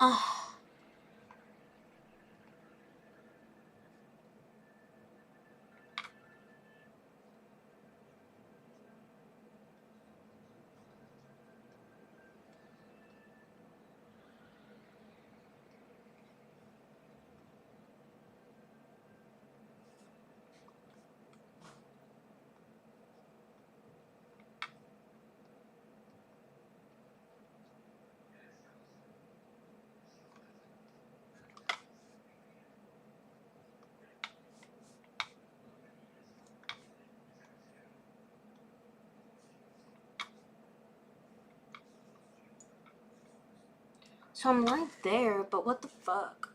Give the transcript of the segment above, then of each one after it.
Oh. So I'm right there, but what the fuck?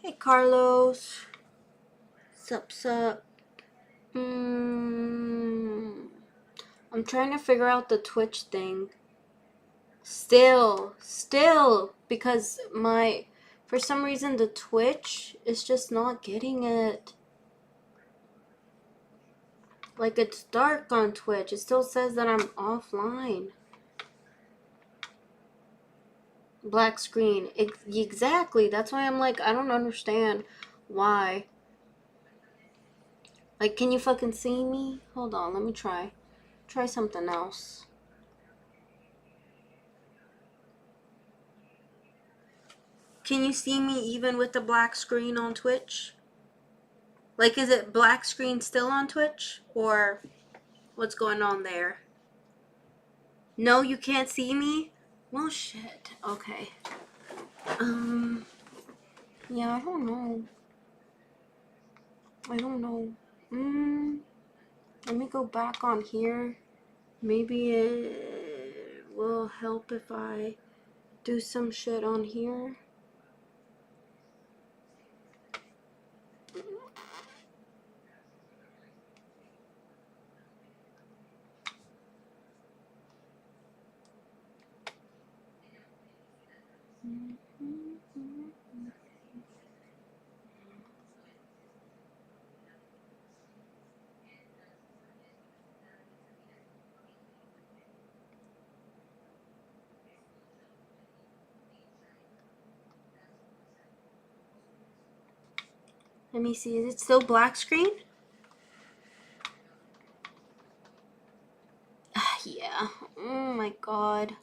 Hey, Carlos. Sup. I'm trying to figure out the Twitch thing. Still, because for some reason the Twitch is just not getting it. Like, it's dark on Twitch. It still says that I'm offline. Black screen. Exactly. That's why I'm like, I don't understand why. Like, can you fucking see me? Hold on, let me try. Try something else. Can you see me even with the black screen on Twitch? Like, is it black screen still on Twitch? Or what's going on there? No, you can't see me? Well, shit. Okay. Yeah, I don't know. Let me go back on here. Maybe it will help if I do some shit on here. Let me see. Is it still black screen? Yeah. Oh my god.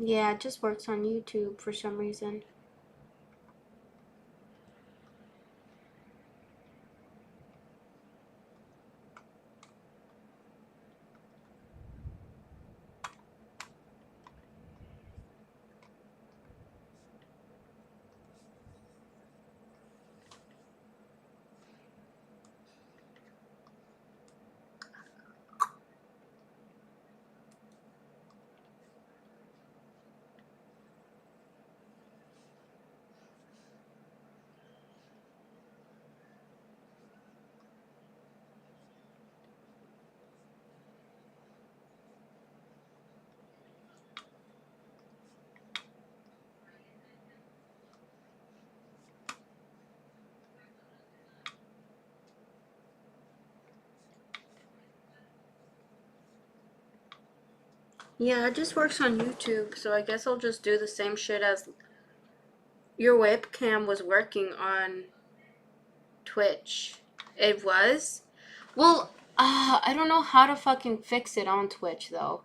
Yeah, it just works on YouTube for some reason. Yeah, it just works on YouTube, so I guess I'll just do the same shit as your webcam was working on Twitch. It was? Well, I don't know how to fucking fix it on Twitch, though.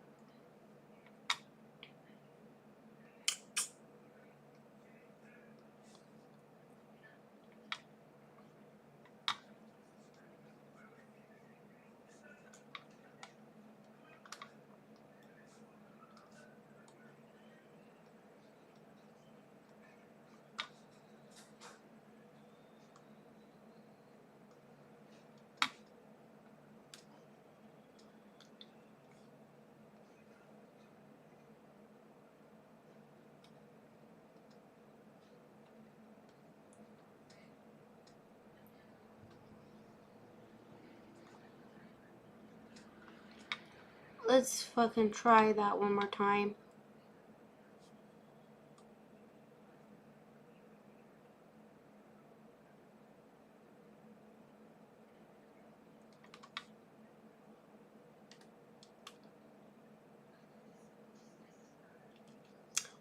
Let's fucking try that one more time.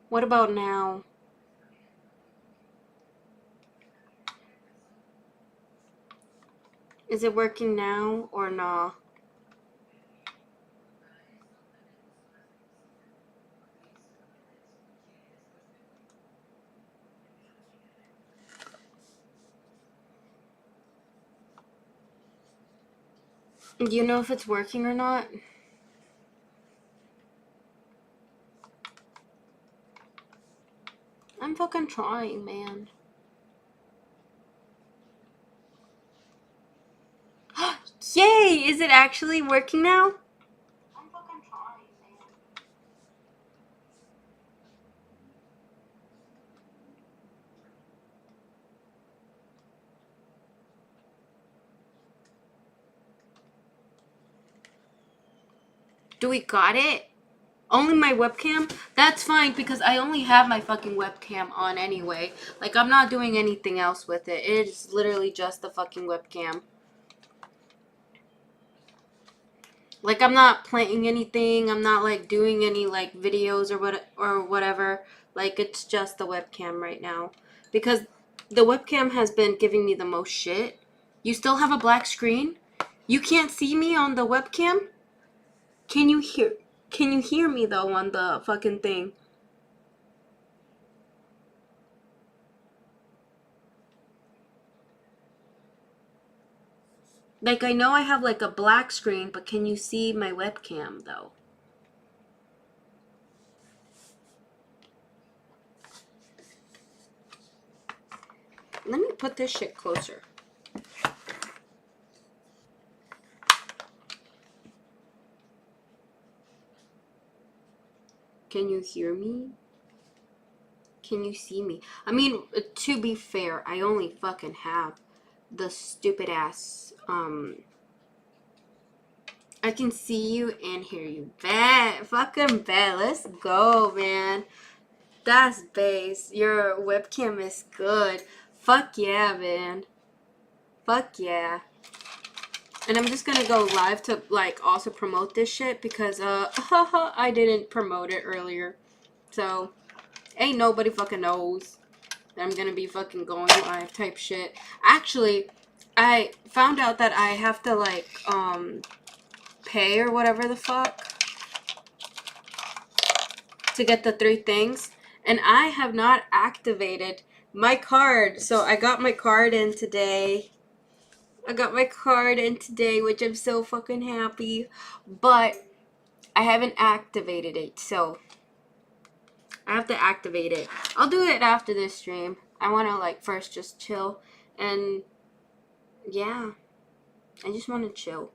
What about now? Is it working now or nah? Do you know if it's working or not? I'm fucking trying, man. Yay! Is it actually working now? I'm fucking trying, man. Do we got it? Only my webcam? That's fine because I only have my fucking webcam on anyway. Like, I'm not doing anything else with it. It's literally just the fucking webcam. Like, I'm not playing anything. I'm not, like, doing any, like, videos or whatever. Like, it's just the webcam right now. Because the webcam has been giving me the most shit. You still have a black screen? You can't see me on the webcam? Can you hear me, though, on the fucking thing? Like, I know I have, like, a black screen, but can you see my webcam, though? Let me put this shit closer. Can you hear me? Can you see me? I mean, to be fair, I only fucking have the stupid ass, I can see you and hear you. Bet. Fucking bet. Let's go, man. That's base. Your webcam is good. Fuck yeah, man. Fuck yeah. And I'm just gonna go live to, like, also promote this shit because, I didn't promote it earlier. So, ain't nobody fucking knows that I'm gonna be fucking going live type shit. Actually, I found out that I have to, like, pay or whatever the fuck to get the 3 things. And I have not activated my card. So I got my card in today. Which I'm so fucking happy. But I haven't activated it. So I have to activate it. I'll do it after this stream. I want to, like, first just chill. And yeah, I just want to chill.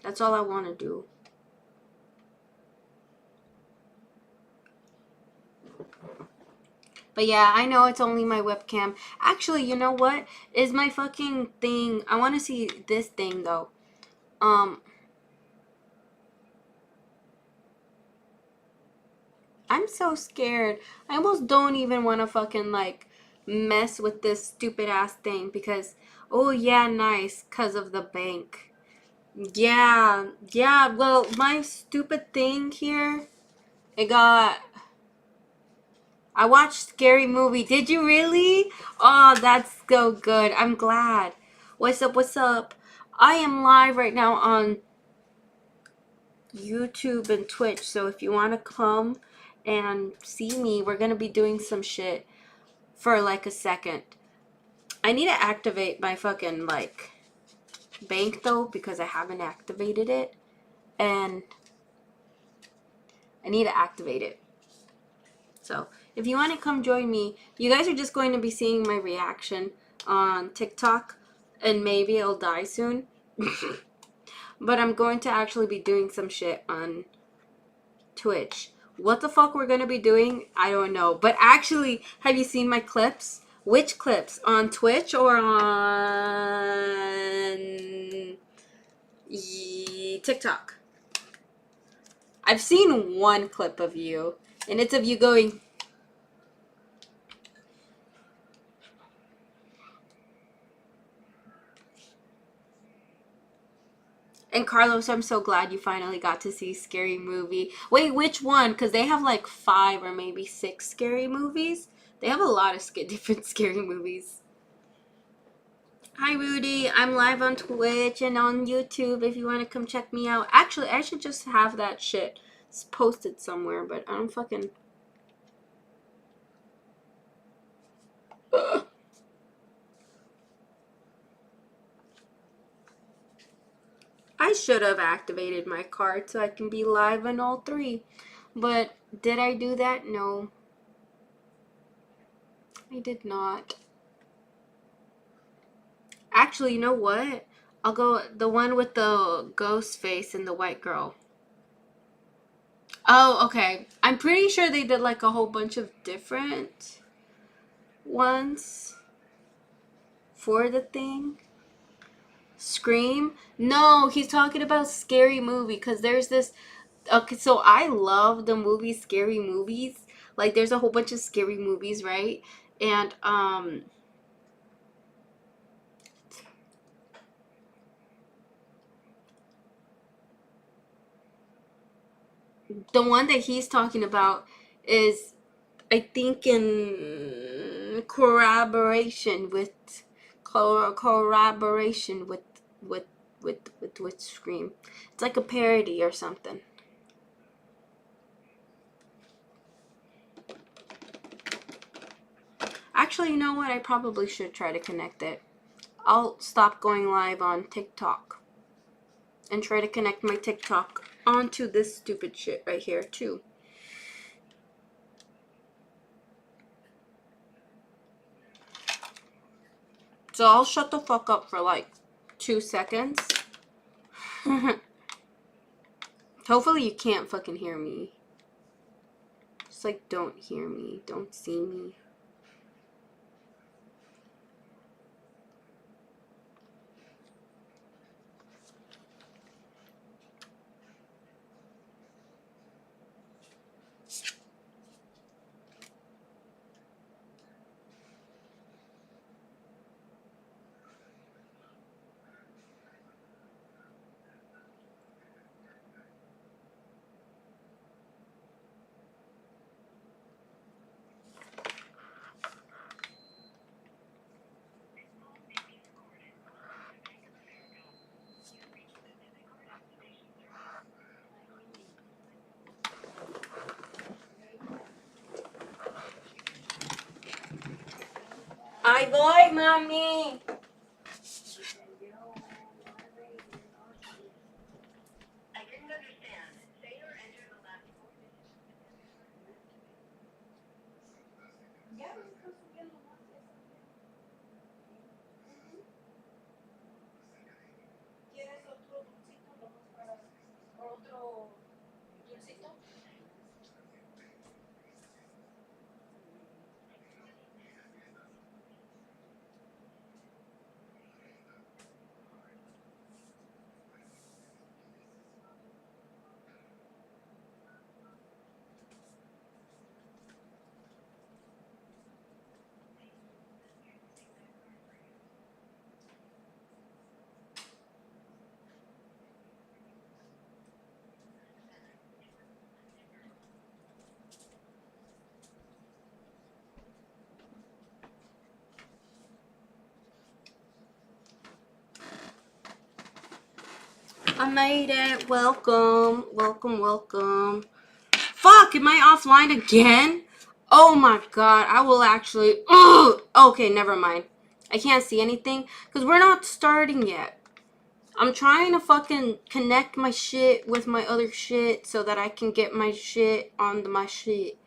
That's all I want to do. But yeah, I know it's only my webcam. Actually, you know what? Is my fucking thing... I want to see this thing, though. I'm so scared. I almost don't even want to fucking, like, mess with this stupid ass thing. Because, oh yeah, nice. Because of the bank. Yeah. Yeah, well, my stupid thing here... It got... I watched Scary Movie. Did you really? Oh, that's so good. I'm glad. What's up? What's up? I am live right now on YouTube and Twitch, so if you want to come and see me, we're going to be doing some shit for like a second. I need to activate my fucking like bank though because I haven't activated it, and I need to activate it. So if you want to come join me, you guys are just going to be seeing my reaction on TikTok, and maybe it'll die soon. But I'm going to actually be doing some shit on Twitch. What the fuck we're gonna be doing, I don't know. But actually, have you seen my clips? Which clips? On Twitch or on TikTok? I've seen one clip of you, and it's of you going... And Carlos, I'm so glad you finally got to see Scary Movie. Wait, which one? Because they have like 5 or maybe 6 scary movies. They have a lot of different scary movies. Hi, Rudy. I'm live on Twitch and on YouTube if you want to come check me out. Actually, I should just have that shit posted somewhere, but I don't fucking... I should have activated my card so I can be live on all 3. But did I do that? No. I did not. Actually, you know what? I'll go the one with the ghost face and the white girl. Oh, okay. I'm pretty sure they did like a whole bunch of different ones for the thing. Scream? No, he's talking about Scary Movie because there's this... Okay, so I love the movie Scary Movies. Like, there's a whole bunch of scary movies, right? And, the one that he's talking about is, I think, in corroboration with with Scream. It's like a parody or something. Actually, you know what? I probably should try to connect it. I'll stop going live on TikTok and try to connect my TikTok onto this stupid shit right here too. So I'll shut the fuck up for like 2 seconds. Hopefully you can't fucking hear me. Just like don't hear me, don't see me. I voy, mommy. I made it. Welcome. Welcome, welcome. Fuck, am I offline again? Oh my god, I will actually... Ugh! Okay, never mind. I can't see anything because we're not starting yet. I'm trying to fucking connect my shit with my other shit so that I can get my shit onto my shit.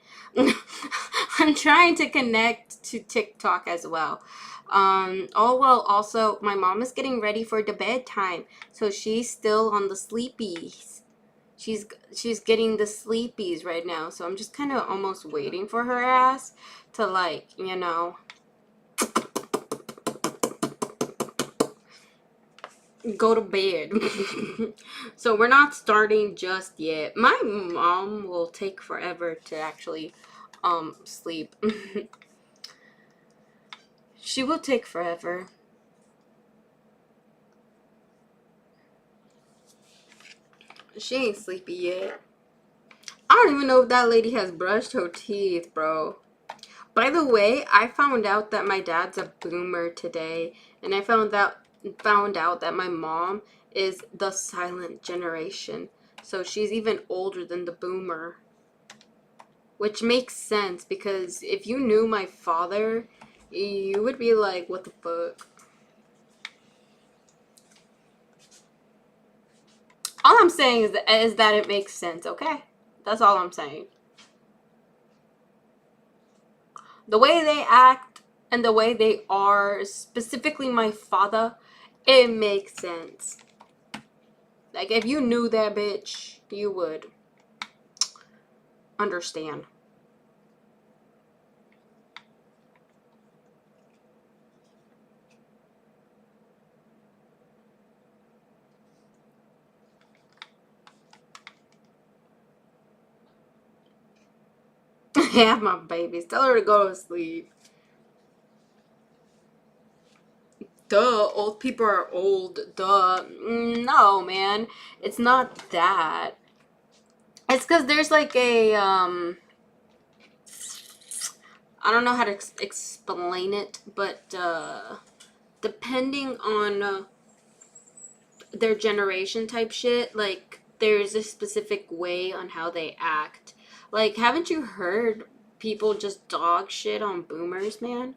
I'm trying to connect to TikTok as well. Oh well, also my mom is getting ready for the bedtime, so she's still on the sleepies. She's getting the sleepies right now, so I'm just kind of almost waiting for her ass to, like, you know, go to bed. So we're not starting just yet. My mom will take forever to actually sleep. She will take forever. She ain't sleepy yet. I don't even know if that lady has brushed her teeth, bro. By the way, I found out that my dad's a boomer today, and I found out that my mom is the silent generation. So she's even older than the boomer. Which makes sense, because if you knew my father, you would be like, what the fuck? All I'm saying is that it makes sense, okay? That's all I'm saying. The way they act and the way they are, specifically my father, it makes sense. Like, if you knew that bitch, you would understand. Have my babies. Tell her to go to sleep. Duh, old people are old. Duh. No, man. It's not that. It's because there's like a, I don't know how to explain it, but, depending on their generation type shit, like, there's a specific way on how they act. Like, haven't you heard people just dog shit on boomers, man?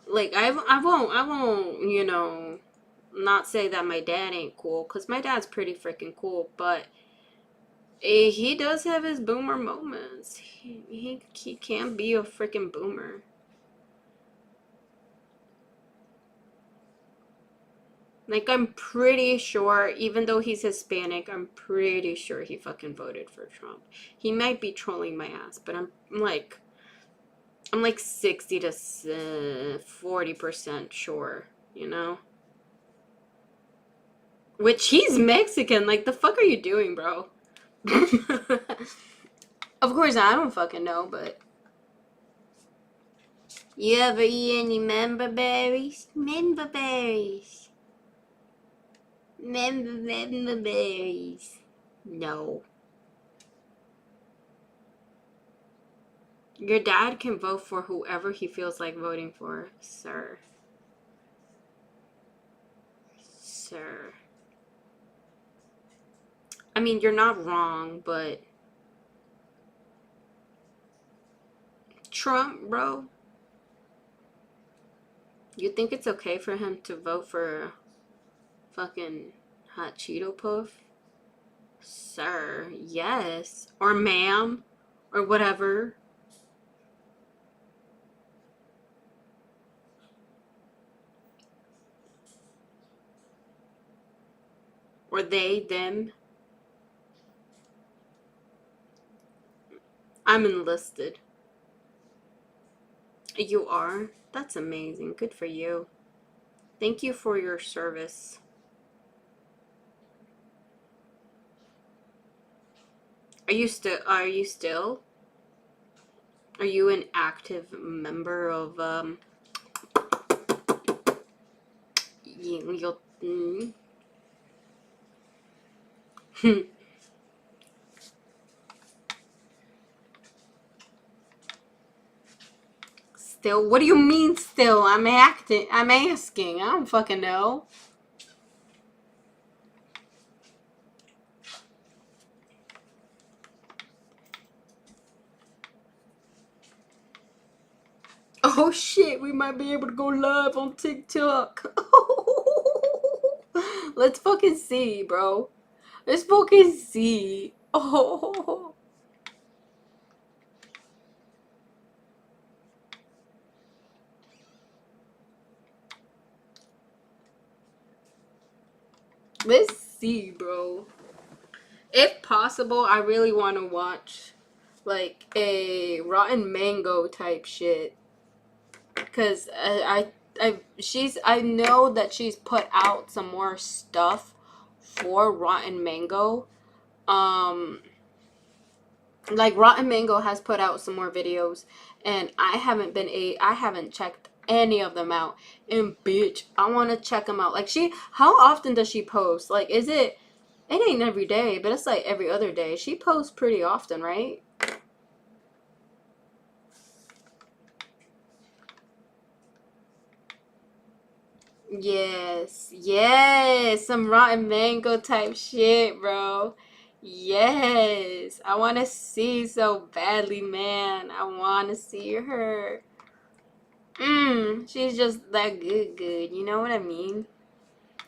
Like, I won't, you know, not say that my dad ain't cool, because my dad's pretty freaking cool, but he does have his boomer moments. He can be a freaking boomer. Like, I'm pretty sure, even though he's Hispanic, I'm pretty sure he fucking voted for Trump. He might be trolling my ass, but I'm like 60 to 40% sure, you know? Which, he's Mexican. Like, the fuck are you doing, bro? Of course, I don't fucking know, but... You ever eat any member berries? Member berries. Member berries. No. Your dad can vote for whoever he feels like voting for, sir. Sir. I mean, you're not wrong, but... Trump, bro? You think it's okay for him to vote for fucking hot Cheeto Puff? Sir, yes. Or ma'am. Or whatever. Or they, them. I'm enlisted. You are? That's amazing. Good for you. Thank you for your service. Are you still? Are you an active member of, Still? What do you mean still? I'm asking. I don't fucking know. Oh shit, we might be able to go live on TikTok. Let's fucking see, bro. Let's fucking see. Oh. Let's see, bro. If possible, I really want to watch like a Rotten Mango type shit. Cause I know that she's put out some more stuff for Rotten Mango. Like Rotten Mango has put out some more videos, and I haven't checked any of them out. And bitch, I want to check them out. Like how often does she post? Like, it ain't every day, but it's like every other day. She posts pretty often, right? Yes, some Rotten Mango type shit, bro. Yes, I want to see so badly, man. I want to see her. She's just that good. You know what I mean?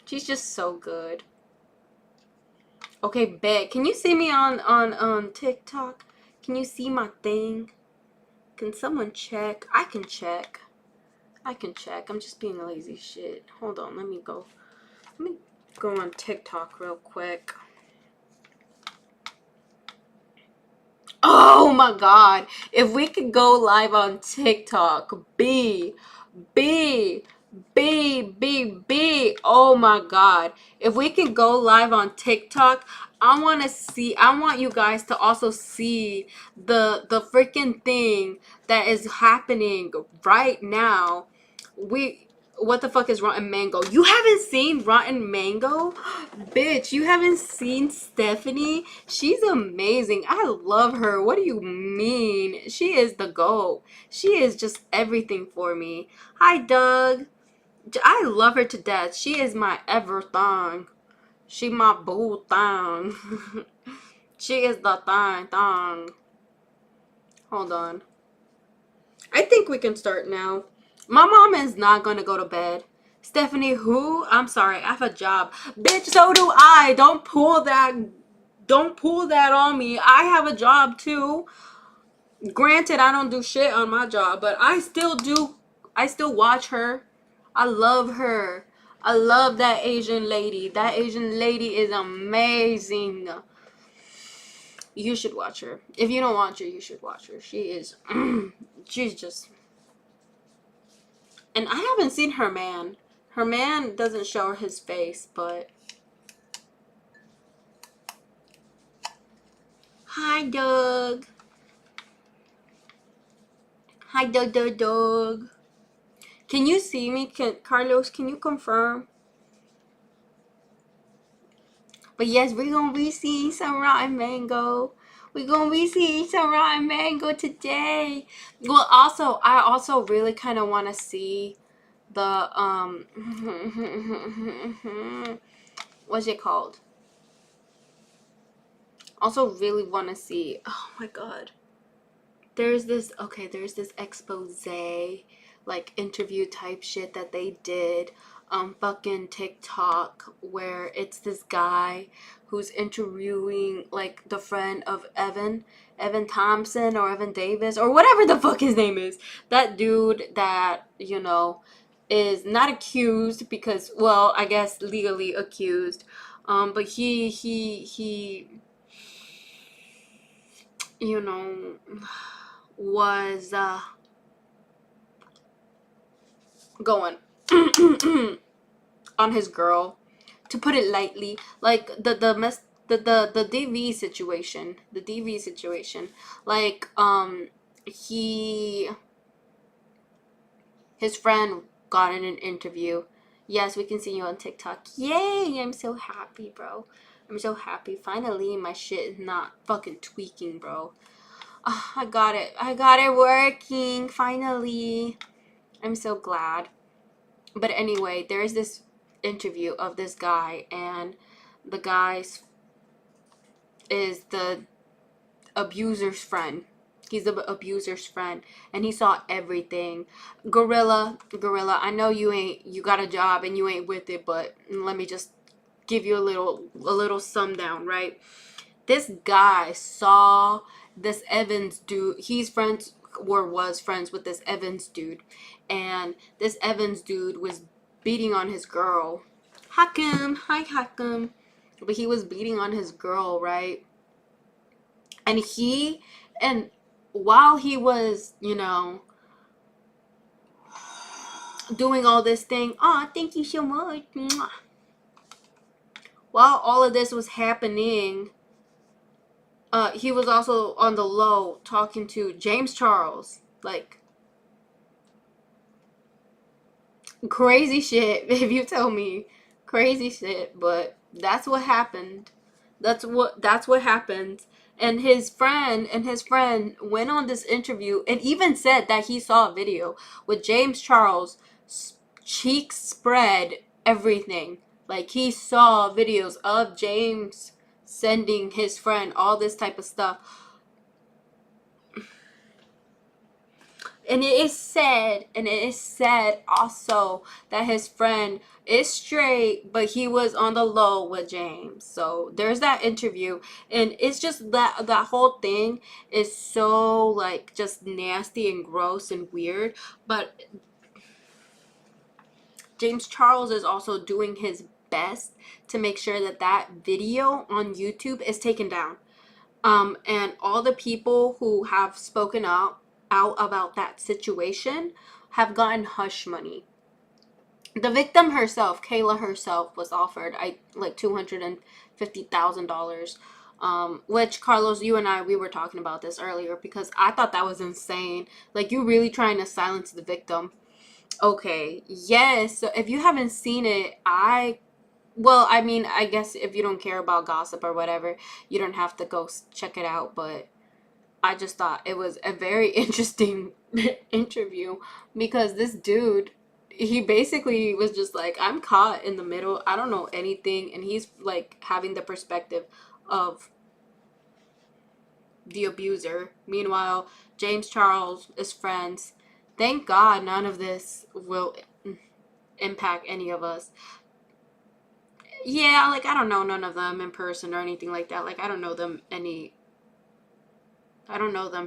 She's just so good. Okay, bet. Can you see me on TikTok? Can you see my thing? Can someone check? I can check. I'm just being a lazy shit. Hold on, let me go. Let me go on TikTok real quick. Oh my god. If we could go live on TikTok, B. Oh my god. If we can go live on TikTok, I want you guys to also see the freaking thing that is happening right now. What the fuck is Rotten Mango? You haven't seen Rotten Mango? Bitch, you haven't seen Stephanie? She's amazing. I love her. What do you mean? She is the GOAT. She is just everything for me. Hi, Doug. I love her to death. She is my everything. She my boo thing. She is the thing. Hold on. I think we can start now. My mom is not going to go to bed. Stephanie, who? I'm sorry, I have a job. Bitch, so do I. Don't pull that on me. I have a job too. Granted, I don't do shit on my job, but I still watch her. I love her. I love that Asian lady. That Asian lady is amazing. You should watch her. If you don't watch her, you should watch her. She is she's just. And I haven't seen her man. Her man doesn't show his face, but. Hi, Doug. Hi, Doug. Can you see me? Carlos, can you confirm? But yes, we're gonna be seeing some Rotten Mango. We're gonna be seeing some Rotten Mango today. Well, also, I also really kind of want to see the what's it called? Also, really want to see. Oh my god. There's this expose, like interview type shit that they did fucking TikTok, where it's this guy who's interviewing like the friend of Evan Thompson or Evan Davis or whatever the fuck his name is. That dude that, is not accused because, well, I guess legally accused. But he you know was going on his girl, to put it lightly, like the DV situation, like he his friend got in an interview. Yes, we can see you on TikTok. Yay, I'm so happy, bro. I'm so happy. Finally, my shit is not fucking tweaking, bro. I got it working finally. I'm so glad. But anyway, there is this interview of this guy, and the guy is the abuser's friend. He's the abuser's friend, and he saw everything. Gorilla, I know you got a job and you ain't with it, but let me just give you a little sum down, right? This guy saw this Evans dude. He's friends or was friends with this Evans dude, and this Evans dude was beating on his girl. Hakim, hi Hakim, but he was beating on his girl, right? And while he was, doing all this thing, thank you so much. While all of this was happening, he was also on the low talking to James Charles. Like, crazy shit, if you tell me. Crazy shit, but that's what happened. That's what happened. And his friend went on this interview and even said that he saw a video with James Charles cheeks spread, everything. Like, he saw videos of James sending his friend all this type of stuff. And it is said also that his friend is straight, but he was on the low with James. So there's that interview, and it's just that whole thing is so, like, just nasty and gross and weird. But James Charles is also doing his best to make sure that video on YouTube is taken down. And all the people who have spoken out about that situation have gotten hush money. The victim herself, Kayla herself, was offered like $250,000. Which, Carlos, you and we were talking about this earlier, because I thought that was insane. Like, you really trying to silence the victim. Okay, yes. So if you haven't seen it, I mean, I guess if you don't care about gossip or whatever, you don't have to go check it out. But I just thought it was a very interesting interview, because this dude, he basically was just like, I'm caught in the middle. I don't know anything. And he's like having the perspective of the abuser. Meanwhile, James Charles is friends. Thank God none of this will impact any of us. Yeah, like, I don't know none of them in person or anything like that. Like, I don't know them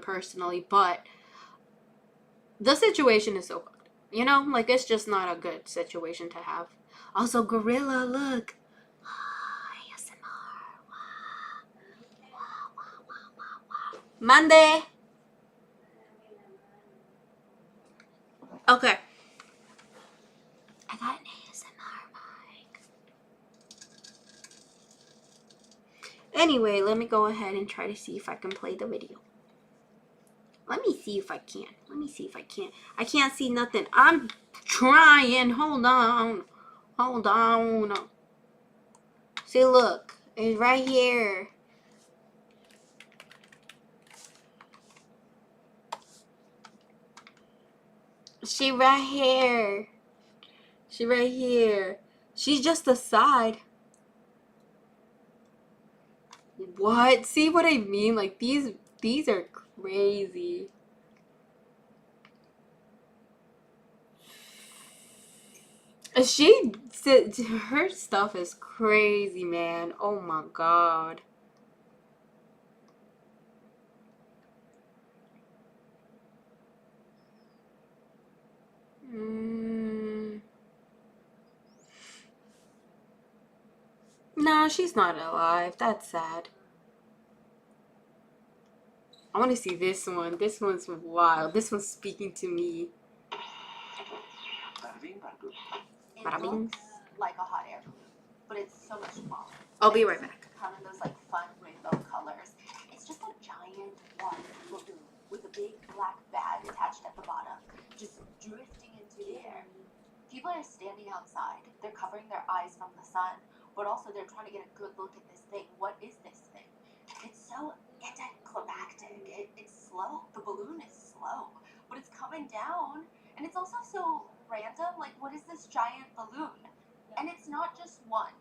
personally, but the situation is so fucked. Like, it's just not a good situation to have. Also, Gorilla, look. ASMR. Monday. Okay. I got an ASMR mic. Anyway, let me go ahead and try to see if I can play the video. Let me see if I can. I can't see nothing. I'm trying. Hold on. See, look. It's right here. She right here. She's just a side. What? See what I mean? Like, these are crazy. Her stuff is crazy, man. Oh my God. No, she's not alive. That's sad. I want to see this one. This one's wild. This one's speaking to me. It looks like a hot air balloon, but it's so much smaller. I'll be right back. Come in those, like, fun rainbow colors. It's just a giant water balloon with a big black bag attached at the bottom, just drifting into the air. People are standing outside. They're covering their eyes from the sun, but also they're trying to get a good look at this thing. What is this thing? It's so anticlimactic. It's slow. The balloon is slow, but it's coming down, and it's also so random. Like, what is this giant balloon? And it's not just one.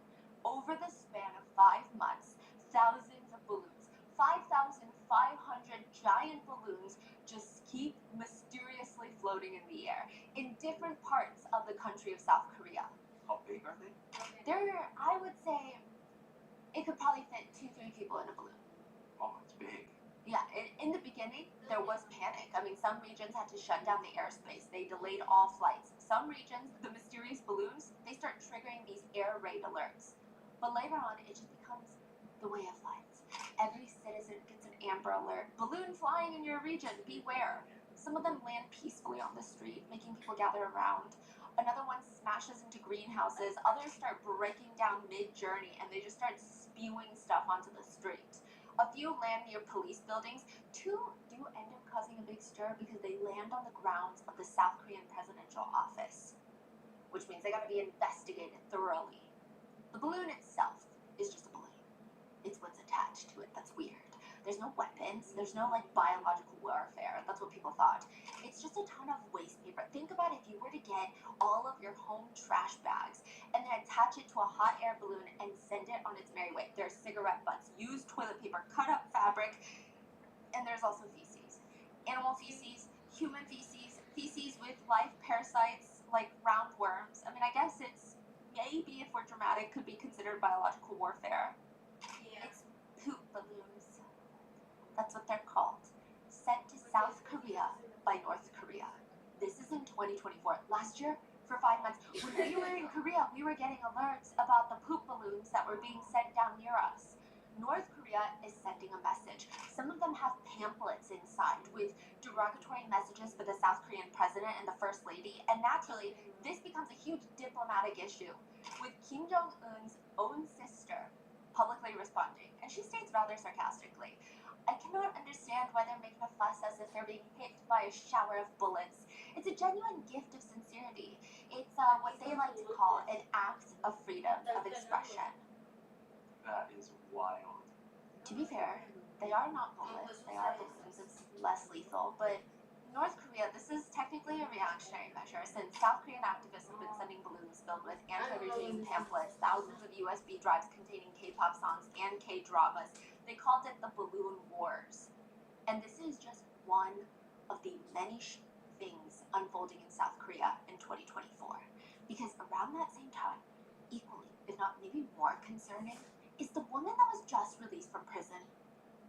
Over the span of 5 months, thousands of balloons, 5,500 giant balloons floating in the air in different parts of the country of South Korea. How big are they? They're, I would say, it could probably fit 2-3 people in a balloon. Oh, it's big. Yeah, in the beginning, there was panic. I mean, some regions had to shut down the airspace. They delayed all flights. Some regions, the mysterious balloons, they start triggering these air raid alerts. But later on, it just becomes the way of life. Every citizen gets an amber alert. Balloon flying in your region, beware. Some of them land peacefully on the street, making people gather around. Another one smashes into greenhouses. Others start breaking down mid-journey, and they just start spewing stuff onto the street. A few land near police buildings. 2 do end up causing a big stir because they land on the grounds of the South Korean presidential office, which means they gotta be investigated thoroughly. The balloon itself is just a balloon. It's what's attached to it that's weird. There's no weapons. There's no like biological warfare. That's what people thought. It's just a ton of waste paper. Think about if you were to get all of your home trash bags and then attach it to a hot air balloon and send it on its merry way. There's cigarette butts, used toilet paper, cut up fabric, and there's also feces. Animal feces, human feces, feces with live parasites like roundworms. I mean, I guess it's maybe, if we're dramatic, could be considered biological warfare. Yeah. It's poop balloons. That's what they're called. Sent to South Korea by North Korea. This is in 2024. Last year, for 5 months, when we were in Korea, we were getting alerts about the poop balloons that were being sent down near us. North Korea is sending a message. Some of them have pamphlets inside with derogatory messages for the South Korean president and the first lady, and naturally, this becomes a huge diplomatic issue, with Kim Jong-un's own sister publicly responding, and she states rather sarcastically, "I cannot understand why they're making a fuss as if they're being hit by a shower of bullets. It's a genuine gift of sincerity. It's what they like to call an act of freedom of expression." That is wild. To be fair, they are not bullets, they are balloons. It's less lethal, but North Korea, this is technically a reactionary measure since South Korean activists have been sending balloons filled with anti-regime pamphlets, thousands of USB drives containing K-pop songs and K-dramas. They called it the Balloon Wars. And this is just one of the many things unfolding in South Korea in 2024. Because around that same time, equally, if not maybe more concerning, is the woman that was just released from prison.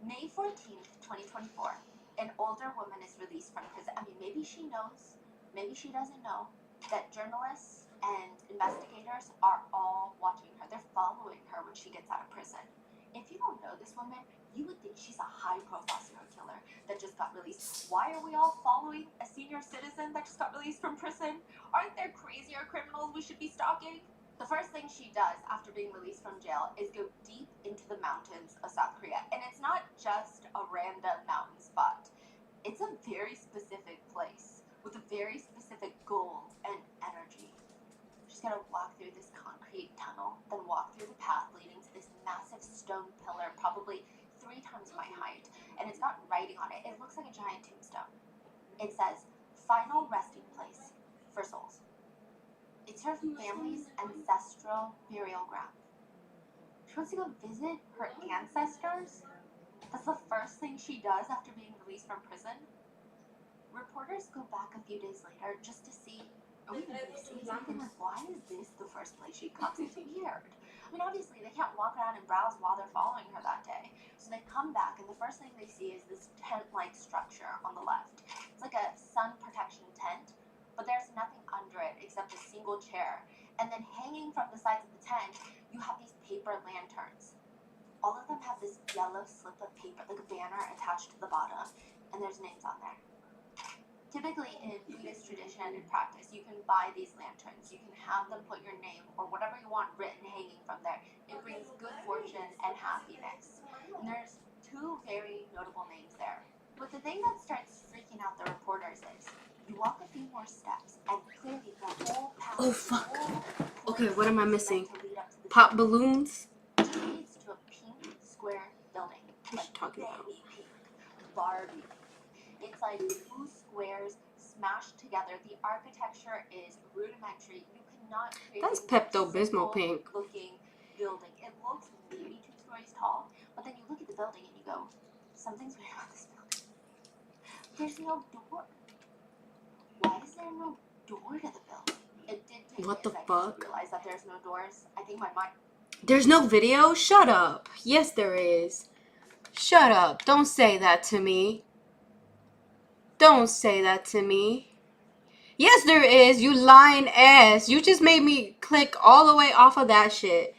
May 14th, 2024, an older woman is released from prison. I mean, maybe she knows, maybe she doesn't know, that journalists and investigators are all watching her. They're following her when she gets out of prison. If you don't know this woman, you would think she's a high-profile serial killer that just got released. Why are we all following a senior citizen that just got released from prison? Aren't there crazier criminals we should be stalking? The first thing she does after being released from jail is go deep into the mountains of South Korea. And it's not just a random mountain spot. It's a very specific place with a very specific goal and energy. She's gonna walk through this concrete tunnel, then walk through the path leading to this massive stone pillar, probably 3 times my height. And it's got writing on it. It looks like a giant tombstone. It says, "Final resting place for souls." It's her family's ancestral burial ground. She wants to go visit her ancestors. That's the first thing she does after being released from prison. Reporters go back a few days later just to see, are we missing something? Like, why is this the first place she comes? It's weird. I mean, obviously, they can't walk around and browse while they're following her that day. So they come back, and the first thing they see is this tent-like structure on the left. It's like a sun protection tent, but there's nothing under it except a single chair. And then hanging from the sides of the tent, you have these paper lanterns. All of them have this yellow slip of paper, like a banner attached to the bottom, and there's names on there. Typically in Buddhist tradition and practice, you can buy these lanterns. You can have them put your name or whatever you want written hanging from there. It brings good fortune and happiness. And there's 2 very notable names there. But the thing that starts freaking out the reporters is, you walk a few more steps, and clearly the whole path. Oh, fuck. Okay, what am I missing? Pop balloons? Leads to a pink square building. What are you talking about? Baby pink, Barbie. It's like 2 squares smashed together. The architecture is rudimentary. You cannot create That's a Pepto-Bismol pink. looking building. It looks maybe 2 stories tall, but then you look at the building and you go, something's weird about this building. There's no door. Why is there no door to the building? It did take What me the a second fuck? to realize that there's no doors. I think my mind... There's no video? Shut up. Yes, there is. Shut up. Don't say that to me. Don't say that to me. Yes, there is. You lying ass. You just made me click all the way off of that shit.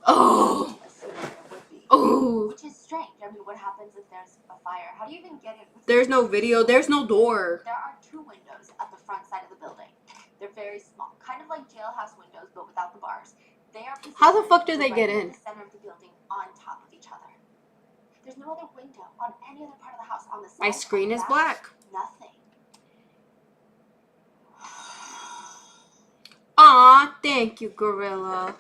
Oh. assuming there would be. Oh. Which is strange. I mean, what happens if there's a fire? How do you even get it? There's no video. There's no door. There are 2 windows at the front side of the building. They're very small, kind of like jailhouse windows, but without the bars. They are How the fuck do positioned they get directly in? in the center of the building, on top of each other. There's no other window on any other part of the house. On the side, My screen on the is back, black. nothing. Aw, thank you, Gorilla.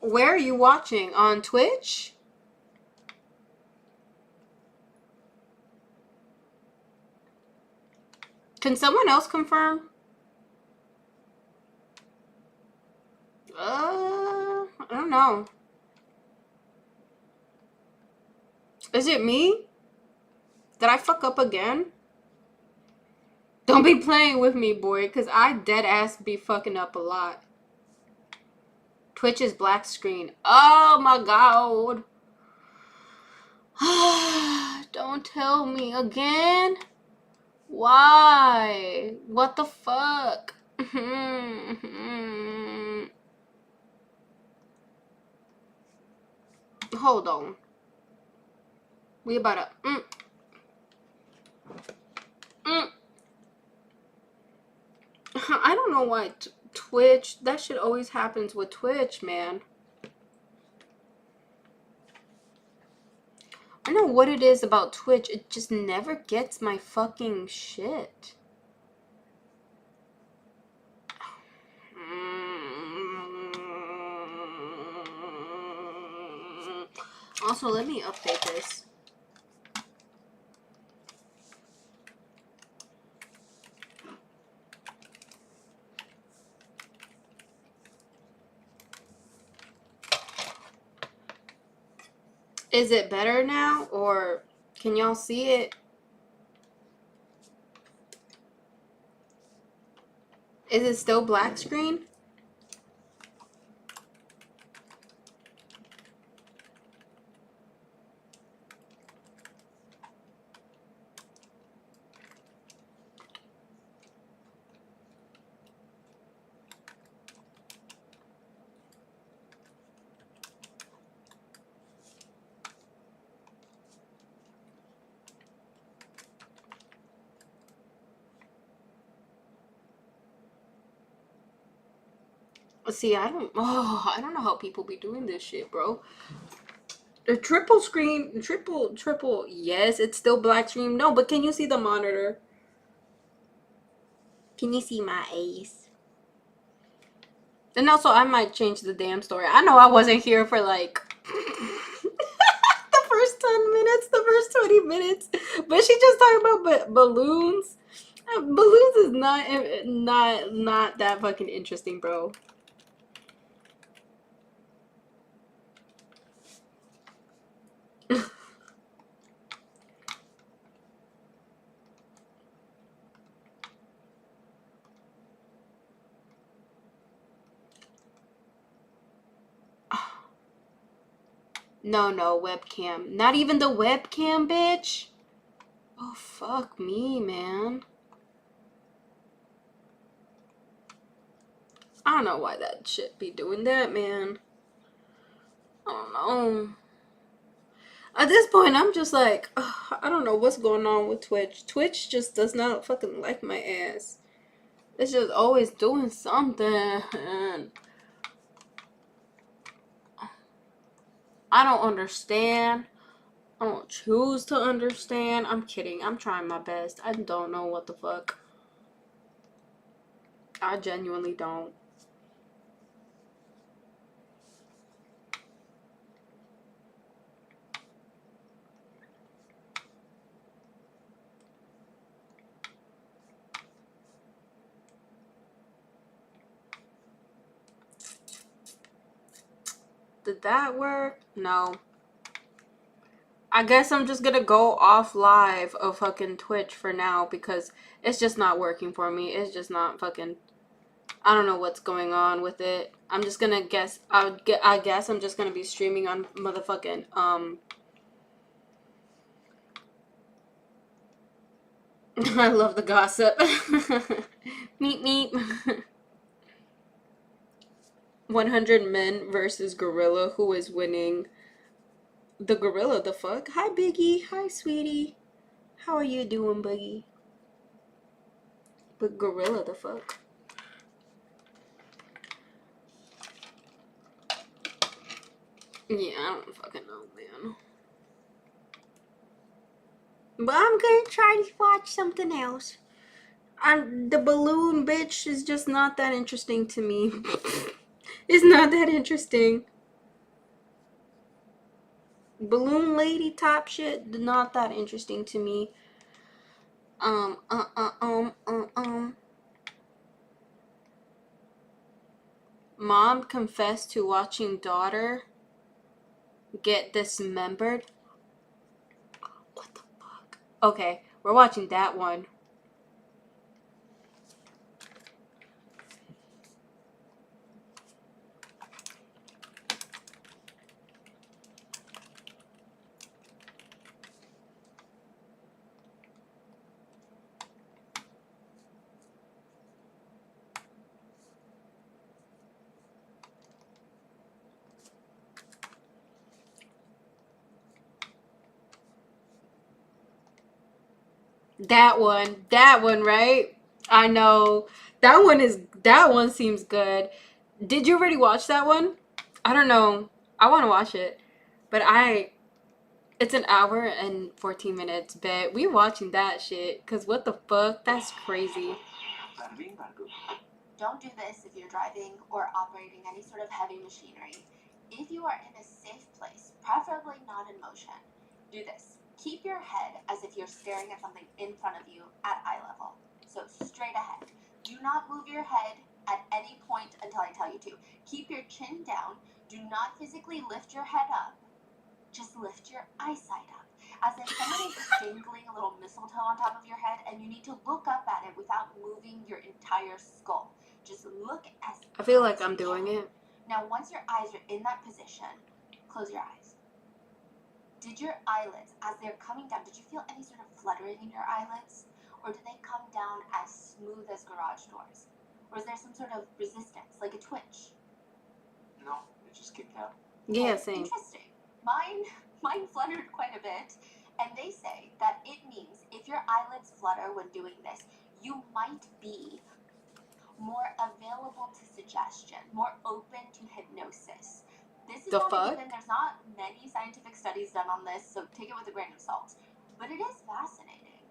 Where are you watching? On Twitch? Can someone else confirm? I don't know. Is it me? Did I fuck up again? Don't be playing with me, boy, because I dead ass be fucking up a lot. Twitch is black screen. Oh my god. Don't tell me again. Why? What the fuck? Hold on. We about to... I don't know why Twitch... That shit always happens with Twitch, man. I don't know what it is about Twitch. It just never gets my fucking shit. Also, let me update this. Is it better now, or can y'all see it? Is it still black screen? See, I don't know how people be doing this shit, bro. The triple screen, triple, yes, it's still black screen. No, but can you see the monitor? Can you see my ace? And also, I might change the damn story. I know I wasn't here for like the first 10 minutes, the first 20 minutes, but she just talking about balloons. Balloons is not that fucking interesting, bro. No, webcam. Not even the webcam, bitch. Oh, fuck me, man. I don't know why that shit be doing that, man. I don't know. At this point, I'm just like, ugh, I don't know what's going on with Twitch. Twitch just does not fucking like my ass. It's just always doing something. And I don't understand. I don't choose to understand. I'm kidding. I'm trying my best. I don't know what the fuck. I genuinely don't. Did that work? No. I guess I'm just gonna go off live of fucking Twitch for now because it's just not working for me. It's just not fucking. I don't know what's going on with it. I'm just gonna guess. I guess I'm just gonna be streaming on motherfucking I love the gossip. Meep meep. 100 men versus gorilla. Who is winning? The gorilla. The fuck? Hi Biggie. Hi sweetie. How are you doing, Biggie? But gorilla. The fuck? Yeah, I don't fucking know, man. But I'm gonna try to watch something else. The balloon bitch is just not that interesting to me. It's not that interesting. Balloon lady top shit, not that interesting to me. Mom confessed to watching daughter get dismembered. What the fuck? Okay, we're watching that one. That one, right? I know. That one seems good. Did you already watch that one? I don't know. I want to watch it. But it's an hour and 14 minutes, but we watching that shit. Cause what the fuck? That's crazy. Don't do this if you're driving or operating any sort of heavy machinery. If you are in a safe place, preferably not in motion, do this. Keep your head as if you're staring at something in front of you at eye level. So straight ahead. Do not move your head at any point until I tell you to. Keep your chin down. Do not physically lift your head up. Just lift your eyesight up. As if someone is dangling a little mistletoe on top of your head and you need to look up at it without moving your entire skull. Just look as I feel like I'm doing it. Now, once your eyes are in that position, close your eyes. Did your eyelids, as they're coming down, did you feel any sort of fluttering in your eyelids? Or did they come down as smooth as garage doors? Or is there some sort of resistance, like a twitch? No, it just kicked out. Yeah, Okay, same. interesting. Mine fluttered quite a bit. And they say that it means if your eyelids flutter when doing this, you might be more available to suggestion, more open to hypnosis. This is The not fuck? even, there's not many scientific studies done on this, so take it with a grain of salt. But it is fascinating.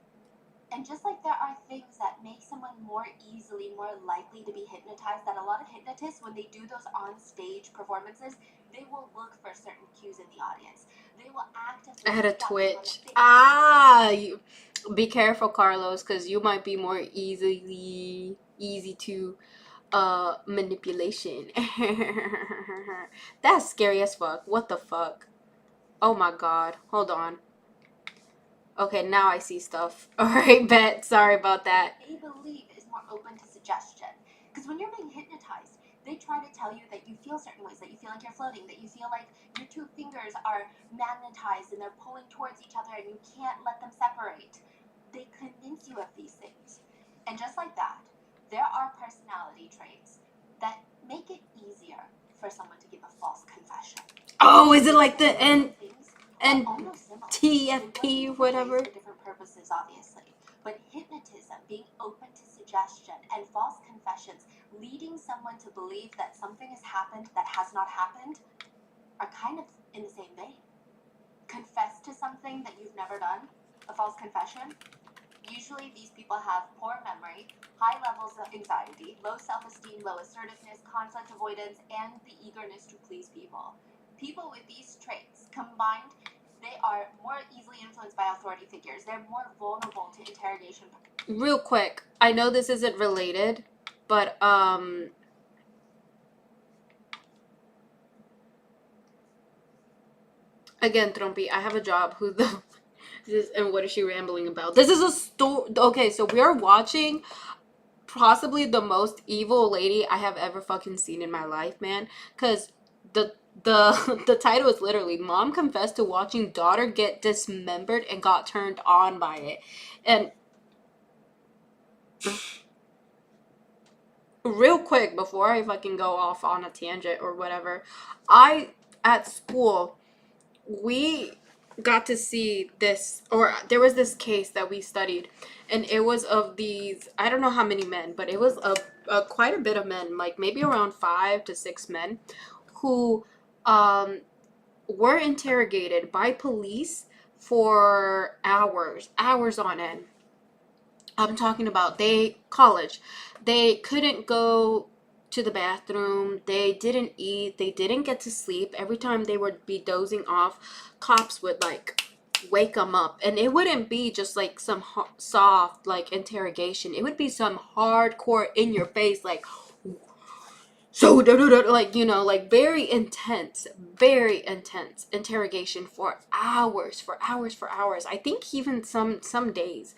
And just like there are things that make someone more easily, more likely to be hypnotized, that a lot of hypnotists, when they do those on-stage performances, they will look for certain cues in the audience. They will actively I had a seek out someone twitch. that they Be careful, Carlos, because you might be more easy to manipulation. That's scary as fuck. What the fuck? Oh my god. Hold on. Okay, now I see stuff. Alright, bet. Sorry about that. they believe is more open to suggestion. Because when you're being hypnotized, they try to tell you that you feel certain ways, that you feel like you're floating, that you feel like your two fingers are magnetized and they're pulling towards each other and you can't let them separate. They convince you of these things. And just like that, there are personality traits that make it easier for someone to give a false confession. Oh, is it like the Things are N almost similar. TFP, whatever? For different purposes, obviously. But hypnotism, being open to suggestion, and false confessions, leading someone to believe that something has happened that has not happened, are kind of in the same vein. Confess to something that you've never done, a false confession. Usually these people have poor memory, high levels of anxiety, low self-esteem, low assertiveness, conflict avoidance, and the eagerness to please people. People with these traits combined, they are more easily influenced by authority figures. They're more vulnerable to interrogation. Real quick, I know this isn't related, but Again, Trompi, I have a job. Who the... and what is she rambling about? This is a story. Okay, so we are watching possibly the most evil lady I have ever fucking seen in my life, man. Because the title is literally Mom confessed to watching daughter get dismembered and got turned on by it. And real quick, before I fucking go off on a tangent or whatever, at school, we got to see this, or there was this case that we studied, and it was of these, I don't know how many men, but it was quite a bit of men, like maybe around 5 to 6 men, who were interrogated by police for hours on end. I'm talking about college. They couldn't go to the bathroom. They didn't eat. They didn't get to sleep. Every time they would be dozing off, cops would like wake them up. And it wouldn't be just like some soft like interrogation. It would be some hardcore in your face like, so like, you know, like very intense interrogation for hours. I think even some days.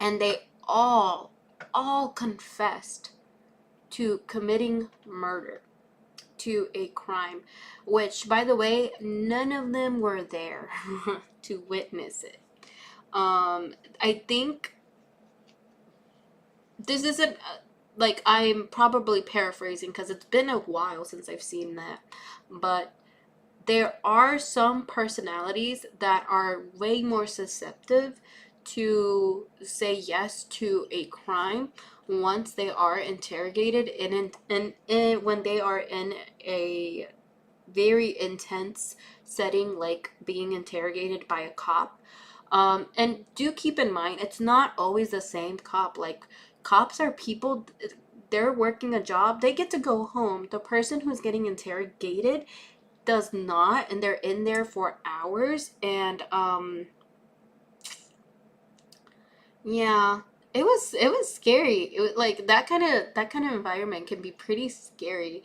And they all confessed to committing murder, to a crime, which, by the way, none of them were there to witness it. I think this isn't like, I'm probably paraphrasing because it's been a while since I've seen that, but there are some personalities that are way more susceptible to say yes to a crime once they are interrogated and when they are in a very intense setting, like being interrogated by a cop. And do keep in mind, it's not always the same cop. Like, cops are people, they're working a job, they get to go home. The person who's getting interrogated does not, and they're in there for hours. And yeah, it was scary. It was like that kind of environment can be pretty scary.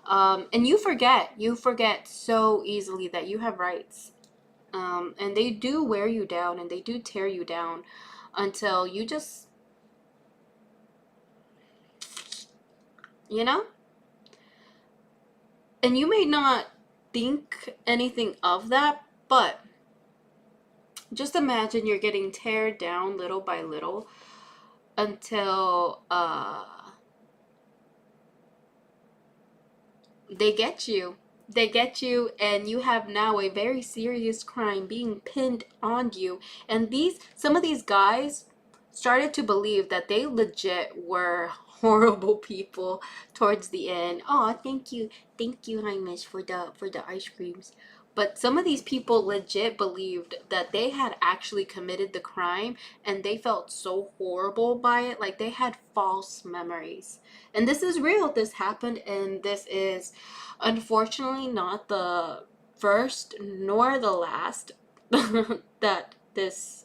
And you forget so easily that you have rights. And they do wear you down, and they do tear you down until you just, you know. And you may not think anything of that, but just imagine you're getting teared down little by little until they get you. They get you, and you have now a very serious crime being pinned on you. And some of these guys started to believe that they legit were horrible people towards the end. Oh, thank you, Hamish, for the ice creams. But some of these people legit believed that they had actually committed the crime, and they felt so horrible by it. Like, they had false memories. And this is real. This happened, and this is unfortunately not the first nor the last that this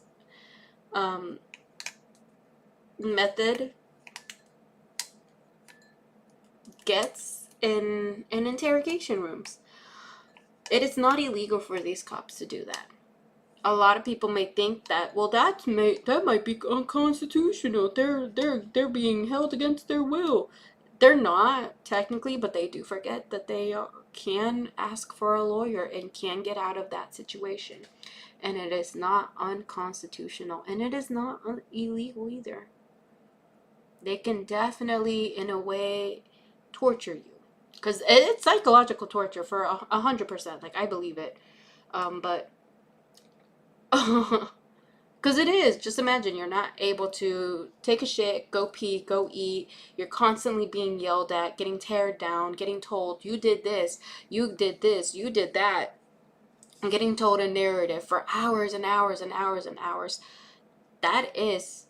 method gets in interrogation rooms. It is not illegal for these cops to do that. A lot of people may think that, well, that might be unconstitutional. They're being held against their will. They're not technically, but they do forget that they can ask for a lawyer and can get out of that situation. And it is not unconstitutional, and it is not illegal either. They can definitely, in a way, torture you, because it's psychological torture for 100%. Like, I believe it. But because it is. Just imagine you're not able to take a shit, go pee, go eat. You're constantly being yelled at, getting teared down, getting told you did this, you did this, you did that, and getting told a narrative for hours and hours and hours and hours. That is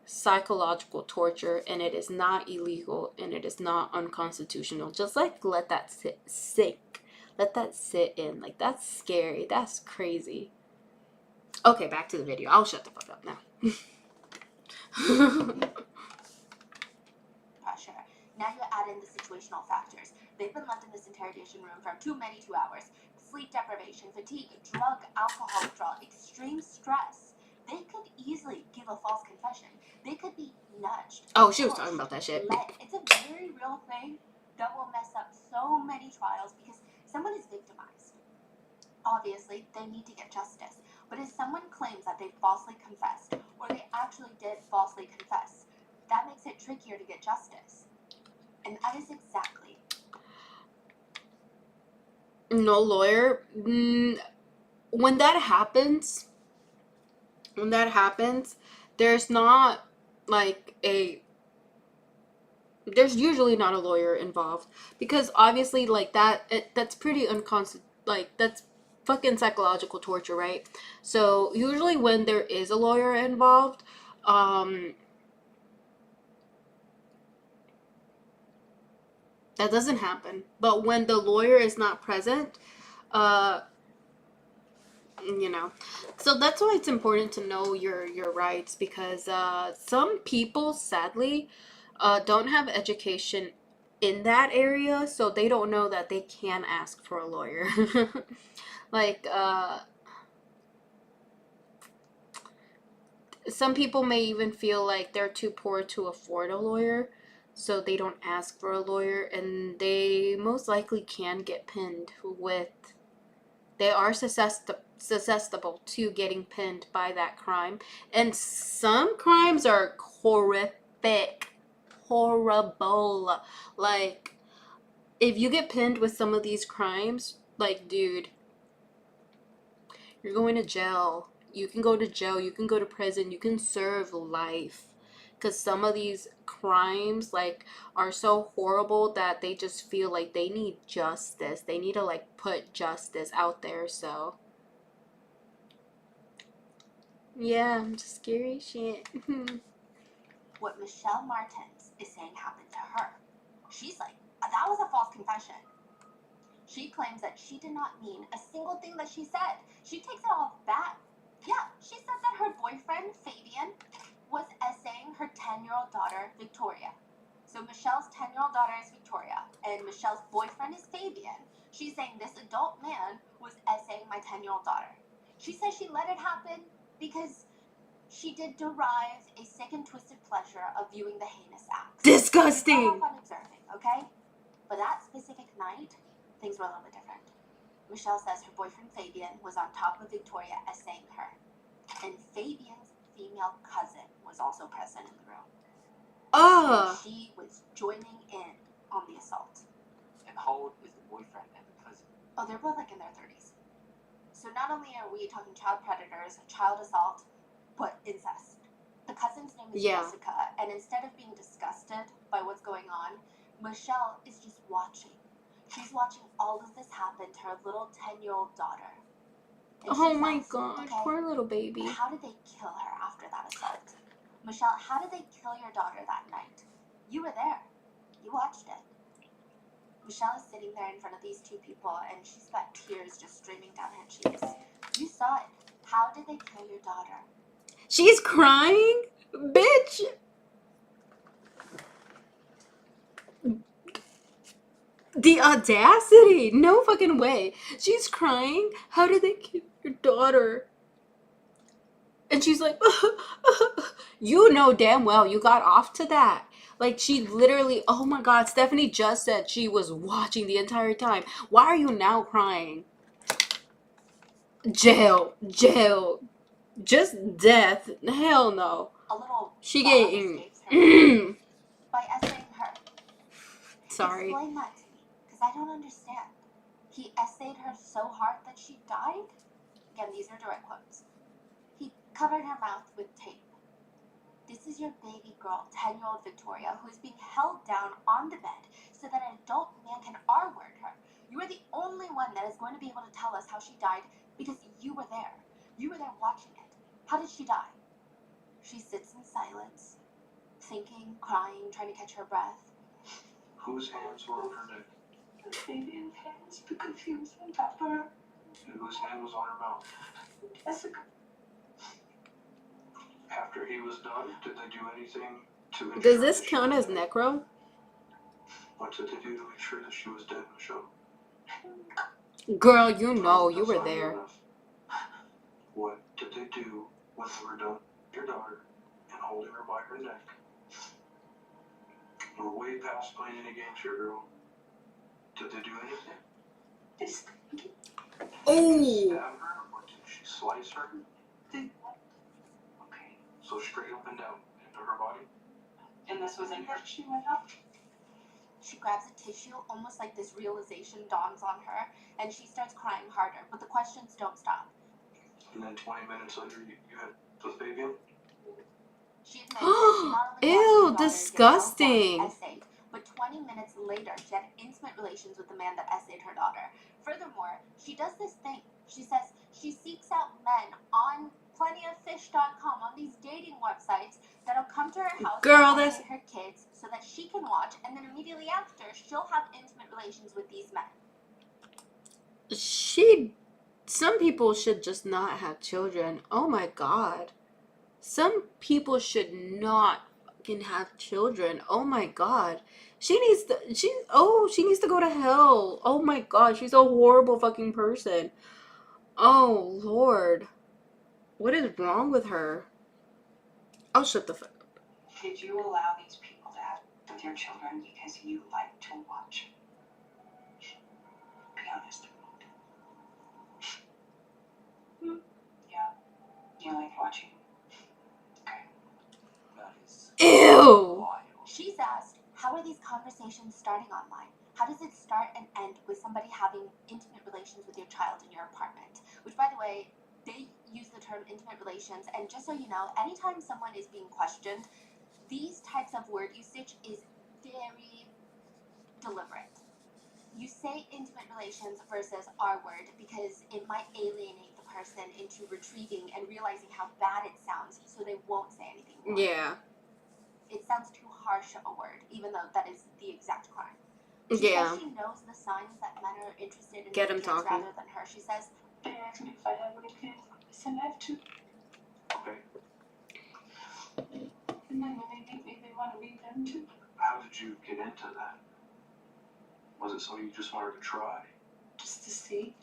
psychological torture, and it is not illegal, and it is not unconstitutional. Just like, let that sink. Let that sit in. Like, that's scary. That's crazy. Okay, back to the video. I'll shut the fuck up now. Pressure. Now you add in the situational factors. They've been left in this interrogation room for too many 2 hours. Sleep deprivation, fatigue, drug, alcohol withdrawal, extreme stress. They could easily give a false confession. They could be nudged. Oh, she was pushed, talking about that shit. It's a very real thing that will mess up so many trials because someone is victimized. Obviously, they need to get justice. But if someone claims that they falsely confessed, or they actually did falsely confess, that makes it trickier to get justice. And that is exactly. No lawyer. When that happens, there's not like there's usually not a lawyer involved, because obviously like that's pretty like that's fucking psychological torture, right? So usually when there is a lawyer involved, that doesn't happen. But when the lawyer is not present, so that's why it's important to know your rights, because some people sadly don't have education in that area, so they don't know that they can ask for a lawyer. Like some people may even feel like they're too poor to afford a lawyer, so they don't ask for a lawyer, and they most likely can get pinned with. They are susceptible to getting pinned by that crime. And some crimes are horrific. Horrible. Like, if you get pinned with some of these crimes, like, dude, you're going to jail. You can go to jail. You can go to prison. You can serve life. Because some of these crimes, like, are so horrible that they just feel like they need justice. They need to, like, put justice out there, so... yeah, just scary shit. What Michelle Martins is saying happened to her. She's like, that was a false confession. She claims that she did not mean a single thing that she said. She takes it all back. Yeah, she said that her boyfriend, Fabian, was essaying her 10-year-old daughter, Victoria. So Michelle's 10-year-old daughter is Victoria, and Michelle's boyfriend is Fabian. She's saying this adult man was essaying my 10-year-old daughter. She says she let it happen because she did derive a sick and twisted pleasure of viewing the heinous acts. Disgusting! Fun observing, okay? But that specific night, things were a little bit different. Michelle says her boyfriend Fabian was on top of Victoria essaying her. And Fabian's female cousin was also present in the room. And she was joining in on the assault. And how old is the boyfriend and the cousin? Oh, they're both like in their 30s. So not only are we talking child predators, child assault, but incest. The cousin's name is Jessica, and instead of being disgusted by what's going on, Michelle is just watching. She's watching all of this happen to her little 10-year-old daughter. And oh my gosh, okay, poor little baby. how did they kill her after that assault? Michelle, how did they kill your daughter that night? You were there. You watched it. Michelle is sitting there in front of these two people, and she's got tears just streaming down her cheeks. You saw it. How did they kill your daughter? She's crying? Bitch! The audacity! No fucking way. She's crying. How did they kill your daughter? And she's like, you know damn well you got off to that. Like, she literally, oh my god, Stephanie just said she was watching the entire time. Why are you now crying? Jail. Just death. Hell no. A little She bug getting... escapes her by essaying her. Sorry. Explain that to me, because I don't understand. He essayed her so hard that she died? Again, these are direct quotes. He covered her mouth with tape. This is your baby girl, 10-year-old Victoria, who is being held down on the bed so that an adult man can R-word her. You are the only one that is going to be able to tell us how she died because you were there. You were there watching it. How did she die? She sits in silence, thinking, crying, trying to catch her breath. Whose hands were on her neck? Fabian's hands, because he was on top of her. And whose hand was on her mouth? Jessica. After he was done, did they do anything to... Does this count as necro? What did they do to make sure that she was dead, Michelle? Girl, you know, you That's were not good there. enough. What did they do when they were done with your daughter and holding her by her neck? We're way past playing any games here, girl. Did they do anything? Did she Oh, stab her or did she slice her? Okay. So straight up and down into her body? And this was in her. She went up. She grabs a tissue, almost like this realization dawns on her, and she starts crying harder. But the questions don't stop. And then 20 minutes later, you had the baby? She admits that she not only ew, watched her daughter get disgusting. held down and essayed, but 20 minutes later, she had intimate relations with the man that essayed her daughter. Furthermore, she does this thing. She says she seeks out men on plentyoffish.com, on these dating websites, that'll come to her house Girl, and that's essay her kids so that she can watch, and then immediately after, she'll have intimate relations with these men. some people should just not have children. Oh my god. Some people should not fucking have children. Oh my god. She needs to go to hell. Oh my god, she's a horrible fucking person. Oh lord. What is wrong with her? I'll shut the fuck up. Did you allow these people to have with your children because you like to watch? Be honest. Yeah. You like watching? Okay. That is Ew. wild. She's asked, how are these conversations starting online? How does it start and end with somebody having intimate relations with your child in your apartment? Which, by the way, they use the term intimate relations, and just so you know, anytime someone is being questioned, these types of word usage is very deliberate. You say intimate relations versus our word because it might alienate the person into retrieving and realizing how bad it sounds, so they won't say anything more. Yeah. It sounds too harsh of a word, even though that is the exact crime. She Yeah. says she knows the signs that men are interested in Get their him kids talking. rather than her. She says, They asked me if I have any kids. I said I have two. Okay. And then when they meet me, they want to meet them too. How did you get into that? Was it something you just wanted to try? Just to see.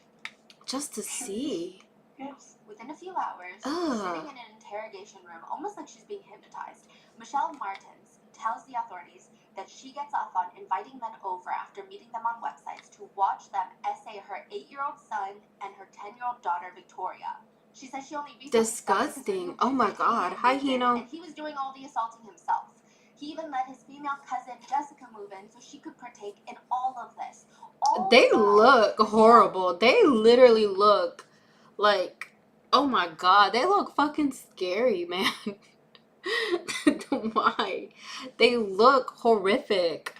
Just to see. Yes. within a few hours, Ugh. sitting in an interrogation room, almost like she's being hypnotized, Michelle Martins tells the authorities that she gets off on inviting men over after meeting them on websites to watch them essay her 8-year-old son and her 10-year-old daughter, Victoria. She says she only recently Disgusting. Oh my god. Hi, Hino. and he was doing all the assaulting himself. He even let his female cousin Jessica move in so she could partake in all of this. They look horrible. They literally look like, oh my god, they look fucking scary, man. Why? They look horrific.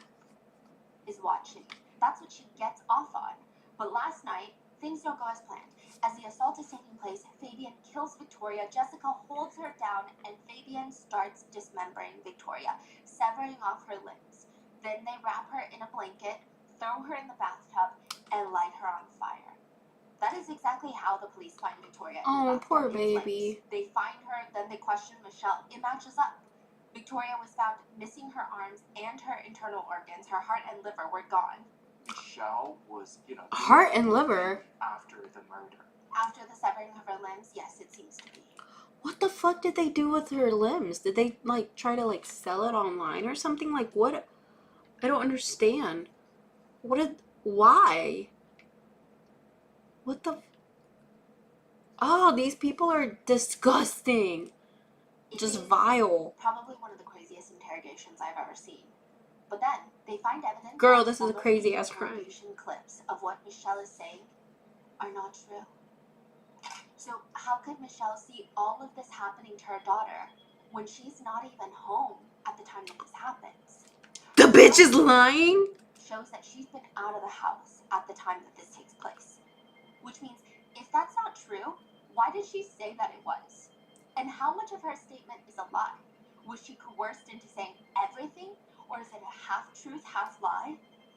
Is watching. That's what she gets off on. But last night, things don't go as planned. As the assault is taking place, Fabian kills Victoria, Jessica holds her down, and Fabian starts dismembering Victoria, severing off her limbs. Then they wrap her in a blanket, throw her in the bathtub, and light her on fire. That is exactly how the police find Victoria in the Oh, bathtub, poor in baby. flames. They find her, then they question Michelle. It matches up. Victoria was found missing her arms and her internal organs. Her heart and liver were gone. Michelle was, Heart and liver? after the murder. After the severing of her limbs, yes, it seems to be. What the fuck did they do with her limbs? Did they, try to, sell it online or something? What? I don't understand. Why? What the? Oh, these people are disgusting. It Just is vile. probably one of the craziest interrogations I've ever seen. But then, they find evidence Girl, that this is a some of crazy these ass crime. interrogation clips of what Michelle is saying are not true. So how could Michelle see all of this happening to her daughter when she's not even home at the time that this happens? The bitch is lying? Shows that she's been out of the house at the time that this takes place. Which means, if that's not true, why did she say that it was? And how much of her statement is a lie? Was she coerced into saying everything? Or is it a half-truth, half-lie?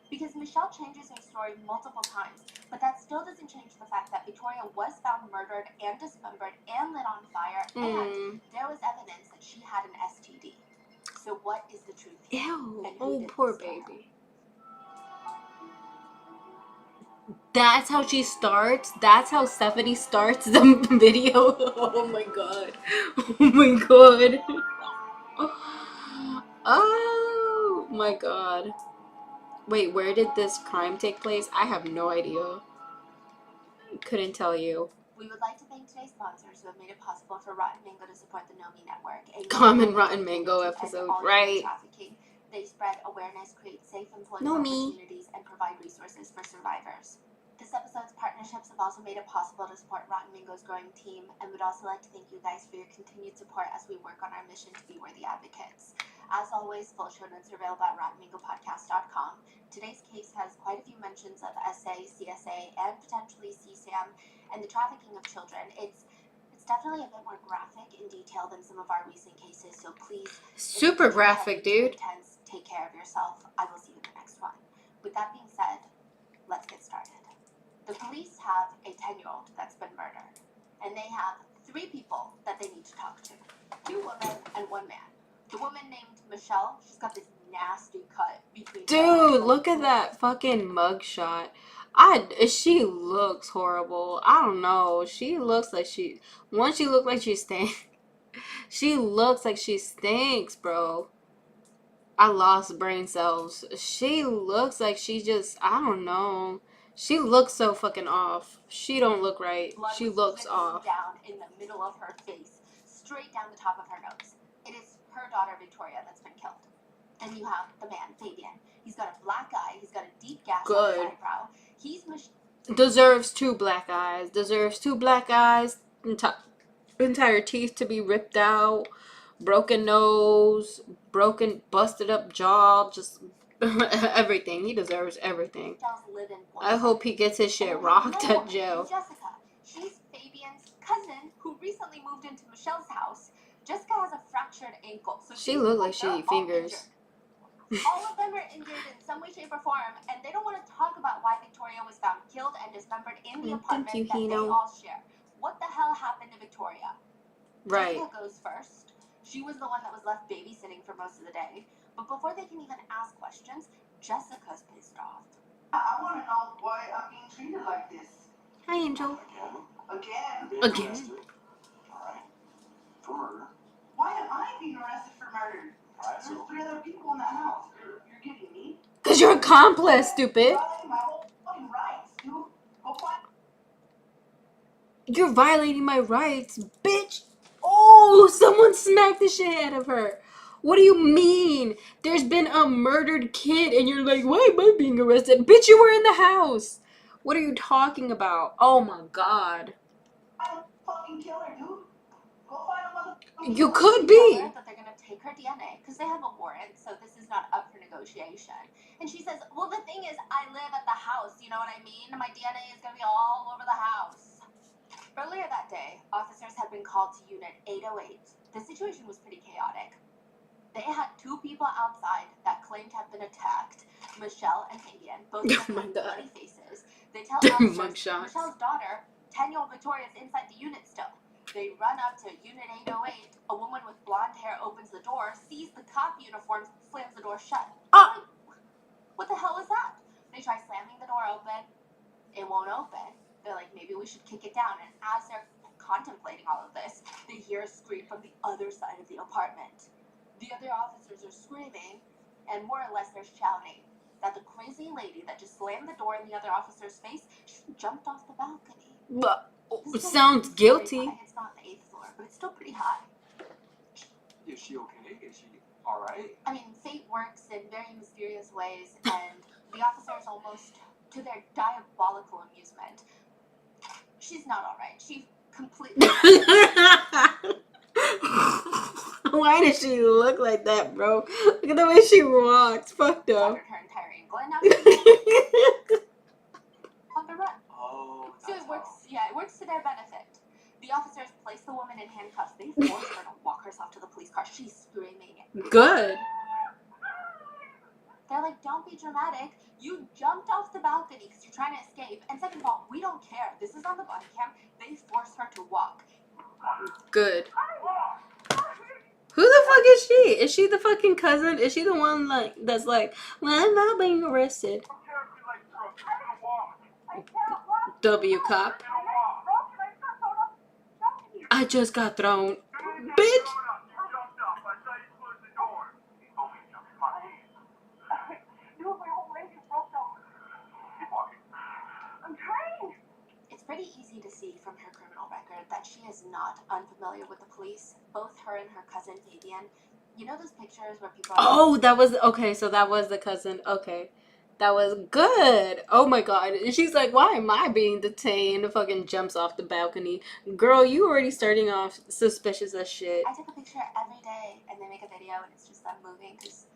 Because Michelle changes her story multiple times, but that still doesn't change the fact that Victoria was found murdered and dismembered and lit on fire, and there was evidence that she had an STD. So what is the truth here? Ew. And who Oh, did poor this to her? baby. That's how she starts? That's how Stephanie starts the video? Oh my god. Oh my god. Oh my god. Wait, where did this crime take place? I have no idea. Couldn't tell you. We would like to thank today's sponsors who have made it possible for Rotten Mango to support the Nomi Network. A Common Rotten Mango episode, right? Trafficking. They spread awareness, create safe employment Nomi. opportunities, and provide resources for survivors. This episode's partnerships have also made it possible to support Rotten Mango's growing team, and we'd also like to thank you guys for your continued support as we work on our mission to be worthy advocates. As always, full show notes are available at RottenMangoPodcast.com. Today's case has quite a few mentions of SA, CSA, and potentially CSAM, and the trafficking of children. It's definitely a bit more graphic in detail than some of our recent cases, so please, Super graphic, dude. intense, take care of yourself. I will see you in the next one. With that being said, let's get started. The police have a 10-year-old that's been murdered, and they have 3 people that they need to talk to. 2 women and 1 man. The woman named Michelle, she's got this nasty cut between Dude, look at that fucking mugshot. She looks horrible. I don't know. She looks like she looks like she stinks. She looks like she stinks, bro. I lost brain cells. She looks like she just, I don't know. She looks so fucking off. She don't look right. Blood She was looks dripping off. down in the middle of her face, straight down the top of her nose. It is her daughter Victoria that's been killed. And you have the man, Fabian. He's got a black eye. He's got a deep gash on his eyebrow. He's Deserves 2 black eyes. Deserves 2 black eyes. Entire teeth to be ripped out. Broken nose. Busted up jaw. Just everything. He deserves everything. I hope he gets his shit rocked at jail. Jessica. She's Fabian's cousin who recently moved into Michelle's house. Jessica has a fractured ankle. So She looked like she eat fingers. All of them are injured in some way, shape, or form, and they don't want to talk about why Victoria was found killed and dismembered in the apartment that they all share. What the hell happened to Victoria? Right. Jessica goes first. She was the one that was left babysitting for most of the day. But before they can even ask questions, Jessica's pissed off. I want to know why I'm being treated like this. Hi, Angel. Again? Being arrested. Alright. For murder. Why am I being arrested for murder? Alright, There's so 3 other people in the house. You're kidding me? Because you're accomplice, stupid. Violating my whole fucking rights, dude. Go find. You're violating my rights, bitch. Oh, someone smacked the shit out of her. What do you mean? There's been a murdered kid and you're like, why am I being arrested? Bitch, you were in the house. What are you talking about? Oh my god. I'm a fucking killer, dude. Go find a motherfucking You killer. could They be. tell her that they're going to take her DNA because they have a warrant, so this is not up for negotiation. And she says, well, the thing is, I live at the house, you know what I mean? My DNA is going to be all over the house. Earlier that day, officers had been called to Unit 808. The situation was pretty chaotic. They had 2 people outside that claimed to have been attacked, Michelle and Fabian, both with Oh my God. bloody faces. They tell Their officers mugshots. Michelle's daughter, 10-year-old Victoria, is inside the unit still. They run up to Unit 808. A woman with blonde hair opens the door, sees the cop uniforms, slams the door shut. Oh. What the hell is that? They try slamming the door open. It won't open. They're like, maybe we should kick it down. And as they're contemplating all of this, they hear a scream from the other side of the apartment. The other officers are screaming, and more or less they're shouting that the crazy lady that just slammed the door in the other officer's face, she jumped off the balcony. This Sounds building is very guilty. high. It's not the 8th floor, but it's still pretty high. is she okay? Is she alright? I mean, fate works in very mysterious ways, and the officers, almost to their diabolical amusement, she's not alright. She completely Why does she look like that, bro? Look at the way she walks. Fucked up. shattered her entire ankle, and now she's on the run. Oh, So that's it works to their benefit. The officers place the woman in handcuffs. They force her to walk herself to the police car. She's screaming. Good. They're like, don't be dramatic. You jumped off the balcony because you're trying to escape. And second of all, we don't care. This is on the body cam. They force her to walk. Good. Who the fuck is she? Is she the fucking cousin? Is she the one that's like, well, I'm not being arrested? W cup. I just got thrown. Bitch! It's pretty easy to see from her criminal record that she is not unfamiliar with the police. Both her and her cousin Fabian. You know those pictures where people are... Oh, that was... Okay, so that was the cousin. Okay. That was good. Oh my god. And she's like, why am I being detained? Fucking jumps off the balcony. Girl, you already starting off suspicious as shit. I take a picture every day and they make a video and it's just them moving because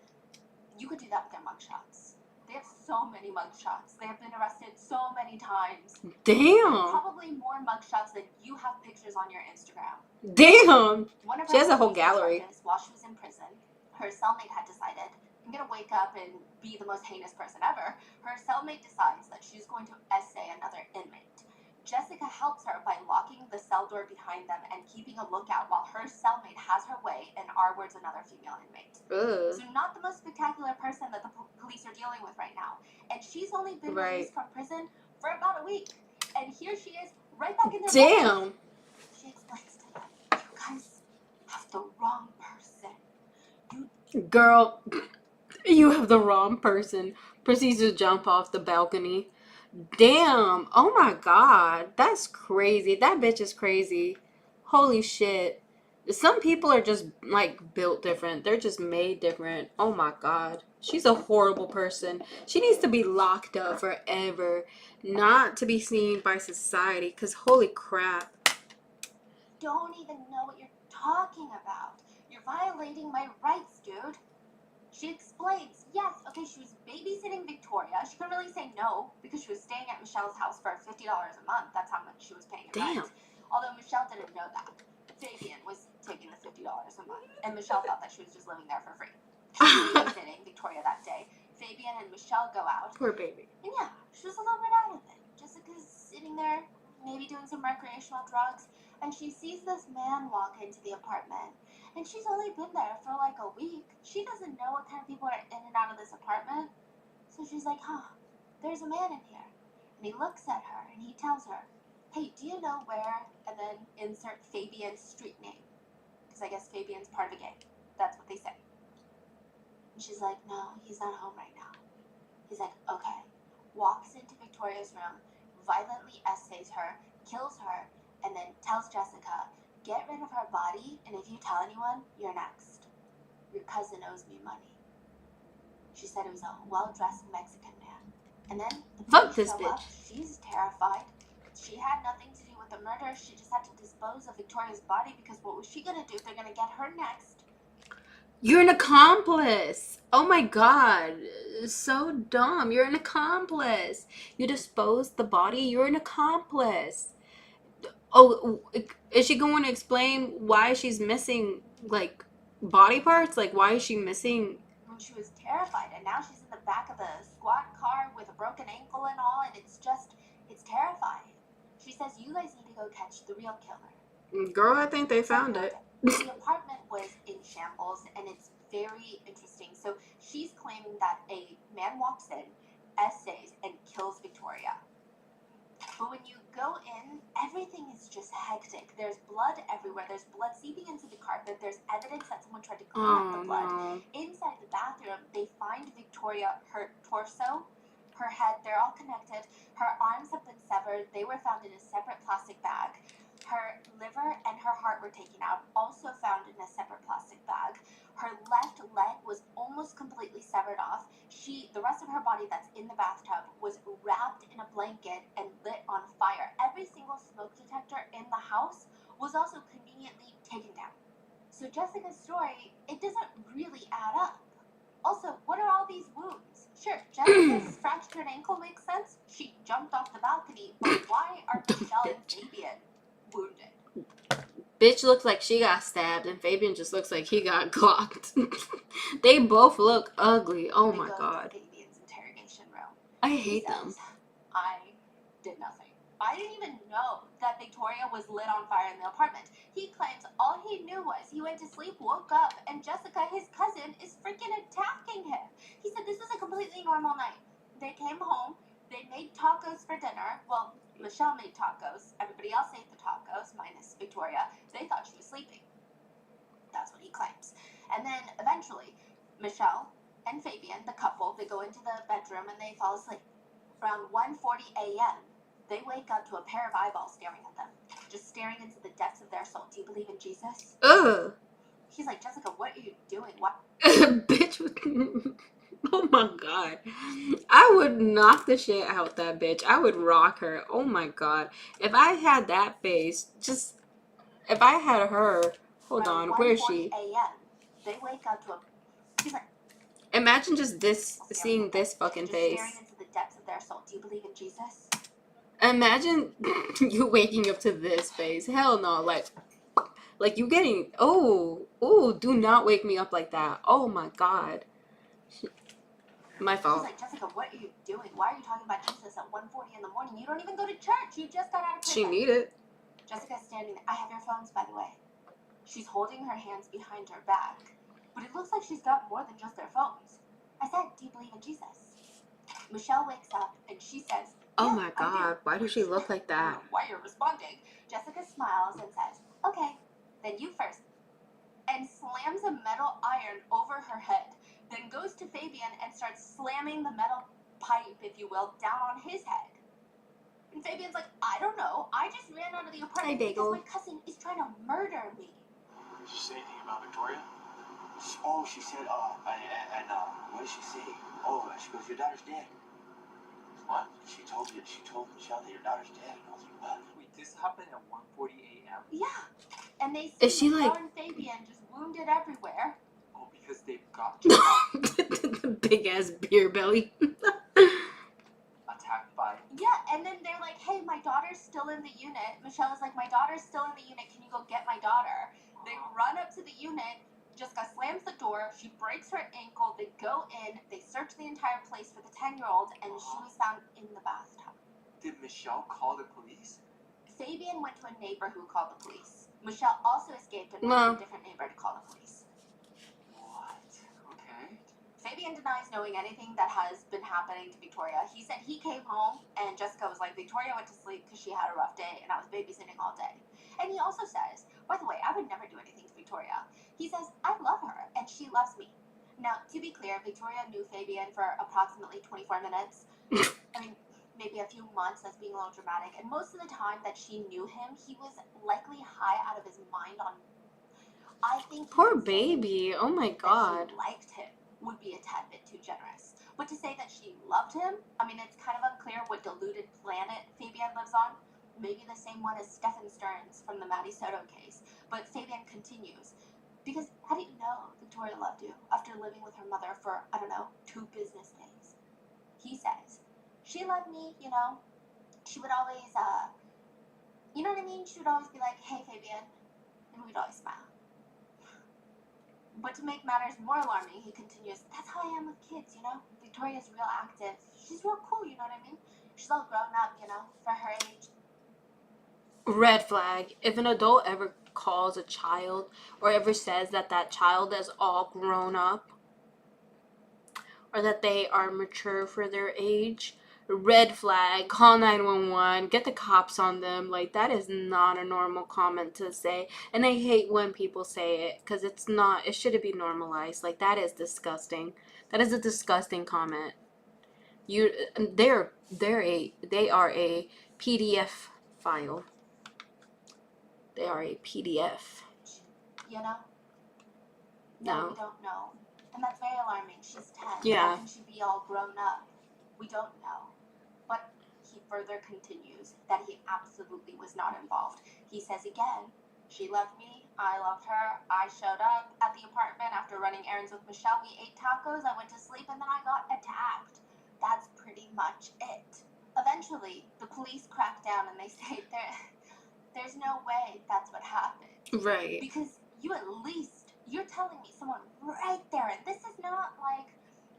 you could do that with their mugshots. They have so many mugshots. They have been arrested so many times. Damn. Probably more mugshots than you have pictures on your Instagram. Damn. One of She has her a whole most gallery. charges while she was in prison, her cellmate had decided, I'm gonna wake up and be the most heinous person ever. Her cellmate decides that she's going to essay another inmate. Jessica helps her by locking the cell door behind them and keeping a lookout while her cellmate has her way and R-words another female inmate. Ugh. So not the most spectacular person that the police are dealing with right now. And she's only been Right. released from prison for about a week. And here she is, right back in the Damn. She explains to them, you guys have the wrong person. Girl, you have the wrong person. Proceeds to jump off the balcony. Damn. Oh my god. That's crazy. That bitch is crazy. Holy shit. Some people are just, like, built different. They're just made different. Oh my god. She's a horrible person. She needs to be locked up forever. Not to be seen by society. Because holy crap. Don't even know what you're talking about. You're violating my rights, dude. She explains, yes, okay, she was babysitting Victoria. She couldn't really say no because she was staying at Michelle's house for $50 a month. That's how much she was paying in Damn. rent. Although Michelle didn't know that. Fabian was taking the $50 a month. And Michelle thought that she was just living there for free. She was babysitting Victoria that day. Fabian and Michelle go out. Poor baby. And yeah, she was a little bit out of it. Jessica's sitting there, maybe doing some recreational drugs. And she sees this man walk into the apartment. And she's only been there for like a week. She doesn't know what kind of people are in and out of this apartment. So she's like, there's a man in here. And he looks at her and he tells her, hey, do you know where? And then insert Fabian's street name. Because I guess Fabian's part of a gang. That's what they say. And she's like, no, he's not home right now. He's like, okay. Walks into Victoria's room, violently essays her, kills her, and then tells Jessica, get rid of her body, and if you tell anyone, you're next. Your cousin owes me money. She said it was a well-dressed Mexican man. And then the Fuck police this show up. bitch. She's terrified. She had nothing to do with the murder. She just had to dispose of Victoria's body because what was she gonna do if they're gonna get her next? You're an accomplice. Oh my god. So dumb. You're an accomplice. You disposed the body. You're an accomplice. Oh, is she going to explain why she's missing, like, body parts? Like, why is she missing? When she was terrified, and now she's in the back of the squad car with a broken ankle and all, and it's terrifying. She says, you guys need to go catch the real killer. Girl, I think they found it. The apartment was in shambles, and it's very interesting. So she's claiming that a man walks in, essays, and kills Victoria. But when you go in, everything is just hectic. There's blood everywhere. There's blood seeping into the carpet. There's evidence that someone tried to clean up the blood. No. Inside the bathroom, they find Victoria, her torso, her head, they're all connected. Her arms have been severed. They were found in a separate plastic bag. Her liver and her heart were taken out, also found in a separate plastic bag. Her left leg was almost completely severed off. The rest of her body that's in the bathtub was wrapped in a blanket and lit on fire. Every single smoke detector in the house was also conveniently taken down. So Jessica's story, it doesn't really add up. Also, what are all these wounds? Sure, Jessica's fractured ankle makes sense. She jumped off the balcony, but why are Michelle and Fabian wounded? Bitch looks like she got stabbed, and Fabian just looks like he got clocked. They both look ugly. Oh They my go god. to Fabian's interrogation room. I He hate them. says, I did nothing. I didn't even know that Victoria was lit on fire in the apartment. He claims all he knew was he went to sleep, woke up, and Jessica, his cousin, is freaking attacking him. He said this was a completely normal night. They came home, They made tacos for dinner. Well, Michelle made tacos. Everybody else ate the tacos, minus Victoria. They thought she was sleeping. That's what he claims. And then eventually, Michelle and Fabian, the couple, they go into the bedroom and they fall asleep. Around 1:40 a.m., they wake up to a pair of eyeballs staring at them, just staring into the depths of their soul. Do you believe in Jesus? Ugh. He's like, Jessica, what are you doing? What? Bitch. Oh my god. I would knock the shit out that bitch. I would rock her. Oh my god. If I had that face, just if I had her, hold on, where is she? 1:40 a.m. They wake up to a. He's like, Imagine just this, seeing this fucking just face. staring into the depths of their soul. Do you believe in Jesus? Imagine you waking up to this face. Hell no. Like you getting, oh, do not wake me up like that. Oh my god. My He's fault. like, Jessica, what are you doing? Why are you talking about Jesus at 1:40 in the morning? You don't even go to church. You just got out of prison. She need it. Jessica's standing there. I have your phones, by the way. She's holding her hands behind her back, but it looks like she's got more than just their phones. I said, do you believe in Jesus? Michelle wakes up and she says, Oh yeah, my I do. god, why does she look like I don't that? know why you're responding. Jessica smiles and says, okay, then you first. And slams a metal iron over her head. Then goes to Fabian and starts slamming the metal pipe, if you will, down on his head. And Fabian's like, I don't know. I just ran out of the apartment because my cousin is trying to murder me. Did you say anything about Victoria? Oh, she said, what did she say? Oh, she goes, your daughter's dead. What? She told Michelle that your daughter's dead. And I was like, what? Wait, this happened at 1:40 a.m.? Yeah. And they Is see she Michelle like- and Fabian just wounded everywhere. Oh, because they've got The big ass beer belly. attacked by... Yeah, and then they're like, hey, my daughter's still in the unit. Michelle is like, my daughter's still in the unit. Can you go get my daughter? They run up to the unit. Jessica slams the door. She breaks her ankle. They go in. They search the entire place for the 10-year-old, and she was found in the bathtub. Did Michelle call the police? Fabian went to a neighbor who called the police. Michelle also escaped and went to a different neighbor to call the police. What? Okay. Fabian denies knowing anything that has been happening to Victoria. He said he came home and Jessica was like, Victoria went to sleep because she had a rough day and I was babysitting all day. And he also says, by the way, I would never do anything to Victoria. He says, I love her and she loves me. Now, to be clear, Victoria knew Fabian for approximately 24 minutes. I mean, maybe a few months, that's being a little dramatic. And most of the time that she knew him, he was likely high out of his mind on... I think... Poor baby. Oh my god. She liked him would be a tad bit too generous. But to say that she loved him, I mean, it's kind of unclear what deluded planet Fabian lives on. Maybe the same one as Stefan Stearns from the Maddie Soto case. But Fabian continues. Because how do you know Victoria loved you after living with her mother for, I don't know, 2 business days? He says, she loved me, you know. She would always, you know what I mean? She would always be like, hey, Fabian. And we'd always smile. But to make matters more alarming, he continues, that's how I am with kids, you know? Victoria's real active. She's real cool, you know what I mean? She's all grown up, you know, for her age. Red flag. If an adult ever calls a child or ever says that that child is all grown up or that they are mature for their age, red flag. Call 911. Get the cops on them. Like, that is not a normal comment to say. And I hate when people say it because it's not. It shouldn't be normalized. Like, that is disgusting. That is a disgusting comment. They are a PDF file. They are a PDF. You know? No. We don't know. And that's very alarming. She's 10. Yeah. How can she be all grown up? We don't know. But he further continues that he absolutely was not involved. He says again, she loved me, I loved her, I showed up at the apartment after running errands with Michelle, we ate tacos, I went to sleep, and then I got attacked. That's pretty much it. Eventually, the police crack down and they say there's no way that's what happened. Right. Because you're telling me someone right there, and this is not like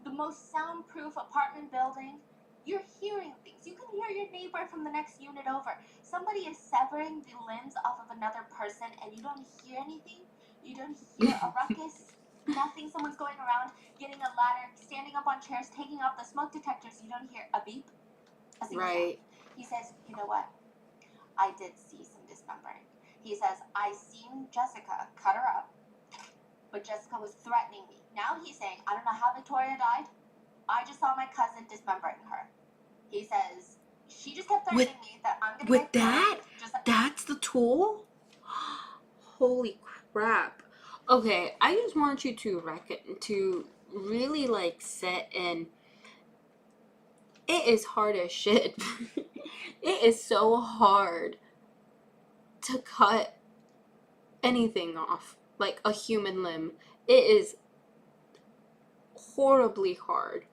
the most soundproof apartment building. You're hearing things. You can hear your neighbor from the next unit over. Somebody is severing the limbs off of another person, and you don't hear anything. You don't hear a ruckus. Nothing. Someone's going around, getting a ladder, standing up on chairs, taking off the smoke detectors. You don't hear a beep. A single Right. sound. He says, you know what? I did see some dismembering. He says, I seen Jessica cut her up, but Jessica was threatening me. Now he's saying, I don't know how Victoria died. I just saw my cousin dismembering her. He says, she just kept threatening me that I'm going to With get killed. that? Just like, That's the tool? Holy crap. Okay, I just want you to really like sit in. It is hard as shit. It is so hard to cut anything off, like a human limb. It is horribly hard.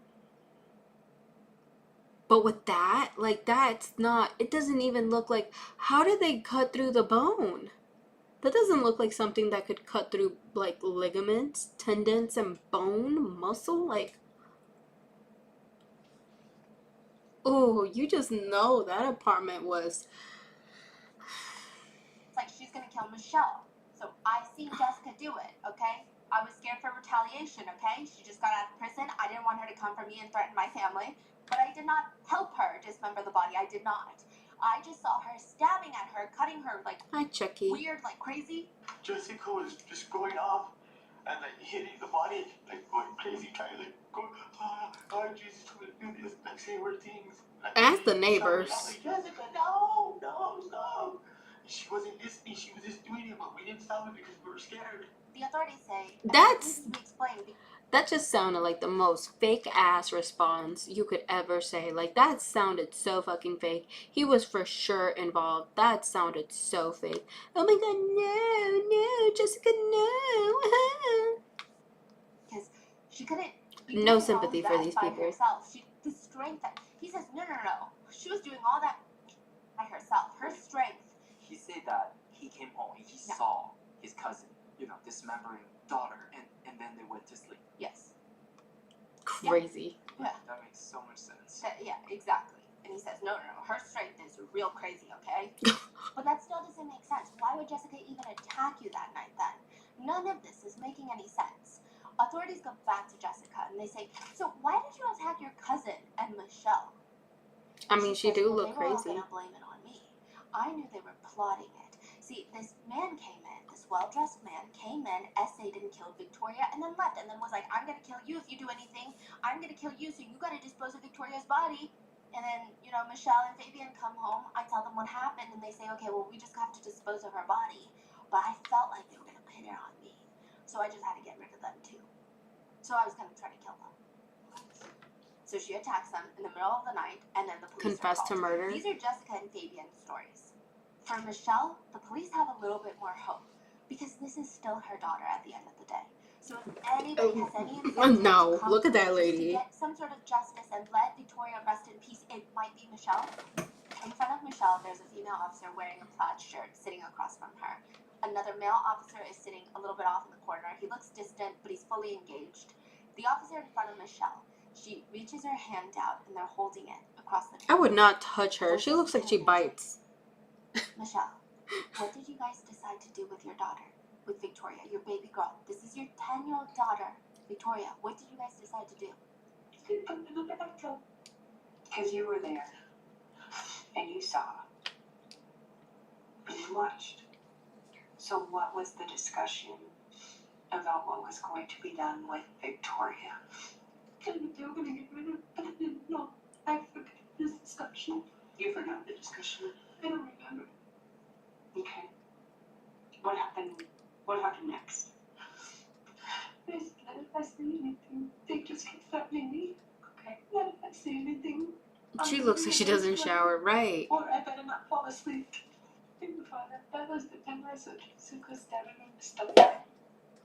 But with that, like that's not, it doesn't even look like, how did they cut through the bone? That doesn't look like something that could cut through like ligaments, tendons, and bone, muscle. Like, oh, you just know that apartment was. it's like she's going to kill Michelle. So I seen Jessica do it, okay? I was scared for retaliation, okay? She just got out of prison. I didn't want her to come for me and threaten my family. But I did not help her dismember the body. I did not. I just saw her stabbing at her, cutting her like Hi, Chucky. weird, like crazy. Jessica was just going off and like hitting the body, like going crazy, trying to like go, oh Jesus, I'm gonna do this, like say weird things. Like, Ask the neighbors. Like, Jessica, no, stop. She wasn't listening, she was just doing it, but we didn't stop it because we were scared. The authorities say, That's- we explained. That just sounded like the most fake ass response you could ever say. Like, that sounded so fucking fake. He was for sure involved. That sounded so fake. Oh my god, no, Jessica, no. Because she couldn't. be No doing sympathy all for that these by people. Herself. The strength that he says, no. She was doing all that by herself. Her strength. He said that he came home and he Yeah. saw his cousin, dismembering daughter, and then they went to sleep. Yes. Crazy. Yeah. That makes so much sense. Yeah, exactly. And he says, no. Her strength is real crazy, okay? But that still doesn't make sense. Why would Jessica even attack you that night then? None of this is making any sense. Authorities go back to Jessica and they say, so why did you attack your cousin and Michelle? I mean, she says, do well, look they were all crazy. gonna blame it on me. I knew they were plotting it. See, this man came in, this well-dressed man came in, essayed and killed Victoria, and then left, and then was like, I'm gonna kill you if you do anything. I'm gonna kill you, so you gotta dispose of Victoria's body. And then, Michelle and Fabian come home. I tell them what happened, and they say, okay, well, we just have to dispose of her body. But I felt like they were gonna pin it on me. So I just had to get rid of them, too. So I was gonna try to kill them. So she attacks them in the middle of the night, and then the police Confessed to are called. murder. These are Jessica and Fabian's stories. For Michelle, the police have a little bit more hope, because this is still her daughter at the end of the day. So if anybody has any incentive No, to come look at that forward just lady. to get some sort of justice and let Victoria rest in peace, it might be Michelle. In front of Michelle, there's a female officer wearing a plaid shirt sitting across from her. Another male officer is sitting a little bit off in the corner. He looks distant, but he's fully engaged. The officer in front of Michelle, she reaches her hand out, and they're holding it across the I table. would not touch her. She looks like she bites. Michelle, what did you guys decide to do with your daughter? With Victoria, your baby girl. This is your 10-year-old daughter. Victoria, what did you guys decide to do? Because you were there. And you saw. And you watched. So what was the discussion about what was going to be done with Victoria? They were gonna get rid of it, but I didn't know. I forgot this discussion. You forgot the discussion. I don't remember. Okay. What happened? What happened next? They said that if I say anything, they just keep threatening me. Okay. That if I say anything, She looks like she doesn't shower, right? or I better not fall asleep. And that was the time I saw Jessica stabbing me in the stomach.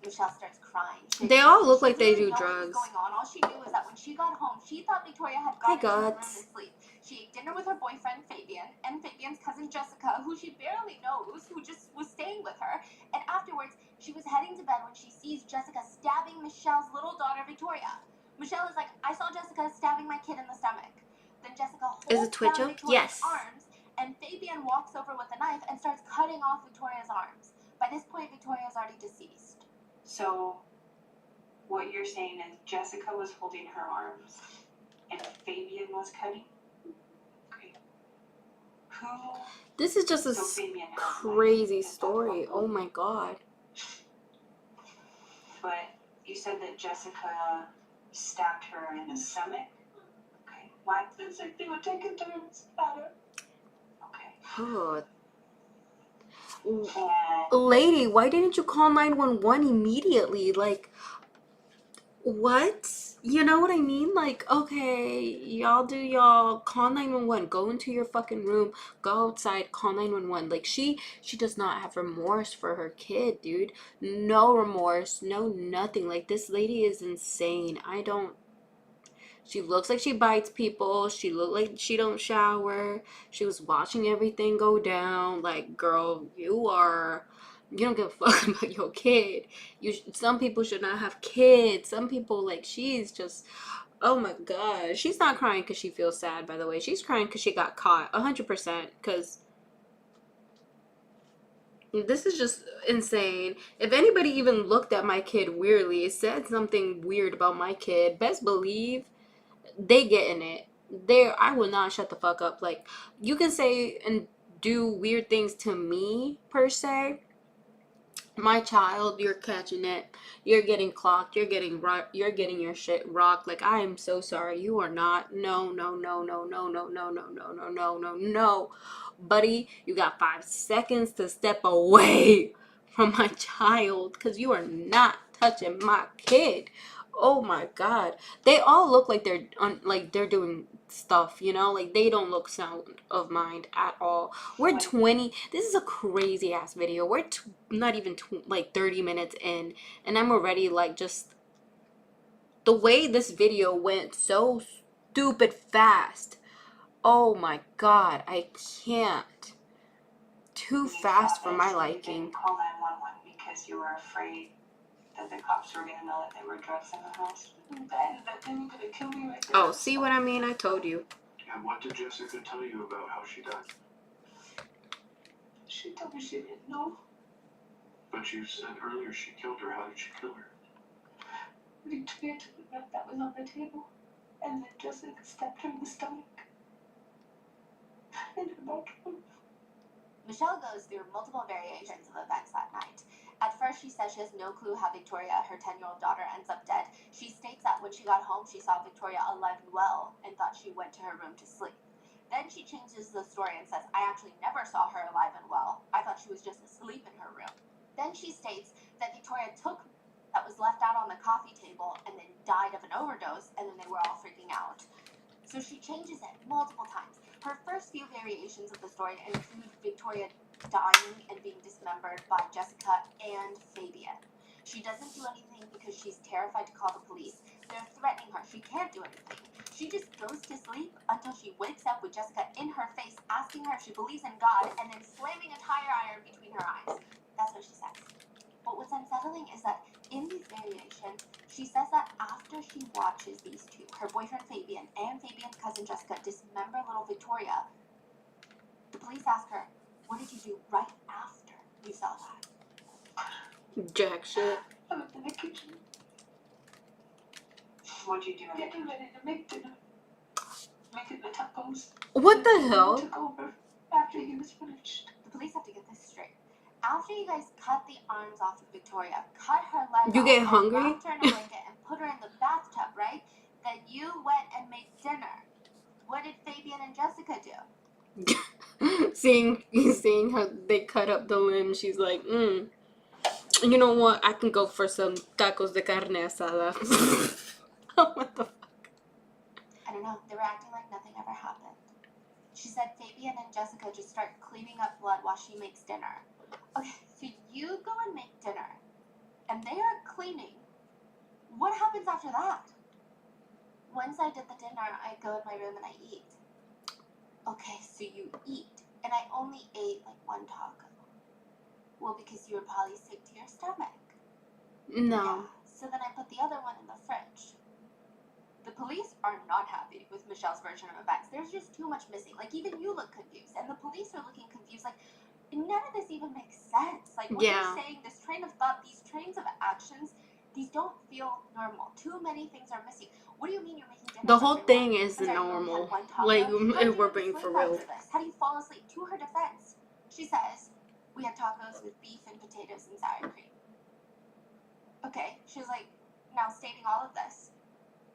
Michelle starts crying. They all look like they She do didn't know what was drugs. going on. All she knew is that when she got home, she thought Victoria had Hi, gone into her room Guts. to sleep. She ate dinner with her boyfriend Fabian and Fabian's cousin Jessica, who she barely knows, who just was staying with her. And afterwards, she was heading to bed when she sees Jessica stabbing Michelle's little daughter Victoria. Michelle is like, I saw Jessica stabbing my kid in the stomach. Then Jessica holds Is it Twitch down up? Victoria's Yes. arms, and Fabian walks over with a knife and starts cutting off Victoria's arms. By this point, Victoria is already deceased. So what you're saying is Jessica was holding her arms and Fabian was cutting? Who? This is just a So Fabian had crazy lied at that story. point. Oh my god. But you said that Jessica stabbed her in the stomach? Okay. Why? It's like they were taking turns at her. Okay. Oh. And Lady, why didn't you call 911 immediately? Like, what? You know what I mean? Like, okay, y'all do y'all. Call 911. Go into your fucking room. Go outside. Call 911. Like, she does not have remorse for her kid, dude. No remorse. No nothing. Like, this lady is insane. She looks like she bites people. She look like she don't shower. She was watching everything go down. Like, girl, you don't give a fuck about your kid. Some people should not have kids. Some people, like, she's just, oh my god. She's not crying because she feels sad, by the way. She's crying because she got caught 100%. Because this is just insane. If anybody even looked at my kid weirdly, said something weird about my kid, best believe they getting it. I will not shut the fuck up. Like, you can say and do weird things to me per se. My child, you're catching it. You're getting clocked. You're getting your shit rocked. Like, I am so sorry. You are not. No, no, no, no, no, no, no, no, no, no, no, no, no. Buddy, you got 5 seconds to step away from my child because you are not touching my kid. Oh my god. They all look like they're doing stuff, you know? Like, they don't look sound of mind at all. We're 20. This is a crazy ass video. We're not even like 30 minutes in, and I'm already like, just the way this video went so stupid fast. Oh my god, I can't. Too you fast for thought my that you liking. didn't call 911 because you were afraid that the cops were gonna know that there were drugs in the house. That they were gonna kill me right there. Oh, see what I mean? I told you. And what did Jessica tell you about how she died? She told me she didn't know. But you said earlier she killed her. How did she kill her? Victoria took the milk that was on the table, and then Jessica stabbed her in the stomach. In her bathroom. Michelle goes through multiple variations of events that night. At first, she says she has no clue how Victoria, her 10-year-old daughter, ends up dead. She states that when she got home, she saw Victoria alive and well and thought she went to her room to sleep. Then she changes the story and says, I actually never saw her alive and well. I thought she was just asleep in her room. Then she states that Victoria took that was left out on the coffee table and then died of an overdose, and then they were all freaking out. So she changes it multiple times. Her first few variations of the story include Victoria dying and being dismembered by Jessica and Fabian. She doesn't do anything because she's terrified to call the police. They're threatening her. She can't do anything. She just goes to sleep until she wakes up with Jessica in her face, asking her if she believes in God, and then slamming a tire iron between her eyes. That's what she says. But what's unsettling is that in these variations, she says that after she watches these two, her boyfriend Fabian and Fabian's cousin Jessica, dismember little Victoria, the police ask her, what did you do right after you saw that? Jack shit. I was in the kitchen What'd you do? getting ready to make dinner. Making the tacos. What the And hell? he took over after he was finished. The police have to get this straight. After you guys cut the arms off of Victoria, cut her leg You off, get and hungry? wrapped her in a blanket and put her in the bathtub, right? Then you went and made dinner. What did Fabian and Jessica do? seeing how they cut up the limb, she's like, you know what? I can go for some tacos de carne asada. What the fuck? I don't know. They were acting like nothing ever happened. She said Fabian and Jessica just start cleaning up blood while she makes dinner. Okay, so you go and make dinner, and they are cleaning. What happens after that? Once I did the dinner, I go in my room and I eat. Okay, so you eat, and I only ate like one taco. Well, because you were probably sick to your stomach. No. Yeah, so then I put the other one in the fridge. The police are not happy with Michelle's version of events. There's just too much missing. Like, even you look confused, and the police are looking confused. Like, none of this even makes sense. Like, what Yeah. you're saying, this train of thought, these trains of actions, These don't feel normal. Too many things are missing. What do you mean you're making dinner? The for whole everyone? thing is I'm sorry, you only normal. had one taco? Like, How do you if we're even being sleep for real. after this? How do you fall asleep? To her defense, she says, we had tacos with beef and potatoes and sour cream. Okay, she was like, now stating all of this.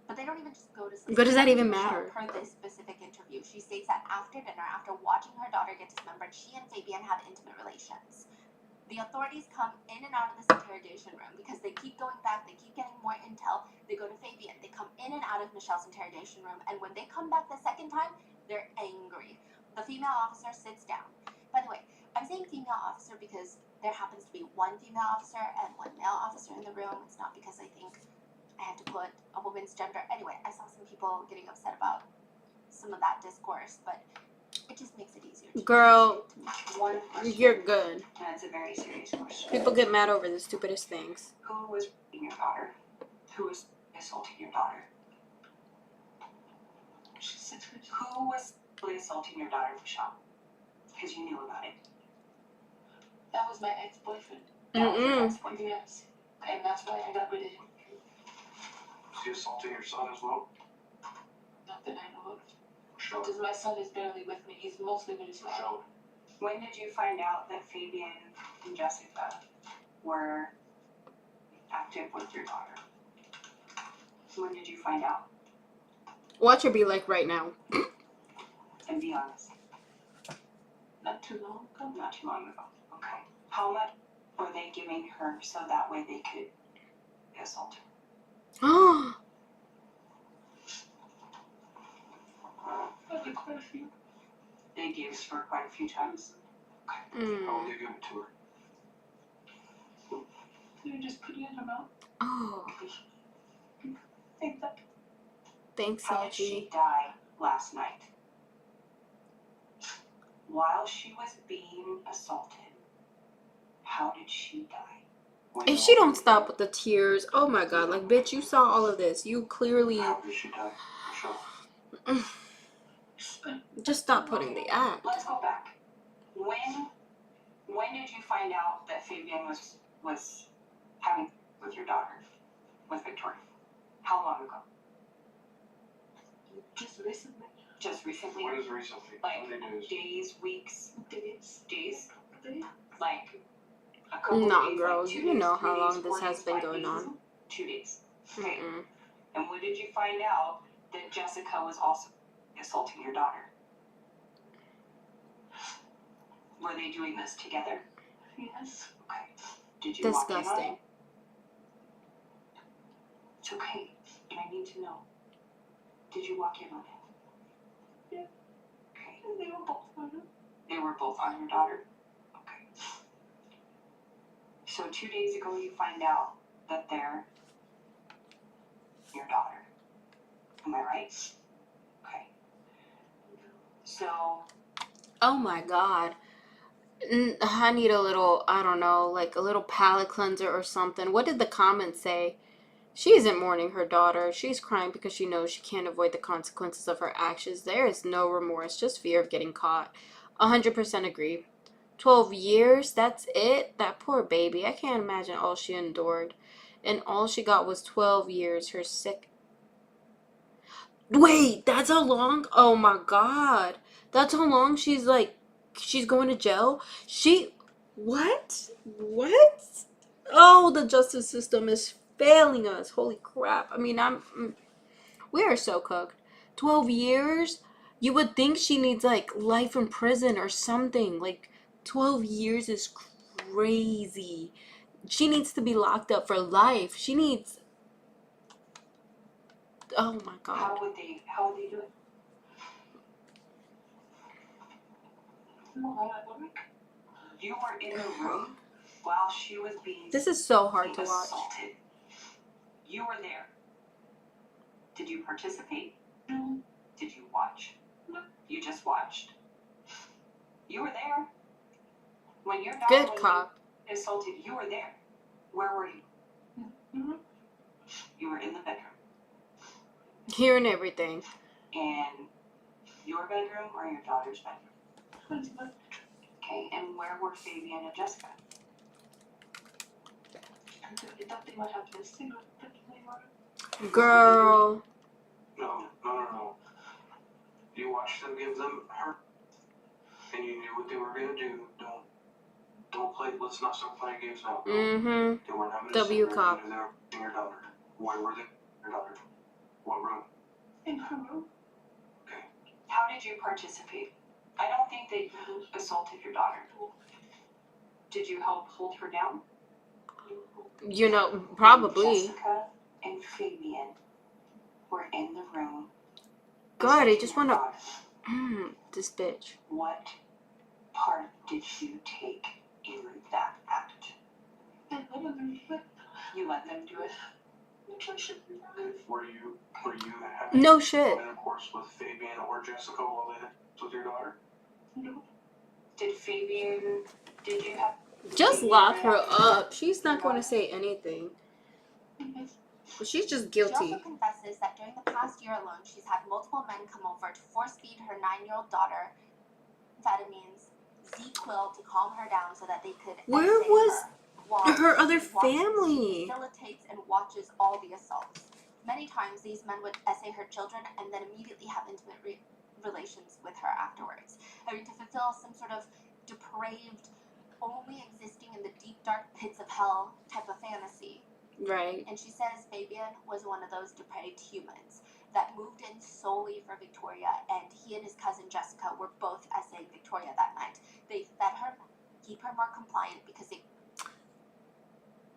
But they don't even just go to sleep. But does that According even to the show, matter? Per this specific interview, she states that after dinner, after watching her daughter get dismembered, she and Fabian have intimate relations. The authorities come in and out of this interrogation room because they keep going back, they keep getting more intel. They go to Fabian, they come in and out of Michelle's interrogation room, and when they come back the second time, they're angry. The female officer sits down. By the way, I'm saying female officer because there happens to be one female officer and one male officer in the room. It's not because I think I had to put a woman's gender. Anyway, I saw some people getting upset about some of that discourse, but it just makes it easier. Girl, One question, you're good. and it's a very serious question. People get mad over the stupidest things. Who was raping your daughter? Who was assaulting your daughter? She said, Who was really assaulting your daughter, Michelle? Because you knew about it. that was my ex-boyfriend. That was your Mm-mm. ex-boyfriend. Yes. And that's why I got rid of him. Is he assaulting your son as well? Not that I know of. Michelle. Because my son is barely with me. He's mostly with his father. Michelle. When did you find out that Fabian and Jessica were active with your daughter? When did you find out? Watch her be like right now. And be honest. Not too long ago. Not too long ago. Okay. How much were they giving her so that way they could assault her? Probably quite a few. They gave her quite a few times. Okay. How would Mm. you give it to her? You just put it in her mouth. Oh, Take that. thanks, How did she LG. die last night? While she was being assaulted, how did she die? If she don't stop with the tears, oh my god, like, bitch, you saw all of this. You clearly How did she die? Michelle. just stop putting the act. Let's go back. When did you find out that Fabian was having with your daughter, with Victoria? How long ago? Just recently. Just recently? What is recently? Like How many days? days, weeks, Days. days? Days. Like a couple Nah, days, girl, like 2 you days, know 3 how days, long 4 this has days, been 5 going days, on. 2 days. Okay. Mm-mm. And when did you find out that Jessica was also assaulting your daughter? Were they doing this together? Yes. Okay. Did you walk in on it? Disgusting. It's okay, but I need to know. Did you walk in on it? Yeah. Okay. And they were both on it. They were both on your daughter? Okay. So 2 days ago you find out that they're your daughter. Am I right? Okay. So Oh my god. I need a little, I don't know, like a little palate cleanser or something. What did the comments say? She isn't mourning her daughter. She's crying because she knows she can't avoid the consequences of her actions. There is no remorse, just fear of getting caught. 100% agree. 12 years, that's it? That poor baby. I can't imagine all she endured. And all she got was 12 years. Her sick... Wait, that's how long? Oh my god. That's how long she's going to jail? What? What? Oh, the justice system is failing us. Holy crap. I mean, we are so cooked. 12 years? You would think she needs, like, life in prison or something. Like, 12 years is crazy. She needs to be locked up for life. She needs... Oh, my God. how would they do it? No, I don't like. You were in the room while she was being This is so hard to watch. assaulted. You were there. Did you participate? No. Did you watch? No. You just watched. You were there. When your daughter Good was cop. being assaulted, you were there. Where were you? Mm-hmm. You were in the bedroom. Hearing everything. In your bedroom or your daughter's bedroom? Okay, and where were Fabian and Jessica? I thought they might have this cigarette flavor. Girl. No. You watched them give them her, and you knew what they were gonna do. Don't play. Let's not start playing games now. Mm-hmm. They weren't having a W cigarette. cop. They were watching your daughter. Where were they? Your daughter. What room? In her room. Okay. How did you participate? I don't think that you assaulted your daughter. Did you help hold her down? You know, probably. Jessica and Fabian were in the room. God, I just assaulting want your to... daughter. this bitch. What part did you take in that act? You let them do it? Were you having No shit. intercourse with Fabian or Jessica while they had with your daughter? No. Did you have... Just lock her up. She's not going to say anything. But she's just She also guilty. confesses that during the past year alone, she's had multiple men come over to force feed her 9-year-old daughter amphetamines, Z-Quil to calm her down so that they could Where sedate was her, while her other she watches, family? facilitates and watches all the assaults. Many times these men would essay her children and then immediately have intimate relations with her afterwards, having to fulfill some sort of depraved, only existing in the deep dark pits of hell type of fantasy. Right. And she says Fabian was one of those depraved humans that moved in solely for Victoria, and he and his cousin Jessica were both essaying Victoria that night. They fed her, keep her more compliant because they...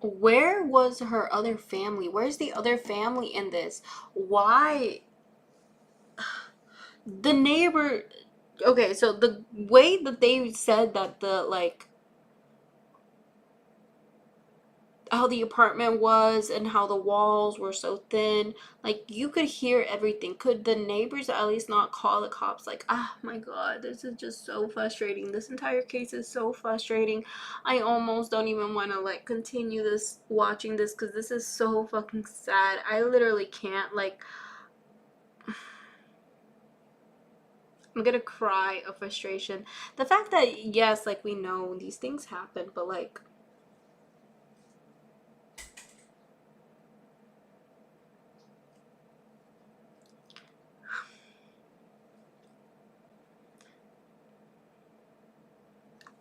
Where was her other family? Where's the other family in this? Why? The neighbor... Okay, so the way that they said that the, like... how the apartment was and how the walls were so thin, like, you could hear everything. Could the neighbors at least not call the cops? Like, oh my god, this is just so frustrating. This entire case is so frustrating. I almost don't even want to, like, continue this, watching this, because this is so fucking sad. I literally can't, like, I'm gonna cry of frustration. The fact that, yes, like, we know these things happen, but, like,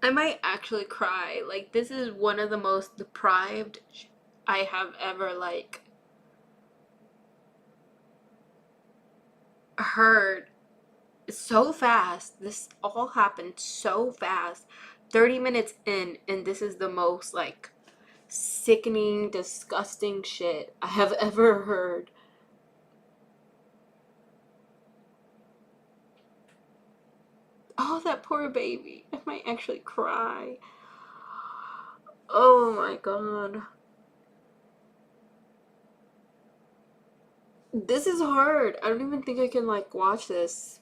I might actually cry. Like, this is one of the most deprived I have ever, like, heard. So fast. This all happened so fast. 30 minutes in, and this is the most, like, sickening, disgusting shit I have ever heard. Oh, that poor baby. I might actually cry. Oh my god. This is hard. I don't even think I can, like, watch this.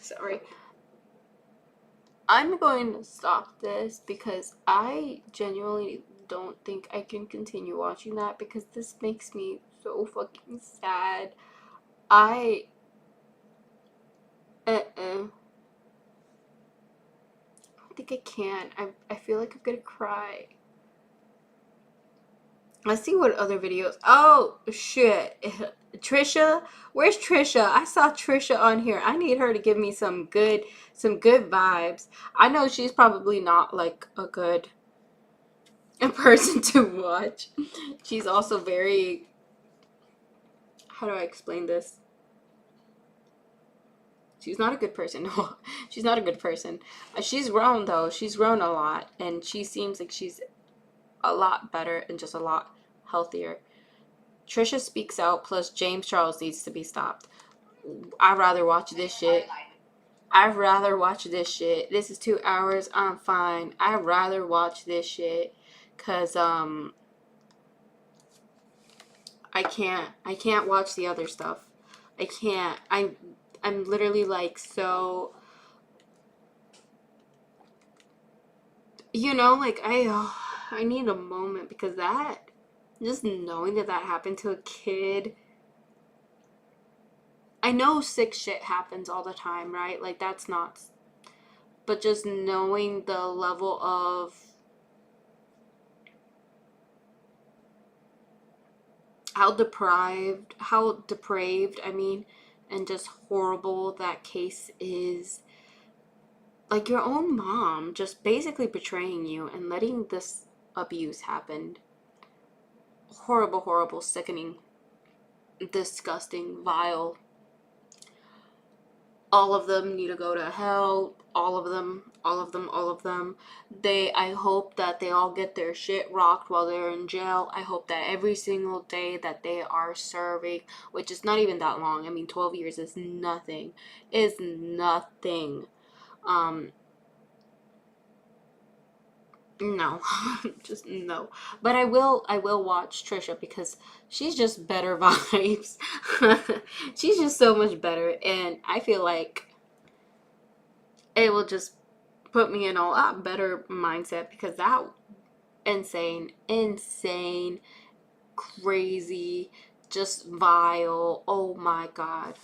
Sorry. I'm going to stop this because I genuinely don't think I can continue watching that because this makes me so fucking sad. I don't think I can. I feel like I'm gonna cry. Let's see what other videos. Oh shit. Trisha? Where's Trisha? I saw Trisha on here. I need her to give me some good vibes. I know she's probably not, like, a good person to watch. She's also very... how do I explain this? She's not a good person. No, she's not a good person. She's grown, though. She's grown a lot. And she seems like she's a lot better and just a lot healthier. Trisha speaks out, plus James Charles needs to be stopped. I'd rather watch this shit. I'd rather watch this shit. This is 2 hours. I'm fine. I'd rather watch this shit. Because, I can't watch the other stuff. I can't. I'm literally, like, so... you know, like, I need a moment because that... just knowing that happened to a kid I know sick shit happens all the time, right? Like, that's not, but just knowing the level of how depraved, I mean, and just horrible that case is. Like, your own mom just basically betraying you and letting this abuse happen. Horrible, horrible, sickening, disgusting, vile. All of them need to go to hell. All of them, all of them, all of them. I hope that they all get their shit rocked while they're in jail. I hope that every single day that they are serving, which is not even that long. I mean, 12 years is nothing. Is nothing. No, just no. But I will watch Trisha because she's just better vibes. She's just so much better, and I feel like it will just put me in a lot better mindset because that insane, crazy, just vile. Oh my God.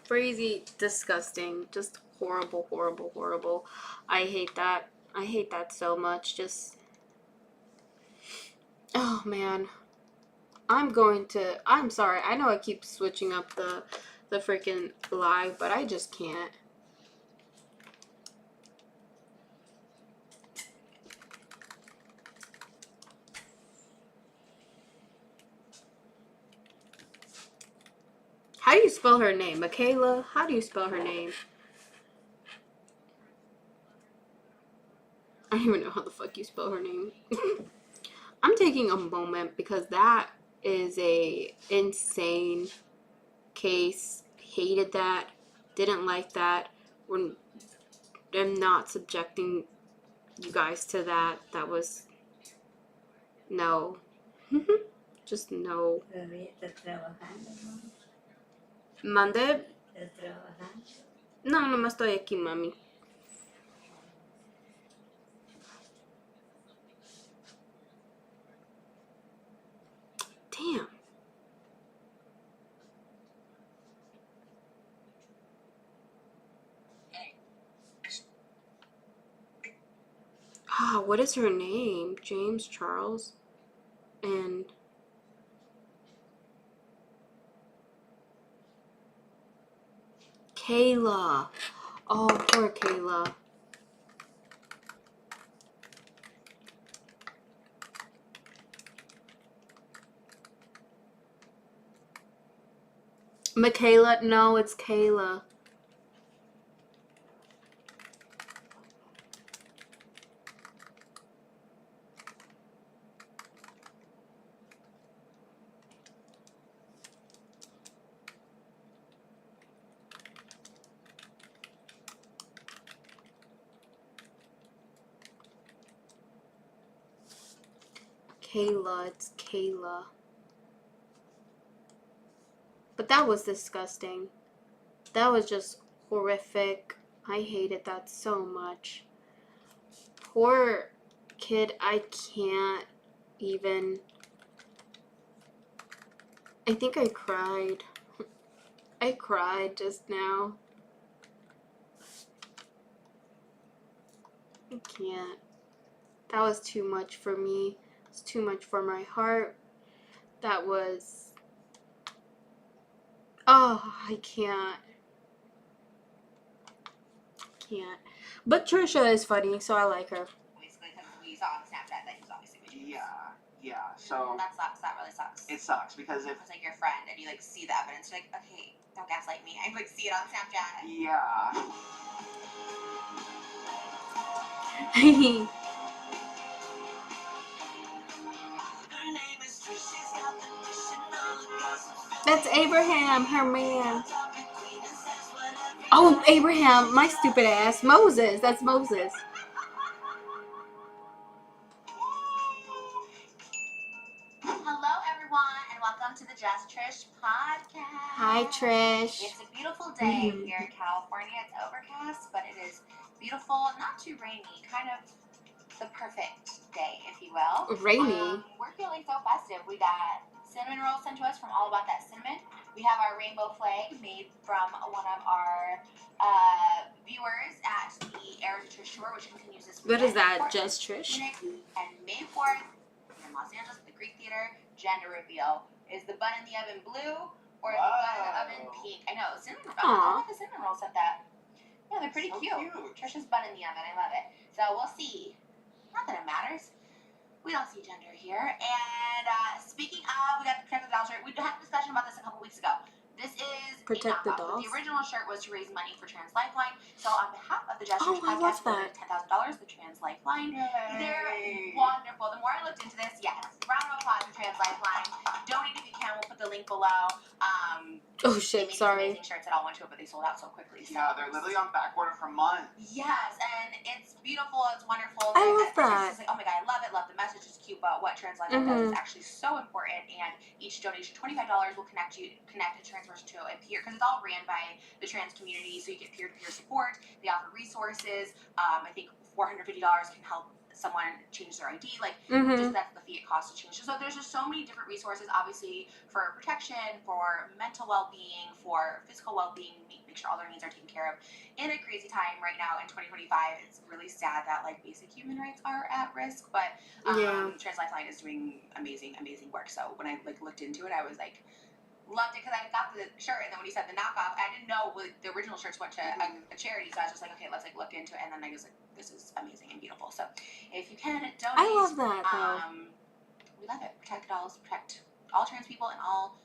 Crazy, disgusting, just horrible, horrible, horrible. I hate that. I hate that so much. Just, oh man. I'm sorry. I know I keep switching up the freaking live, but I just can't. How do you spell her name? Michaela? How do you spell her name? I don't even know how the fuck you spell her name. I'm taking a moment because that is a insane case. Hated that. Didn't like that. I'm not subjecting you guys to that. That was no. Just no. ¿Mande? No, no me estoy aquí, mami. Damn. What is her name? James Charles and Kayla. Oh, poor Kayla. Michaela? No, it's Kayla. Kayla, it's Kayla. But that was disgusting. That was just horrific. I hated that so much. Poor kid, I can't even. I think I cried. I cried just now. I can't. That was too much for me. It's too much for my heart. That was. Oh, I can't. can't. But Trisha is funny, so I like her. Basically, because we saw on Snapchat that he was obviously with you. Yeah. So That sucks. That really sucks. it sucks because if It's like your friend and you like see the evidence, you're like, okay, don't gaslight me. I like see it on Snapchat. yeah. That's Abraham, her man. Oh, Abraham, my stupid ass. Moses, that's Moses. Hello, everyone, and welcome to the Just Trish podcast. Hi, Trish. It's a beautiful day here in California. It's overcast, but it is beautiful, not too rainy, kind of the perfect day, if you will. Rainy. We're feeling so festive. We got cinnamon rolls sent to us from All About That Cinnamon. We have our rainbow flag made from one of our viewers at the Eric Trish Shore, which continues this weekend. What is that, Just Trish? Phoenix, and May 4th in Los Angeles at the Greek Theater. Gender reveal. Is the bun in the oven blue or is the bun in the oven pink? I know. Cinnamon roll. I love the cinnamon rolls at that. Yeah, they're pretty So cute. Trisha's bun in the oven. I love it. So we'll see. Not that it matters. We don't see gender here. And speaking of, we got the Protect the Doll shirt. We had a discussion about this a couple weeks ago. This is Protect the a knockoff. Dolls? The original shirt was to raise money for Trans Lifeline. So on behalf of the Just Oh, Trish I love podcast, we that. donated $10,000 to Trans Lifeline. They're wonderful. The more I looked into this, yes. Round of applause for Trans Lifeline. Donate if you can. We'll put the link below. Oh, They shit, made these sorry. amazing shirts that all went to it, but they sold out so quickly. So. Yeah, they're literally on back order for months. Yes, and it's beautiful. It's wonderful. I love It's just that. like, oh my god, I love it. Love the message. It's cute, but what Trans Lifeline does is actually so important. And each donation, $25, will connect a trans person to a peer, because it's all ran by the trans community. So you get peer-to-peer support. They offer resources. I think $450 can help someone change their ID. Like, just that's the fee it costs to change. So there's just so many different resources, obviously, for protection, for mental well-being, for physical well-being, make sure all their needs are taken care of. In a crazy time right now in 2025, it's really sad that like basic human rights are at risk, but Trans Lifeline is doing amazing work. So when I like looked into it, I was like, loved it, because I got the shirt, and then when you said the knockoff, I didn't know the original shirts went to a charity, so I was just like, okay, let's like look into it, and then I was like, this is amazing and beautiful. So if you can donate, I love that, though. We love it. Protect dolls, protect all trans people and all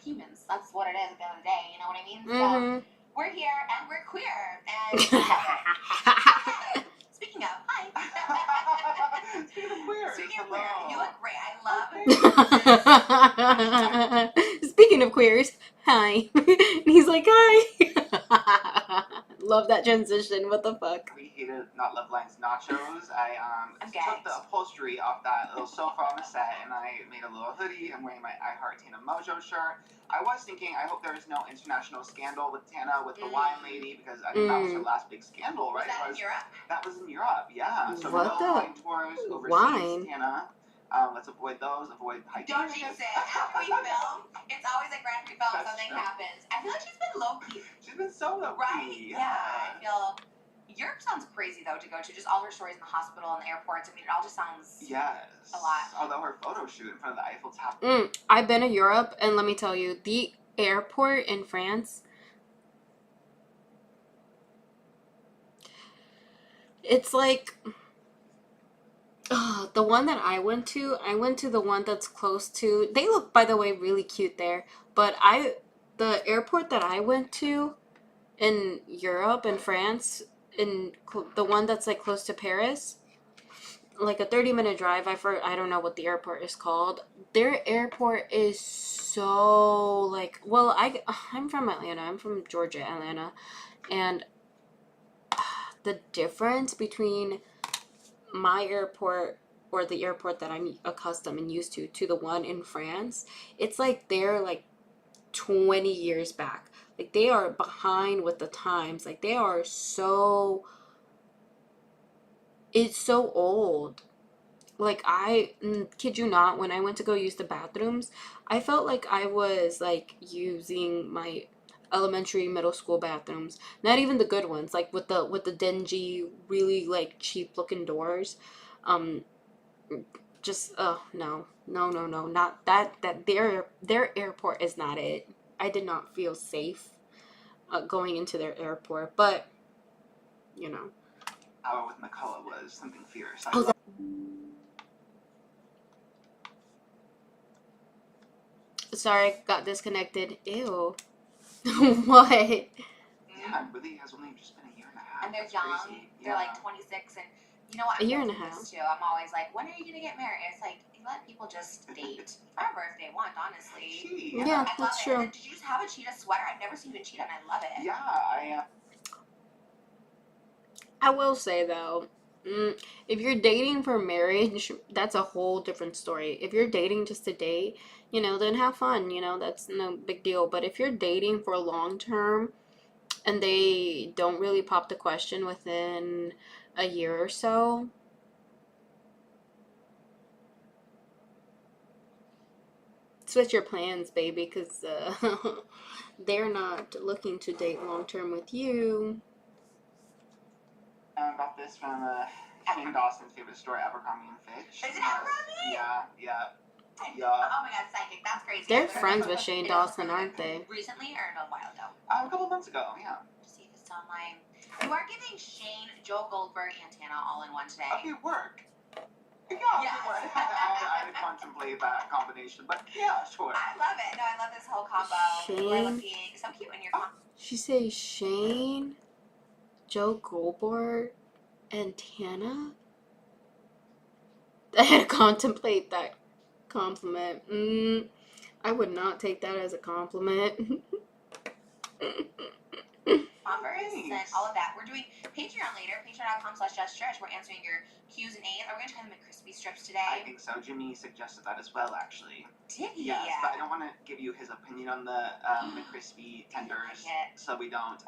humans. That's what it is at the end of the day. You know what I mean? So we're here and we're queer. And speaking of, hi. Speaking of queer. Speaking of queer, you look great. I love Speaking of queers, hi. And he's like, hi. Love that transition. What the fuck? We hated Not Love Line's nachos. I I'm took gagged. the upholstery off that little sofa on the set, and I made a little hoodie. I'm wearing my I Heart Tana Mojo shirt. I was thinking, I hope there is no international scandal with Tana, with the wine lady, because I think that was her last big scandal, right? Was that in Europe? That was in Europe, yeah. So What no the wine tours overseas, wine? Tana. Let's avoid those. Avoid hiking. Don't jinx it. After we film, it's always like right after we film, That's something true. happens. I feel like she's been low key. She's been so low Right? key. Yeah. I feel Europe sounds crazy though to go to. Just all her stories in the hospital and the airports. I mean, it all just sounds Yes. a lot. Although her photo shoot in front of the Eiffel Tower. I've been to Europe, and let me tell you, the airport in France, it's like the one that I went to the one that's close to, they look, by the way, really cute there, but the airport that I went to in Europe, in France, in the one that's like close to Paris, like a 30-minute drive, I don't know what the airport is called. Their airport is so like, well, I'm from Atlanta. I'm from Georgia, Atlanta, and the difference between my airport, or the airport that I'm accustomed and used to the one in France, it's like they're like 20 years back. Like they are behind with the times. Like they are so, it's so old. Like I kid you not, when I went to go use the bathrooms, I felt like I was like using my elementary, middle school bathrooms. Not even the good ones, like with the dingy, really like cheap looking doors. Just no, not that their airport is not it. I did not feel safe going into their airport, but you know. Hour with McCullough was something fierce. I Oh, love Sorry, got disconnected. Ew. What? Yeah, it really has only just been a year and a half. And they're That's young. crazy. They're like 26, and you know what? A year and a guilty of half. this too. I'm always like, when are you gonna get married? It's like you let people just date forever if they want. Honestly, Gee, Yeah, I love that's it. true. And then, did you just have a cheetah sweater? I've never seen you in cheetah, and I love it. Yeah, I I will say though, if you're dating for marriage, that's a whole different story. If you're dating just to date, you know, then have fun, you know, that's no big deal. But if you're dating for long term and they don't really pop the question within a year or so, switch your plans, baby, because they're not looking to date long term with you. got this from Shane Dawson's favorite store, Abercrombie and Fitch. Is it Abercrombie? Yeah. Oh my god, psychic. That's crazy. They're I literally friends looked with up- Shane it is Dawson, really aren't good. they? Recently or a while ago? A couple months ago, yeah. To see if it's online. You are giving Shane, Joe Goldberg, and Tana all in one today. Okay, work. Yeah, Yes. I would contemplate that combination, but yeah, sure. I love it. No, I love this whole combo. You are looking so cute in your She say Shane, Joe Goldberg, and Tana? I had to contemplate that compliment. I would not take that as a compliment. Converse and all of that. We're doing Patreon later. Patreon.com/JustTrish. We're answering your Q's and A's. Are we gonna try the McCrispy strips today? I think so. Jimmy suggested that as well, actually. Did he? Yes, but I don't want to give you his opinion on the crispy tenders, so we don't,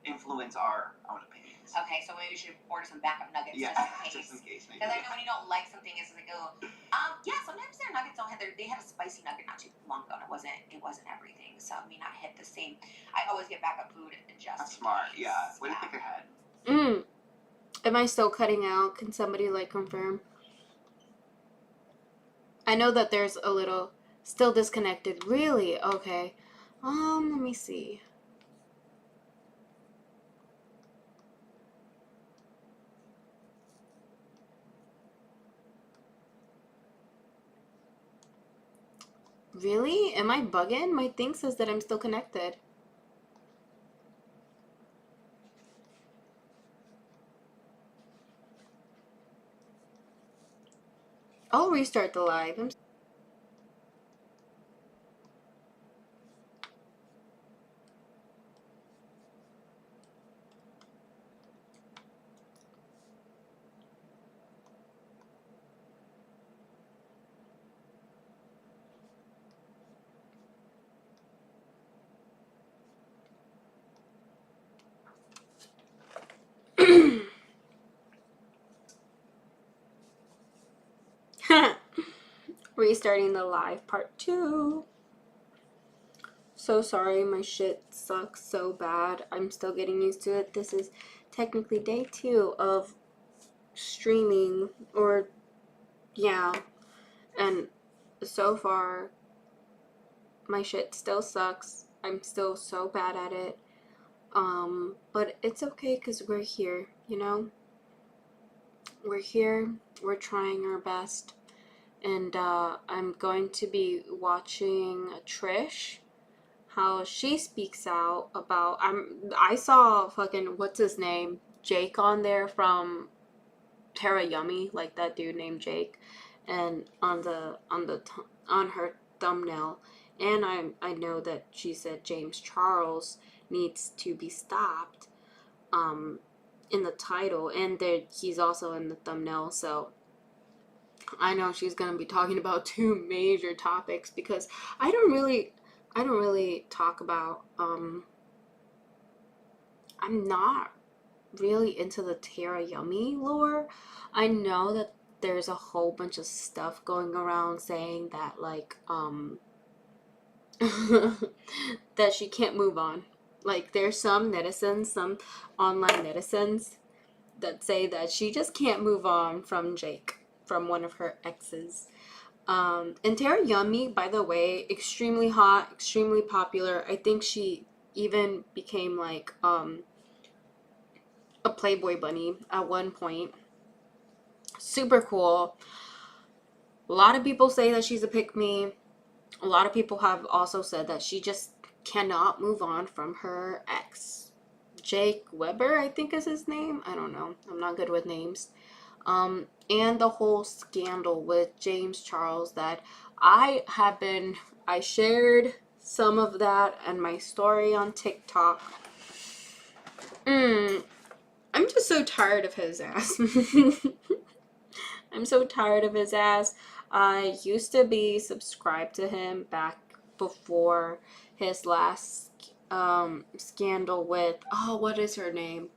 influence our own opinions. Okay, so maybe we should order some backup nuggets Yes, just in case. maybe. Because I know when you don't like something, it's like, oh, yeah. Sometimes their nuggets don't have they had a spicy nugget not too long ago, and it wasn't everything, so it may not hit the same. I always get backup food just. That's smart. in case. Yeah. Way to think ahead. Am I still cutting out? Can somebody confirm? I know that there's a little still disconnected. Really? Okay. Let me see. Really? Am I bugging? My thing says that I'm still connected. I'll restart the live. Restarting the live part 2. So sorry, my shit sucks so bad. I'm still getting used to it. This is technically day 2 of streaming, or yeah, and so far my shit still sucks. I'm still so bad at it. But it's okay because we're here, you know? We're here, we're trying our best. And I'm going to be watching Trish, how she speaks out about. I saw fucking what's his name, Jake, on there from Tara Yummy, like that dude named Jake, and on her thumbnail, and I know that she said James Charles needs to be stopped, in the title, and he's also in the thumbnail, so I know she's gonna be talking about 2 major topics because I don't really talk about I'm not really into the Tara Yummy lore. I know that there's a whole bunch of stuff going around saying that that she can't move on. Like there's some online netizens that say that she just can't move on from Jake, from one of her exes. And Tara Yummy, by the way, extremely hot, extremely popular. I think she even became a Playboy bunny at one point. Super cool. A lot of people say that she's a pick-me. A lot of people have also said that she just cannot move on from her ex. Jake Weber, I think is his name. I don't know. I'm not good with names. And the whole scandal with James Charles that I shared some of that and my story on TikTok. I'm just so tired of his ass. I'm so tired of his ass. I used to be subscribed to him back before his last scandal with, oh, what is her name?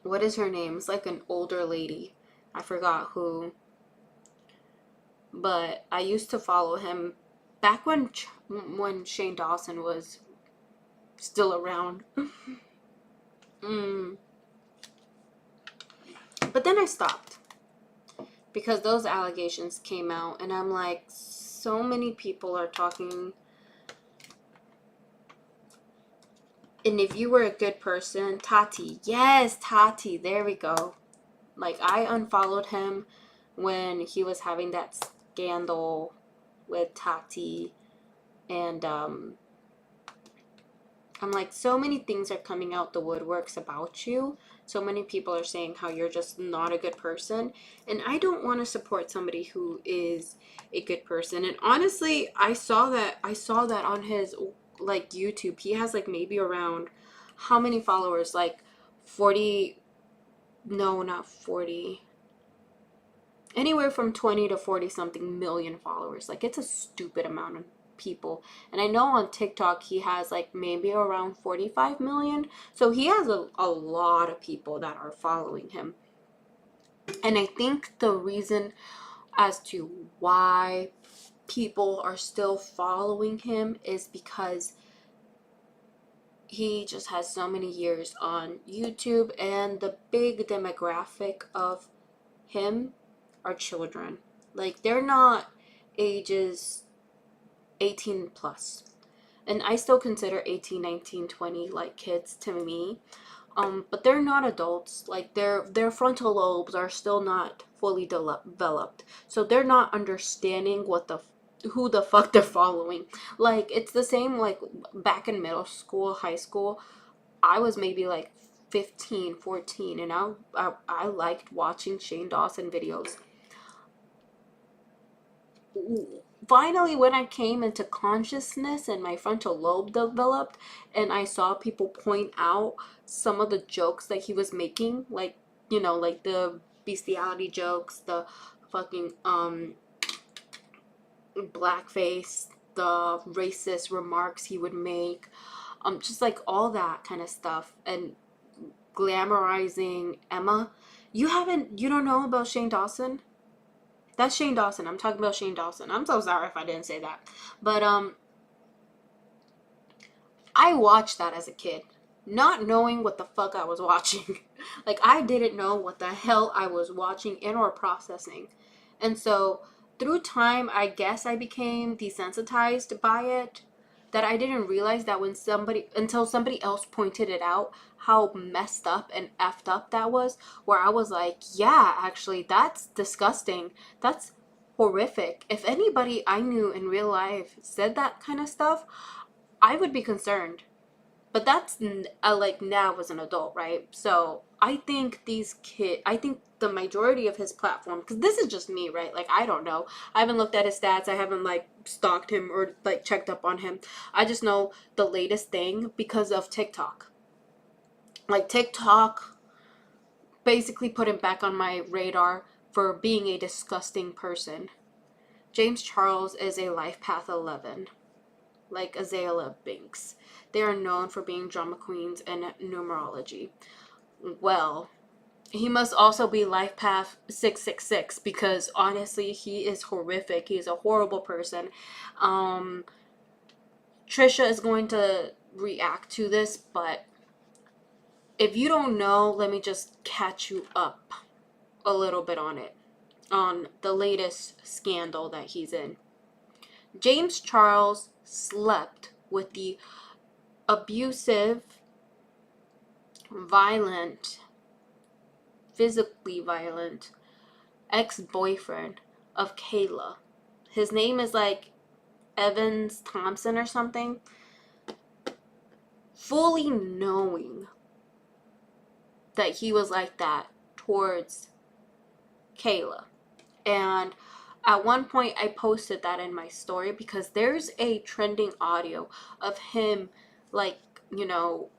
What is her name? It's like an older lady. I forgot who. But I used to follow him back when Shane Dawson was still around. But then I stopped because those allegations came out, and I'm like, so many people are talking. And if you were a good person, Tati, yes, Tati, there we go. Like, I unfollowed him when he was having that scandal with Tati, and I'm like, so many things are coming out the woodworks about you. So many people are saying how you're just not a good person, and I don't want to support somebody who is a good person. And honestly, I saw that on his like YouTube. He has like maybe around, how many followers? Like 40, no, not 40. Anywhere from 20 to 40 something million followers. Like, it's a stupid amount of people. And I know on TikTok he has like maybe around 45 million. So he has a lot of people that are following him. And I think the reason as to why people are still following him is because he just has so many years on YouTube, and the big demographic of him are children. Like, they're not ages 18 plus. And I still consider 18, 19, 20 like kids to me. But they're not adults. Like, their frontal lobes are still not fully developed. So they're not understanding who the fuck they're following. Like, it's the same like back in middle school, high school. I was maybe like 15, 14, and I liked watching Shane Dawson videos. Finally, when I came into consciousness and my frontal lobe developed, and I saw people point out some of the jokes that he was making, like, you know, like the bestiality jokes, the fucking blackface, the racist remarks he would make, just like all that kind of stuff, and glamorizing Emma. You don't know about Shane Dawson? That's Shane Dawson. I'm talking about Shane Dawson. I'm so sorry if I didn't say that. But I watched that as a kid, not knowing what the fuck I was watching. Like, I didn't know what the hell I was watching and or processing. And so through time, I guess I became desensitized by it, that I didn't realize that until somebody else pointed it out, how messed up and effed up that was, where I was like, yeah, actually, that's disgusting. That's horrific. If anybody I knew in real life said that kind of stuff, I would be concerned. But that's like now as an adult, right? So I think I think the majority of his platform, because this is just me, right? Like, I don't know. I haven't looked at his stats. I haven't like stalked him or like checked up on him. I just know the latest thing because of TikTok. Like, TikTok basically put him back on my radar for being a disgusting person. James Charles is a life path 11. Like Azalea Banks. They are known for being drama queens and numerology. Well, he must also be life path 666, because honestly, he is horrific. He is a horrible person. Trisha is going to react to this, but if you don't know, let me just catch you up a little bit on it. On the latest scandal that he's in. James Charles slept with the abusive violent, physically violent ex-boyfriend of Kayla. His name is like Evans Thompson or something. Fully knowing that he was like that towards Kayla. And at one point I posted that in my story because there's a trending audio of him, like, you know,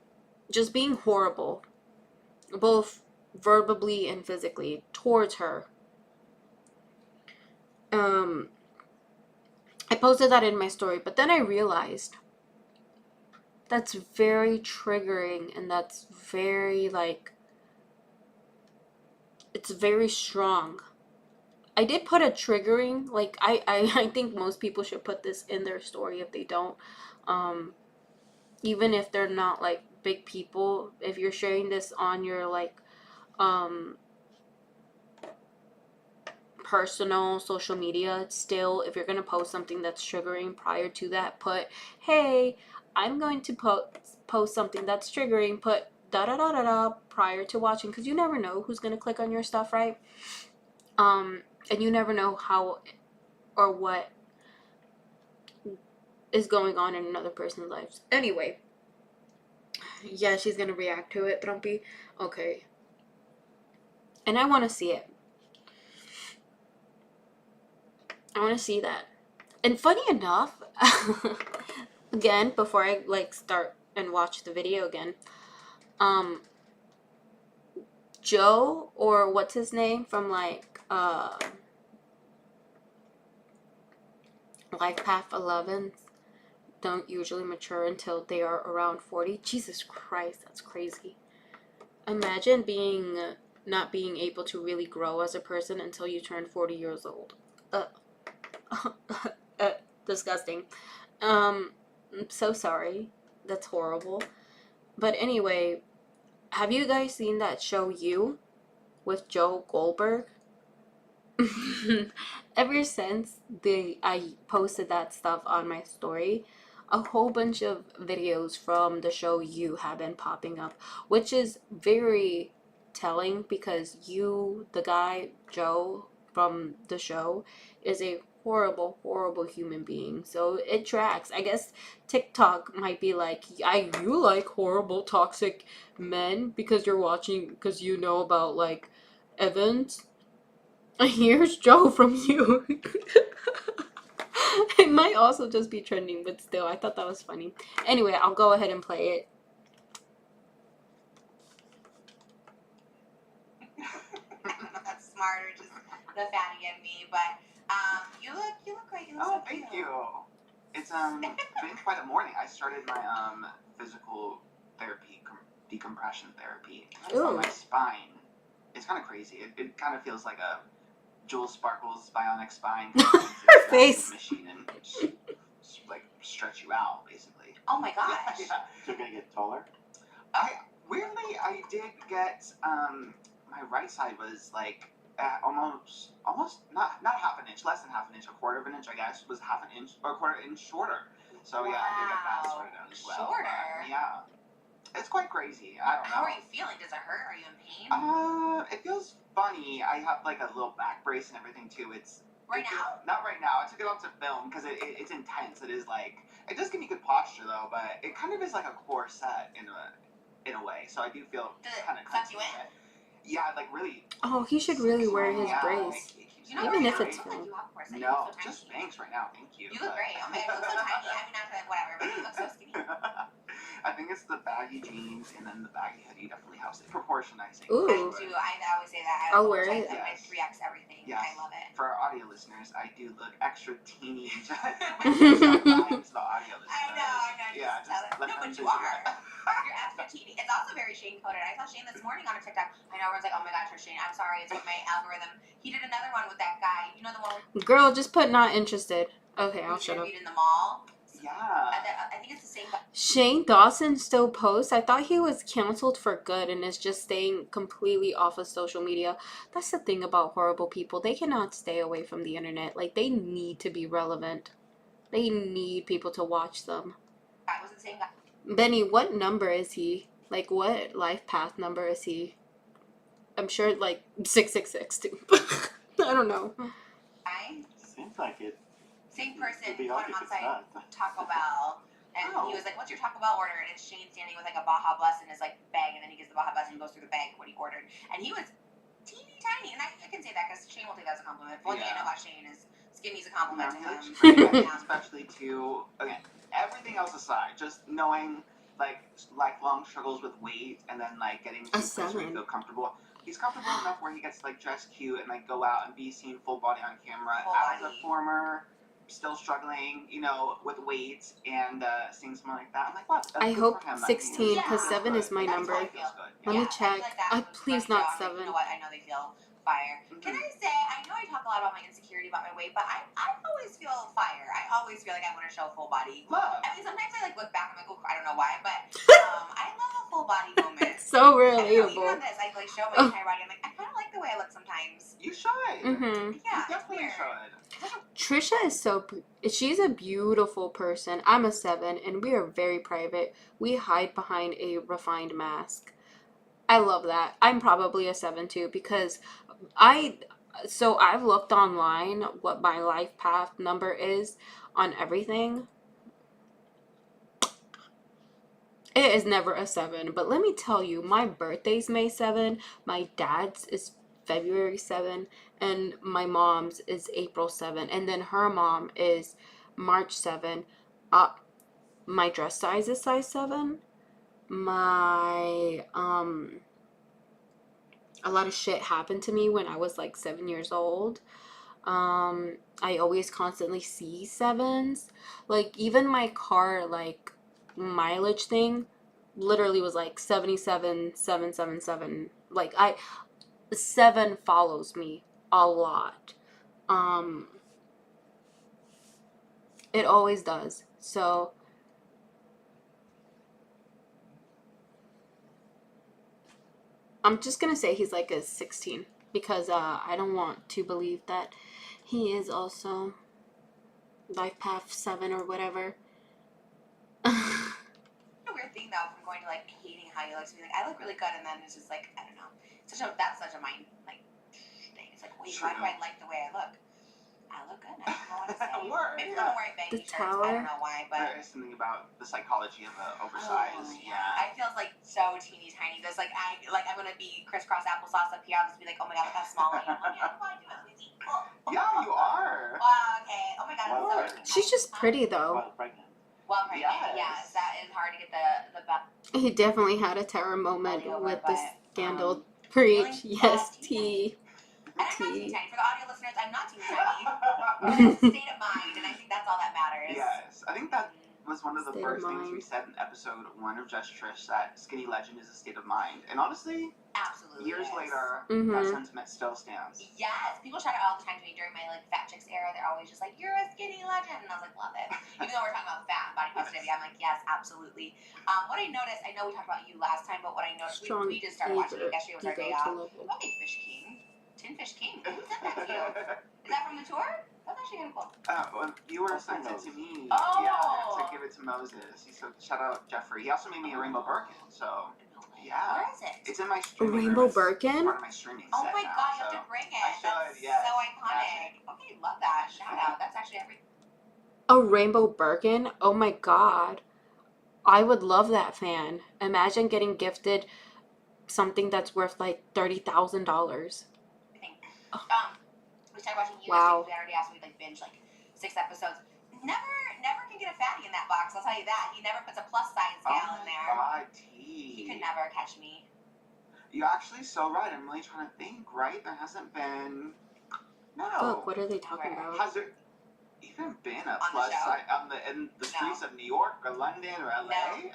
just being horrible, both verbally and physically towards her. I posted that in my story, but then I realized that's very triggering, and that's very, like, it's very strong. I did put a triggering, like, I think most people should put this in their story if they don't. Even if they're not, like, big people, if you're sharing this on your, like, personal social media, still, if you're gonna post something that's triggering, prior to that, put, hey, I'm going to post something that's triggering, put da da da da da prior to watching, because you never know who's gonna click on your stuff, right? And you never know how or what is going on in another person's life. Anyway, yeah, she's gonna react to it, Trompi. Okay. And I want to see it. I want to see that. And funny enough, again, before I, like, start and watch the video again, Joe, or what's his name from, like, Life Path 11, don't usually mature until they are around 40. Jesus Christ, that's crazy. Imagine not being able to really grow as a person until you turn 40 years old. Disgusting. I'm so sorry. That's horrible. But anyway, have you guys seen that show You with Joe Goldberg? Ever since I posted that stuff on my story, a whole bunch of videos from the show You have been popping up, which is very telling because You, the guy, Joe from the show, is a horrible, horrible human being. So it tracks. I guess TikTok might be like, you like horrible, toxic men because you're watching, because you know about, like, Evans. Here's Joe from You. It might also just be trending, but still, I thought that was funny. Anyway, I'll go ahead and play it. That's smart, or just the fanny in me. But you look great. You look so cute. Thank you. It's been quite a morning. I started my physical therapy, decompression therapy. It's on my spine. It's kind of crazy. It kind of feels like a Jules Sparkle's bionic spine. Her face. Machine and just like stretch you out, basically. Oh my gosh. Yeah. You're gonna get taller? Weirdly, I did get my right side was like almost not half an inch, less than half an inch, a quarter of an inch, I guess, was half an inch or a quarter inch shorter. So yeah, I did get that sorted out as well. Shorter. Yeah. It's quite crazy. I don't know. How are you feeling? Does it hurt? Are you in pain? It feels funny. I have like a little back brace and everything too. Now? Not right now. I took it off to film because it's intense. It is like, it does give me good posture though, but it kind of is like a core set in a way. So I do feel kind of suck you in? Yeah, like really. Oh, he should really wear his brace. Even if it's filmed. No, just thanks right now. Thank you. You look great. I mean, you look so tiny. I mean, not to, whatever, but you look so skinny. I think it's the baggy jeans and then the baggy hoodie definitely helps it. Proportion, I think. Ooh. I do. I always say that. I'll wear it. I 3X everything. Yes. I love it. For our audio listeners, I do look extra teeny. To the audio listeners. I know. Yeah, just tell them. No, but you are. You're extra teeny. It's also very Shane coded. I saw Shane this morning on a TikTok. I know everyone's like, oh my gosh, you're Shane. I'm sorry, it's with my algorithm. He did another one with that guy. You know the one with Girl, just put not interested. Okay, I'll shut up. in the mall. Yeah. I think it's the same guy. Shane Dawson still posts. I thought he was canceled for good and is just staying completely off of social media. That's the thing about horrible people. They cannot stay away from the internet. Like, they need to be relevant. They need people to watch them. It was the same guy. Benny, what number is he? Like, what life path number is he? I'm sure, like, 666, too. I don't know. Seems like it. Same person It'd be caught odd him if it's outside not. Taco Bell, and Oh. he was like, "What's your Taco Bell order?" And it's Shane standing with like a Baja Blast in his like bag, and then he gets the Baja Blast and goes through the bag what he ordered, and he was teeny tiny, and I can say that because Shane will take that as a compliment. One thing I know about Shane is skinny's a compliment to him. Especially to, again, everything else aside, just knowing like lifelong struggles with weight and then like getting to a place where you feel comfortable. He's comfortable enough where he gets like dressed cute and like go out and be seen full body on camera. Full As a body. former, still struggling, you know, with weight and seeing someone like that, I'm like, what? I That's good hope for him. 16, because Yeah. 7 is my That's number. how I feel. Let me I check. feel like that would Please run not down, like, 7. you know what? I know they feel fire. Can I say, I know I talk a lot about my insecurity about my weight, but I always feel fire. I always feel like I want to show full body. Love. I mean, sometimes I like look back, I'm like, oh, I don't know why, but I love a full body moment. So I don't know, even relatable. on this, I like show my entire body. I'm like, I kind of like the way I look sometimes. You should. Mm-hmm. Yeah, You definitely it's weird. should. Trisha is she's a beautiful person. I'm a 7, and we are very private. We hide behind a refined mask. I love that. I'm probably a 7 too, because I've looked online what my life path number is on everything. It is never a 7, but let me tell you, my birthday's May 7, my dad's is February 7, and my mom's is April 7, and then her mom is March 7. My dress size is size 7. My a lot of shit happened to me when I was like 7 years old. I always constantly see 7s. Like, even my car, like, mileage thing literally was like 77,777. Like, 7 follows me a lot. It always does. So I'm just gonna say he's like a 16, because I don't want to believe that he is also life path 7 or whatever. A weird thing though, from going to like hating how you look to be like, I look really good, and then it's just like, I don't know. That's such a mind like thing. It's like, wait, why do I like the way I look? I look good. I don't know what to say. Word, Maybe yeah. I'm wearing baggy The shirts. tower. I don't know why, but There is something about the psychology of an oversized. yeah. I feel like so teeny tiny. There's like I'm gonna be crisscross applesauce up here. I'll just be like, oh my god, look how small I am. Oh, yeah, why do it? Let me see. Yeah, you are. Wow, okay. Oh my god, Well, it's so She's just pretty though. While pregnant. Well, pregnant. Yes. Yes, that is hard to get the He definitely had a terror moment belly over, with the but, scandal. feeling Preach. Yes, teeny T. And I'm not teeny T. tiny. For the audio listeners, I'm not teeny tiny. It's a state of mind, and I think that's all that matters. Yes, I think that was one of the State of first things we mind. said in episode 1 of Just Trish, that skinny legend is a state of mind. And honestly, Absolutely. years is. later, Mhm. that sentiment still stands. Yes, people shout it all the time to me during my like fat chicks era. They're always just like, "You're a skinny legend," and I was like, "Love it." Even though we're talking about fat and body positivity, I'm like, "Yes, absolutely." What I noticed, I know we talked about you last time, but what I noticed, Strong we just started watching it. Yesterday was our ego day to off. level. Okay, Fish King, Tin Fish King. Who sent that to you? Is that from the tour? That's actually kind of cool. Well, you were sent it to me. Oh. Yeah, to give it to Moses. He said, shout out Jeffrey. He also made me a rainbow Birkin, so yeah. Where is it? It's in my A streaming rainbow room. It's Birkin? part of my streaming Oh set my now, god, you so. have to bring it. I should, That's yes. so iconic. Okay, love that. Shout out. That's actually every. A rainbow Birkin? Oh my god. I would love that, fan. Imagine getting gifted something that's worth like $30,000. Thing. We started watching you Wow. Saturday after we like binge like 6 episodes. Never can get a fatty in that box. I'll tell you that. He never puts a plus size gal in there. God, He T. could never catch me. You're actually so right. I'm really trying to think, right? There hasn't been. No. Fuck, what are they talking about? Has there even been a On the plus show? size in the streets of New York or London or LA?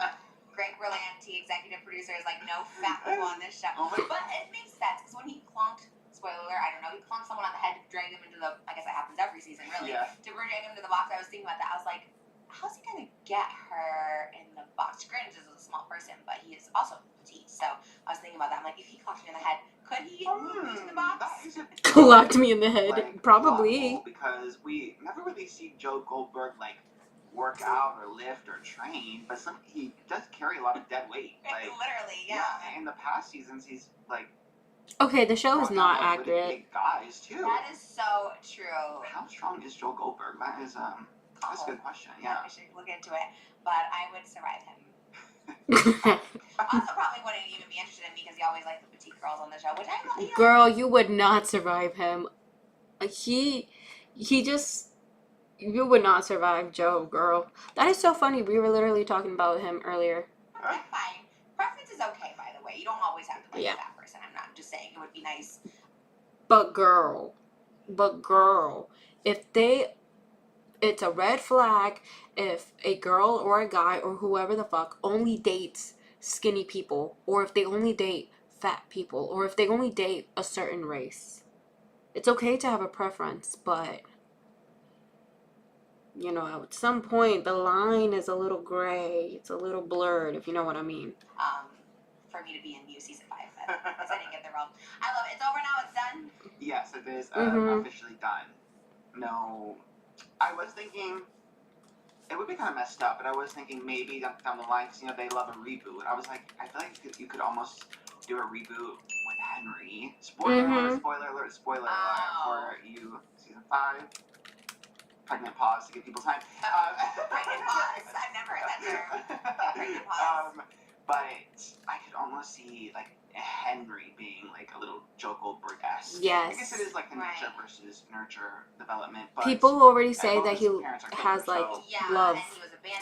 Greg Berlanti, executive producer, is like, no fat people on this show. Oh my- But it makes sense because when he clonked, spoiler alert, I don't know, he clonked someone on the head to drag them into the, I guess that happens every season, really. Yeah. To drag them into the box, I was thinking about that. I was like, how's he going to get her in the box? Granted, he's a small person, but he is also petite. So I was thinking about that. I'm like, if he clonked me in the head, could he move me to the box? That is a Locked me in the head. like, Probably. plot hole, because we never really see Joe Goldberg like work out or lift or train, but he does carry a lot of dead weight. Like Literally, yeah. In the past seasons, he's like. Okay, the show is brought not down, like, really accurate. big guys too. That is so true. How strong is Joel Goldberg? That is that's a good question. Yeah. We should look into it, but I would survive him. Also, probably wouldn't even be interested in me because he always liked the petite girls on the show, which I love. Girl, you would not survive him. He just, you would not survive Joe, girl. That is so funny. We were literally talking about him earlier. Okay, fine. Preference is okay, by the way. You don't always have to like that person. I'm not just saying it would be nice. But girl, it's a red flag if a girl or a guy or whoever the fuck only dates skinny people, or if they only date fat people, or if they only date a certain race. It's okay to have a preference, but you know, at some point the line is a little gray. It's a little blurred, if you know what I mean. For me to be in new season 5, because I didn't get the role. I love it. It's over now. It's done. Yes, it is officially done. No, I was thinking it would be kind of messed up, but I was thinking maybe down the line, because they love a reboot. I was like, I feel like you could almost do a reboot with Henry. Spoiler alert! Spoiler alert for you, season 5. Pregnant pause to give people time. Pregnant pause. I've never heard that term. Pregnant pause. But I could almost see like Henry being like a little Joe Goldberg-esque. Yes. I guess it is like the nature versus nurture development. But people already say that he has like love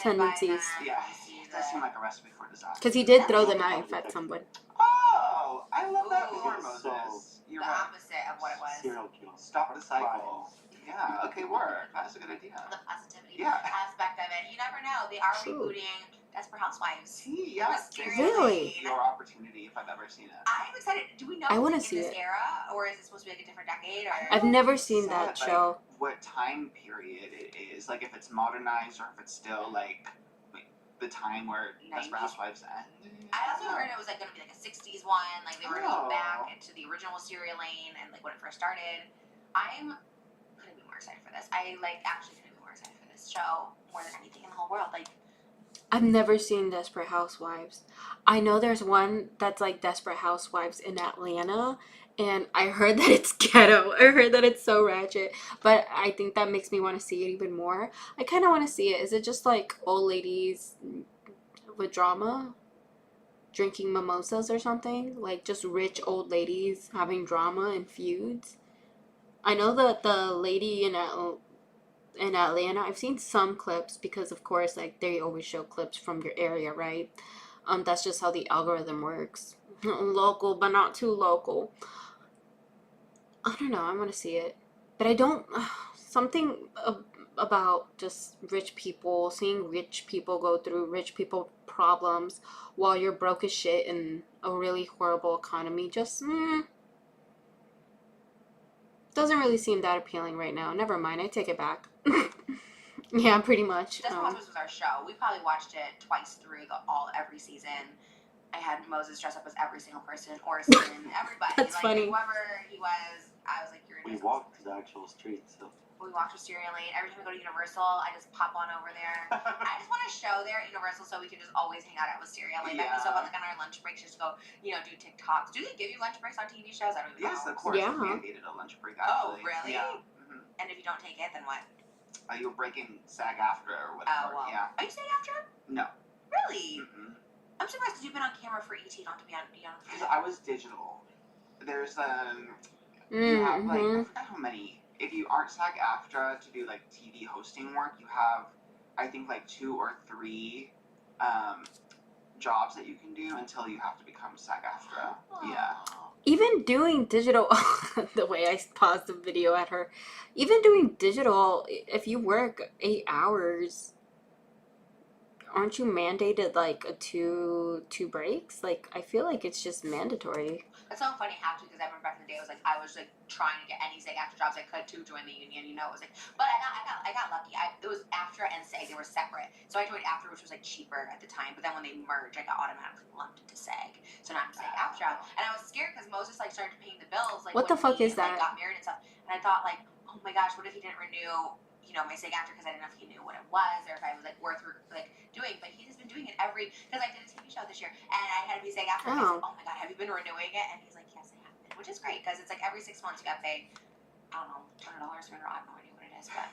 tendencies. Yeah, it does seem like a recipe for disaster. Because he did throw the knife at someone. Oh, I love that more, Moses. You're the right. opposite of what it was. Serial killer. Stop the cycle. Yeah, okay, work. That's a good idea. The positivity aspect of it. You never know. They are rebooting Desperate Housewives. Yeah, really? Your opportunity if I've ever seen it. I'm excited. Do we know I if wanna it's see in this it. era, or is it supposed to be like a different decade? Or I've never seen that show. What time period it is? Like if it's modernized or if it's still like the time where Desperate Housewives ended. I also heard it was like going to be like a 60s one. Like they were going to go back into the original Serial Lane and like when it first started. I'm couldn't be more excited for this. I actually couldn't be more excited for this show more than anything in the whole world. Like I've never seen Desperate Housewives. I know there's one that's like Desperate Housewives in Atlanta, and I heard that it's ghetto. I heard that it's so ratchet, but I think that makes me want to see it even more. I kind of want to see it. Is it just like old ladies with drama? Drinking mimosas or something? Like just rich old ladies having drama and feuds? I know that the lady in Atlanta, I've seen some clips because of course like they always show clips from your area, right? That's just how the algorithm works. Local but not too local. I don't know, I want to see it, but I don't something about just rich people, seeing rich people go through rich people problems while you're broke as shit in a really horrible economy just doesn't really seem that appealing right now. Never mind, I take it back. Yeah, pretty much. Desperate Housewives was our show. We probably watched it twice through every season. I had Moses dress up as every single person, Orson, everybody. That's funny. Whoever he was, I was like, you're in We walked the actual streets, so. We walked with Serial Lane. Every time we go to Universal, I just pop on over there. I just want a show there at Universal so we can just always hang out with Serial Lane. That'd be so fun. Like on our lunch breaks, just go, do TikToks. Do they give you lunch breaks on TV shows? I don't even know. Yes, of course. Yeah. We mandated a lunch break, actually. Oh, really? Yeah. Mm-hmm. And if you don't take it, then what? You're breaking SAG-AFTRA or whatever. Oh, well. Yeah. Are you SAG-AFTRA? No. Really? Mm-mm. I'm surprised because you've been on camera for ET, not to be on. Because I was digital. There's you have like I forgot how many. If you aren't SAG-AFTRA to do like TV hosting work, you have I think like 2 or 3 jobs that you can do until you have to become SAG-AFTRA. Oh. Yeah. Even doing digital, the way I paused the video at her, even doing digital, if you work 8 hours, aren't you mandated like a two breaks? Like, I feel like it's just mandatory. It's so funny actually because I remember back in the day, I was like trying to get any SAG-AFTRA jobs I could to join the union. It was like, but I got lucky. It was AFTRA and SAG, they were separate. So I joined AFTRA, which was like cheaper at the time. But then when they merged, I got automatically lumped into SAG. So now I'm SAG-AFTRA, and I was scared because Moses like started paying the bills. Like what the fuck is that? Got married and stuff, and I thought like, oh my gosh, what if he didn't renew? you know, my SAG-AFTRA because I didn't know if he knew what it was or if I was like worth like doing. But he's been doing it because I did a TV show this year and I had to be SAG-AFTRA. And I said, oh my God, have you been renewing it? And he's like, yes, I have been, which is great because it's like every 6 months you got to pay, I don't know, $200 for it. I have no idea what it is, but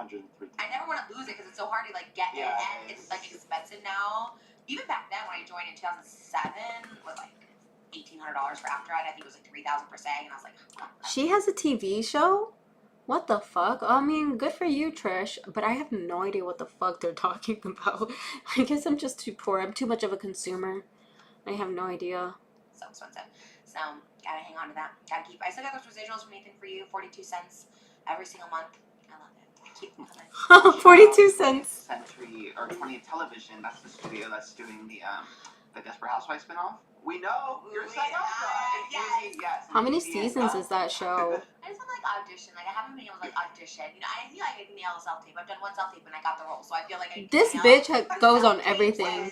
103. I never want to lose it because it's so hard to like get in, and it's like expensive now. Even back then when I joined in 2007 was like $1,800 for After Ed. I think it was like $3,000 per SAG, and I was like, huh. She has a TV show? What the fuck? I mean, good for you, Trish, but I have no idea what the fuck they're talking about. I guess I'm just too poor. I'm too much of a consumer. I have no idea. So expensive. So gotta hang on to that. Gotta keep. I still got those residuals from Nathan For You, 42 cents every single month. I love it. I keep them coming. 42 cents. Century or 20th Television. That's the studio that's doing the Desperate Housewives spinoff. We know you're Yes. Yes. How many seasons is that show? I just want to like audition. Like I haven't been able to like audition. You know, I feel like I can nail a self tape. I've done one self tape and I got the role, so I feel like I. This bitch goes on everything.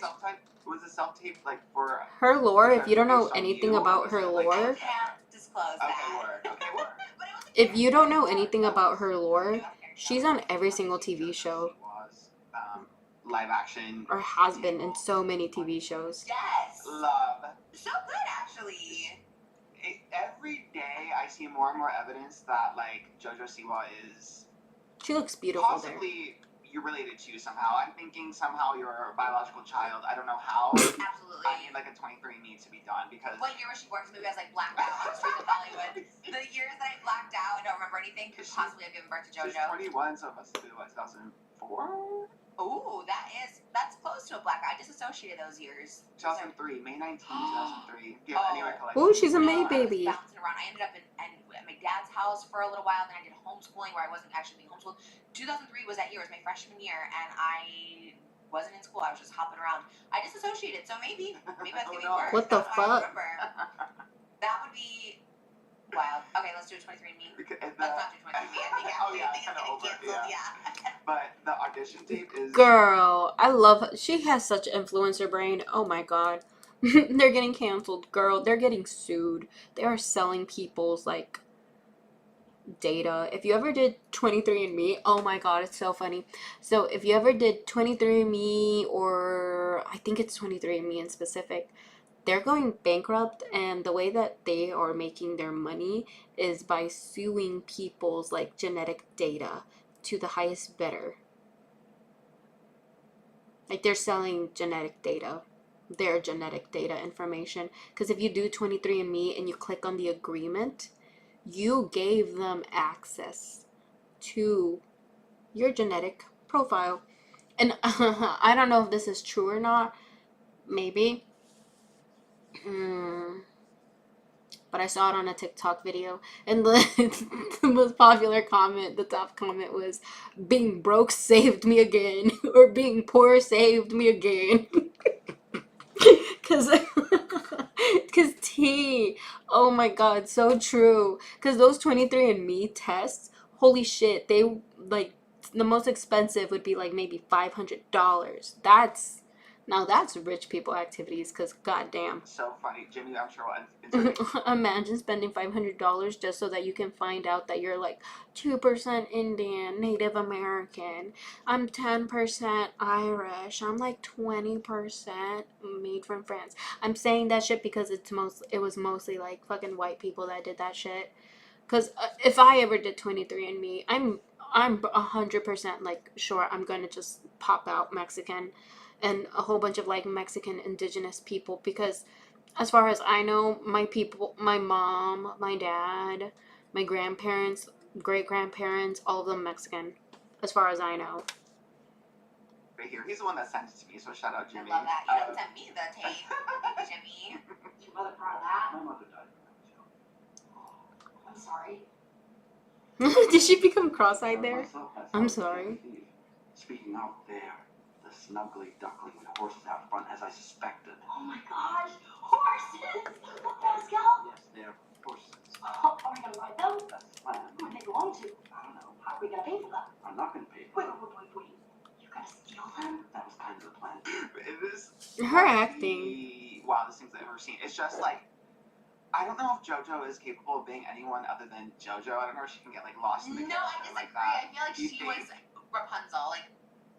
Was the self tape like for Her lore, if you don't know anything about her lore, I can't disclose that. Okay, word. But it was a if you don't know anything about her lore, she's on every single TV show. She was live action. Or has been in so many TV shows. Yes. Love. So good, actually. Every day I see more and more evidence that like JoJo Siwa is She looks beautiful possibly you're related to somehow. I'm thinking somehow you're a biological child. I don't know how. Absolutely. I need like a 23andMe to be done because. What year was she born? Maybe I was like blacked out on the streets of Hollywood. The years that I blacked out and don't remember anything could possibly have given birth to JoJo. She's 21, so it must be what, 2004? Ooh, that's close to a black. I disassociated those years. 2003, May 19, 2003. Yeah, anyway, collection. Ooh, she's a May I baby. was bouncing around. I ended up at my dad's house for a little while. Then I did homeschooling where I wasn't actually being homeschooled. 2003 was that year. It was my freshman year, and I wasn't in school. I was just hopping around. I disassociated, so maybe that's giving birth. What the That's what I fuck? remember. That would be wild. Okay, let's do a 23andMe. Let's not do 23andMe. I think Oh, yeah, it's kinda getting over, canceled. yeah. Yeah. But the audition tape is. Girl, I love her. She has such influencer brain. Oh my god. They're getting canceled, girl. They're getting sued. They are selling people's like data. If you ever did 23andMe, oh my god, it's so funny. So if you ever did 23andMe, or I think it's 23andMe in specific, they're going bankrupt, and the way that they are making their money is by suing people's like genetic data to the highest bidder. Like they're selling genetic data, their genetic data information. Because if you do 23andMe and you click on the agreement, you gave them access to your genetic profile. And I don't know if this is true or not. Maybe. But I saw it on a TikTok video, and the most popular comment, the top comment was, "Being broke saved me again," or "Being poor saved me again." Cause T, oh my god, so true. Cause those 23andMe tests, holy shit, they like the most expensive would be like maybe $500. That's rich people activities. Cause goddamn. So funny, Jimmy. I'm sure will. Imagine spending $500 just so that you can find out that you're like 2% Indian, Native American. I'm 10% Irish. I'm like 20% made from France. I'm saying that shit because it was mostly like fucking white people that did that shit. Cause if I ever did 23andMe, I'm 100% like sure I'm gonna just pop out Mexican and a whole bunch of like Mexican indigenous people, because as far as I know, my people, my mom, my dad, my grandparents, great-grandparents, all of them Mexican, as far as I know. Right here. He's the one that sent it to me, so shout out Jimmy. I love that. You don't send me the tape, Jimmy. Your mother proud of that? My mother died when I was young. I'm sorry. Did she become cross-eyed there? Myself, that's I'm how sorry. it's been. Speaking out there, the snuggly duckling with horses out front, as I suspected. Oh my gosh, horses! Let's go! Yes, they're horses. Oh, are we gonna ride them? That's the plan. Who are they belong to? I don't know. How are we gonna pay for them? I'm not going to pay for Wait. it. You gotta steal them? That was kind of the plan. It is Her acting. wildest things I've ever seen. It's just like I don't know if JoJo is capable of being anyone other than JoJo. I don't know if she can get like lost in the No, I character disagree. like that. I feel like Do you she think? was Rapunzel. Like,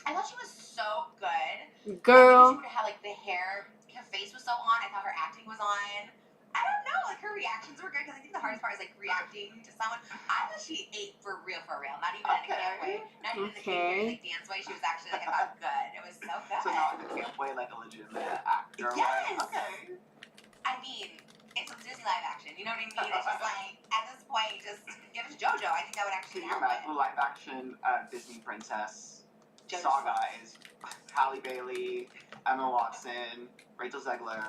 I thought she was so good. Girl. I think she would have had like the hair. Her face was so on. I thought her acting was on. I don't know. Like her reactions were good because I think the hardest part is like reacting to someone. I thought she ate for real, not even in a camp way, not even in the camp like dance way. She was actually like I thought good. It was so good. So not in the camp way, like a legitimate actor way. Yes. Okay. I mean, it's a Disney live action. You know what I mean? It's just like at this point, just give it to JoJo. I think that would actually Can you happen. imagine a live action Disney princess JoJo. saga is Halle Bailey, Emma Watson, Rachel Zegler,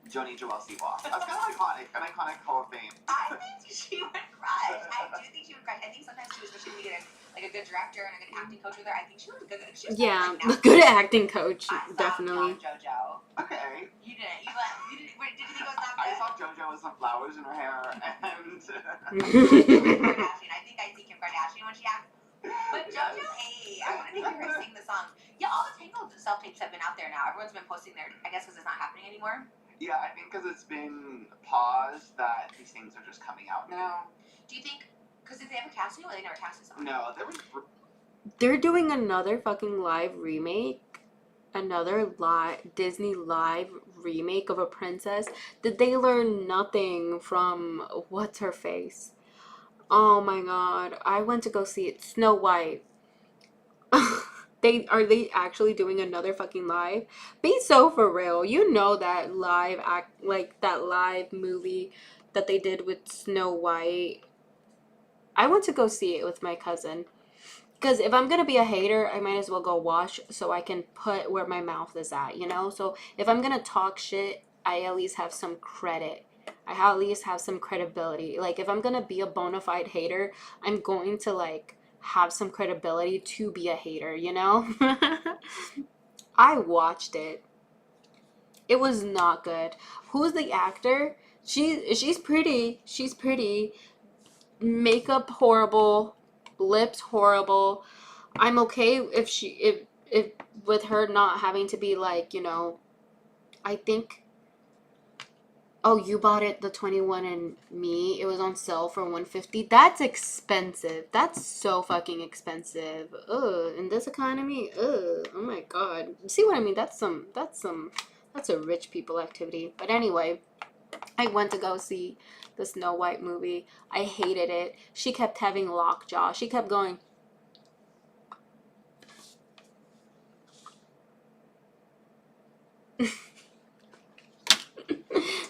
Joni Joelle Siwa. That's kind of iconic, an iconic Hall of Fame. I think she would crush. I do think she would crush. I think sometimes she was wishing we get a good director and a good acting coach with her. I think she was good. She was Yeah, like, now. good acting coach, I saw definitely. JoJo. Okay. You didn't. Wait, did you think it was not I good? saw JoJo with some flowers in her hair and. Kim Kardashian. I think I see Kim Kardashian when she acts. But JoJo, hey, I wanted to hear her sing the songs. Yeah, all the Tangled self-tapes have been out there now. Everyone's been posting their, I guess because it's not happening anymore. Yeah, I think because it's been paused that these things are just coming out now. Do you think, because did they ever cast it or they never casted someone? No, there was. They're doing another fucking live remake. Another Disney live remake of a princess. Did they learn nothing from what's her face? Oh my god. I went to go see it. Snow White. They actually doing another fucking live? Be so for real. You know that live that live movie that they did with Snow White. I went to go see it with my cousin. Because if I'm going to be a hater, I might as well go watch so I can put where my mouth is at, you know? So if I'm going to talk shit, I at least have some credit. I at least have some credibility. Like, if I'm going to be a bona fide hater, I'm going to, like, have some credibility to be a hater, you know? I watched it. It was not good. Who's the actor? She's pretty. She's pretty. Makeup horrible. Lips horrible. I'm okay if with her not having to be like, you know, I think, oh, you bought it, the 21 and Me, it was on sale for $150. That's expensive. That's so fucking expensive. Ugh, in this economy, ugh, oh my god. See what I mean? That's a rich people activity. But anyway, I went to go see the Snow White movie. I hated it. She kept having lockjaw. She kept going,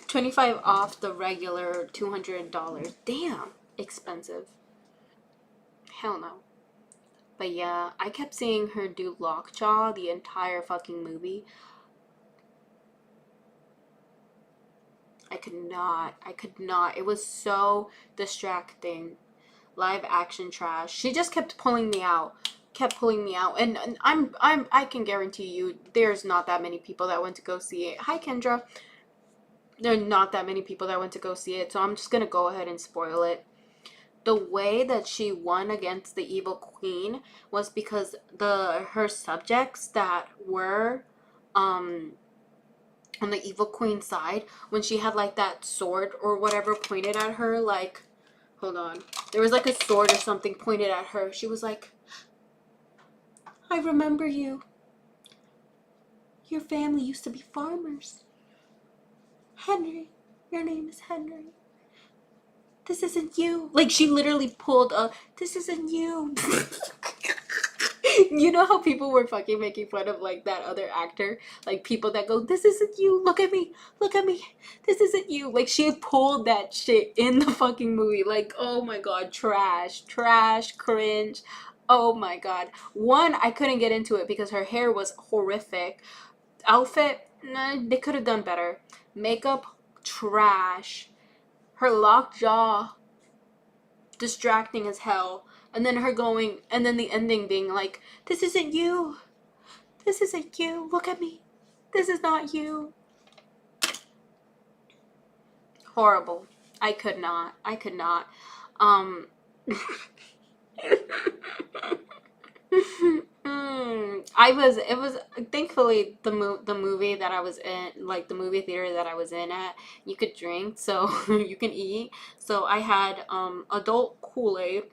25 off the regular $200. Damn, expensive. Hell no. But yeah, I kept seeing her do lockjaw the entire fucking movie. I could not. It was so distracting. Live action trash. She just kept pulling me out. And I can guarantee you there's not that many people that went to go see it. Hi Kendra. There are not that many people that went to go see it, so I'm just gonna go ahead and spoil it. The way that she won against the evil queen was because her subjects that were on the evil queen's side, when she had like that sword or whatever pointed at her, like, hold on, there was like a sword or something pointed at her, she was like, I remember you. Your family used to be farmers. Henry, your name is Henry. This isn't you. Like, she literally pulled a, this isn't you. You know how people were fucking making fun of, like, that other actor? Like, people that go, this isn't you. Look at me. This isn't you. Like, she pulled that shit in the fucking movie. Like, oh my god, trash, cringe. Oh my god. One, I couldn't get into it because her hair was horrific. Outfit, nah, they could have done better. Makeup, trash. Her locked jaw, distracting as hell. And then her going, and then the ending being like, this isn't you. This isn't you. Look at me. This is not you. Horrible. I could not. It was thankfully the movie that I was in, like the movie theater that I was in at, you could drink, so you can eat. So I had adult Kool-Aid,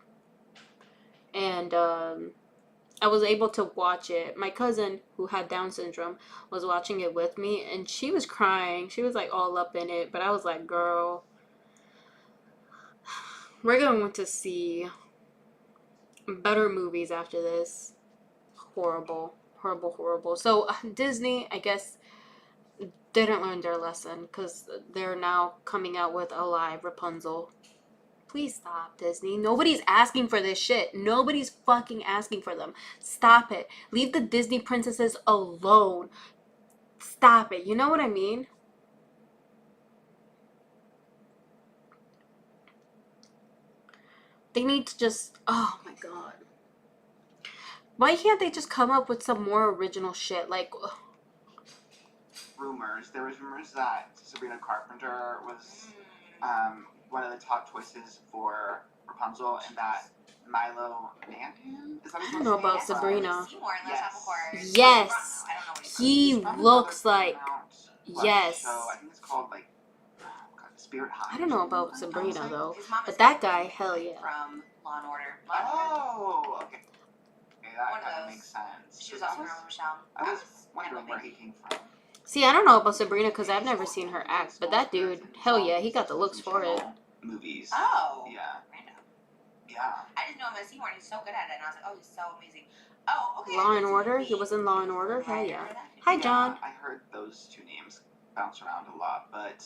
and I was able to watch it. My cousin, who had Down syndrome, was watching it with me, and she was crying. She was like all up in it, but I was like, girl, we're going to see better movies after this. Horrible, horrible, horrible. So Disney, I guess, didn't learn their lesson because they're now coming out with a live Rapunzel. Please stop, Disney. Nobody's asking for this shit. Nobody's fucking asking for them. Stop it. Leave the Disney princesses alone. Stop it. You know what I mean? They need to just... Oh, my God. Why can't they just come up with some more original shit? Like... There was rumors that Sabrina Carpenter was one of the top choices for Rapunzel, and that Milo Mandan, is that his I don't know about name? Sabrina. Seymour in Little Shop of Horrors. Yes. I don't know what he's He He's from looks another like... Paramount Yes. show. I think it's called like Spirit High. I don't know about Sabrina, though. His mom is But that guy, hell yeah. from Law and Order. Oh, okay. Okay, that One of kind of those. makes sense. She was also from Michelle. I was wondering where he came from. See, I don't know about Sabrina because I've never seen her act, but that dude, hell yeah, he got the looks for it. Movies. Oh. Yeah. Random. Yeah. I didn't know him as Seymour, and he's so good at it, and I was like, oh, he's so amazing. Oh, okay. Law and Order? He was in Law and Order? Hell yeah. Hi, John. I heard those two names bounce around a lot, but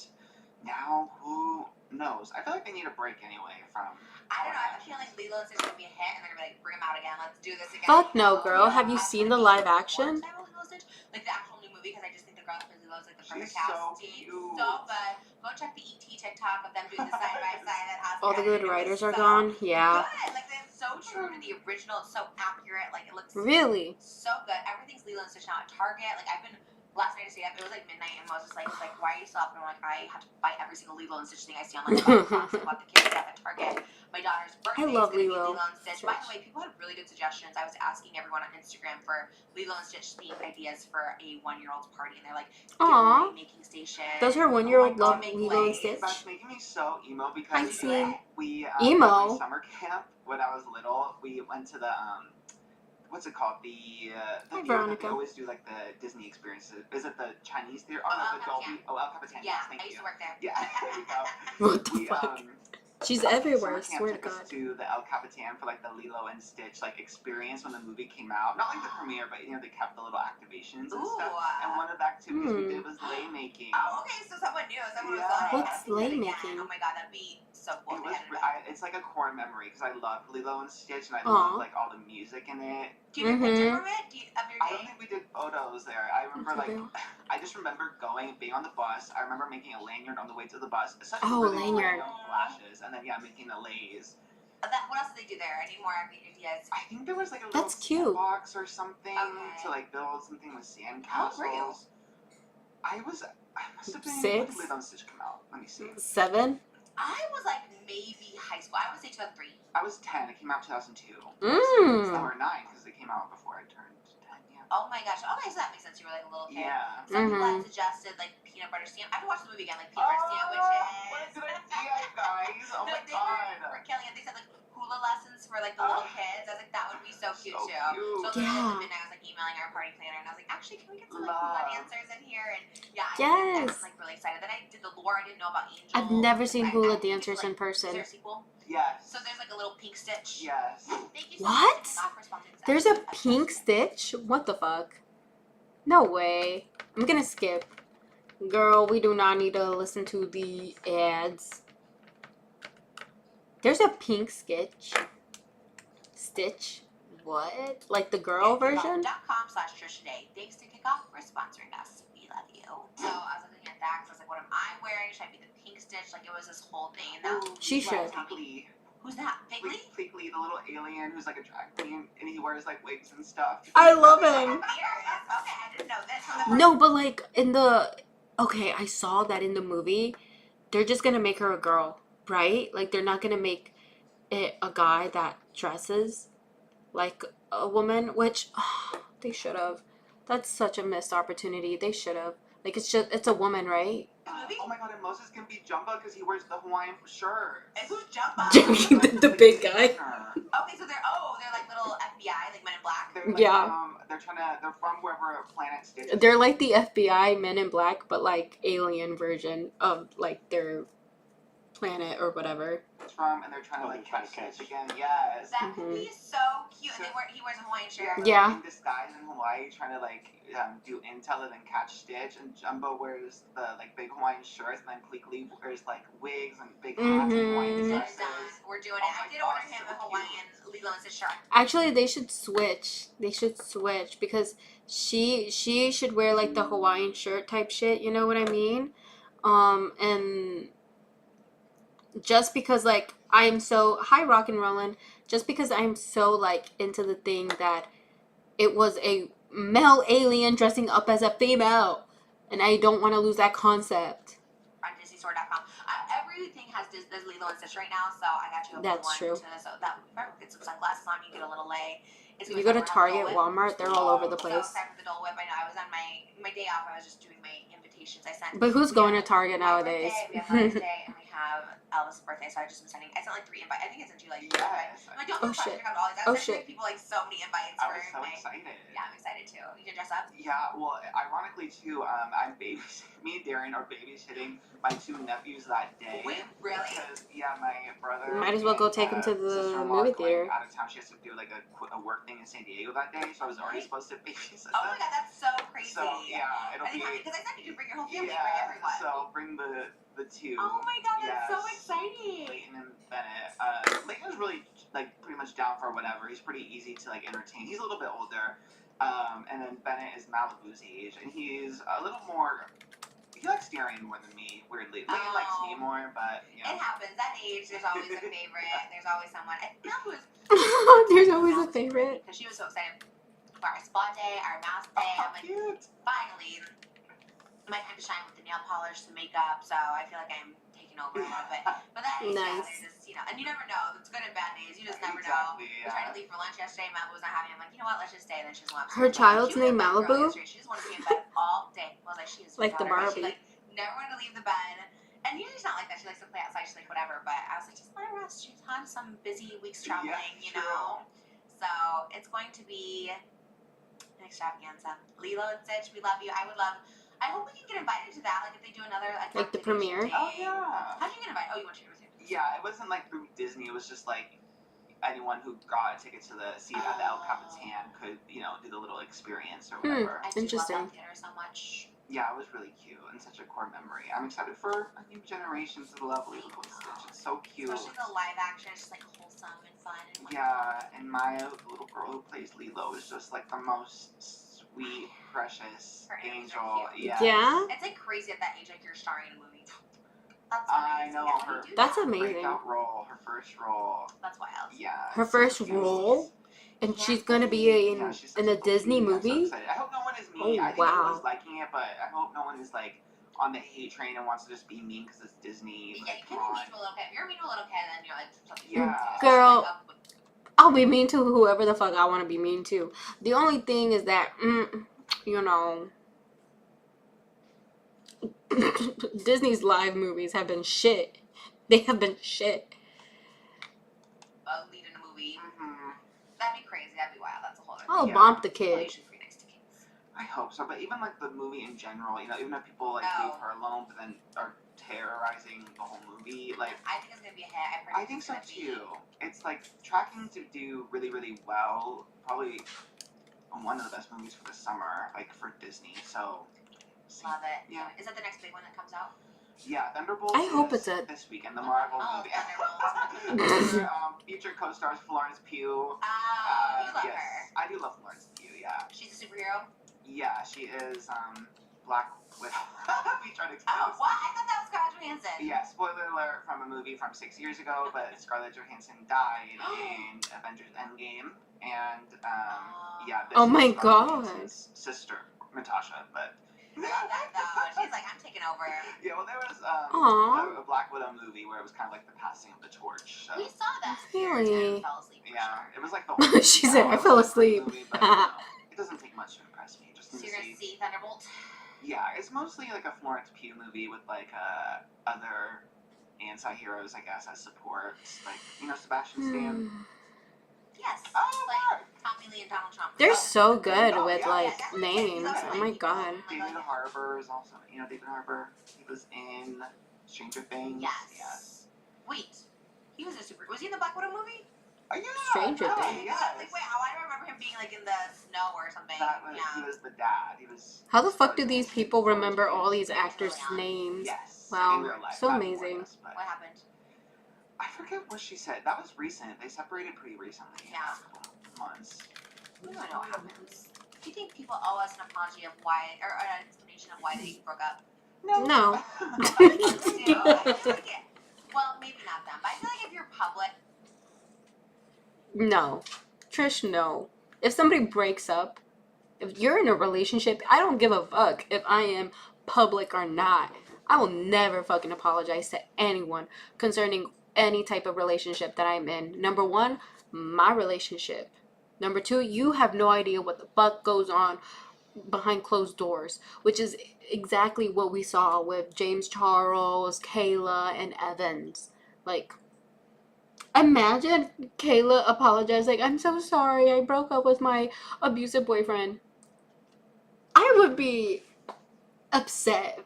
now who knows? I feel like they need a break anyway from. I don't know. I have a feeling Lilo and Stitch is gonna be a hit, and they're gonna be like, bring them out again. Let's do this again. Fuck no, girl. Yeah. Have you seen the live action? Like the actual new movie, because I just think the girl that plays Lilo is like the perfect She's so casting. cute. So good. Go check the ET TikTok of them doing the side by side at Oscar. All the good It was writers are so gone? Yeah. Good. Like it's so true to the original. It's so accurate. Like it looks Really? so good. Everything's Lilo and Stitch now at Target. Like I've been last night to stay up. It was like midnight, and Moses was like, why are you still up? And I'm like, I have to buy every single Lilo and Stitch thing I see on like about the kids stuff at Target. My daughter's birthday is love gonna be Lilo. Lilo and Stitch. By the way, people had really good suggestions. I was asking everyone on Instagram for Lilo and Stitch themed ideas for a 1-year-old's party, and they're like, Aw. making station. Does her 1-year-old Oh love my God, Lilo and make Stitch? That's making me so emo I because see. we Emo? at my summer camp when I was little, we went to the what's it called? The Hi, theater that Veronica. they always do like the Disney experiences. Is it the Chinese theater? Oh, no, El the Dolby. Capitan. Oh, El Capitan. Yeah, Yes, thank I used you. to work there. Yeah, there you go. What the We, fuck? She's summer everywhere, camp swear to took us God. to the El Capitan for like the Lilo and Stitch like experience when the movie came out. Not like the premiere, but you know they kept the little activations and Ooh. stuff. And one of the activities we did was lei making. Oh, okay, so someone knew. Someone was Yeah. like, What's "Let's do lei that again." making? Oh my god, that'd be so cool. It if they was, had it back. it's like a core memory because I love Lilo and Stitch and I Aw. love like all the music in it. Do you have a picture Mhm. from it? Do you, of your I don't day? think we did photos there. I remember like I just remember going, being on the bus. I remember making a lanyard on the way to the bus. Such Oh, really lanyard. random flashes, and then yeah, making the lays. What else did they do there? I need more ideas. I think there was like a little That's cute. box or something Okay. to like build something with sandcastles. How old were you? I must have been 6? When did Lilo and Stitch come out? Let me see. 7? I was like maybe high school. I would say 2003. I was 10. It came out 2002. Mmm. Or 9 because it came out before I turned 10. Yeah. Oh my gosh. Okay, so that makes sense. You were like a little kid. Yeah. Some people Mhm. had suggested like peanut butter sandwich. I haven't watched the movie again. Like peanut butter sandwiches. What a good idea, guys. Oh No, my they god. were killing it. They said like hula lessons for like the little kids. I was like, that would be so cute So too. cute. So literally Yeah. at midnight, I was like emailing our party planner, and I was like, actually, can we get some like Love. hula dancers in here? And yeah, I Yes. was like really excited. Then I did the lore. I didn't know about Angel. I've never seen I hula think it's, dancers in like, Is there person. a sequel? Yes. So there's like a little pink Stitch. Yes. Thank you so What? much for sponsoring this There's a episode. pink Stitch? What the fuck? No way. I'm gonna skip. Girl, we do not need to listen to the ads. There's a pink Stitch. Stitch? What? Like the girl version? Kickoff.com/Trish today. Thanks to Kickoff for sponsoring us. We love you. So I was looking at that 'cause I was like, what am I wearing? Should I be the pink Stitch? Like it was this whole thing. And that, She Like should. Fleekly. who's that? Piggly? Fleekly, the little alien who's like a drag queen, and he wears like wigs and stuff. I love him. Okay, I didn't know this. No, but like in the... Okay, I saw that in the movie. They're just gonna make her a girl, right? Like they're not gonna make it a guy that dresses like a woman, which They should have. That's such a missed opportunity. They should have. Like, it's a woman, right? Oh my god, and Moses can be Jumba because he wears the Hawaiian shirt. And who's Jumba? the big guy. Okay, so they're like little FBI, like Men in Black. They're like, Yeah. they're from wherever planet Stitch is. They're like the FBI Men in Black, but like alien version of like their planet or whatever. It's from, and they're trying to like catch Stitch again. Yes. That movie is so cute. And he wears a Hawaiian shirt. Yeah. In disguise in Hawaii, trying to like do intel and then catch Stitch, and Jumbo wears the like big Hawaiian shirts, and then Pleakley wears like wigs and big hats and Hawaiian It's dresses. done. We're doing it. I did order him a Hawaiian Lilo and Stitch shirt. Actually, they should switch. Because she should wear like the Hawaiian shirt type shit. You know what I mean? And just because like I'm so hi Rock and Rollin', just because I'm so like into the thing that it was a male alien dressing up as a female, and I don't want to lose that concept. On DisneyStore.com. Everything has there's Lilo and Stitch right now, so I got you a That's one true. So that get some sunglasses on, you get a little lay. You go to Target, Walmart, they're all over the place. So excited for the Dole Whip. I know I was on my day off. I was just doing my invitations. I sent. But who's going to Target nowadays? We have Mother's Day and we have Elvis' birthday. So I just been sending. I sent like 3 invites. I think I sent you like 3 invites. I'm like, don't Oh, be shit. I was sending people like so many invites I for was so my. excited. Yeah, I'm excited too. You can dress up. Yeah, well, ironically too, I'm me and Darren are babysitting my 2 nephews that day. Wait, really? Because my brother. Might as well go take them to the movie theater. Out of town, she has to do like a work thing in San Diego that day, so I was already supposed to babysit them. Oh my god, that's so crazy. So yeah, it'll be. Because I said you could bring your whole family, Yeah, bring everyone. so bring the 2. Oh my god, that's so Yes. exciting. Leighton and Bennett. Leighton is really like pretty much down for whatever. He's pretty easy to like entertain. He's a little bit older, and then Bennett is Malibu's age, and he's a little more. He likes Darian more than me. Weirdly, Leighton likes me more, but you know. It happens. That age, there's always a favorite. There's always someone. Malibu was. There's always a favorite. Because she was so excited for our spa day, our mask day. Oh, I'm like, cute. finally, my time to shine with the nail polish, the makeup. So I feel like I'm taking over a little bit. But that age, Nice. yeah, there's just, and you never know. It's good and bad days. You just never Exactly, know. We yeah. tried to leave for lunch yesterday. Malibu was not having it. I'm like, you know what? Let's just stay. And then she doesn't want to. Her child's name Malibu? She just wanted to be in bed all day. I was like, she is Like the daughter, but Barbie. She never wanted to leave the bed. And usually she's not like that. She likes to play outside. She's like, whatever. But I was like, just let her rest. She's had some busy weeks traveling, Yeah, you know. So it's going to be an extravaganza. Lilo and Stitch, we love you. I hope we can get invited to that. Like if they do another Like the premiere? Oh yeah. How'd you get invited? Oh, you went to University. Yeah, it wasn't like through Disney. It was just like anyone who got a ticket to the seat at the El Capitan could, do the little experience or whatever. I do Interesting. love that theater so much. Yeah, it was really cute and such a core memory. I'm excited for a new generation to the lovely Lilo and Stitch. It's so cute. Especially the live action. It's just like wholesome and fun and wonderful. Yeah, and Maya, the little girl who plays Lilo, is just like the most sweet, precious Her earrings angel. are cute. Yeah? It's like crazy at that age, like you're starring in a movie. That's I amazing. know How do her. you do That's that? amazing. Breakout role, her first role. That's wild. Yeah. Her it's so first cute. role? And she's gonna be Yeah, she's in such a Disney queen. I'm so movie? excited. I hope no one is mean. Oh, I think wow. everyone's liking it, but I hope no one is like on the hate train and wants to just be mean because it's Disney. Yeah, Like, you can be mean to a little kid. If you're mean to a little kid, then you're like something. Yeah. Girl. I'll be mean to whoever the fuck I want to be mean to. The only thing is that, Disney's live movies have been shit. They have been shit. Lead in a movie. Mhm. That'd be crazy. That'd be wild. That's a whole other I'll thing. bump the Well, kid. you should be next to kids. I hope so, but even like the movie in general, even if people like Oh. leave her alone, but then are terrorizing the whole movie, like I think it's gonna be a hit. I think so too. It's like tracking to do really, really well. Probably one of the best movies for the summer, like for Disney. So Love it. Yeah. Is that the next big one that comes out? yeah, Thunderbolts. I hope is it's a- this weekend. The Marvel Oh, movie. Featured co-stars Florence Pugh. You love yes, her. I do love Florence Pugh. Yeah, She's a superhero. yeah, she is Black Widow. We tried to explain Oh, this. what? I thought that was Scarlett Johansson. Yeah, spoiler alert from a movie from 6 years ago, but Scarlett Johansson died in Avengers Endgame, and yeah. This Oh my is Scarlett God. Johansson's sister, Natasha, but. I love that though. She's like, I'm taking over. Yeah, well, there was Aw. a Black Widow movie where it was kind of like the passing of the torch. So. We saw that. Really? Fell asleep. for Yeah, sure. it was like the whole She said, I fell asleep. movie, but, it doesn't take much. Thunderbolt. Yeah, it's mostly like a Florence Pugh movie with like other anti-heroes, I guess, as support. Like, you know, Sebastian Stan. Yes. Oh, like Tommy Lee and Donald Trump. They're so good Oh, with yeah. like Yeah, names. that's Oh my god. David Harbour is also, you know, David Harbour. He was in Stranger Things. Yes. Wait, he was was he in the Black Widow movie? Oh, yeah. Stranger no, Things. Yes. Like, wait, I don't remember him being like in the snow or something. He was the dad. He was. How the fuck do these people remember all these actors' names? Yes. Wow, In real life, so not amazing. anymore, yes, but What happened? I forget what she said. That was recent. They separated pretty recently. Yeah. Last couple months. We don't know what happens. Do you think people owe us an apology of why, or an explanation of why they broke up? No. I feel like it. Well, maybe not them, but I feel like if you're public, No. Trish, no. If somebody breaks up, if you're in a relationship, I don't give a fuck if I am public or not. I will never fucking apologize to anyone concerning any type of relationship that I'm in. Number one, my relationship. Number two, you have no idea what the fuck goes on behind closed doors, which is exactly what we saw with James Charles, Kayla, and Evans. Like, imagine Kayla apologizing. I'm so sorry. I broke up with my abusive boyfriend. I would be upset.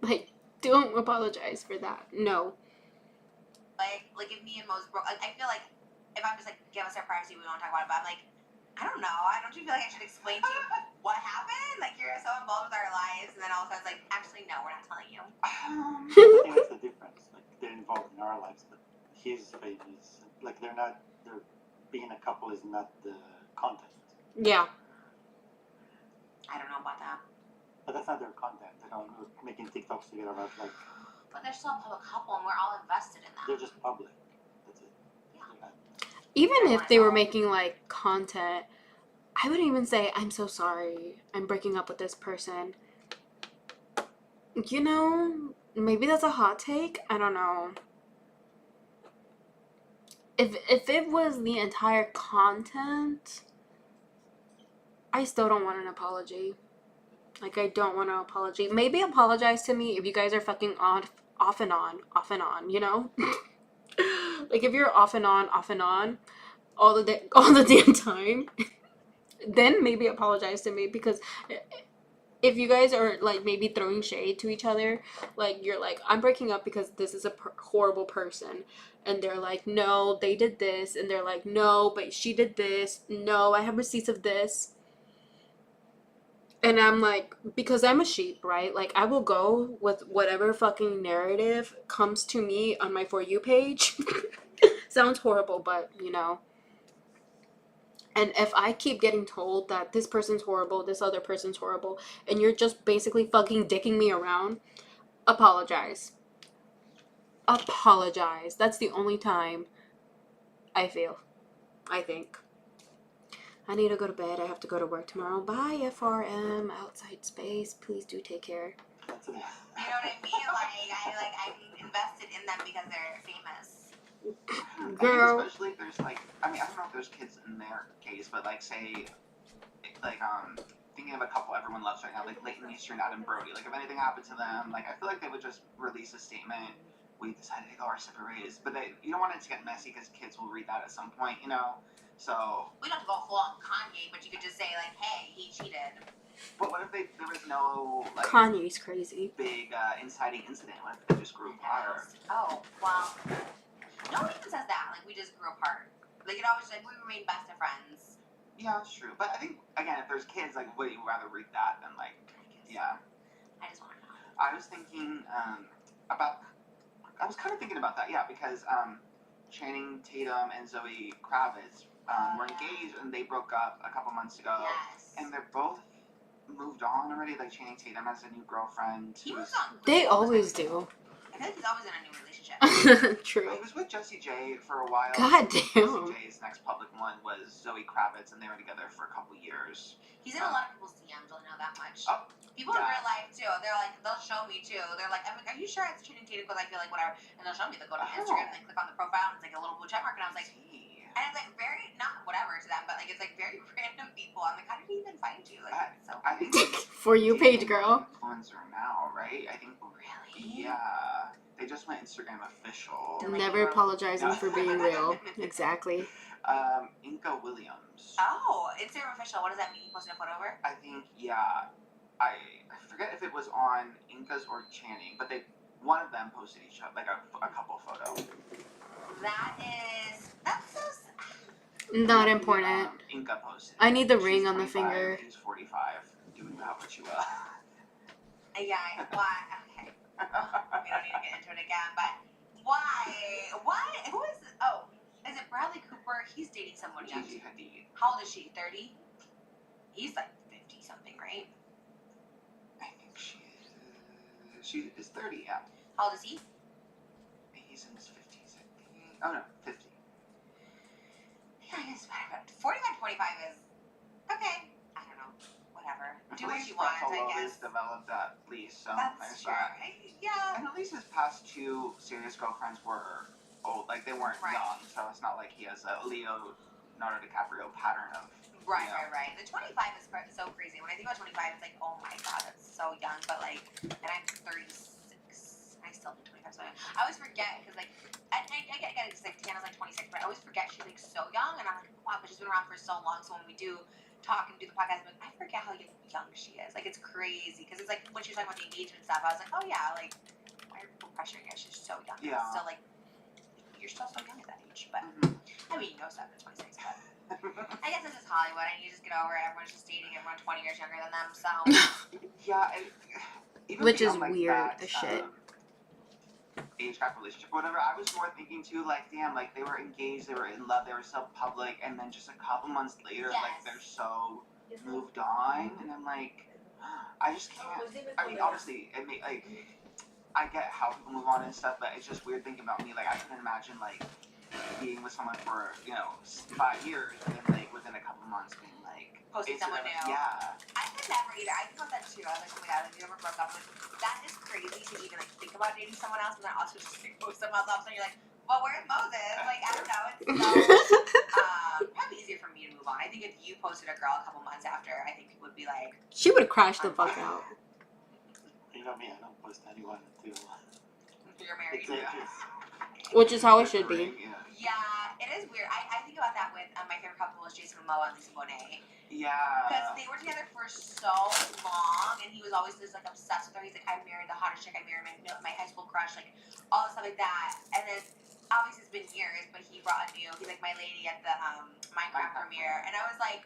Like, don't apologize for that. No. like if me and Mose broke, like, I feel like if I'm just like, give us our privacy, we won't talk about it, but I'm like, I don't know. Don't you feel like I should explain to you what happened? Like, you're so involved with our lives, and then all of a sudden it's like, actually, no, we're not telling you. I think that's the difference. Like, they're involved in our lives, but his babies, like, they're being a couple is not the content. Yeah. I don't know about that. But that's not their content. They don't go making TikToks together about, like, But they're still a public couple, and we're all invested in that. they're just public. That's it. Yeah. They're not- Even if they were making like content, I wouldn't even say, I'm so sorry, I'm breaking up with this person. You know, maybe that's a hot take. I don't know. If it was the entire content, I still don't want an apology. Like, I don't want an apology. Maybe apologize to me if you guys are fucking off and on, you know? Like, if you're off and on, all the damn time, then maybe apologize to me, because if you guys are like maybe throwing shade to each other, like you're like, I'm breaking up because this is a horrible person, and they're like, no, they did this, and they're like, no, but she did this, no, I have receipts of this, and I'm like, because I'm a sheep, right? Like, I will go with whatever fucking narrative comes to me on my For You page. Sounds horrible, but you know. And if I keep getting told that this person's horrible, this other person's horrible, and you're just basically fucking dicking me around, apologize. Apologize. That's the only time I think. I need to go to bed. I have to go to work tomorrow. Bye, FRM, outside space. Please do take care. That's it. You know what I mean? I'm invested in them because they're famous. Girl. Especially if there's like, I mean, I don't know if there's kids in their case, but like, say, like, thinking of a couple everyone loves right now, like Leighton Meester and Adam Brody. Like, if anything happened to them, like, I feel like they would just release a statement. We decided to go our separate ways, but you don't want it to get messy because kids will read that at some point, you know. So we don't have to go full on Kanye, but you could just say like, hey, he cheated. But what if there was no like Kanye's crazy. Big inciting incident? What if they just grew apart? Oh, well, no one even says that. Like, we just grew apart. Like, it always like we remain best of friends. Yeah, that's true. But I think again, if there's kids, like, would you rather read that than like, yeah. I just want to know. I was thinking I was kind of thinking about that, yeah, because Channing Tatum and Zoe Kravitz were engaged, and they broke up a couple months ago. Yes. And they're both moved on already. Like, Channing Tatum has a new girlfriend. He moves on. They always do. I feel like he's always in a new relationship. True. He was with Jessie J for a while. God damn. Jessie J's next public one was Zoe Kravitz, and they were together for a couple years. He's in a lot of people's DMs, I'll know that much. Oh, people in yeah. real life, too. They're like, they'll show me, too. They're like, I'm like, are you sure it's Channing Tatum? Because I feel like whatever. And they'll show me. They'll go to Instagram and they click on the profile, and it's like a little blue check mark. And I was like, and it's like very, not whatever to them, but like it's like very random people. I'm like, how did he even find you? Like, so. I think For you, page dating girl. influencer now, right? I think. Really? Yeah. They just went Instagram official. Like Never you're- apologizing for being real. Exactly. Inka Williams. Oh, Instagram official. What does that mean? You posted a photo of her? I think, yeah. I forget if it was on Inka's or Channing, but one of them posted each other, like a couple photo. That's so. Not important. Inka posted. I need the She's ring on the 25, finger. He's 45. Do with that what you will. Yeah, why? Okay. We don't need to get into it again, but why? Why? Who is it? Oh, is it Bradley Cooper? He's dating someone young. Gigi Hadid. How old is she? 30? He's like 50 something, right? I think she is 30, yeah. How old is he? He's in his 50s, I think. Oh no, 50. Yeah, I guess whatever. 45, 25 is okay. I don't know. Whatever. Do what you want, I guess. Developed at least, so That's there's true. that. Yeah. And at least his past two serious girlfriends were old, like they weren't Right. young, so it's not like he has a Leonardo DiCaprio pattern of. Right. The 25 is so crazy. When I think about 25, it's like, oh my god, that's so young. But like, and I'm 36. I still think 25 is so young. I always forget because like, I get it. It's like Tana's like 26, but I always forget she's like so young, and I'm like, wow, but she's been around for so long. So when we do talk and do the podcast, I'm like, I forget how young she is. Like it's crazy because it's like when she was talking about the engagement stuff, I was like, oh yeah, like why are people pressuring her? She's so young. Yeah. It's still like you're still so young at that age, but I mean, you know, stuff at 26, but. I guess this is Hollywood. I need to just get over it. Everyone's just dating everyone 20 years younger than them, so. Yeah, even Which is beyond, like, weird that, as shit. Age gap relationship, or whatever. I was more thinking too, like, damn, like they were engaged, they were in love, they were so public, and then just a couple months later, like Yes. they're so moved on, and I'm like, I just can't. I mean, obviously, it may like. I get how people move on and stuff, but it's just weird thinking about me. Like, I couldn't imagine, like, being with someone for, 5 years, and then, like, within a couple months being, like... Posting someone new. Yeah. I could never either. I think about that too. I was like, oh my god, like, you never broke up with. That is crazy to even, like, think about dating someone else, and then also just, like, post someone else up, and you're like, well, where's Moses? Like, I don't know. It's so... probably easier for me to move on. I think if you posted a girl a couple months after, I think people would be like... She would crash the fuck out. You know me, I don't post anyone until You're married. Which is how it should be. Yeah, it is weird. I think about that with my favorite couple was Jason Momoa and Lisa Bonet. Yeah. Because they were together for so long, and he was always just like obsessed with her. He's like, I married the hottest chick. I married my high school crush, like all this stuff like that. And then obviously it's been years, but he brought a new. He's like my lady at the Minecraft premiere, and I was like,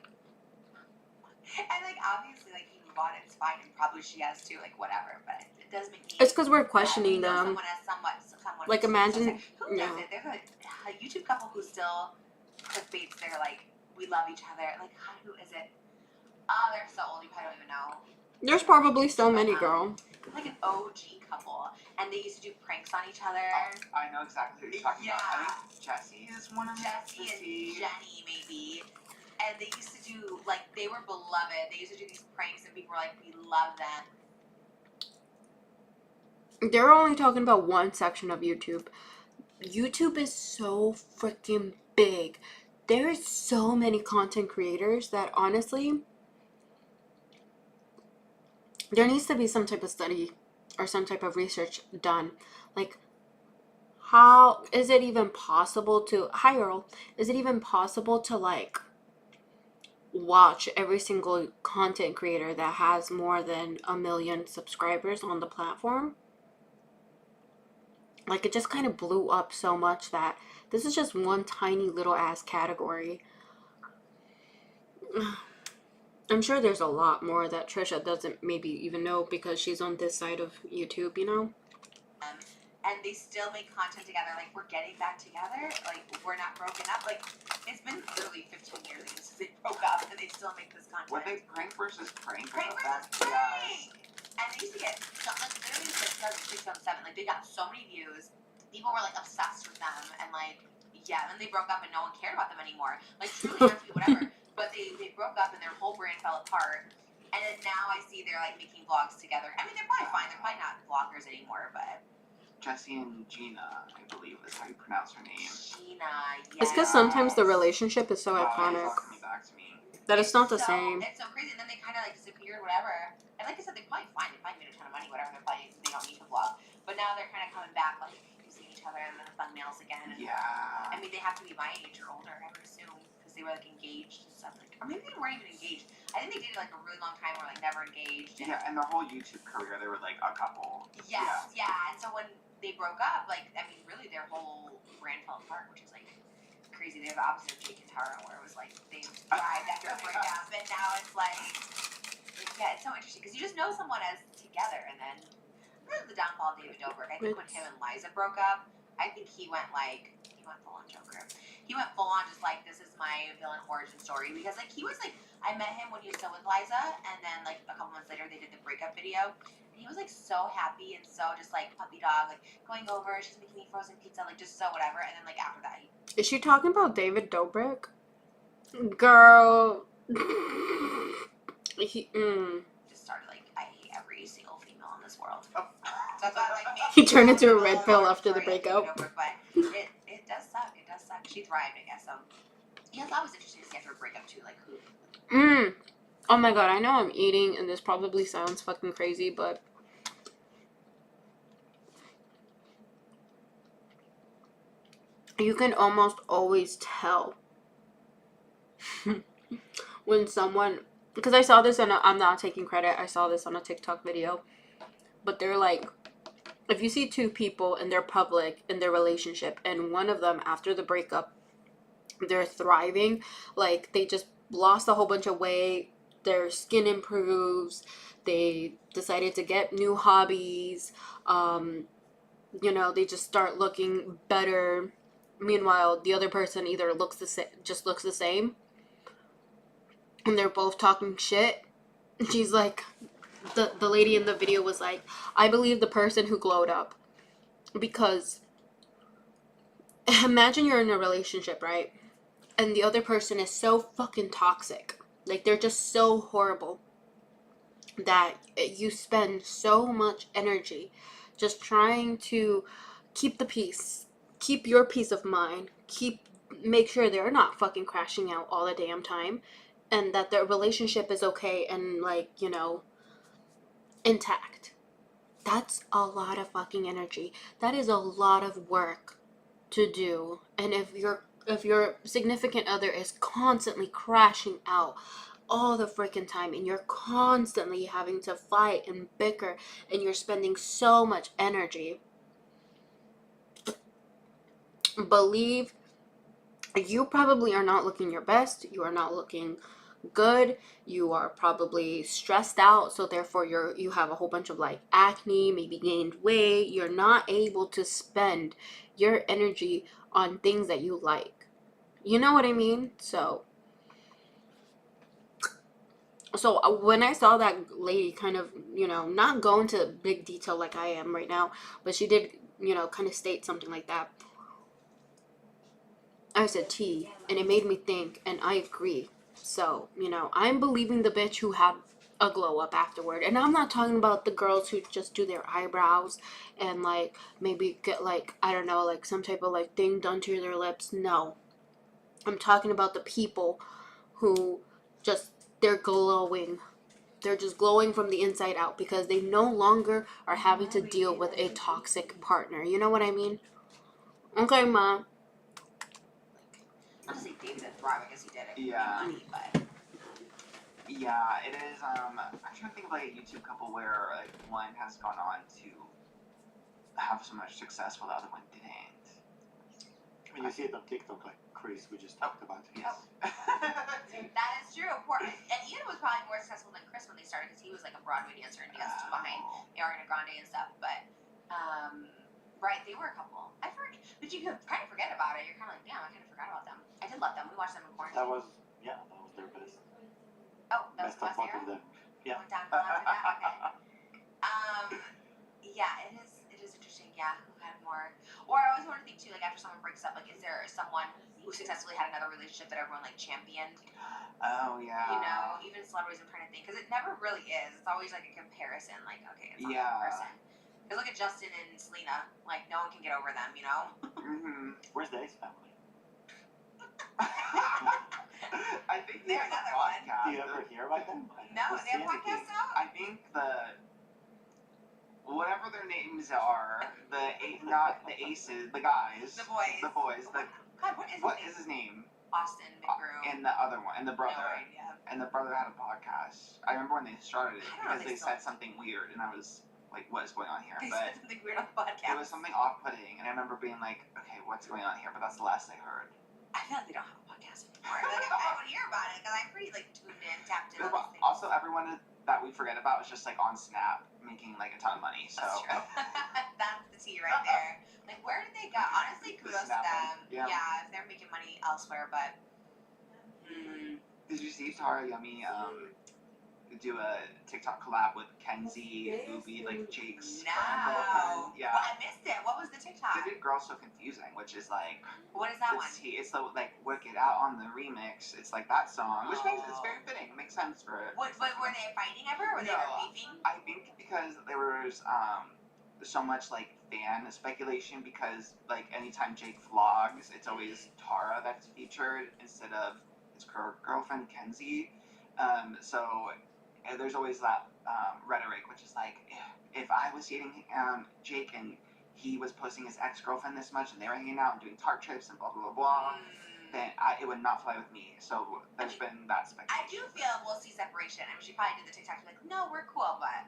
and like obviously like he moved on, it's fine, and probably she has too, like whatever. But it does make me. It's because we're questioning them. Someone as someone Like imagine, who does it? There's a YouTube couple who still clickbaits. They're like, we love each other. Like, who is it? Oh, they're so old. You probably don't even know. There's probably so many, girl. Like an OG couple, and they used to do pranks on each other. Oh, I know exactly who you're talking about. I think Jessie is one of them. Jessie and Jenny, maybe. And they used to do, like, they were beloved. They used to do these pranks, and people were like, we love them. They're only talking about one section of YouTube. YouTube is so freaking big. There's so many content creators that honestly, there needs to be some type of study or some type of research done. Like, how is it even possible to, hi Earl, is it even possible to like watch every single content creator that has more than 1 million subscribers on the platform? Like, it just kind of blew up so much that this is just one tiny little ass category. I'm sure there's a lot more that Trisha doesn't maybe even know because she's on this side of YouTube, you know? And they still make content together. Like, we're getting back together. Like, we're not broken up. Like, it's been literally 15 years since they broke up, and they still make this content. What they prank versus prank? Prank versus prank! And they used to get, like, literally 6, 7, like, they got so many views. People were, like, obsessed with them, and, like, yeah, then they broke up and no one cared about them anymore. Like, truly, honestly, whatever. But they broke up and their whole brand fell apart. And then now I see they're, like, making vlogs together. I mean, they're probably fine. They're probably not vloggers anymore, but... Jessie and Gina, I believe is how you pronounce her name. Gina, yes. It's because sometimes the relationship is so Wow, iconic it's all coming back to me. that it's not the same. It's so crazy. And then they kind of, like, disappeared, whatever. And like I said, they're probably fine. They probably made a ton of money, whatever. They don't need to vlog. But now they're kind of coming back, like seeing each other in the thumbnails again. And, Yeah. I mean, they have to be my age or older, I would assume, because they were like engaged and stuff. Like, or maybe they weren't even engaged. I think they dated like a really long time, or like never engaged. And, Yeah, and their whole YouTube career, they were like a couple. yes, yeah. And so when they broke up, like, I mean, really, their whole brand fell apart, which is like crazy. They're the opposite of Jake and Tara, where it was like they thrived after a breakup, and now it's like, yeah, it's so interesting because you just know someone as together, and then the downfall of David Dobrik. I think when him and Liza broke up, I think he went full on Joker. He went full on just like, this is my villain origin story, because like he was like, I met him when he was still with Liza, and then like a couple months later they did the breakup video. And he was like so happy and so just like puppy dog, like going over, she's making me frozen pizza, like just so whatever. And then like after that, Is she talking about David Dobrik? Girl. He, just started like, I hate every single female in this world. Oh. So that's why, like, He turned into a red pill after the breakup. But it does suck. It does suck. She thrived, I guess. So yeah, it's always interesting to see after a breakup too, like who. Oh my god, I know I'm eating and this probably sounds fucking crazy, but you can almost always tell when someone, because I saw this I'm not taking credit, I saw this on a TikTok video, but they're like, if you see two people and they're public in their relationship and one of them after the breakup, they're thriving, like they just lost a whole bunch of weight, their skin improves, they decided to get new hobbies, you know, they just start looking better. Meanwhile, the other person either looks the same, and they're both talking shit. She's like, the lady in the video was like, I believe the person who glowed up, because imagine you're in a relationship, right? And the other person is so fucking toxic. Like, they're just so horrible that you spend so much energy just trying to keep the peace, keep your peace of mind, make sure they're not fucking crashing out all the damn time, and that their relationship is okay and, like, you know, intact. That's a lot of fucking energy. That is a lot of work to do. And if your significant other is constantly crashing out all the freaking time, and you're constantly having to fight and bicker, and you're spending so much energy, believe you probably are not looking your best, you are not looking good, you are probably stressed out, so therefore you have a whole bunch of like acne, maybe gained weight, you're not able to spend your energy on things that you like. You know what I mean? So when I saw that lady kind of, you know, not go into big detail like I am right now, but she did, you know, kind of state something like that, I said, T, and it made me think, and I agree. So, you know, I'm believing the bitch who had a glow up afterward. And I'm not talking about the girls who just do their eyebrows and, like, maybe get, like, I don't know, like, some type of, like, thing done to their lips. No. I'm talking about the people who just, they're glowing. They're just glowing from the inside out because they no longer are having to deal with a toxic partner. You know what I mean? Okay, Ma. Not to say David didn't thrive, I guess he did it. Yeah. Money, but Yeah, it is. I'm trying to think of like a YouTube couple where like one has gone on to have so much success while the other one didn't. I mean, you see it on TikTok, like Chris, we just talked about. Yes. that is true. And Ian was probably more successful than Chris when they started because he was like a Broadway dancer and danced behind Ariana Grande and stuff. But right, they were a couple. But you could kind of forget about it. You're kind of like, damn, I kind of forgot about them. I did love them. We watched them in quarantine. That was their best. Oh, that was Best of last both year? of them. Yeah. Went down after that? Okay. Yeah, it is interesting. Yeah, who had more? Or I always want to think too, like after someone breaks up, like is there someone who successfully had another relationship that everyone like championed? Oh yeah. You know, even celebrities, I'm trying to think because it never really is. It's always like a comparison. Like okay, it's not that person. Because look at Justin and Selena. Like no one can get over them. You know. Mm-hmm. Where's the Ace family? I I think They're they have a another one. podcast. Do you ever hear about them? No, The they have podcasts Sandy now? I think whatever their names are, not the aces, the guys. The boys. The boys. God, what is His name? Austin McGrew. And the other one, and the brother. No idea. And the brother had a podcast. I remember when they started it I don't know because if they they said something weird, and I was like, "What is going on here?" They But said something weird on the podcast. it was something off-putting, and I remember being like, "Okay, what's going on here?" But that's the last I heard. I feel like they don't have a podcast anymore. Like, I would hear about it because I'm pretty like tuned in, tapped in. On these things. Also, everyone that we forget about was just like on Snap making like a ton of money. So That's true. That's the tea right there. Like, where did they go? Honestly, kudos to them. Yeah. If they're making money elsewhere, but. Did you see Tara Yummy do a TikTok collab with Kenzie, who be like Jake's No. girlfriend? Yeah. Well, I missed it. What was the TikTok? They did Girl So Confusing, which is like What is that one? it's the like Work It Out on the remix. It's like that song, which it's very fitting. It makes sense for it. What, but were they fighting ever? Or were they beefing? I think because there was so much like fan speculation because like anytime Jake vlogs, it's always Tara that's featured instead of his girlfriend Kenzie. So there's always that rhetoric, which is like, if I was dating Jake and he was posting his ex-girlfriend this much and they were hanging out and doing Tarte trips and blah blah blah blah, then it would not fly with me. So there's been that speculation. I do feel we'll see separation. I mean, she probably did the TikTok like, no, we're cool, but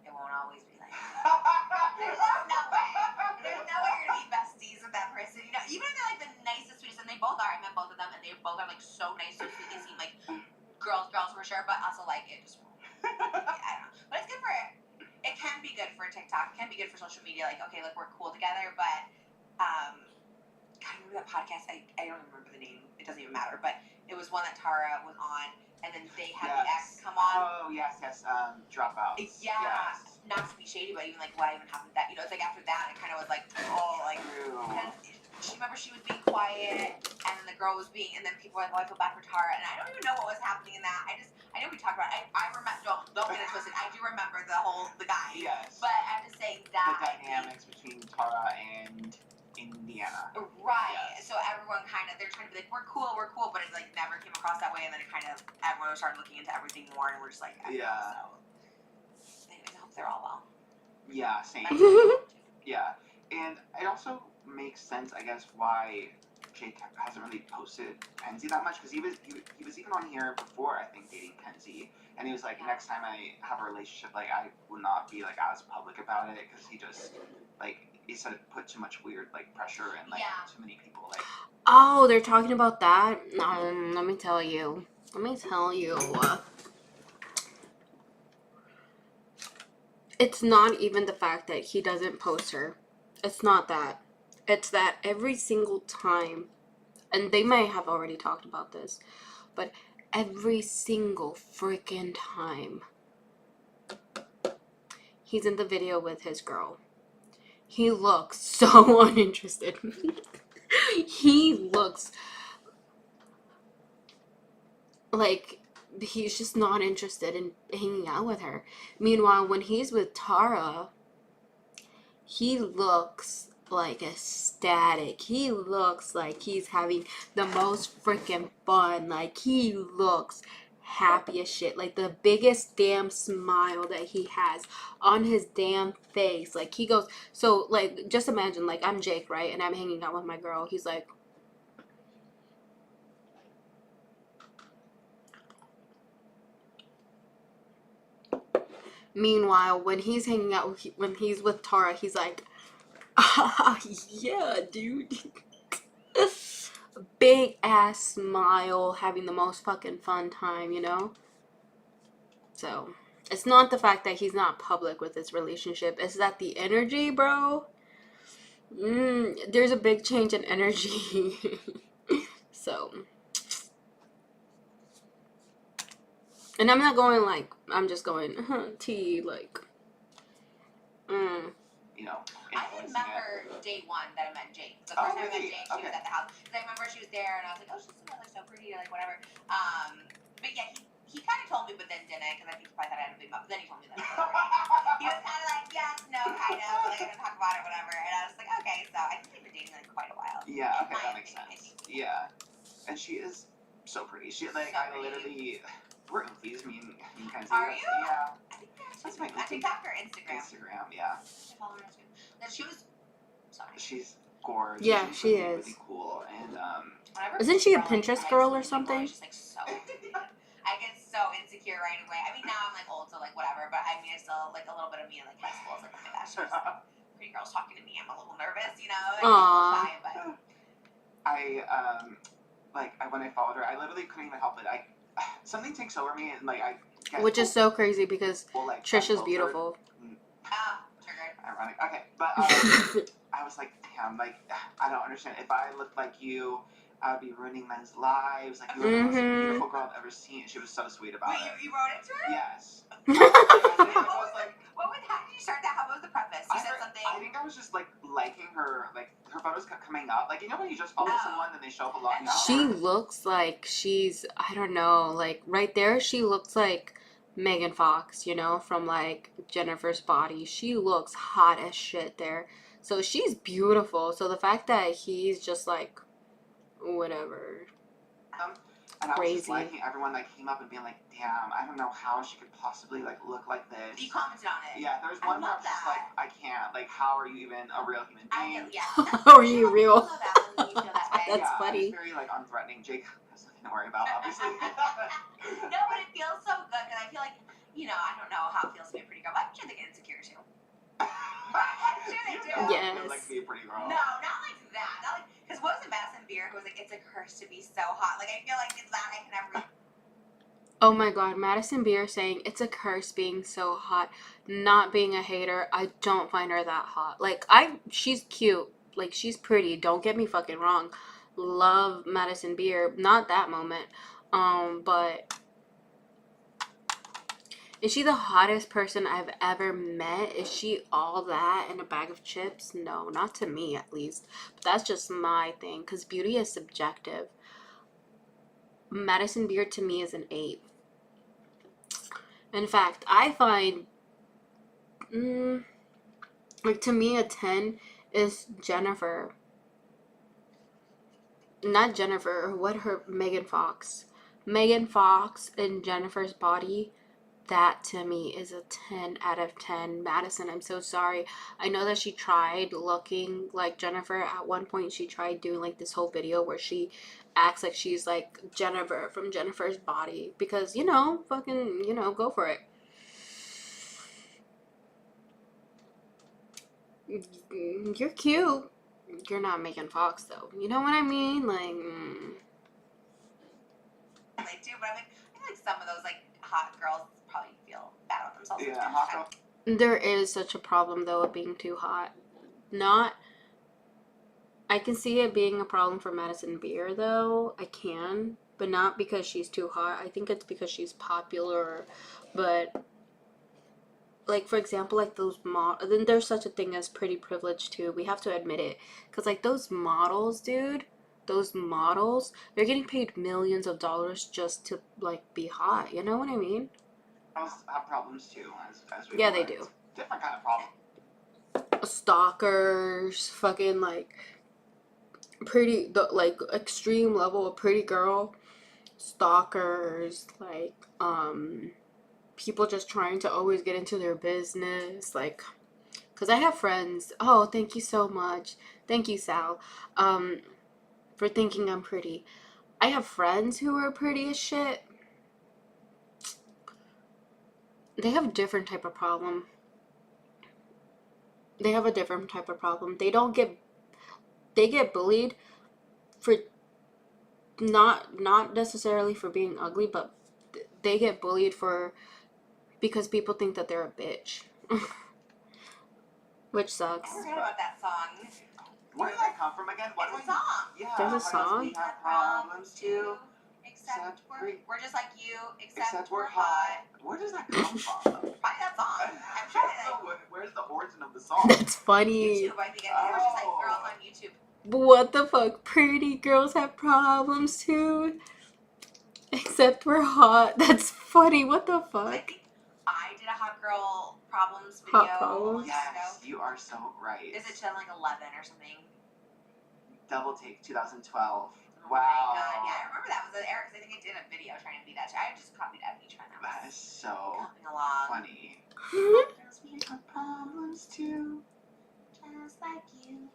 it won't always be like that. There's no way. There's no way you're gonna be besties with that person. You know, even if they're like the nicest, sweetest, and they both are. I met both of them, and they both are like so nice, so sweet. They seem like girls for sure, but also like it just won't. I don't know. But it's good for it. It can be good for TikTok. It can be good for social media. Like, okay, look, we're cool together. But God, remember that podcast? I don't remember the name. It doesn't even matter. But it was one that Tara was on, and then they had the ex come on. Oh yes. Dropouts. Yeah. Yes. Not to be shady, but even like what even happened to that. You know, it's like after that, it kind of was like, oh, like. And she was being quiet, and then the girl was being, and then people were like, oh, I feel bad for Tara, and I don't even know what was happening in that. I know we talked about it. I remember, don't get it twisted. I do remember the guy. Yes. But I have to say that. The dynamics between Tara and Indiana. Right. Yes. So everyone they're trying to be like, we're cool, but it like never came across that way, and then it kind of, everyone started looking into everything more, and we're just like, Yeah. So, anyways, I hope they're all well. Yeah, same. Yeah. And it also makes sense, I guess, why Jake hasn't really posted Kenzie that much, because he was even on here before, I think, dating Kenzie, and he was like, next time I have a relationship, like, I will not be like as public about it, because he just like, he said it put too much weird like pressure and like too many people like. Oh, they're talking about that. Let me tell you. It's not even the fact that he doesn't post her. It's not that. It's that every single time, and they may have already talked about this, but every single freaking time he's in the video with his girl, he looks so uninterested. He looks like he's just not interested in hanging out with her. Meanwhile, when he's with Tara, he looks like ecstatic. He looks like he's having the most freaking fun. Like, he looks happy as shit. Like, the biggest damn smile that he has on his damn face. Like, he goes, so, like, just imagine, like, I'm Jake, right? And I'm hanging out with my girl. He's like, meanwhile, when he's hanging out, when he's with Tara, he's like, ah, yeah, dude. Big ass smile, having the most fucking fun time, you know? So, it's not the fact that he's not public with his relationship, it's that the energy, bro. There's a big change in energy. So. And I'm not going like, I'm just going, T, like, You know, I remember day one that I met Jake. The first time I met Jake, she was at the house. Because I remember she was there, and I was like, oh, she's like so pretty, like whatever. But yeah, he kind of told me, but then didn't, because I think he probably thought I had a big mouth. But then he told me that. He was kind of like, yes, no, kind of, but like, I didn't talk about it, whatever. And I was like, okay, so I think they've been dating like quite a while. Yeah, okay, that makes sense. Yeah, and she is so pretty. She like So I pretty. literally we're oofies, me and Kenzie. Are That's- you? Yeah. I think That's they're my on TikTok or Instagram. Instagram, yeah. I follow her on Instagram. Then she was. Sorry. She's gorgeous. Yeah, She's she really, is. really cool. And Whenever Isn't she a people are, like, Pinterest high girl school or people, something? I'm just like so. I get so insecure right away. I mean, now I'm like old, so like whatever. But I mean, I still like a little bit of me in like high school. Is like, oh my gosh, there's pretty girls talking to me. I'm a little nervous, you know. Like, Aww. shy, but when I followed her, I literally couldn't even help it. Something takes over me and like I get Which is so crazy because like Trish is unfiltered. beautiful. triggered. Ironic. Okay, but I was like, damn, like I don't understand. If I looked like you, I would be ruining men's lives. Like you were the most beautiful girl I've ever seen. She was so sweet about Wait, it. you wrote it to her? Yes. How did you start that? How was the preface? You said something. I think I was just like liking her, like her photos kept coming up. Like you know when you just follow someone and they show up a lot. She looks like she's, I don't know, like right there she looks like Megan Fox, you know, from like Jennifer's Body. She looks hot as shit there. So she's beautiful. So the fact that he's just like whatever. And I was just Crazy. liking everyone that came up and being like, damn, I don't know how she could possibly like look like this. You commented on it. Yeah, there's I one where love I'm just that. like, I can't. Like, how are you even a real human being? How are you real? That's Yeah, funny. I'm just very like unthreatening. Jake has nothing to worry about, obviously. No, but it feels so good because I feel like, you know, I don't know how it feels to be a pretty girl, but I'm sure they get insecure too. I'm sure they do. Yes. Like to be a pretty girl. No, not like that. Not like, because what was it, Madison Beer who was like, it's a curse to be so hot. Like, I feel like it's that I can never. Oh my god, Madison Beer saying it's a curse being so hot. Not being a hater, I don't find her that hot. Like she's cute. Like she's pretty. Don't get me fucking wrong. Love Madison Beer. Not that moment. But is she the hottest person I've ever met? Is she all that in a bag of chips? No, not to me at least. But that's just my thing, because beauty is subjective. Madison Beer to me is an 8. In fact, I find, like to me a 10 is Jennifer. Not Jennifer, Megan Fox. Megan Fox and Jennifer's Body, that to me is a 10 out of 10. Madison, I'm so sorry. I know that she tried looking like Jennifer. At one point, she tried doing like this whole video where she acts like she's like Jennifer from Jennifer's Body. Because, you know, fucking, you know, go for it. You're cute. You're not Megan Fox, though. You know what I mean? Like, They do, but I feel like some of those like hot girls probably feel bad about themselves. Yeah, hot girl. there is such a problem, though, of being too hot. I can see it being a problem for Madison Beer, though. I can. But not because she's too hot. I think it's because she's popular. But, like, for example, like those then there's such a thing as pretty privilege, too. We have to admit it. Because, like, those models, dude, they're getting paid millions of dollars just to, like, be hot. You know what I mean? Girls have problems too, as we Yeah, know. they It's do. different kind of problem. Stalkers, fucking, like, pretty, like, extreme level of pretty girl. Stalkers, like, people just trying to always get into their business, like, because I have friends, oh, thank you so much, thank you, Sal, for thinking I'm pretty. I have friends who are pretty as shit. They have a different type of problem. They get bullied for not necessarily for being ugly, but they get bullied because people think that they're a bitch. Which sucks. I forgot about that song. Where did that come from again? What It's a song. Yeah, There's a because song? we have problems too. Except we're- we're just like you, Except we're hot. Where does that come from? Probably that song. I'm sure they like Where's the origin of the song? That's funny. YouTube. I think it was just like girls on YouTube. What the fuck? Pretty girls have problems too. Except we're hot. That's funny. What the I fuck? think I did a hot girl problems video. Hot problems? Yes, you are so right. Is it 2011 or something? Double Take 2012. Oh Wow. my god, yeah, I remember that was Eric, because I think I did a video trying to be that. I just copied that each one. That is so Coming along. funny. Girls, we have problems too, just like you.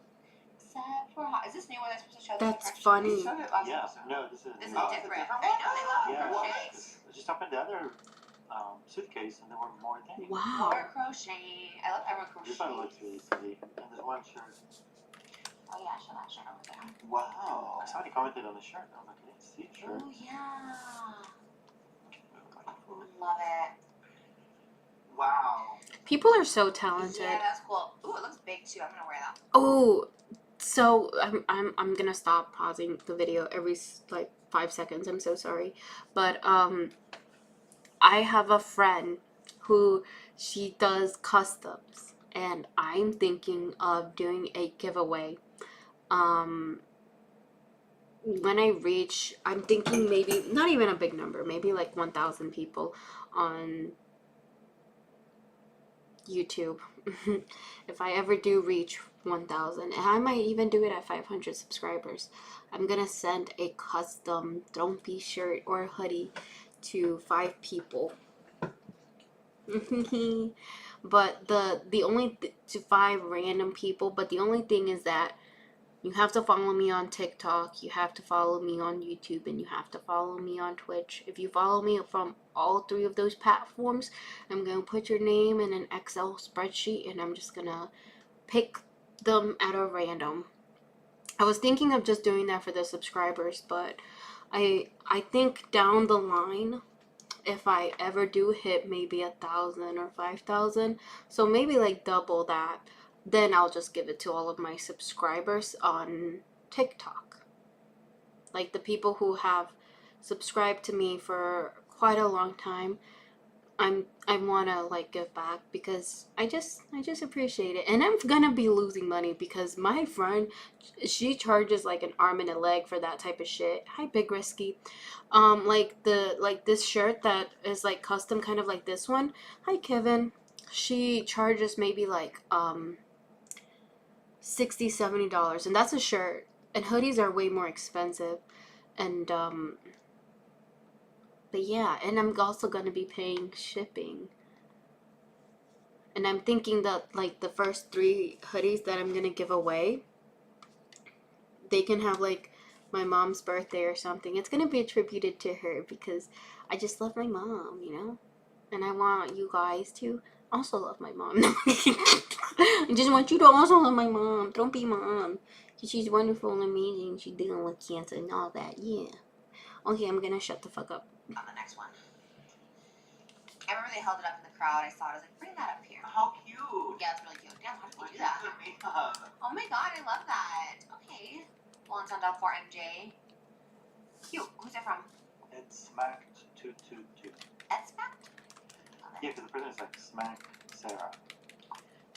Except for is this new one that's supposed to show That's the funny. You showed it last Yeah, episode. no, this is This is new. different. one? I know they love Yeah, crochet. I just opened the other suitcase and there were more things. Wow. More crochet. I love everyone crochet. This one looks really sweet. And there's one shirt. Oh yeah, show that shirt over there. Wow. Somebody commented on the shirt. I was like, I didn't see the shirt. Oh yeah. It looked like Love it. Wow. People are so talented. Yeah, that's cool. Ooh, it looks big too. I'm gonna wear that. Oh, so I'm gonna stop pausing the video every like 5 seconds. I'm so sorry, but I have a friend who she does customs, and I'm thinking of doing a giveaway. When I reach, I'm thinking maybe not even a big number, maybe like 1,000 people on YouTube. If I ever do reach 1,000, and I might even do it at 500 subscribers, I'm gonna send a custom Trompi shirt or hoodie to 5 people. But the only to 5 random people, but the only thing is that you have to follow me on TikTok, you have to follow me on YouTube, and you have to follow me on Twitch. If you follow me from all 3 of those platforms, I'm going to put your name in an Excel spreadsheet, and I'm just going to pick them at a random. I was thinking of just doing that for the subscribers, but I think down the line, if I ever do hit maybe 1,000 or 5,000, so maybe like double that, then I'll just give it to all of my subscribers on TikTok. Like the people who have subscribed to me for quite a long time, I want to like give back because I just appreciate it. And I'm gonna be losing money because my friend, she charges like an arm and a leg for that type of shit. Hi, Big Risky. Like this shirt that is like custom, kind of like this one. Hi, Kevin. She charges maybe like $60-$70, and that's a shirt. And hoodies are way more expensive. And but yeah, and I'm also gonna be paying shipping. And I'm thinking that like the first 3 hoodies that I'm gonna give away, they can have like my mom's birthday or something. It's gonna be attributed to her because I just love my mom, you know? And I want you guys to also love my mom. I just want you to also love my mom. Don't be mom. Because she's wonderful and amazing. She's dealing with cancer and all that. Yeah. Okay, I'm gonna shut the fuck up. On the next one. I remember they held it up in the crowd. I saw it. I was like, bring that up here. How cute. Yeah, it's really cute. Damn, how did you do that? Oh my god, I love that. Okay. Well, it's on top for MJ. Cute. Who's it from? it's smacked 222. That's Smacked. Love Yeah, it. because the person is like smack Sarah.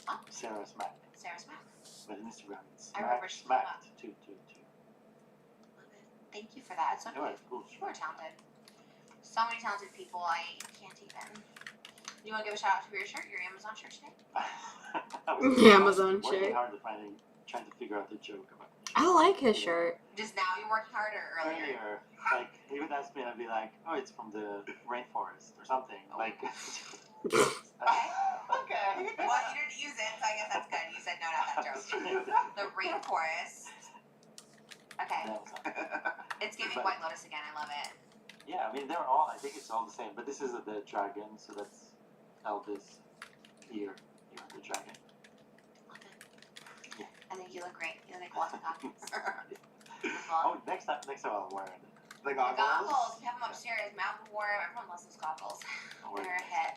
Oh. Sarah Smack. Sarah Smacked. But in Instagram, it's I remember she smacked 222. Love it. Thank you for that. It's so No, cute. it's cool. People are talented. So many talented people. I can't even. Do you want to give a shout out to your shirt, your Amazon shirt today? Amazon working shirt. hard to trying to figure out the joke about the I like his shirt. Just now you're working harder earlier. Earlier, like he would ask me, and I'd be like, "Oh, it's from the rainforest or something." Like, Okay. Okay. Well, you didn't use it, so I guess that's good. You said no, not that joke. The rainforest. Okay. It's giving White Lotus again. I love it. Yeah, I mean they're all. I think it's all the same, but this is the dragon, so that's Elvis here. You're the dragon. Love it. I think you look great. You look like Walter Hawkins. Oh, next time I'll wear it. The The goggles. We have them upstairs. Matt wore them. Everyone loves those goggles. I'll wear They're a it. hit.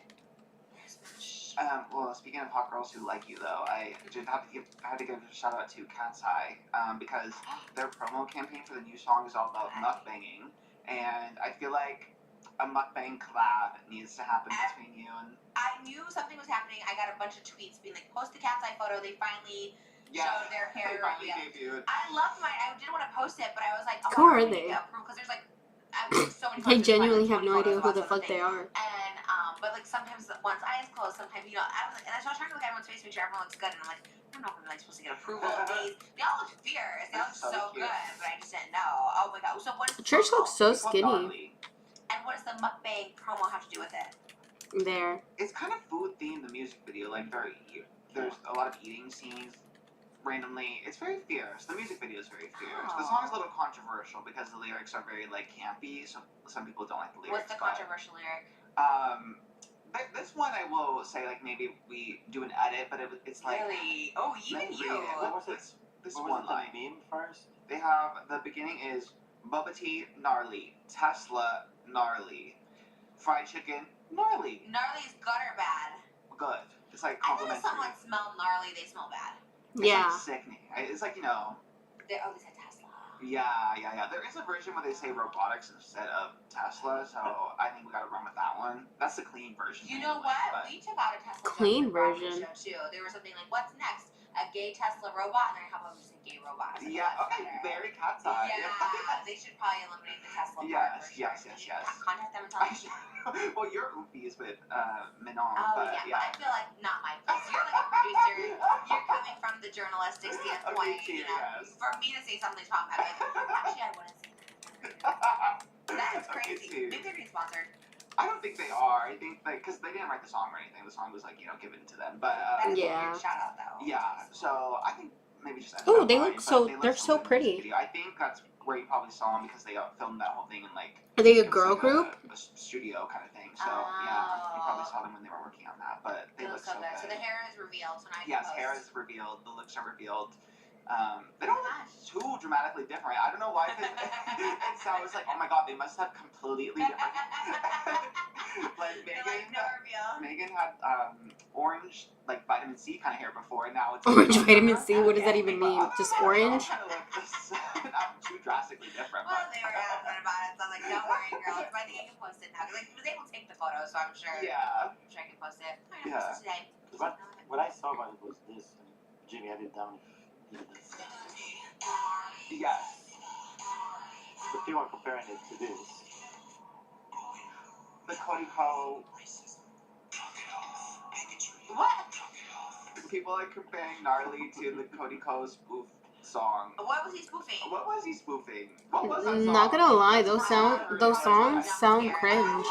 Well, speaking of hot girls who like you, though, I had to give a shout out to Cat's Eye because their promo campaign for the new song is all about mukbanging, and I feel like a mukbang collab needs to happen between you and. I knew something was happening. I got a bunch of tweets being like, post the Cat's Eye photo. They finally showed their hair. They finally debuted. I love mine. I didn't want to post it, but I was like, I Who want are they? Because there's like so many. I photos, genuinely like have no 20 idea who photos the of us on fuck they are. And But like sometimes once eyes closed, sometimes and I was trying to look at everyone's face, make sure everyone looks good, and I'm like, I don't know if I'm like supposed to get approval of these. They all look fierce. They all look so good, but I just didn't know. Oh my god. So what is Trish looks so skinny. And what does the mukbang promo have to do with it? There. It's kind of food themed, the music video. Like there's a lot of eating scenes randomly. It's very fierce. The music video is very fierce. The song is a little controversial because the lyrics are very like campy, so some people don't like the lyrics. What's the controversial lyric? This one I will say like maybe we do an edit, but it's like really. Oh, even you. What was it? This What one was line. the meme first? They have the beginning is bubble tea gnarly, Tesla gnarly, fried chicken gnarly. Gnarly's good or bad? Good. It's like I think if complimentary. someone smells gnarly, they smell bad. It's Yeah. like sickening. It's like They said Tesla. Yeah. There is a version where they say robotics instead of Tesla, so I think we gotta run with that one. That's the clean version. You know anyway, what? but- We took out a Tesla Clean joke in the Bravo version. show too. There was something like, "What's next? A gay Tesla robot?" And then how about we say gay robot? So Yeah. that's Okay. better. Very cat's eye. Yeah, they should probably eliminate the Tesla part. Yes, for sure. yes. Can you contact them and tell them? Well, your oopie is with Manon, Oh but yeah, but I feel like not my place. You're like a producer. You're coming from the journalistic standpoint. Okay, yes. For me to say something's wrong, I'm like, actually, I wouldn't say that. That is Okay, crazy. too. Maybe they're getting sponsored. I don't think they are. I think because they didn't write the song or anything. The song was like given to them. But That is Yeah. a weird shout out though. yeah, so I think maybe just. end Ooh, that they line, look but so- they look they're so good in the pretty. music video. I think that's where you probably saw them because they filmed that whole thing in like. Are they a it was girl like group? A studio kind of thing. So yeah, you probably saw them when they were working on that. But they It look looks so good. So the good. hair is revealed. So now I can Yes, post. hair is revealed. The looks are revealed. They don't look Gosh. too dramatically different. I don't know why. It sounds like, oh my god, they must have completely different. Like They're like, no reveal. Megan had orange like vitamin C kind of hair before, and now it's Orange vitamin C? What does that even mean? Just orange? Kind of look not too drastically different. Well, but- they were asking about it, so I was like, don't worry, girl. I think I can post it now. Because they will take the photo, so I'm sure. Yeah. I'm sure I can post it. I'm Yeah. post it today. What I saw about it was this, and Jimmy had it down if he did this. Yes. If you are comparing it to this, The Cody Ko. What? People are comparing Gnarly to the Cody Ko spoof song. What was he spoofing? What was he spoofing? What was that song? Not gonna lie, those songs sound cringe.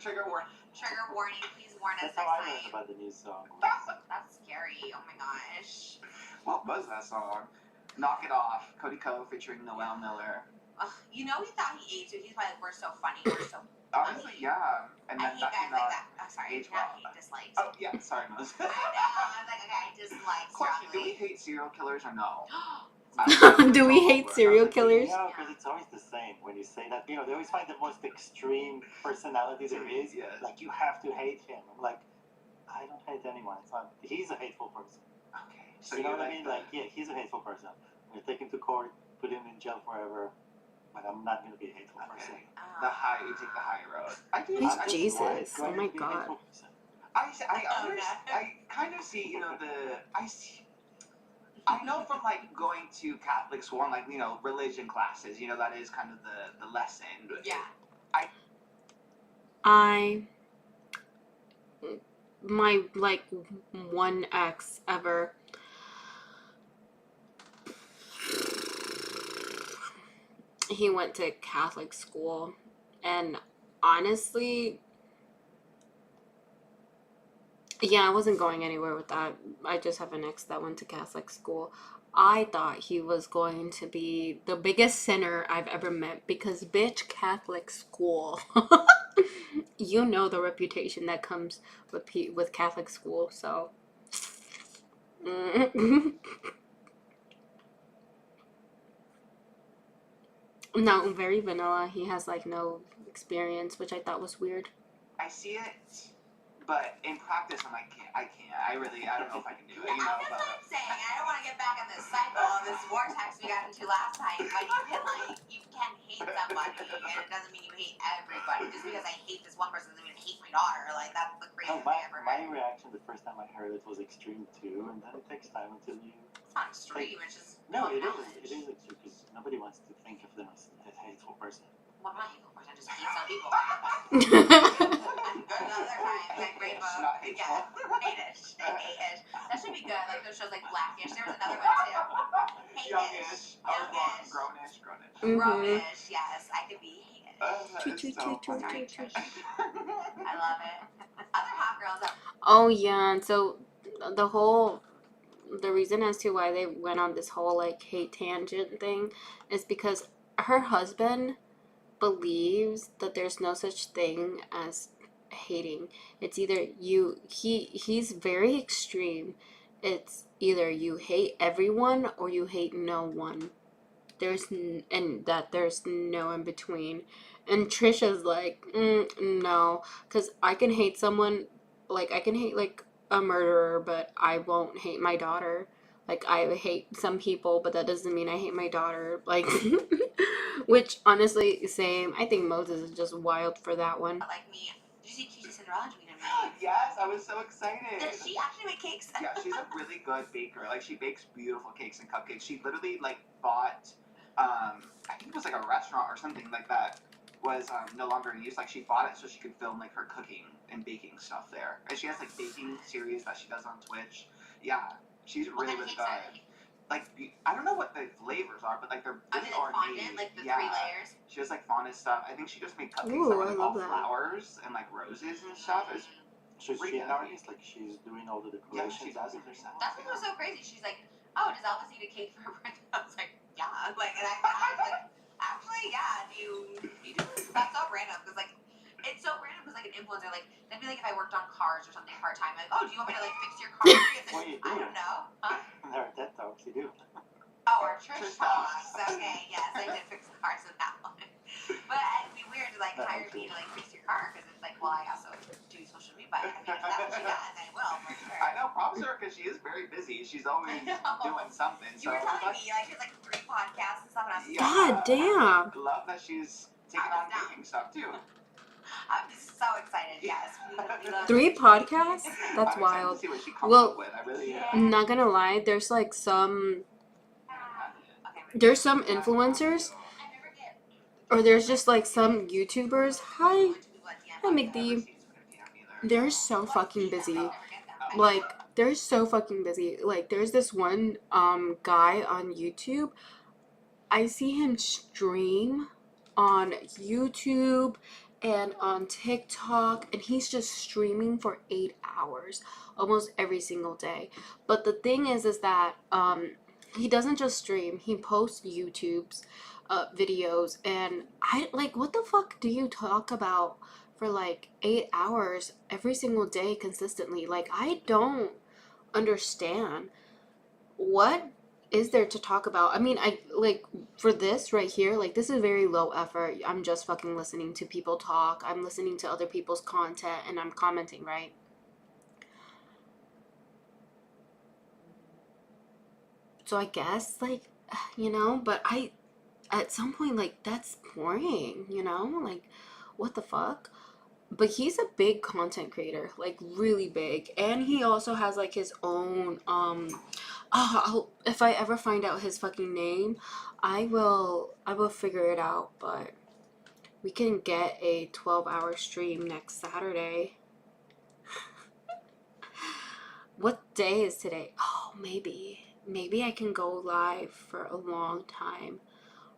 Trigger warning. Trigger warning. Please warn us that's how I next learned time. about the new song. That's scary. Oh my gosh. What was that song? Knock It Off. Cody Ko featuring Noel Miller. Ugh, we thought he aged, so he's probably like, we're so funny, we're so. Honestly, yeah. And I then hate that guys came like out. that. I'm sorry, age not well. hate, dislike. Oh yeah, sorry, Mose. I know. I'm like, okay, I dislike Question: do we strongly. hate serial killers or no? Do we hate serial killers? Yeah, because it's always the same when you say that. They always find the most extreme personality there is. Yes. Like, you have to hate him. I'm like, I don't hate anyone. It's not. He's a hateful person. Okay. So you know what I mean? Like, yeah, he's a hateful person. I'm gonna take him to court, put him in jail forever. But I'm not gonna be a hateful person. Okay. You take the high road. I do. He's I, Jesus. Why Oh my be a god. hateful person? I kind of see, I know from like going to Catholic school and like religion classes, that is kind of the lesson. Yeah. My like one ex ever. He went to Catholic school, and honestly, yeah, I wasn't going anywhere with that. I just have an ex that went to Catholic school. I thought he was going to be the biggest sinner I've ever met because, bitch, Catholic school. You know the reputation that comes with Catholic school, so. No, very vanilla. He has like no experience, which I thought was weird. I see it, but in practice, I'm like, I can't. I don't know if I can do it. I'm just like saying, I don't want to get back in this cycle of this vortex we got into last time. But you can hate somebody, and it doesn't mean you hate everybody. Just because I hate this one person doesn't mean I hate my daughter. Like, that's the craziest thing I ever My heard. reaction the first time I heard it was extreme too, and then it takes time until you. It's not extreme, it's just. No, it knowledge. is extreme because nobody wants to think of them as a hateful person. Well, I'm not a hateful person, I just hate some people. I'm good the other time. Youngish. There was another one too. Youngish. Youngish. Grownish. Mhm. Grownish, yes. I could be hate. That is so funny. Sorry, Trish. I love it. Other hot girls that Oh yeah, and so the reason as to why they went on this whole like hate tangent thing is because her husband believes that there's no such thing as hating. It's either he's very extreme. It's either you hate everyone or you hate no one. And that there's no in between. And Trisha's like, no, because I can hate someone, like I can hate like a murderer, but I won't hate my daughter. Like I hate some people, but that doesn't mean I hate my daughter. Like, which honestly, same. I think Moses is just wild for that one. like me. Did you see Gigi Cinderella tweet at me? Yes, I was so excited. Did she actually make cakes? Yeah, she's a really good baker. Like, she bakes beautiful cakes and cupcakes. She literally, like, bought, I think it was like a restaurant or something like that was no longer in use. Like, she bought it so she could film, like, her cooking and baking stuff there. And she has, like, baking series that she does on Twitch. Yeah, she's really, really good. Like, I don't know what the flavors are, but, like, they're really ornate. Fondant, like the 3 Yeah. layers. She has, like, fondant stuff. I think she just made cupcakes Ooh, that were, I like, love all that. flowers and, like, roses and stuff. It's So is she an artist? Like she's doing all the Yeah, decorations she's as doing it herself? That's what was so crazy. She's like, oh, does Elvis need a cake for her birthday? I was like, yeah. Like, and I was like, actually, yeah. Do you do this? That's so random because like, it's so random because like an influencer, like that'd be like if I worked on cars or something part time. Like, oh, do you want me to like fix your car? It's Well, like, you do. I don't know. Huh? There are TED Talks, you do. Oh, or Trish Trish talks. Talks. Okay, yes, I did fix the cars with that one. But it'd be weird to like hire me to like fix your car because it's like, well, I also do social media. I mean, if that's what she does, I will for sure. I know, props to her because she is very busy. She's always doing something. You were telling me like she has like 3 podcasts and stuff, and I was like, God damn. I love that she's taking on baking stuff too. I'm just so excited. Yes, we love 3 podcasts? That's I'm excited wild. to see what she comes Well, up with. I really I'm not gonna lie, there's like some influencers, or there's just like some YouTubers. Hi, McD. They're so fucking busy. Like, they're so fucking busy. Like, there's this one guy on YouTube. I see him stream on YouTube and on TikTok, and he's just streaming for 8 hours almost every single day. But the thing is that he doesn't just stream, he posts YouTube's videos, and I like, what the fuck do you talk about for like 8 hours every single day consistently? Like, I don't understand. What is there to talk about? I mean, I like, for this right here, like, this is very low effort. I'm just fucking listening to people talk. I'm listening to other people's content and I'm commenting, right? So I guess, like, but at some point, like, that's boring, like, what the fuck? But he's a big content creator, like, really big. And he also has like his own if I ever find out his fucking name, I will figure it out. But we can get a 12-hour stream next Saturday. What day is today? Oh, maybe I can go live for a long time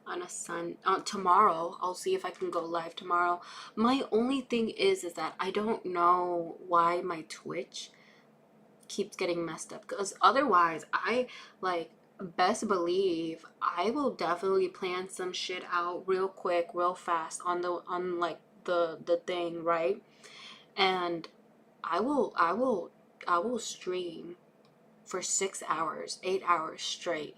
on tomorrow. I'll see if I can go live tomorrow. My only thing is that I don't know why my Twitch keeps getting messed up, because otherwise I like, best believe I will definitely plan some shit out real quick, real fast on the thing, right? And I will stream for 6 hours, 8 hours straight.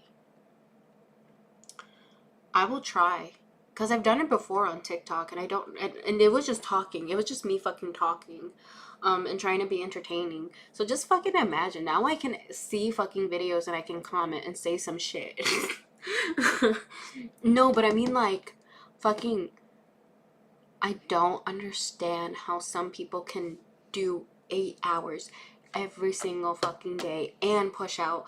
I will try, because I've done it before on TikTok, and and it was just talking. It was just me fucking talking, and trying to be entertaining. So just fucking imagine. Now I can see fucking videos and I can comment and say some shit. No, but I mean, like, fucking, I don't understand how some people can do 8 hours every single fucking day and push out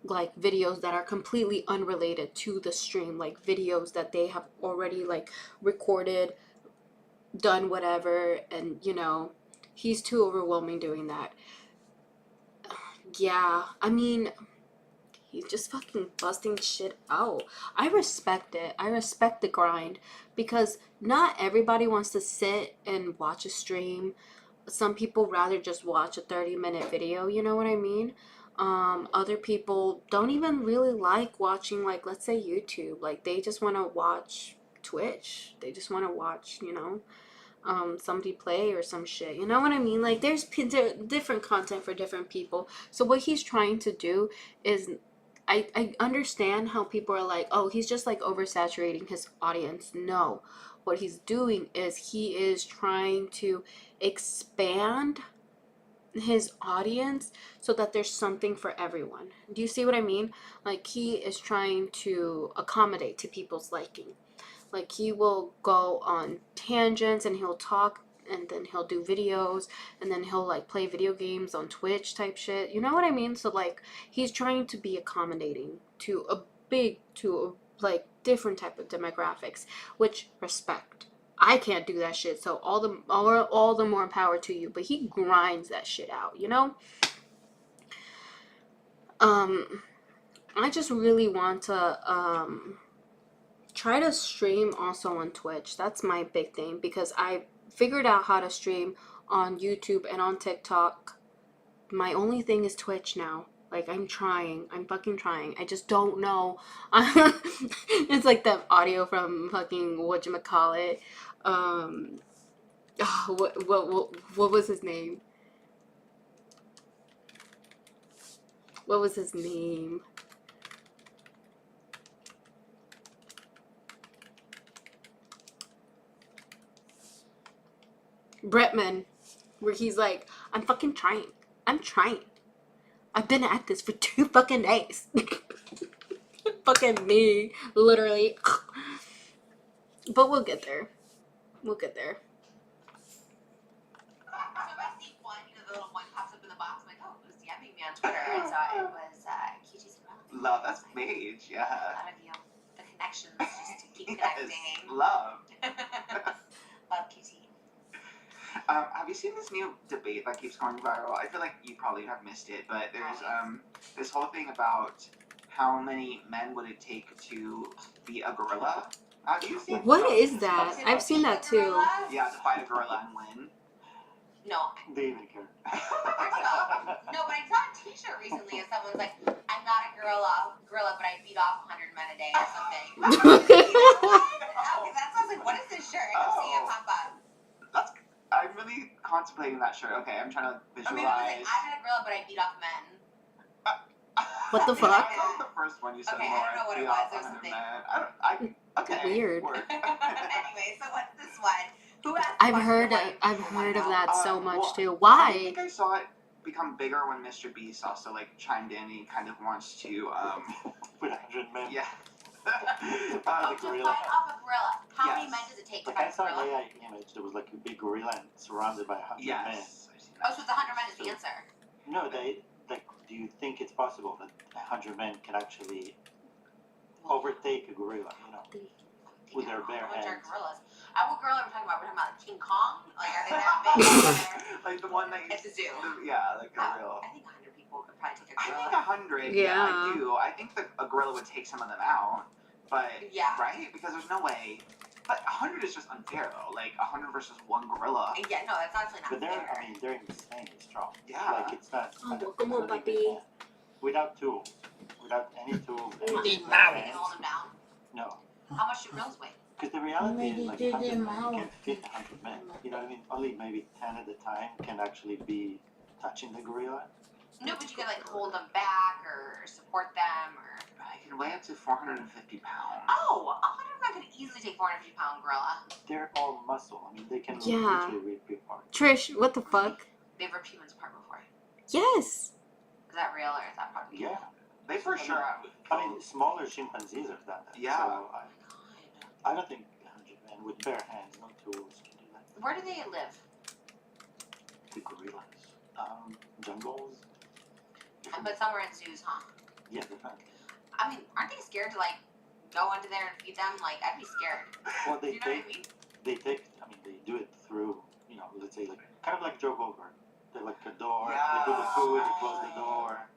like videos that are completely unrelated to the stream, like videos that they have already like recorded, done whatever, and he's too overwhelming doing that. Yeah, I mean, He's just fucking busting shit out. I respect it. I respect the grind because not everybody wants to sit and watch a stream. Some people rather just watch a 30-minute video, you know what I mean? Other people don't even really like watching, like, let's say YouTube. Like, they just want to watch Twitch. They just want to watch, you know, somebody play or some shit. You know what I mean? Like, there's different content for different people. So what he's trying to do is, I understand how people are like, oh, he's just like oversaturating his audience. No, what he's doing is he is trying to expand his audience so that there's something for everyone. Do you see what I mean? Like, he is trying to accommodate to people's liking. Like, he will go on tangents and he'll talk and then he'll do videos and then he'll like play video games on Twitch type shit. You know what I mean? So like, he's trying to be accommodating to like different type of demographics, which respect. I can't do that shit, so all the more power to you. But he grinds that shit out, you know? I just really want to try to stream also on Twitch. That's my big thing because I figured out how to stream on YouTube and on TikTok. My only thing is Twitch now. Like, I'm fucking trying. I just don't know. It's like that audio from fucking whatchamacallit. What was his name? What was his name? Bretman, where he's like, I'm fucking trying. I'm trying. I've been at this for 2 fucking days. Fucking me, literally. But we'll get there. We'll get there. So if I see one, you know, the little one pops up in the box, I'm like, oh, it was DMing me on Twitter, and so it was QT's and Love, that's Paige, A yeah. lot of you. The connections, just to keep connecting. Love. Love QT. Have you seen this new debate that keeps going viral? I feel like you probably have missed it, but there's this whole thing about how many men would it take to be a gorilla? Have you seen? What is that? I've seen that too. Yeah, to fight a gorilla and win. No. They even care. No, but I saw a t-shirt recently and someone's like, I'm not a gorilla, but I beat off 100 men a day or something. That sounds like, what is this shirt? I don't see it pop up. I'm really contemplating that shirt. Okay, I'm trying to visualize. I mean, it was like, I'm not a gorilla, but I beat off men. What the fuck? That was the first one you said. Okay, I don't know what it was. There was something. Okay. Weird. Anyway, so what's this one? Who asked I've heard of that so much too. Why? I think I saw it become bigger when Mr. Beast also like chimed in. He kind of wants to With 100 men. yeah. To fight off a gorilla. How many men does it take to Like I fight a saw an gorilla? AI image, there was like a big gorilla and surrounded by 100 men. Yes. I've seen Oh, that. so the 100 men is the answer. No, do you think it's possible that 100 men can actually overtake a gorilla, you know, with their bare Which are hands? gorillas. What gorilla are we talking about? We're talking about like King Kong? Like, are they that big? Like the one that At the zoo. Yeah, like a real. I think 100 people could probably take a I gorilla. think 100. Yeah. I do. I think that a gorilla would take some of them out, but Yeah. right? Because there's no way. But 100 is just unfair though. Like 100 versus one gorilla. Yeah, no, that's actually But not fair. they're insanely strong. Yeah. Like it's not. Oh, come on, I don't think they puppy. can. Without tools, without any tools. You any can hands, hold them down. no. How much do gorillas weigh? Because the reality is, like, Maybe 100 them men, out. you can't fit 100 men. You know what I mean? Only maybe 10 at a time can actually be touching the gorilla. No, but you can like hold them back or support them or. I can weigh up to 450 pounds. Oh, 100 men could easily take 450-pound gorilla. They're all muscle. I mean, they can Yeah. literally rip you apart. Trish, what the fuck? They've ripped humans apart before. Yes. Is that real or is that part of Yeah. They for sure have. I mean, smaller chimpanzees have done that. Yeah. So I don't think 100 men with bare hands, no tools, can do that. Where do they live? The gorillas. Jungles. But somewhere in zoos, huh? Yeah, definitely. I mean, aren't they scared to like go under there and feed them? Like, I'd be scared. Well, Do you know what I mean? they do it through, you know, let's say, like, kind of like Joe Goldberg. They're like a door, they put the food, they close the door.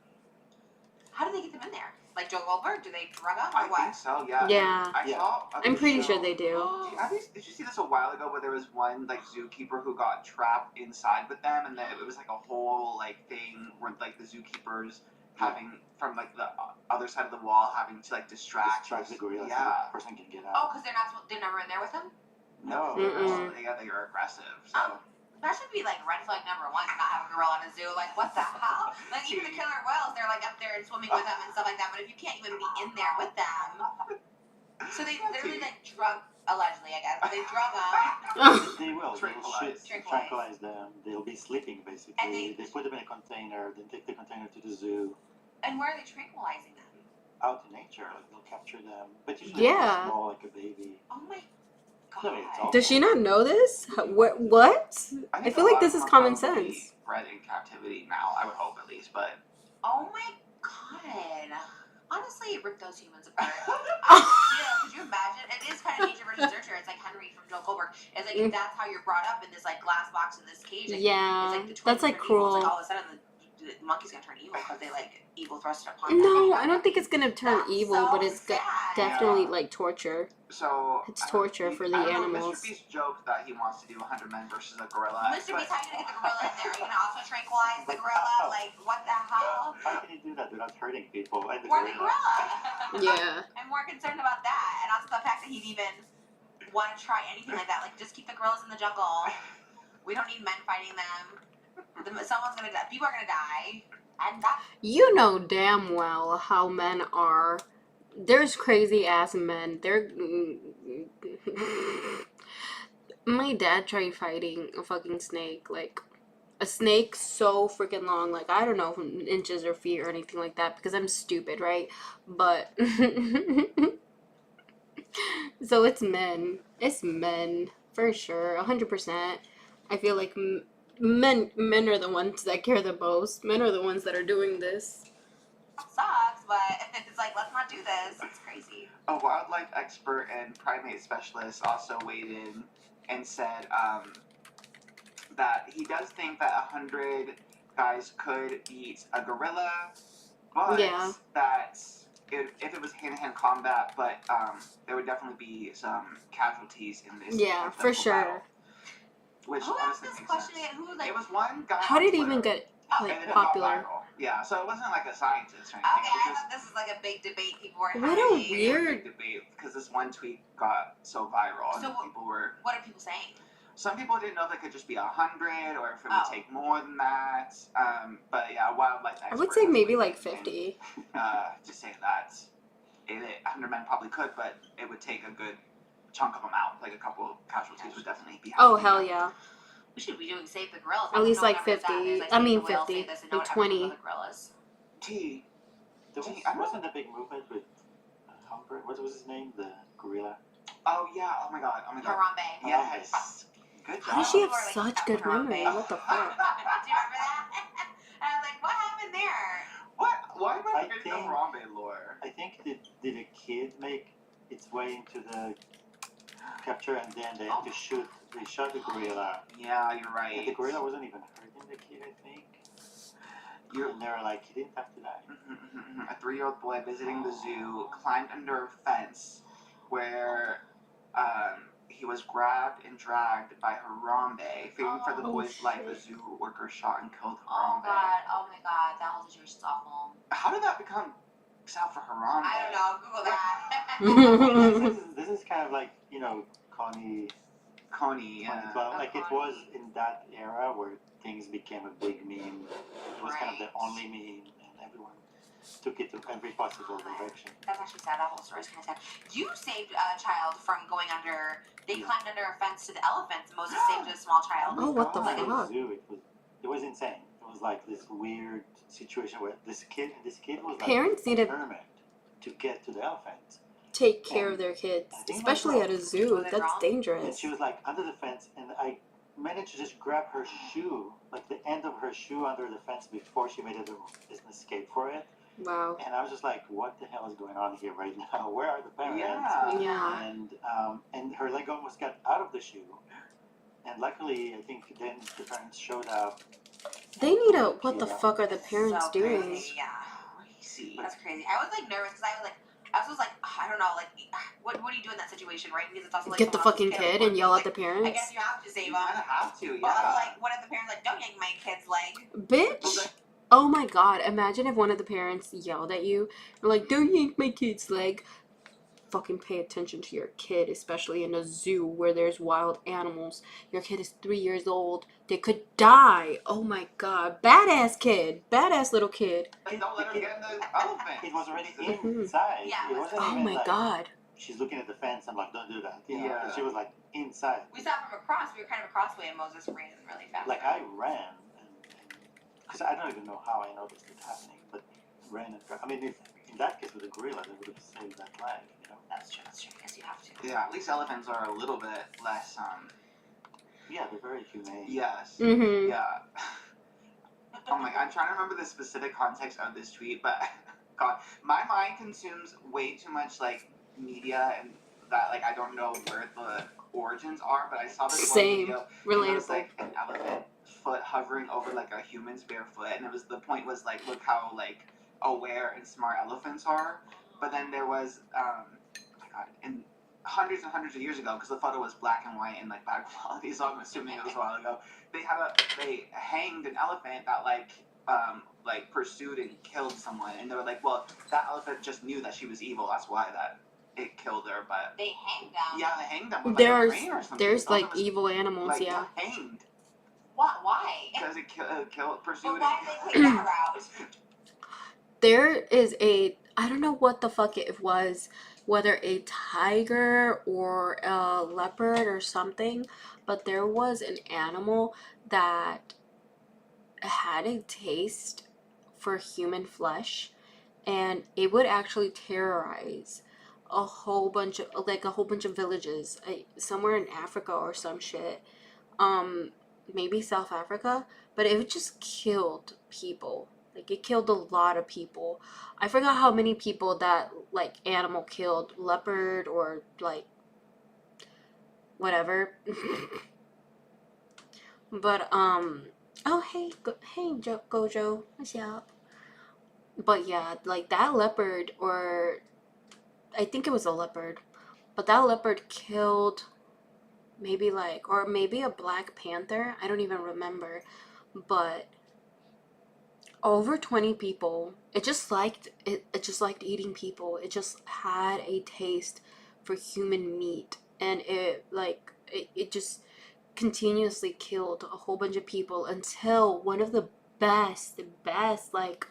How do they get them in there? Like Joe Goldberg? Do they drug him or I what? think so, yeah. Yeah. I saw. I'm pretty sure they do. Did you see this a while ago where there was one like zookeeper who got trapped inside with them, and then it was like a whole like thing where like the zookeepers having from like the other side of the wall having to like distract the gorilla. So Yeah. the person can get Oh, out. because they're never in there with him? No, Mm-mm. they are aggressive. So. Oh. That should be like red flag number one to not have a gorilla in a zoo. Like, what the hell? Like, even the killer whales, they're like up there and swimming with them and stuff like that. But if you can't even be in there with them. So they literally like drug, allegedly, I guess. They drug them. They will. Tranquilize. Tranquilize them. They'll be sleeping basically. And they put them in a container, then take the container to the zoo. And where are they tranquilizing them? Out in nature, like they'll capture them. But usually Yeah. they're small, like a baby. Oh my No, it's god. all- Does she not know this? What? I feel like this is common sense. Bred in captivity now, I would hope at least, but. Oh my god. Honestly, rip those humans apart. Could you imagine? It is kind of nature versus nurture. It's like Henry from Joe Goldberg. It's like if that's how you're brought up in this like glass box in this cage. Like, Yeah, it's like the that's like evil. cruel. It's like all of a sudden the monkey's gonna turn evil because they like evil thrusted upon them. No, I don't think it's gonna turn That's evil, so but it's sad. definitely like torture. So. It's torture for the animals. Mr. Beast joked that he wants to do 100 men versus a gorilla. Mr. Beast, how are you gonna get the gorilla in there? Are you gonna also tranquilize the gorilla? Like, what the hell? How can you do that without hurting people? And the Or the gorilla. gorilla? Yeah. I'm more concerned about that, and also the fact that he'd even want to try anything like that. Like, just keep the gorillas in the jungle. We don't need men fighting them. Someone's gonna die. People are gonna die, and that. You know damn well how men are. There's crazy ass men. My dad tried fighting a fucking snake. Like, a snake so freaking long. Like, I don't know if inches or feet or anything like that because I'm stupid, right? But. So it's men. It's men. For sure. 100%. I feel like men are the ones that care the most. Men are the ones that are doing this. Sucks, but it's like, let's not do this. It's crazy. A wildlife expert and primate specialist also weighed in and said that he does think that 100 guys could beat a gorilla, but Yeah. that if it was hand-to-hand combat, but there would definitely be some casualties in this. Yeah, for hypothetical sure. battle, which Who asked honestly this makes question sense. again? Who like? It was one guy. How on did it Twitter, even get and like then it got popular? viral. Yeah, so it wasn't like a scientist or anything. Okay, It I was thought this was like a big debate people were What a having. just weird- a big debate because this one tweet got so viral, and So people were. What are people saying? Some people didn't know if it could just be 100 or if it would Oh. take more than that. But yeah, wildlife expert. I would say has maybe weighed like in, 50. to say that 100 men probably could, but it would take a good chunk of them out. Like a couple of casualties would definitely be Oh, happening. hell yeah. We should be doing save the gorillas. At least No one like ever does that. 50. There's, like, I Save mean the whales, 50. save this, and no Like one ever 20. does the gorillas. T. There Gee, I don't- wasn't a big movement with Humphrey. What was his name? The gorilla. Oh yeah. Oh my god. Harambe. Yes. Good job. How does she have People are, like, such stuck good in her own memory? base. What the fuck? Do you remember that? And I was like, what happened there? What? Why am I I forgetting the think- Harambe lore? I think did a kid make its way into the capture and then they had to shoot. They shot the gorilla. Yeah, you're And right. the gorilla wasn't even hurting the kid, I think. And they were like, he didn't have to die. A 3-year-old boy visiting the zoo climbed under a fence where he was grabbed and dragged by Harambe. Fearing for the Oh, boy's life, a shit. zoo worker shot and killed Oh Harambe. god, oh my god, that whole situation's awful. How did that become South for Harambe? I don't know, Google that. This is kind of like, you know, Connie Coney, yeah. 2012. Like it was in that era where things became a big meme. It was kind of the Right. only meme and everyone took it to every possible direction. That's actually sad, that whole story's kind of sad. You saved a child from going under, they climbed under a fence to the elephants, Moses saved a small child. Oh, what the At the fuck? zoo, it was insane. It was like this weird situation where this kid was like Parents need to determined to get to the elephant. take care of their kids, I think especially that's at a zoo. Was it That's wrong? And dangerous. she was like under the fence, and I managed to just grab her shoe, like the end of her shoe under the fence before she made an escape for it. Wow. And I was just like, what the hell is going on here right now? Where are the parents? Yeah. Yeah. And her leg almost got out of the shoe. And luckily, I think then the parents showed up. They need a. What the fuck are the parents So doing? crazy, yeah. see. That's crazy. I was like nervous because I was like, I don't know, like, what do you do in that situation, right? Because it's also like Get the fucking kid and yell at the I parents. guess you have to save You them. kind of have to, yeah. But also, like, what if the parents like, don't yank my kid's leg? Bitch. Oh my god. Imagine if one of the parents yelled at you. You're like, don't yank my kid's leg. Fucking pay attention to your kid, especially in a zoo where there's wild animals. Your kid is 3 years old. They could die. Oh my god. Badass kid. Badass little kid. Like, don't let her get in the elephant. It was already inside. Yeah, It wasn't Oh even my like, god. she's looking at the fence. I'm like, don't do that. You know? Yeah. And she was like inside. We saw from across. We were kind of across the way, and Moses ran really fast. Like I ran, because I don't even know how I noticed it happening, but ran and I mean, if in that case with a gorilla, they would have saved that life. You know. That's true. Because you have to. Yeah, at least elephants are a little bit less, Yeah, they're very humane. yes. Mm-hmm. Yeah. Oh my god, I'm trying to remember the specific context of this tweet, but god, my mind consumes way too much like media and that like I don't know where the origins are, but I saw this Same. one video. And it was Relatable. like an elephant foot hovering over like a human's bare foot, and it was the point was like look how like aware and smart elephants are. But then there was oh my god, and hundreds and hundreds of years ago, because the photo was black and white and like bad quality, so I'm assuming it was a while ago. They hanged an elephant that like pursued and killed someone, and they were like, well, that elephant just knew that she was evil. That's why that it killed her. But They hanged them. yeah, they hanged them with like a crane or something. There's Thought it like was, evil animals, like, yeah. hanged Why? because it killed pursued. But why did they take that route? There is I don't know what the fuck it was, whether a tiger or a leopard or something, but there was an animal that had a taste for human flesh, and it would actually terrorize a whole bunch of villages, somewhere in Africa or some shit, maybe South Africa, but it just killed people. Like, it killed a lot of people. I forgot how many people that like animal killed, leopard or like whatever. But oh hey Gojo, what's up? But yeah, like that leopard, or I think it was a leopard, but that leopard killed maybe a Black Panther. I don't even remember, but over 20 people. It just liked eating people. It just had a taste for human meat, and it just continuously killed a whole bunch of people until one of the best like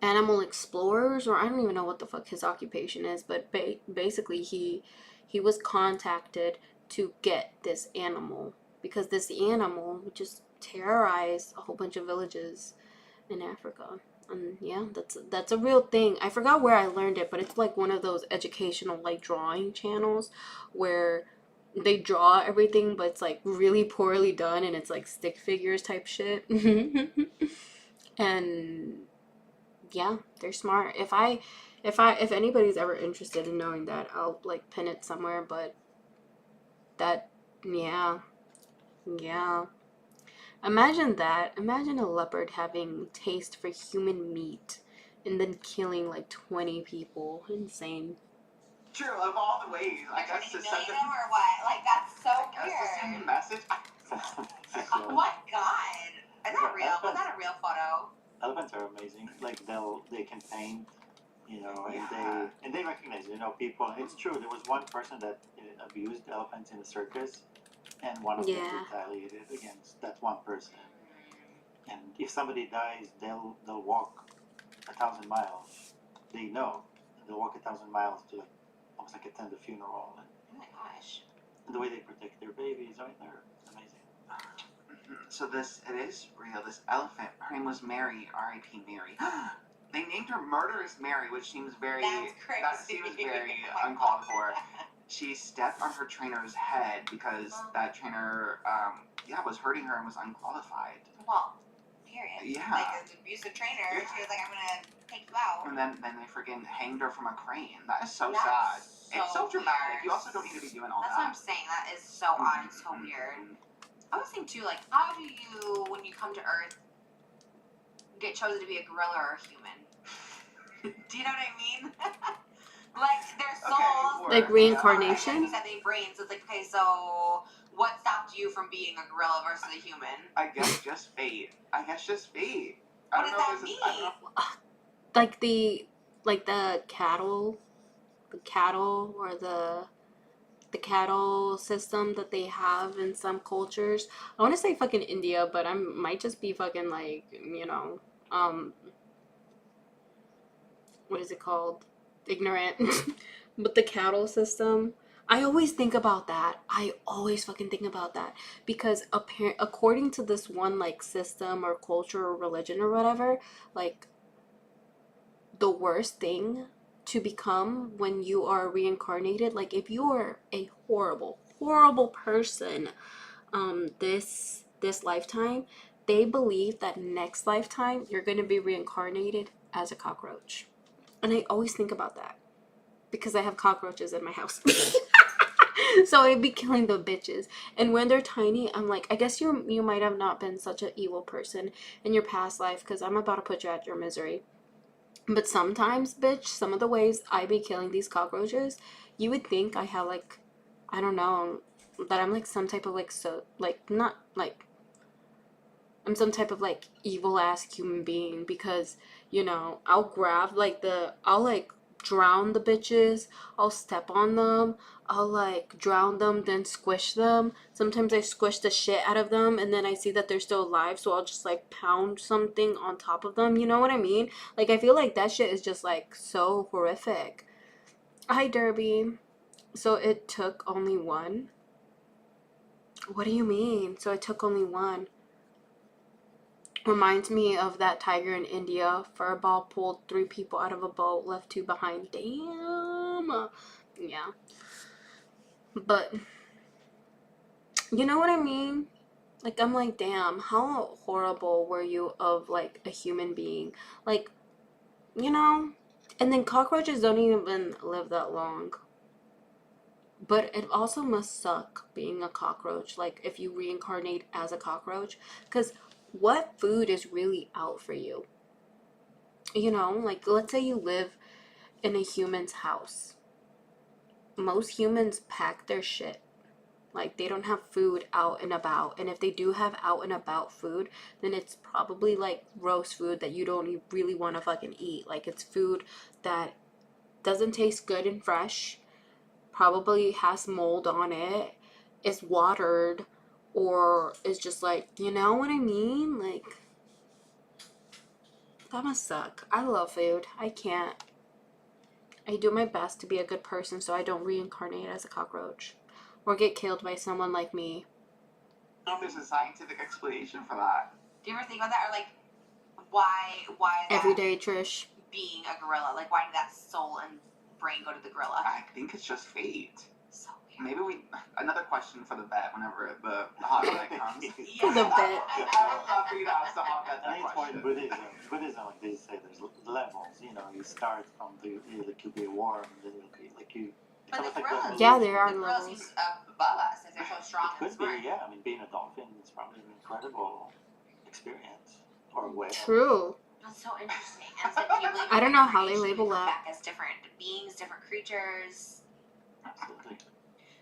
animal explorers, or I don't even know what the fuck his occupation is, but basically he was contacted to get this animal, because this animal just terrorized a whole bunch of villages in Africa. And yeah, that's a real thing. I forgot where I learned it, but it's like one of those educational like drawing channels where they draw everything, but it's like really poorly done, and it's like stick figures type shit. And yeah, they're smart. If anybody's ever interested in knowing that, I'll like pin it somewhere. But that, yeah. Imagine that. Imagine a leopard having taste for human meat and then killing like 20 people. Insane. True, of all the ways, I guess to Million send or what? Like, that's so to send a weird. message. Oh my god. Is that real? Was that a real photo? Elephants are amazing. Like they can paint, you know, Yeah. and they recognize, you know, people. It's true. There was one person that abused elephants in a circus, and one of them retaliated against that one person. And if somebody dies, they'll walk 1,000 miles. They know they'll walk 1,000 miles to almost like attend the funeral. And, Oh my gosh. and the way they protect their babies, I mean, they're amazing. So it is real. This elephant, her name was Mary, R.I.P. Mary. They named her Murderous Mary, which seems very That's crazy. that seems very uncalled for. She stepped on her trainer's head because that trainer was hurting her and was unqualified. Well, period. Yeah. Like, an abusive trainer. She was like, I'm gonna take you out. And then they freaking hanged her from a crane. That is so That's sad. so It's so dramatic. weird. You also don't need to be doing all That's what I'm that. saying. That is so odd and so weird. I was thinking too, like, how do you, when you come to Earth, get chosen to be a gorilla or a human? Do you know what I mean? Like, their souls. Like reincarnation? You said they brains. So it's like, okay, so what stopped you from being a gorilla versus a human? I guess just fate. I guess just fate. What does that mean? Like the cattle or the cattle system that they have in some cultures. I want to say fucking India, but I might just be fucking like, you know, what is it called? Ignorant. But the cattle system, I always think about that. I always fucking think about that because according to this one like system or culture or religion or whatever, like the worst thing to become when you are reincarnated, like if you are a horrible person this lifetime, they believe that next lifetime you're going to be reincarnated as a cockroach. And I always think about that because I have cockroaches in my house. So I'd be killing the bitches. And when they're tiny, I'm like, I guess you might have not been such an evil person in your past life because I'm about to put you at your misery. But sometimes, bitch, some of the ways I be killing these cockroaches, you would think I have like, I don't know, that I'm like some type of like, so like, not like, I'm some type of like evil ass human being because, you know, I'll grab like I'll like drown the bitches, I'll step on them, I'll like drown them, then squish them. Sometimes I squish the shit out of them and then I see that they're still alive, so I'll just like pound something on top of them, you know what I mean? Like I feel like that shit is just like so horrific. Hi Derby. So it took only one? What do you mean? So it took only one? Reminds me of that tiger in India. Furball pulled 3 people out of a boat, left 2 behind. Damn. Yeah. But, you know what I mean? Like, I'm like, damn, how horrible were you of, like, a human being? Like, you know? And then cockroaches don't even live that long. But it also must suck being a cockroach. Like, if you reincarnate as a cockroach. Because what food is really out for you? You know, like let's say you live in a human's house. Most humans pack their shit. Like they don't have food out and about. And if they do have out and about food, then it's probably like gross food that you don't really want to fucking eat. Like it's food that doesn't taste good and fresh, probably has mold on it, is watered, or is just like, you know what I mean? Like, that must suck. I love food. I can't. I do my best to be a good person so I don't reincarnate as a cockroach or get killed by someone like me. I don't know if there's a scientific explanation for that. Do you ever think about that? Or like, why is Every that day, Trish. being a gorilla? Like, why did that soul and brain go to the gorilla? I think it's just fate. So weird. Maybe another question for the vet whenever the hot night comes. For the vet. I would love for you to ask someone that I think it's more in question. Buddhism, like they say, there's levels. You know, you start from like you be warm, then you be like you. It's But Oh, almost the like gorillas, Yeah, there are the gorillas levels. seems above us if they're so strong It and could be, smart. yeah. I mean, being a dolphin is probably an incredible experience, or a whale. True. That's so interesting. And so, do you believe in I don't know how they reincarnation? label We come that. back as different beings, different creatures. Absolutely.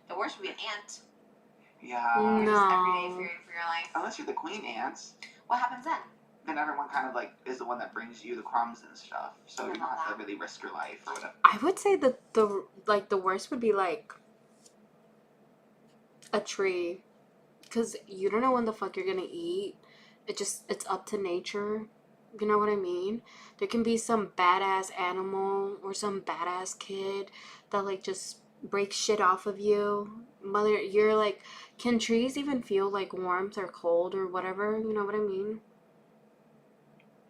The worst would be an ant. Yeah. You're just every day No. fearing for your life. Unless you're the queen ants, What happens then? then everyone kind of like is the one that brings you the crumbs and stuff. So I you don't love have to that. really risk your life or whatever. I would say that the worst would be like a tree, because you don't know when the fuck you're gonna eat. It's up to nature. You know what I mean? There can be some badass animal or some badass kid that like just breaks shit off of you. Mother, you're like, can trees even feel like warmth or cold or whatever? You know what I mean?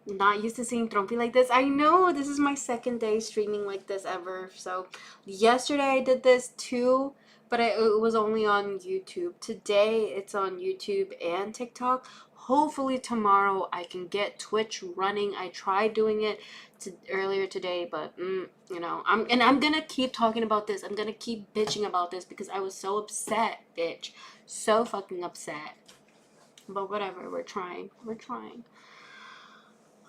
Not used to seeing Trompi like this. I know this is my second day streaming like this ever. So yesterday I did this too, but it was only on YouTube. Today it's on YouTube and TikTok. Hopefully tomorrow I can get Twitch running. I tried doing it earlier today, but you know, I'm gonna keep talking about this. I'm gonna keep bitching about this because I was so upset, bitch. So fucking upset. But whatever, we're trying. We're trying.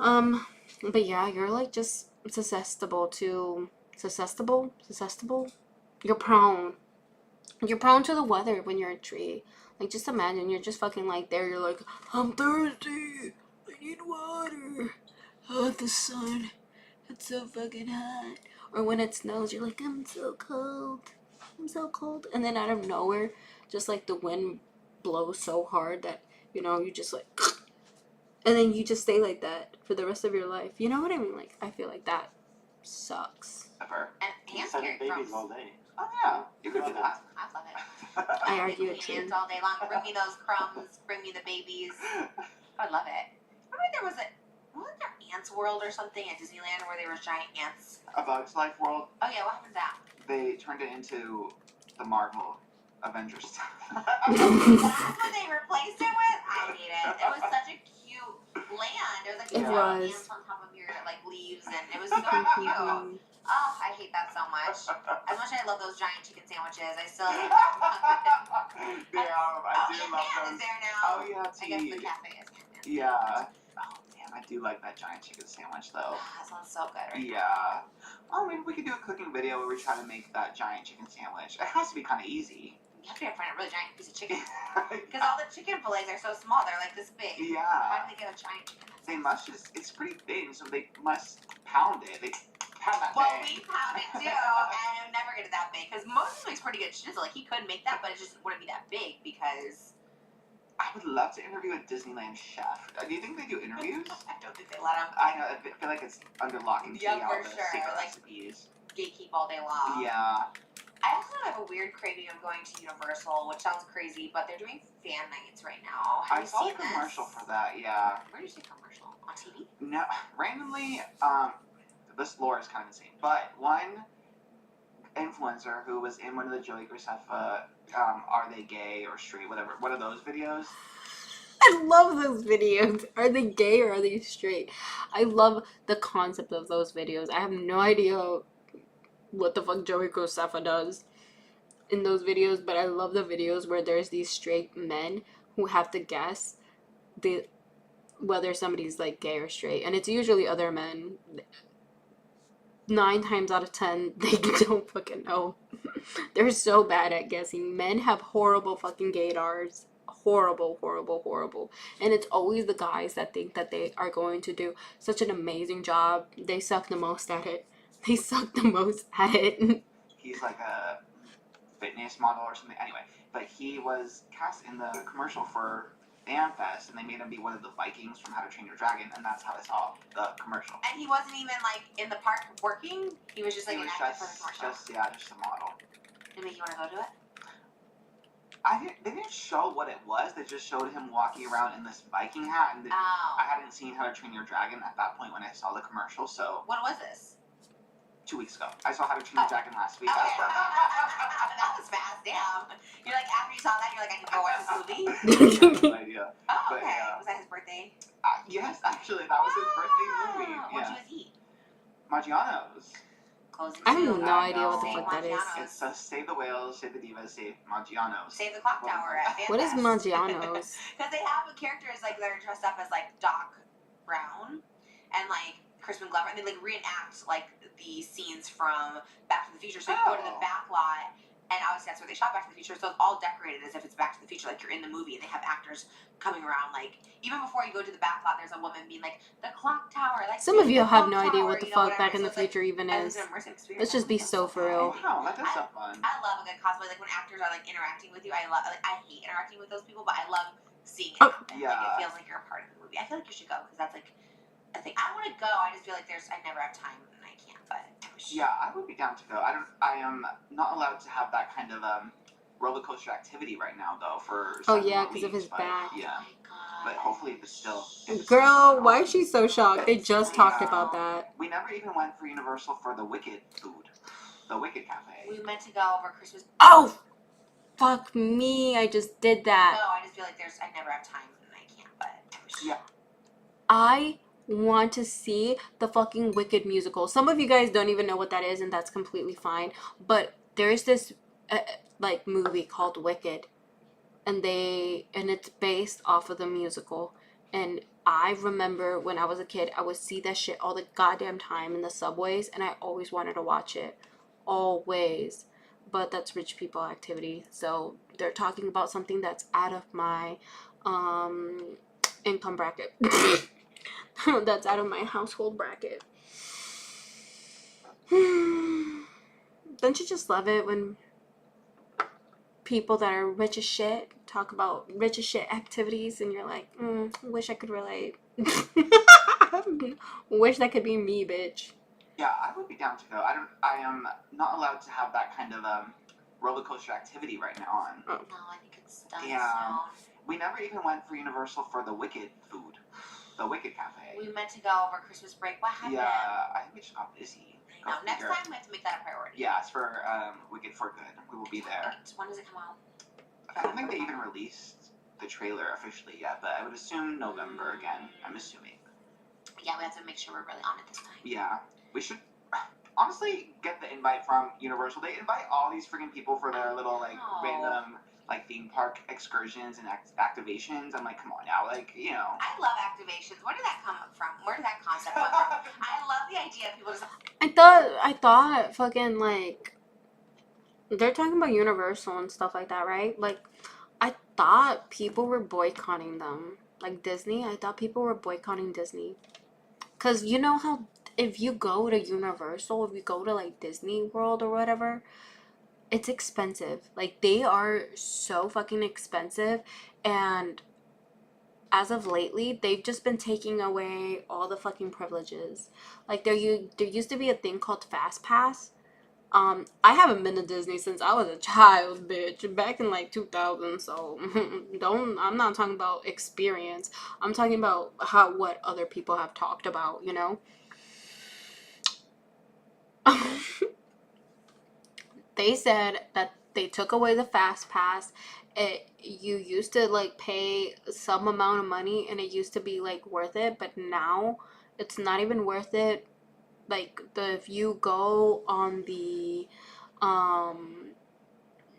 But yeah, you're like just susceptible. You're prone. You're prone to the weather when you're a tree. Like, just imagine you're just fucking like there. You're like, I'm thirsty. I need water. Oh, the sun. It's so fucking hot. Or when it snows, you're like, I'm so cold. I'm so cold. And then out of nowhere, just like the wind blows so hard that, you just like, and then you just stay like that for the rest of your life. You know what I mean? Like, I feel like that sucks. Ever. And hands carry babies crumbs. all day. Oh yeah, you could do that. I love it. I argue it too. Hands all day long. Bring me those crumbs. Bring me the babies. I would love it. Remember wasn't there Ants World or something at Disneyland where there was giant ants? A Bug's Life World. Oh yeah, what happened to that? They turned it into the Marvel Avengers. That's what they replaced it with? I hate it. It was such a cute land. It was like It giant was. ants on top of your like leaves, and it was so cute. Oh, I hate that so much. As much as I love those giant chicken sandwiches, I still hate that. I do love Ant-Man those. is there now. Oh yeah, I guess the cafe is Ant-Man. Yeah. Oh damn, I do like that giant chicken sandwich though. That sounds so good right Yeah. Well, maybe we could do a cooking video where we try to make that giant chicken sandwich. It has to be kind of easy. You have to find a really giant piece of chicken. Because all the chicken fillets are so small, they're like this big. How Yeah. do they get a giant chicken? They must just, it's pretty thin, so they must pound it. They pound that Well, thing. we pound it too, and it would never get it that big. Because Moses makes pretty good schnitzel. Like, he could make that, but it just wouldn't be that big because... I would love to interview a Disneyland chef. Do you think they do interviews? I don't think they let him I know, I feel like it's under lock and key, Yeah, all for the sure, secret like- recipes. gatekeep all day long. Yeah. I also have a weird craving of going to Universal, which sounds crazy, but they're doing fan nights right now. Have I you saw seen a commercial this? for that, yeah. Where did you see a commercial? On TV? No, randomly, this lore is kind of insane, but one influencer who was in one of the Joey Graceffa, are they gay or straight, whatever, one of those videos. I love those videos. Are they gay or are they straight? I love the concept of those videos. I have no idea what the fuck Joey Graceffa does in those videos, but I love the videos where there's these straight men who have to guess whether somebody's like gay or straight, and it's usually other men. 9 times out of 10, they don't fucking know. They're so bad at guessing. Men have horrible fucking gaydars. Horrible. And it's always the guys that think that they are going to do such an amazing job. They suck the most at it. He's like a fitness model or something. Anyway, but he was cast in the commercial for FanFest, and they made him be one of the Vikings from How to Train Your Dragon, and that's how I saw the commercial. And he wasn't even like in the park working. He was just like He an was actor for the commercial. just a model. Did it make you want to go to it? They didn't show what it was. They just showed him walking around in this Viking hat, and Oh. I hadn't seen How to Train Your Dragon at that point when I saw the commercial. So What was this? 2 weeks ago, I saw How to Train Your Dragon last week. Okay. That was fast. Damn. You're like, after you saw that, you're like, I can go watch this movie. I have no idea. Oh, But, okay. yeah. Was that his birthday? Yes, actually, that was his birthday movie. What'd Yeah, you guys eat? Maggiano's. Closing I have soon. no idea what the Save fuck that is. Maggiano's. It's Save the Whales, Save the Divas, Save Maggiano's. Save the clock tower at FanFest. What is Maggiano's? Because they have characters like that are dressed up as like Doc Brown and like Crispin Glover, and they like reenact like the scenes from Back to the Future. So you go to the back lot, and obviously that's where they shot Back to the Future. So it's all decorated as if it's Back to the Future, like you're in the movie, and they have actors coming around. Like even before you go to the back lot, there's a woman being like, "The clock tower." Like Some of you the have clock no idea tower, what the you know, fuck whatever. Back in So the it's, like, Future even it's is. an immersive experience. Let's just be so for real. Wow, that does sound fun. I love a good cosplay. Like when actors are like interacting with you, I hate interacting with those people, but I love seeing it happen. Yeah. Like, it feels like you're a part of the movie. I feel like you should go because that's like a thing. I want to go. I just feel like I never have time and I can't. But I wish. Yeah, I would be down to go. I am not allowed to have that kind of roller coaster activity right now though for Oh, several yeah, 'cause of weeks, his but, back. Yeah, Oh my god. but hopefully it's still. Girl, why is she so shocked? They just talked about that. We never even went for Universal for the Wicked food, the Wicked Cafe. We meant to go over Christmas. Oh! Fuck me, I just did that. No, I just feel like I never have time and I can't. But I wish. Yeah. I want to see the fucking Wicked musical. Some of you guys don't even know what that is, and that's completely fine. But there's this like movie called Wicked, and it's based off of the musical. And I remember when I was a kid, I would see that shit all the goddamn time in the subways, and I always wanted to watch it. Always. But that's rich people activity. So they're talking about something that's out of my income bracket. That's out of my household bracket. Don't you just love it when people that are rich as shit talk about rich as shit activities, and you're like, wish I could relate. Wish that could be me, bitch. Yeah, I would be down to go. I am not allowed to have that kind of roller coaster activity right now on. Oh. No, I think it's done Yeah. soon. We never even went for Universal for the Wicked food. The Wicked Cafe. We meant to go over Christmas break. What happened? Yeah, I think we just got busy. No, next time we have to make that a priority. Yeah, it's for Wicked for Good. We will be there. When does it come out? I don't think they even released the trailer officially yet, but I would assume November again. I'm assuming. Yeah, we have to make sure we're really on it this time. Yeah, we should honestly get the invite from Universal. They invite all these freaking people for their little like random like theme park excursions and activations. I'm like, come on now, like, you know. I love activations. Where did that come from? Where did that concept come from? I love the idea of people just. I thought fucking like they're talking about Universal and stuff like that, right? Like I thought people were boycotting them. Like Disney, I thought people were boycotting Disney. Cause you know how if you go to Universal, if you go to like Disney World or whatever, it's expensive. Like they are so fucking expensive, and as of lately, they've just been taking away all the fucking privileges. Like there used to be a thing called Fast Pass. I haven't been to Disney since I was a child, bitch. Back in like 2000. So I'm not talking about experience. I'm talking about what other people have talked about. You know. They said that they took away the Fast Pass. You used to like pay some amount of money and it used to be like worth it, but now it's not even worth it. Like if you go on the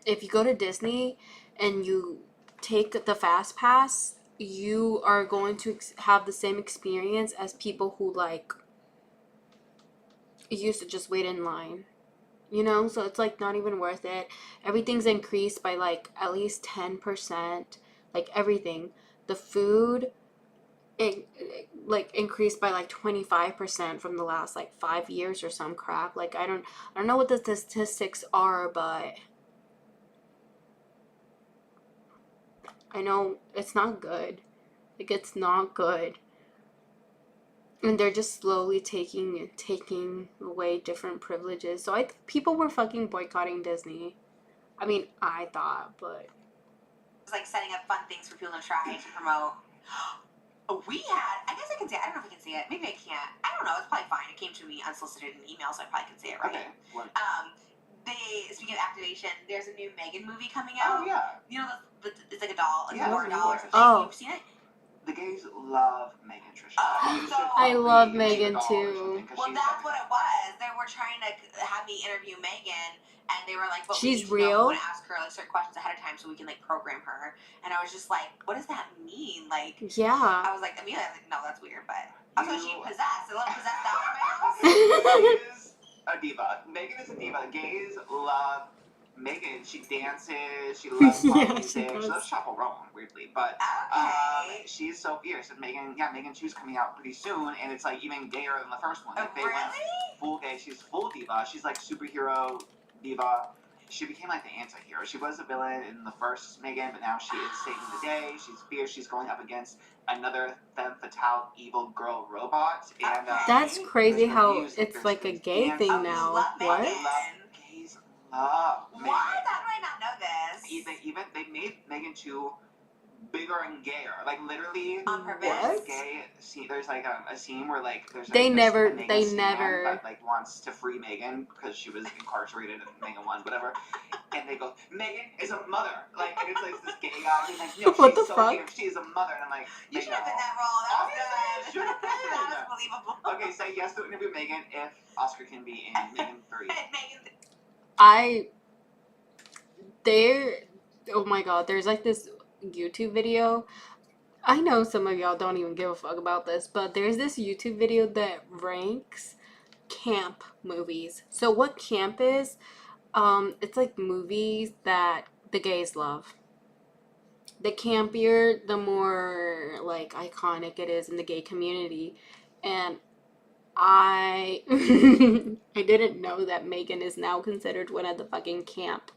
if you go to Disney and you take the Fast Pass, you are going to have the same experience as people who like used to just wait in line. You know, so it's like not even worth it. Everything's increased by like at least 10%. Like everything. The food like increased by like 25% from the last like 5 years or some crap. Like I don't know what the statistics are, but I know it's not good. Like it's not good. And they're just slowly taking away different privileges. So I think people were fucking boycotting Disney. I mean, I thought, but It's like setting up fun things for people to try to promote. We had, I guess I can say, I don't know if I can say it. Maybe I can't. I don't know. It's probably fine. It came to me unsolicited in email, so I probably can say it, right? Okay. What? Speaking of activation, there's a new Megan movie coming out. Oh yeah. You know, it's like a doll, like Yeah, a war doll or something. Oh. You've seen it? The gays love Megan, Trisha. You should I probably love make Megan a doll or too. something, 'cause Well, she's that's like- what it was. They were trying to have me interview Megan, and they were like, "But She's we need to know, real? we want to ask her like certain questions ahead of time so we can like program her." And I was just like, "What does that mean?" Like, yeah. I was like, immediately, I was like, "No, that's weird." But also, she possessed. A little possessed doll in my house. She is a diva. Megan is a diva. Gays love Megan. She dances. She loves pop Yeah, music. she She does. loves chaperone, weirdly. But Okay. she's so fierce. And Megan 2's coming out pretty soon, and it's like even gayer than the first one. Like, they went Really? full gay. She's full diva. She's like superhero diva. She became like the anti-hero. She was a villain in the first Megan, but now she is saving the day. She's fierce. She's going up against another femme fatale evil girl robot. And That's crazy there's how reviews, it's like a there's gay fans. thing Oh, you now. love What? Megan. Gays love Megan. What? How do I not know this? They made Megan 2 bigger and gayer. Like literally, On purpose? there's a gay scene. There's like a scene where like there's They like, never- a Megan they stan never- that like wants to free Megan because she was incarcerated in Megan 1, whatever. And they go, Megan is a mother. Like, and it's like this gay guy who's like, no, What she's the so fuck? fierce. She is a mother. And I'm like, You should have no. been that role. That was Obviously, good. you should have been. That was believable. Okay, say yes to interview Megan if Oscar can be in Megan 3. Megan. Oh my god, there's like this YouTube video. I know some of y'all don't even give a fuck about this, but there's this YouTube video that ranks camp movies. So what camp is, it's like movies that the gays love. The campier, the more like iconic it is in the gay community. And I I didn't know that Megan is now considered one of the fucking camp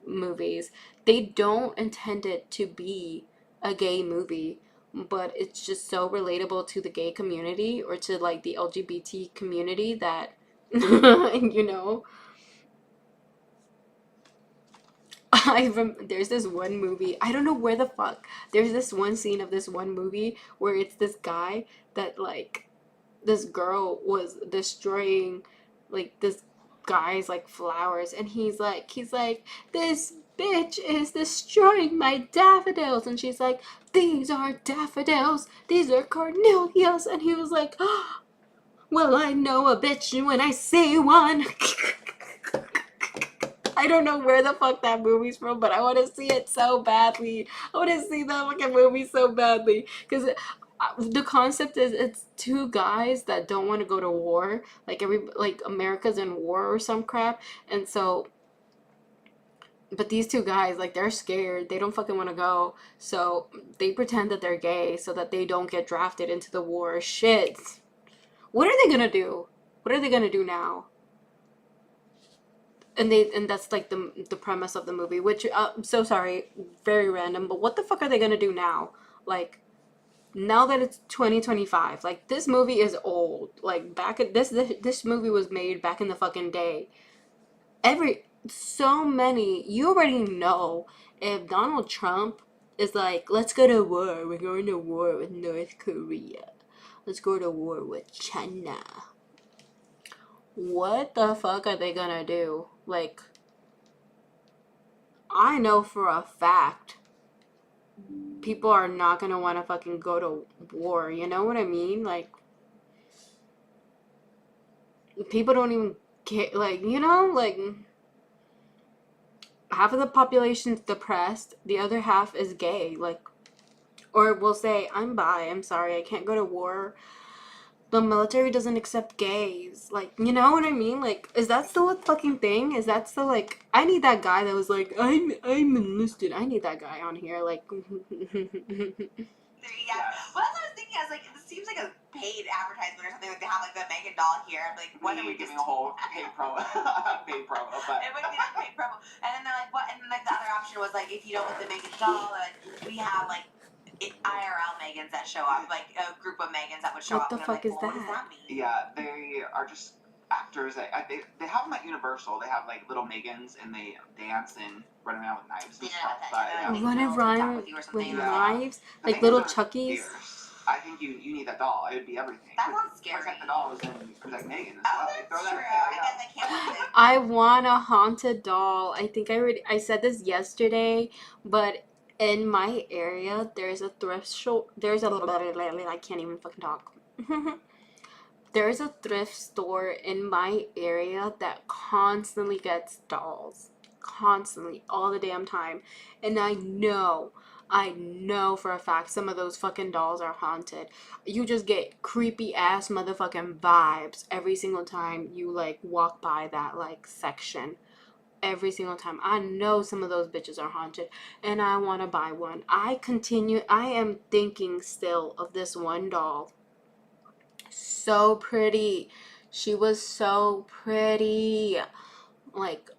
movies. They don't intend it to be a gay movie, but it's just so relatable to the gay community or to like the LGBT community that you know, there's this one movie, I don't know where the fuck, there's this one scene of this one movie where it's this guy that like this girl was destroying like this guy's like flowers, and he's like this bitch is destroying my daffodils, and she's like, these aren't daffodils, these are cornelias, and he was like, oh, well, I know a bitch when I see one. I don't know where the fuck that movie's from, but I want to see it so badly. I want to see that fucking movie so badly. Because the concept is it's two guys that don't want to go to war. Like America's in war or some crap. And so, but these two guys, like, they're scared. They don't fucking want to go. So they pretend that they're gay so that they don't get drafted into the war. Shit. What are they gonna do? What are they gonna do now? And that's like the premise of the movie, which I'm so sorry, very random, but what the fuck are they gonna do now? Like, now that it's 2025, like, this movie is old. Like, back at this movie was made back in the fucking day. So many, you already know, if Donald Trump is like, let's go to war, we're going to war with North Korea, let's go to war with China, what the fuck are they gonna do? Like, I know for a fact people are not gonna want to fucking go to war, you know what I mean? Like, people don't even care, like, you know, like, half of the population's depressed, the other half is gay, like, or will say, I'm bi, I'm sorry, I can't go to war. The military doesn't accept gays. Like, you know what I mean? Like, is that still a fucking thing? Is that still, like, I need that guy that was like, I'm enlisted. I need that guy on here. Like, Yeah. Well, that's what I was thinking. I was like, this seems like a paid advertisement or something. Like they have like the Megan doll here. I'm like, what are we giving just a whole paid promo? Paid promo, but it would be a paid promo. And then they're like, what? And then like the other option was like, if you don't want the Megan doll, like we have like IRL Megans that show up, like a group of Megans that would show What up. the And fuck I'm is like, well, what that? does that mean? yeah, they are just actors. They have them at Universal. They have like little Megans, and they dance and run around with knives and Yeah, stuff. that's But it. yeah. Run They'll around attack with you or something. with Yeah. knives? The Like things little are Chuckies? fierce. I think you need that doll. It would be everything. That sounds scary. Protect the dolls and protect Megan as Oh, well. that's Throw true. that I guess I can't with it. I want a haunted doll. I think I said this yesterday, but in my area, there's a thrift store. I can't even fucking talk. There's a thrift store in my area that constantly gets dolls. Constantly. All the damn time. And I know for a fact some of those fucking dolls are haunted. You just get creepy ass motherfucking vibes every single time you like walk by that like section. Every single time. I know some of those bitches are haunted and I want to buy one. I am thinking still of this one doll. So pretty. She was so pretty. Like,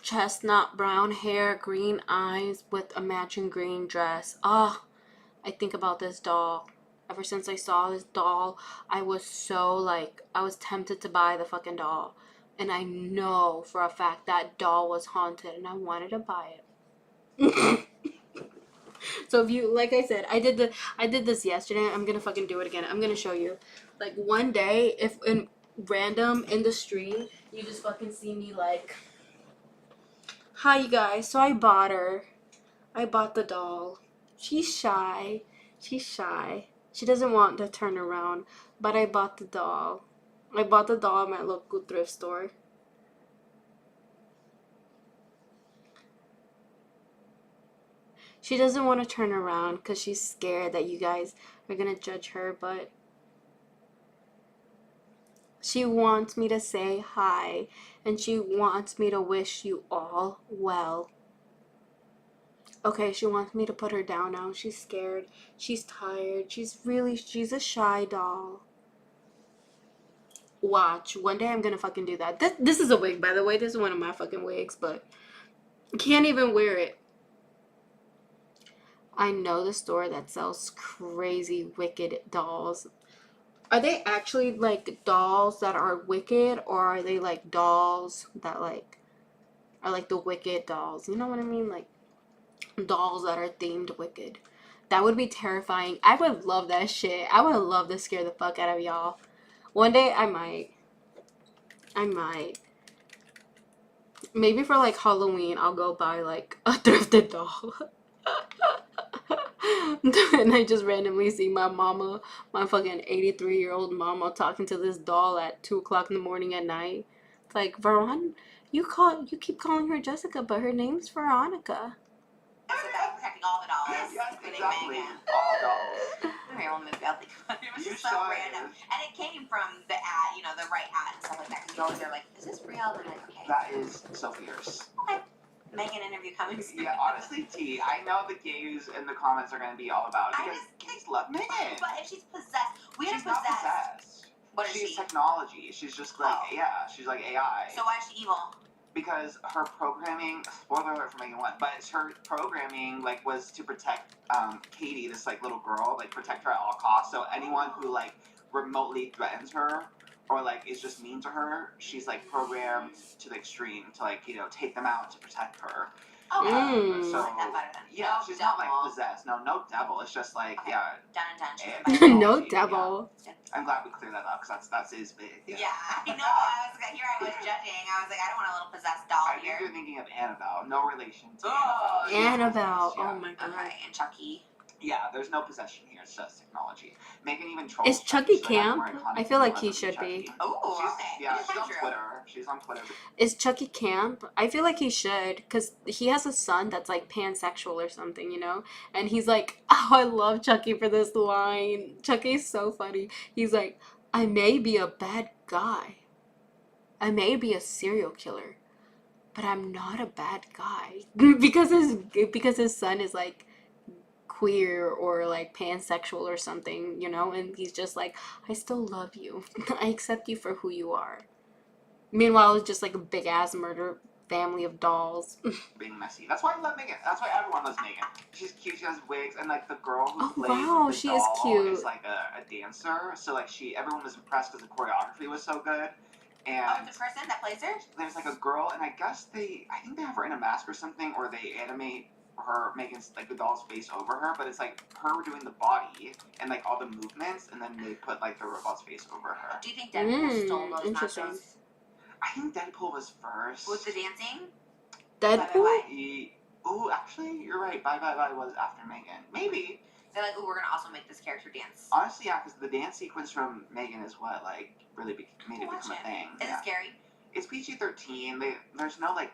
chestnut brown hair, green eyes with a matching green dress. Ah, I think about this doll. Ever since I saw this doll, I was so like, I was tempted to buy the fucking doll. And I know for a fact that doll was haunted and I wanted to buy it. So if you, like I said, I did this yesterday. I'm gonna fucking do it again. I'm gonna show you. Like, one day, if in random in the stream, you just fucking see me like, hi you guys. So I bought her. I bought the doll. She's shy. She's shy. She doesn't want to turn around. But I bought the doll. I bought the doll at my local thrift store. She doesn't want to turn around because she's scared that you guys are going to judge her, but she wants me to say hi, and she wants me to wish you all well. Okay, she wants me to put her down now. She's scared. She's tired. She's a shy doll. Watch. One day I'm gonna fucking do that. This is a wig, by the way. This is one of my fucking wigs, but can't even wear it. I know the store that sells crazy wicked dolls. Are they actually like dolls that are wicked, or are they like dolls that like are like the wicked dolls? You know what I mean? Like dolls that are themed wicked. That would be terrifying. I would love that shit. I would love to scare the fuck out of y'all. One day I might. Maybe for like Halloween I'll go buy like a thrifted doll. And I just randomly see my mama, my fucking 83-year-old mama, talking to this doll at 2 o'clock in the morning at night. It's like, Veron, you keep calling her Jessica, but her name's Veronica. So that protecting all the dolls, Yes, including exactly. Megan. All dolls. My own movie, I'll think about it. It was You just so saw it. random. And it came from the ad, you know, the right ad and stuff like that. Because you always are like, is this real? And I'm like, okay. That is so fierce. Okay. Megan interview coming soon. Yeah, honestly, T, I know the gays in the comments are going to be all about it I because just gays love Megan. But if she's possessed, we are She's not possessed. possessed. What is She's she? technology. She's just like, Oh. yeah, she's like AI. So why is she evil? Because her programming, spoiler alert for Megan 1, but her programming like was to protect Katie, this like little girl, like protect her at all costs. So anyone who like remotely threatens her or like is just mean to her, she's like programmed to the extreme to like, you know, take them out to protect her. Okay. So I like that better then. yeah, No she's devil. not like possessed. No devil. It's just like Okay. yeah. Done and done. She's Eh, a bad No Yeah. devil. I'm glad we cleared that up because that's his big. Yeah, I know. I was judging. I was like, I don't want a little possessed doll I think here. you're thinking of Annabelle. No relation to Oh, Annabelle. Yeah. Oh my god. Okay, and Chucky. Yeah, there's no possession here. It's just technology. Megan even trolls. Is Chucky She's like, I'm camp? more iconic I feel than like you he are, should Chucky. be. Oh, She's, okay. yeah, It's she's on true. Twitter. She's on Twitter. Is Chucky camp? I feel like he should, because he has a son that's like pansexual or something, you know? And he's like, oh, I love Chucky for this line. Chucky's so funny. He's like, I may be a bad guy. I may be a serial killer, but I'm not a bad guy. because his son is like queer or like pansexual or something, you know? And he's just like, I still love you. I accept you for who you are. Meanwhile, it's just like a big ass murder family of dolls. Being messy. That's why I love Megan. That's why everyone loves Megan. She's cute. She has wigs, and like the girl who Oh, plays wow, the she is doll cute. is like a dancer. So like everyone was impressed because the choreography was so good. And Oh, the person that plays her? there's like a girl, and I think they have her in a mask or something, or they animate Megan's like the doll's face over her, but it's like her doing the body and like all the movements, and then they put like the robot's face over her. Do you think Deadpool stole those interesting. nachos? I think Deadpool was first. With the dancing? Deadpool? Ooh, actually, you're right. Bye was after Megan. Maybe. They're like, oh, we're gonna also make this character dance. Honestly, yeah, because the dance sequence from Megan is what like really made it Watch become a thing. Is Yeah. it scary? It's PG-13. There's no like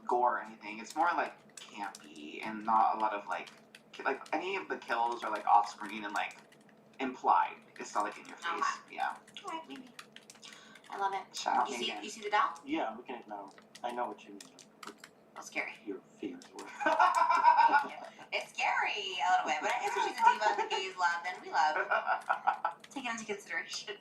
gore or anything. It's more like campy and not a lot of like any of the kills are like off screen and like implied. It's not like in your face. Okay. Yeah. Alright, maybe. I love it. Shout out You Megan. see the doll? Yeah, I'm looking at it now. I know what you mean. That's scary. Your fears were. It's scary a little bit, but I guess if she's a diva and the gays love, then we love. Take it into consideration.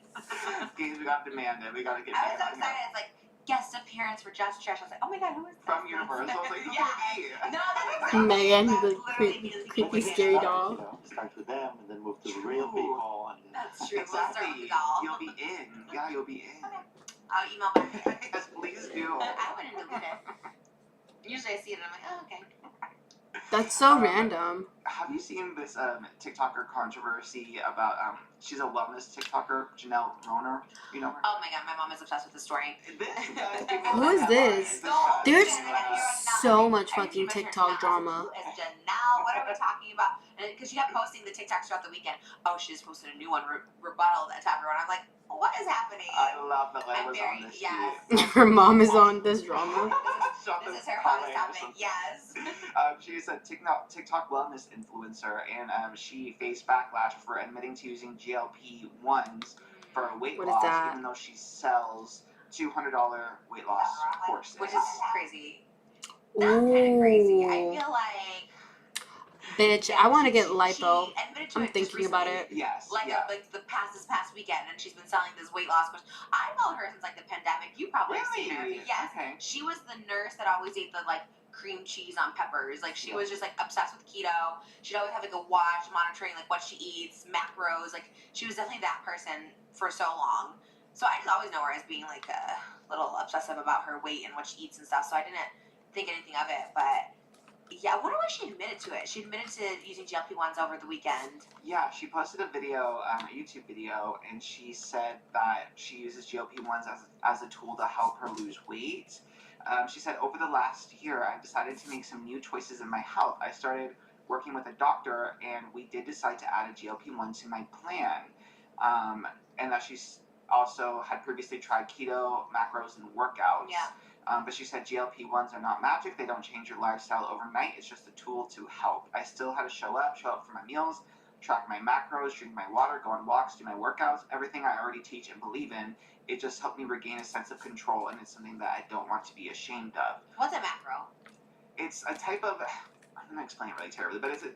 Gays, we gotta demand it. We gotta get I was so Megan on here. excited. It's like guest appearance for Just Trish. I was like, oh my god, who is that? From Universal. I was like, who Yeah. could it be? No, that's exactly. Megan, That's the literally creepy, the creepy beginning. scary Start, doll. You know, start with them and then move to the real people. And then... That's true. We'll start with Exactly. the doll. You'll be in. Yeah, you'll be in. I'll email back. Yes, please do. I wouldn't delete it. Usually I see it and I'm like, oh, okay. That's so random. Have you seen this TikToker controversy about she's a wellness TikToker, Janelle Roner? You know her? Oh my god, my mom is obsessed with this story. Who is this? There's so much fucking TikTok drama. Who is Janelle? What are we talking about? And because she kept posting the TikToks throughout the weekend. Oh, she just posted a new one, rebuttal that to everyone. I'm like, what is happening? I love that I I'm was very, on this yes. Her mom is on this drama. This is her hottest topic, yes. She's a TikTok wellness influencer, and she faced backlash for admitting to using GLP-1s for weight What is loss, that? even though she sells $200 weight loss courses. Which is crazy. That's kind of crazy. I feel like, Bitch, I want to get lipo. She admitted to I'm it thinking just about recently. it. Yes. Like yeah. this past weekend, and she's been selling this weight loss course. I followed her since like the pandemic. You probably have seen her. Really? Yes. Okay. She was the nurse that always ate the like cream cheese on peppers. Like she was just like obsessed with keto. She'd always have like a watch monitoring like what she eats, macros. Like she was definitely that person for so long. So I just always know her as being like a little obsessive about her weight and what she eats and stuff. So I didn't think anything of it, but. Yeah, I wonder why she admitted to it. She admitted to using GLP-1s over the weekend. Yeah, she posted a video, a YouTube video, and she said that she uses GLP-1s as a tool to help her lose weight. She said, over the last year, I've decided to make some new choices in my health. I started working with a doctor, and we did decide to add a GLP-1 to my plan. And that she's also had previously tried keto, macros, and workouts. Yeah. But she said GLP-1s are not magic. They don't change your lifestyle overnight. It's just a tool to help. I still had to show up for my meals, track my macros, drink my water, go on walks, do my workouts, everything I already teach and believe in. It just helped me regain a sense of control, and it's something that I don't want to be ashamed of. What's a macro? It's a type of, I'm going to explain it really terribly, but it's a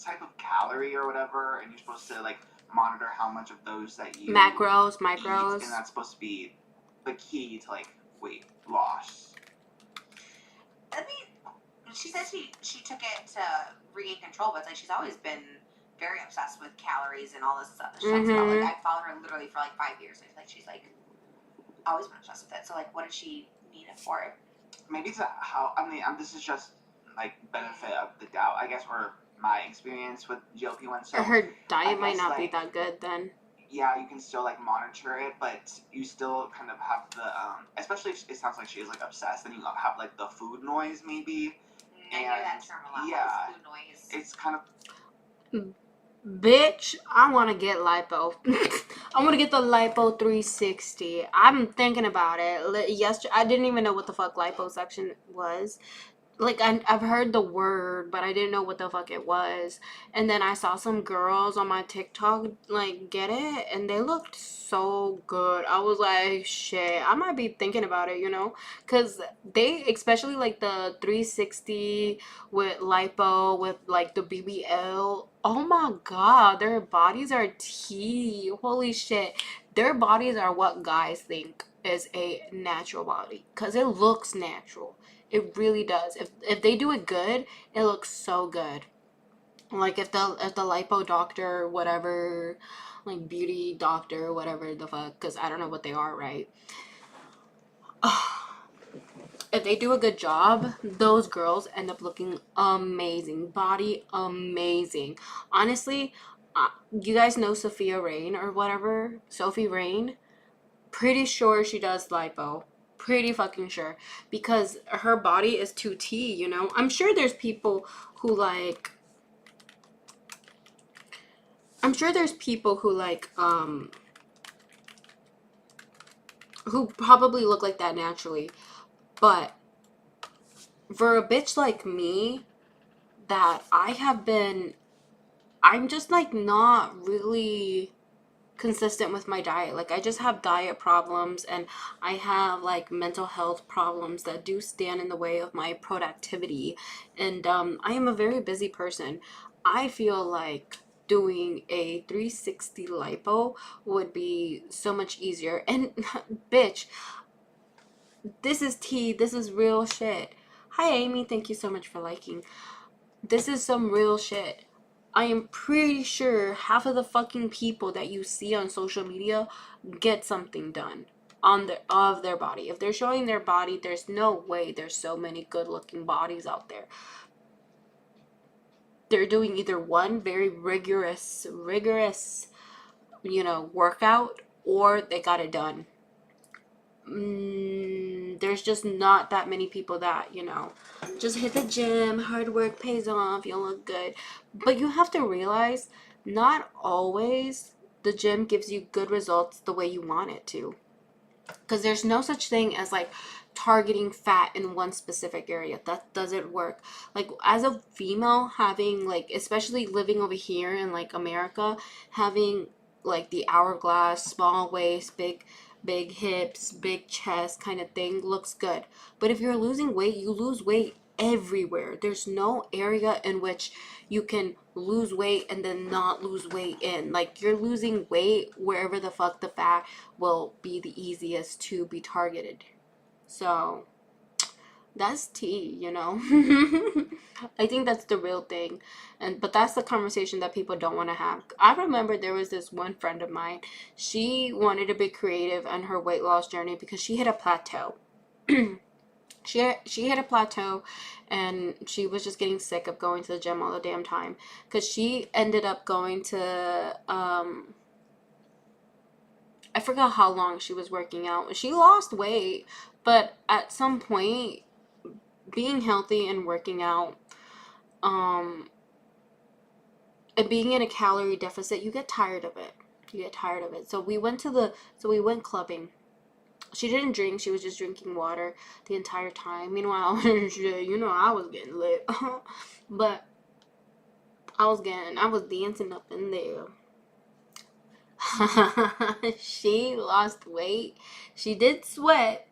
type of calorie or whatever, and you're supposed to like monitor how much of those that you Macros, eat, micros. and that's supposed to be the key to like weight loss. I mean, she said she took it to regain control, but it's like she's always been very obsessed with calories and all this stuff that she talks about. Like I followed her literally for like 5 years. Like she's like always been obsessed with it. So like, what did she need it for? Maybe it's how this is just like benefit of the doubt, I guess, or my experience with GLP-1. So her diet might not be like, that good then. Yeah, you can still like monitor it, but you still kind of have the especially if it sounds like she is like obsessed, then you have like the food noise maybe. I hear that term a lot. Yeah, food noise. It's kind of. Bitch, I want to get lipo. I want to get the lipo 360. I'm thinking about it. Yesterday, I didn't even know what the fuck liposuction was. Like, I've heard the word, but I didn't know what the fuck it was. And then I saw some girls on my TikTok, like, get it, and they looked so good. I was like, shit, I might be thinking about it, you know? Because they, especially, like, the 360 with lipo, with, like, the BBL, oh my god, their bodies are tea. Holy shit. Their bodies are what guys think is a natural body. Because it looks natural. It really does. If they do it good, it looks so good. Like if the lipo doctor, whatever, like beauty doctor, whatever the fuck, because I don't know what they are, right? If they do a good job, those girls end up looking amazing. Body amazing. Honestly, you guys know Sophia Rain or whatever? Sophie Rain? Pretty sure she does lipo. Pretty fucking sure, because her body is 2T, you know. I'm sure there's people who like who probably look like that naturally, but for a bitch like me that I'm just like not really consistent with my diet. Like I just have diet problems, and I have like mental health problems that do stand in the way of my productivity, and I am a very busy person. I feel like doing a 360 lipo would be so much easier. And bitch, this is tea, this is real shit. Hi Amy, thank you so much for liking. This is some real shit. I am pretty sure half of the fucking people that you see on social media get something done of their body. If they're showing their body, there's no way there's so many good looking bodies out there. They're doing either one very rigorous, you know, workout, or they got it done. there's just not that many people that, you know, just hit the gym, hard work pays off, you'll look good. But you have to realize, not always the gym gives you good results the way you want it to. Because there's no such thing as like targeting fat in one specific area. That doesn't work. Like, as a female, having like, especially living over here in like America, having like the hourglass, small waist, big hips, big chest kind of thing looks good. But if you're losing weight, you lose weight everywhere. There's no area in which you can lose weight and then not lose weight in. Like, you're losing weight wherever the fuck the fat will be the easiest to be targeted. So that's tea, you know. I think that's the real thing. But that's the conversation that people don't want to have. I remember there was this one friend of mine. She wanted to be creative on her weight loss journey because she hit a plateau. She hit a plateau, and she was just getting sick of going to the gym all the damn time, because she ended up going to I forgot how long she was working out. She lost weight, but at some point, being healthy and working out, and being in a calorie deficit, you get tired of it. So we went clubbing. She didn't drink. She was just drinking water the entire time. Meanwhile, you know, I was getting lit. But I was dancing up in there. She lost weight. She did sweat,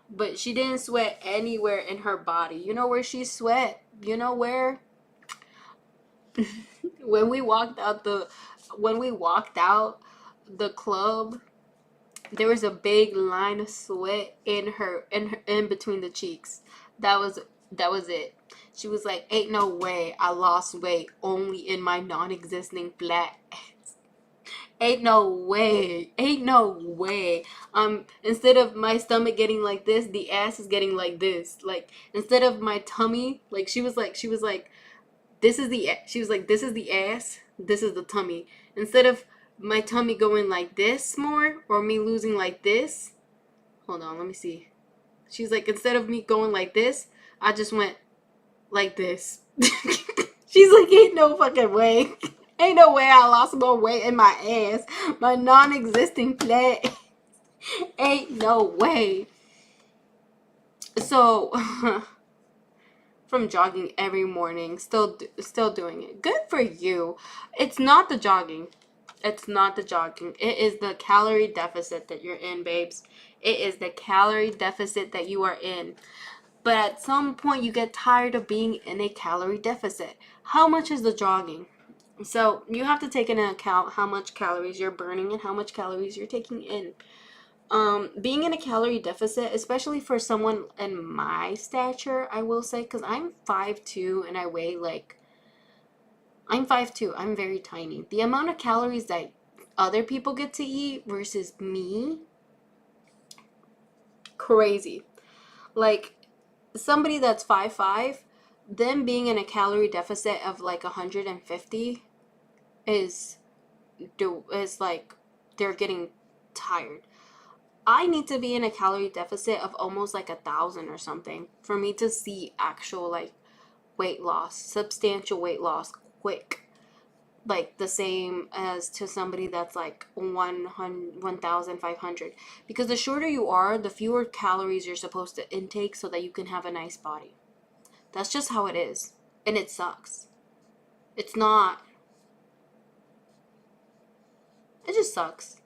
but she didn't sweat anywhere in her body. You know where she sweat? You know where? When we walked out the club, there was a big line of sweat in between the cheeks. That was it. She was like, "Ain't no way I lost weight only in my non-existing flat ass. Ain't no way. Instead of my stomach getting like this, the ass is getting like this. Like, instead of my tummy, like, she was like, this is the ass, this is the tummy. Instead of my tummy going like this more, or me losing like this, hold on, let me see. She's like, instead of me going like this, I just went like this." She's like, ain't no fucking way. Ain't no way I lost more weight in my ass. My non-existing flat. Ain't no way. So, from jogging every morning, still doing it. Good for you. It's not the jogging. It is the calorie deficit that you're in, babes. It is the calorie deficit that you are in. But at some point, you get tired of being in a calorie deficit. How much is the jogging? So you have to take into account how much calories you're burning and how much calories you're taking in. Being in a calorie deficit, especially for someone in my stature, I will say, because I'm 5'2" and I weigh like, I'm 5'2", I'm very tiny. The amount of calories that other people get to eat versus me, crazy. Like, somebody that's 5'5", them being in a calorie deficit of like 150 is like, they're getting tired. I need to be in a calorie deficit of almost like 1,000 or something for me to see actual like weight loss, substantial weight loss, quick. Like the same as to somebody that's like 1,500. Because the shorter you are, the fewer calories you're supposed to intake so that you can have a nice body. That's just how it is. And it sucks. It's not. It just sucks.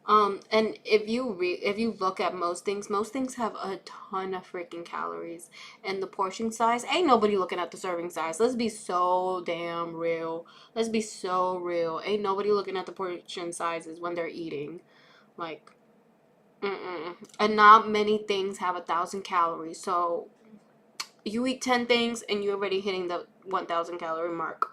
And if you look at most things have a ton of freaking calories, and the portion size, ain't nobody looking at the serving size. Let's be so damn real. Ain't nobody looking at the portion sizes when they're eating. Like, and not many things have 1,000 calories. So you eat 10 things and you're already hitting the 1,000 calorie mark.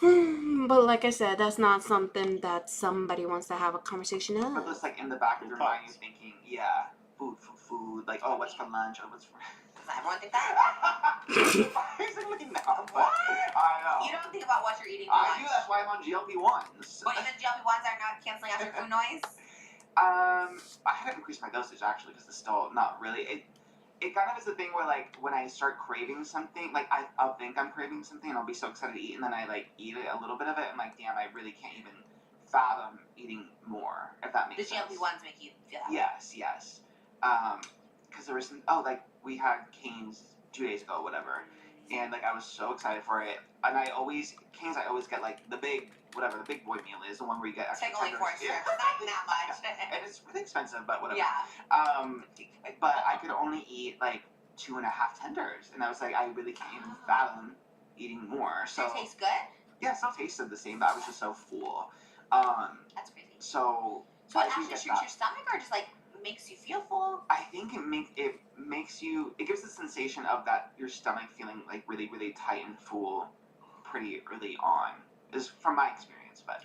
But like I said, that's not something that somebody wants to have a conversation of. But it's like in the back of your mind, you're thinking, yeah, food. Like, oh, what's for lunch? Oh, what's for... Does everyone think that? Basically, no. What? I know. You don't think about what you're eating for I lunch. do. That's why I'm on GLP-1s. But even GLP-1s are not canceling out your food noise? I haven't increased my dosage actually because it's still not really. It kind of is a thing where like when I start craving something, like I'll think I'm craving something and I'll be so excited to eat, and then I like eat it a little bit of it, and like damn, I really can't even fathom eating more. If that makes The sense. GLP-1s make you feel that way. Yes. Because there was some, like we had Cane's 2 days ago, whatever, and like I was so excited for it, and I always get like the big boy meal is the one where you get It's extra like only 4 tenders. strips. It's not even that much. And it's really expensive, but whatever. Yeah. But I could only eat like 2.5 tenders, and I was like, I really can't even fathom eating more. So Does it taste good? yeah, it still tasted the same, but I was just so full. That's crazy. So So I it do actually get shrinks that. your stomach, or just like makes you feel full? I think it makes you. It gives the sensation of that your stomach feeling like really really tight and full, pretty early on. Is from my experience, but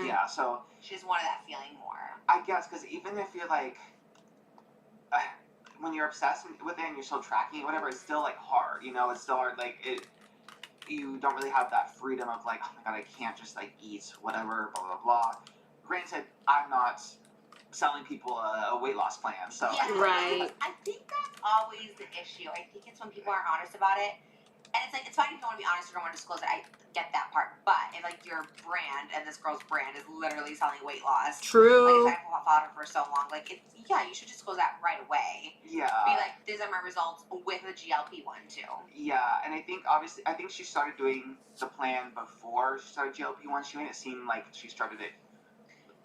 yeah. So She just wanted that feeling more. I guess because even if you're like, when you're obsessed with it and you're still tracking it, whatever, it's still like hard. You know, it's still hard. Like it. You don't really have that freedom of like, oh my god, I can't just like eat whatever, blah blah blah. Granted, I'm not selling people a weight loss plan, so Yeah, Right. I think that's always the issue. I think it's when people aren't honest about it. And it's like, it's fine if you don't want to be honest or don't want to disclose it. I get that part. But if like your brand and this girl's brand is literally selling weight loss, True. like if I've followed her for so long, like yeah, you should disclose that right away. yeah. Be like, these are my results with a GLP-1 too. Yeah, and I think she started doing the plan before she started GLP-1. She made it seem like she started it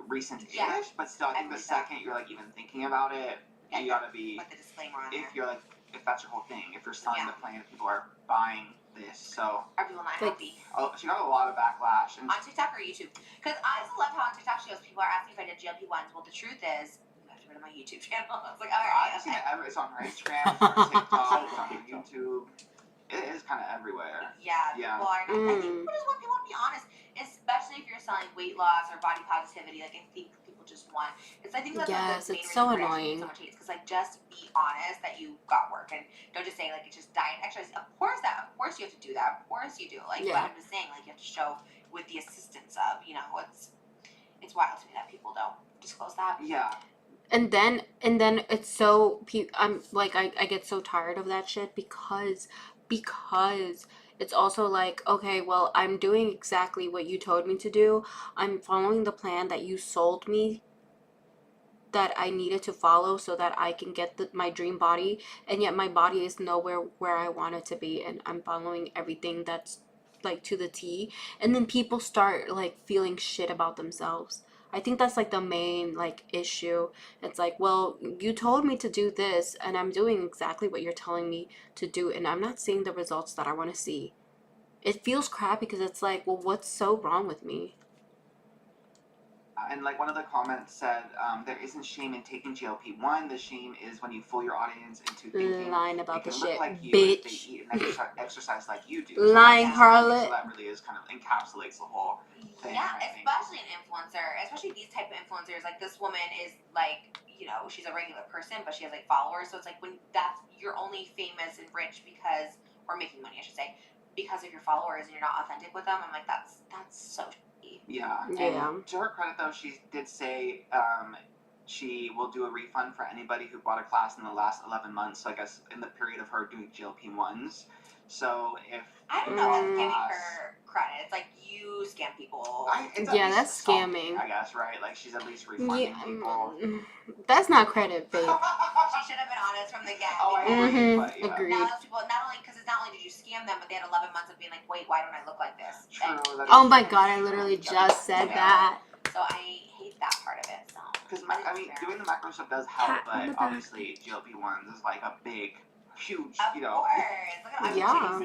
recent-ish, Yeah, but still, I think the believe that. second you're like even thinking about it, Yeah, you gotta be. With the disclaimer on there. If you're like, if that's your whole thing, if you're selling Yeah. the plan, people are buying this, so. Are people not Like- happy? Oh, she got a lot of backlash, and On TikTok or YouTube? Because I also love how on TikTok she goes, people are asking if I did GLP-1s. Well, the truth is, you have to go to my YouTube channel. I was like, alright, I've seen okay. it. It's on her Instagram, it's on her TikTok, it's on her YouTube. It is kind of everywhere. Yeah, Yeah. people are not. I think people just want people to be honest, especially if you're selling weight loss or body positivity. Like, I think people just want. I think that's Yes, the main it's reason so for exercise annoying. so much hate. Because like, just be honest that you got work, and don't just say like it's just diet and exercise. Of course you have to do that. Of course you do. Like, Yeah. but I'm just saying, like, you have to show with the assistance of, you know, it's wild to me that people don't disclose that. Yeah. And then it's so I'm like I get so tired of that shit because it's also like, okay, well, I'm doing exactly what you told me to do. I'm following the plan that you sold me that I needed to follow so that I can get my dream body, and yet my body is nowhere where I want it to be, and I'm following everything that's like to the T, and then people start like feeling shit about themselves. I think that's like the main like issue. It's like, well, you told me to do this and I'm doing exactly what you're telling me to do, and I'm not seeing the results that I want to see. It feels crappy because it's like, well, what's so wrong with me? And like one of the comments said, there isn't shame in taking GLP-1. The shame is when you fool your audience into thinking Lying about they the can look shit, like you if they bitch. eat and exercise like you do. Lying that's- harlot. So that really is kind of encapsulates the whole thing. Yeah, I think. especially an influencer, especially these type of influencers. Like this woman is like, you know, she's a regular person, but she has like followers. So it's like when you're only famous and rich because, or making money, I should say, because of your followers, and you're not authentic with them. I'm like, that's so shitty. Yeah. Yeah. And to her credit, though, she did say she will do a refund for anybody who bought a class in the last 11 months. So I guess in the period of her doing GLP-1s. So if I don't know. That's giving her credit. It's like you scam people. it's at Yeah, least that's something, scamming. I guess, right? Like she's at least refunding people. That's not credit, babe. She should have been honest from the get. Oh, I because agree, but yeah. Agreed. Now those people, not only because it's not only did you scam them, but they had 11 months of being like, wait, why don't I look like this? True. And that is Oh my true. god, I literally just said that. so I hate that part of it. So Because I mean, doing the macro stuff does help, Pat on the but back. obviously GLP-1s is like a big, huge, of you know. course. Look at Yeah.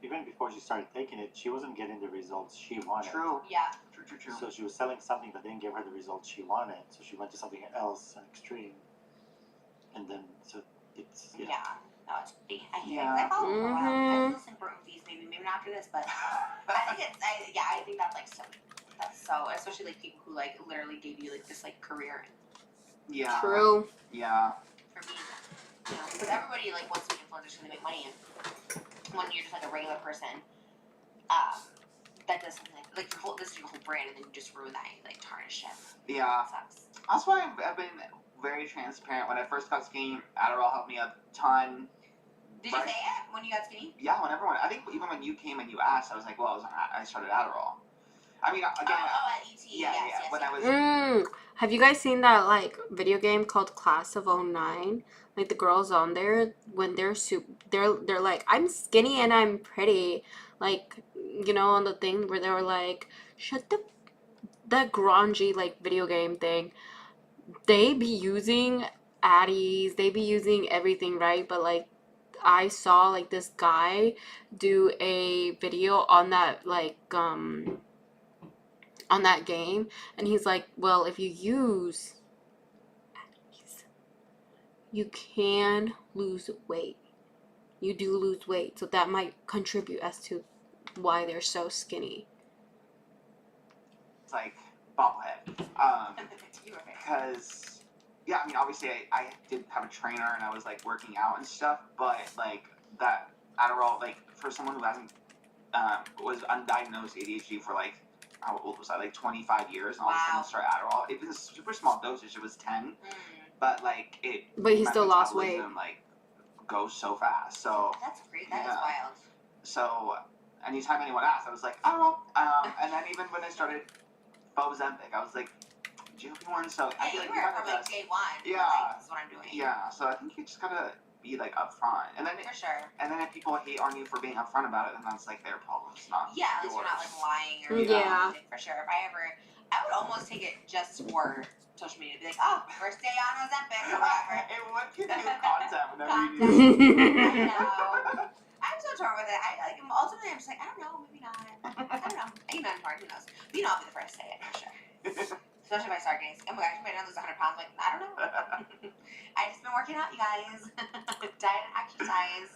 Even before she started taking it, she wasn't getting the results she wanted. True. Yeah. True. So she was selling something that didn't give her the results she wanted. So she went to something else, an extreme, and then so it's Yeah. No, it's shitty. I hate Yeah. it. I follow her for a while. I Mhm. listen to Burton Feast, maybe not after this, but I think I think that's like so, especially like people who like literally gave you like this like career. Yeah. True. Yeah. For me, you know, because everybody like wants to be influencers because they make money, and when you're just like a regular person, that does something like your whole this is your whole brand, and then you just ruin that, and you like tarnish it. Yeah. That sucks. That's why I've been very transparent. When I first got skinny, Adderall helped me a ton. Did you say it when you got skinny? Yeah, I think even when you came and you asked, I was like, well, I started Adderall. I mean, again. At ET. Yeah. When I was. Have you guys seen that like video game called Class of 09? Like the girls on there when they're they're like, I'm skinny and I'm pretty, like, you know, on the thing where they were like, shut that grungy like video game thing. They be using addies, they be using everything, right? But like I saw like this guy do a video on that like on that game, and he's like, well, if you use addies, you can lose weight. You do lose weight, so that might contribute as to why they're so skinny. It's like bobblehead. Because, yeah, I mean, obviously I did have a trainer and I was like working out and stuff, but like that Adderall, like for someone who hasn't was undiagnosed ADHD for like, how old was I? Like 25 years, and all of a sudden start Adderall. It was a super small dosage. It was 10, but like it. But he still lost weight. Like goes so fast. So that's great. That is wild. So anytime anyone asked, I was like, Adderall. And then even when I started Ozempic, I was like, GLP-1. So I feel like you were from like day one. Yeah. Like, this is what I'm doing. Yeah. So I think you just gotta be like upfront, and then for sure. And then if people hate on you for being upfront about it, then that's like their problem. It's not. Yeah, at least you're not like lying or anything, for sure. If I would almost take it just for social media, be like, oh, first day on Ozempic or whatever. It would give you content whenever you I know. I'm so torn with it. Ultimately, I'm just like, I don't know, maybe not. I don't know. I can be torn, who knows? But you know, I'll be the first to say it for sure. Especially if I start getting, oh my gosh, I might not lose 100 pounds. Like, I don't know. I just been working out, you guys. Diet and exercise.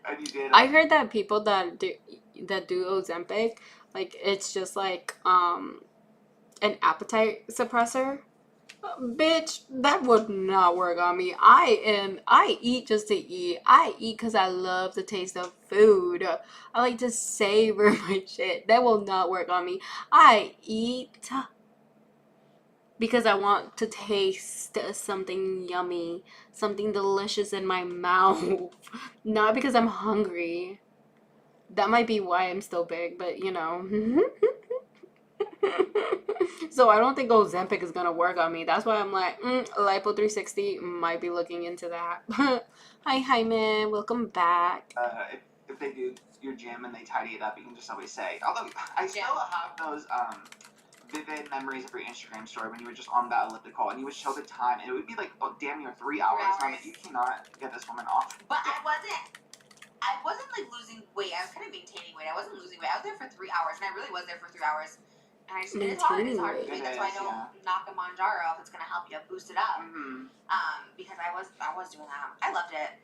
And you did. I heard that people that do Ozempic, like it's just like an appetite suppressor. Bitch, that would not work on me. I eat just to eat. I eat because I love the taste of food. I like to savor my shit. That will not work on me. I eat because I want to taste something yummy, something delicious in my mouth. Not because I'm hungry. That might be why I'm still big, but you know. So I don't think Ozempic is gonna work on me. That's why I'm like, Lipo 360 might be looking into that. Hi man, welcome back. If they do your gym and they tidy it up, you can just always say. Although I still have those vivid memories of your Instagram story when you were just on that elliptical and you would show the time and it would be like damn near 3 hours. And I'm like, you cannot get this woman off. But I wasn't like losing weight. I was kind of maintaining weight. I wasn't losing weight. I was there for 3 hours, and I really was there for 3 hours. And I just, it's hard to lose weight. That's why I don't knock a Manjaro if it's gonna help you boost it up. Mm-hmm. Because I was doing that. I loved it.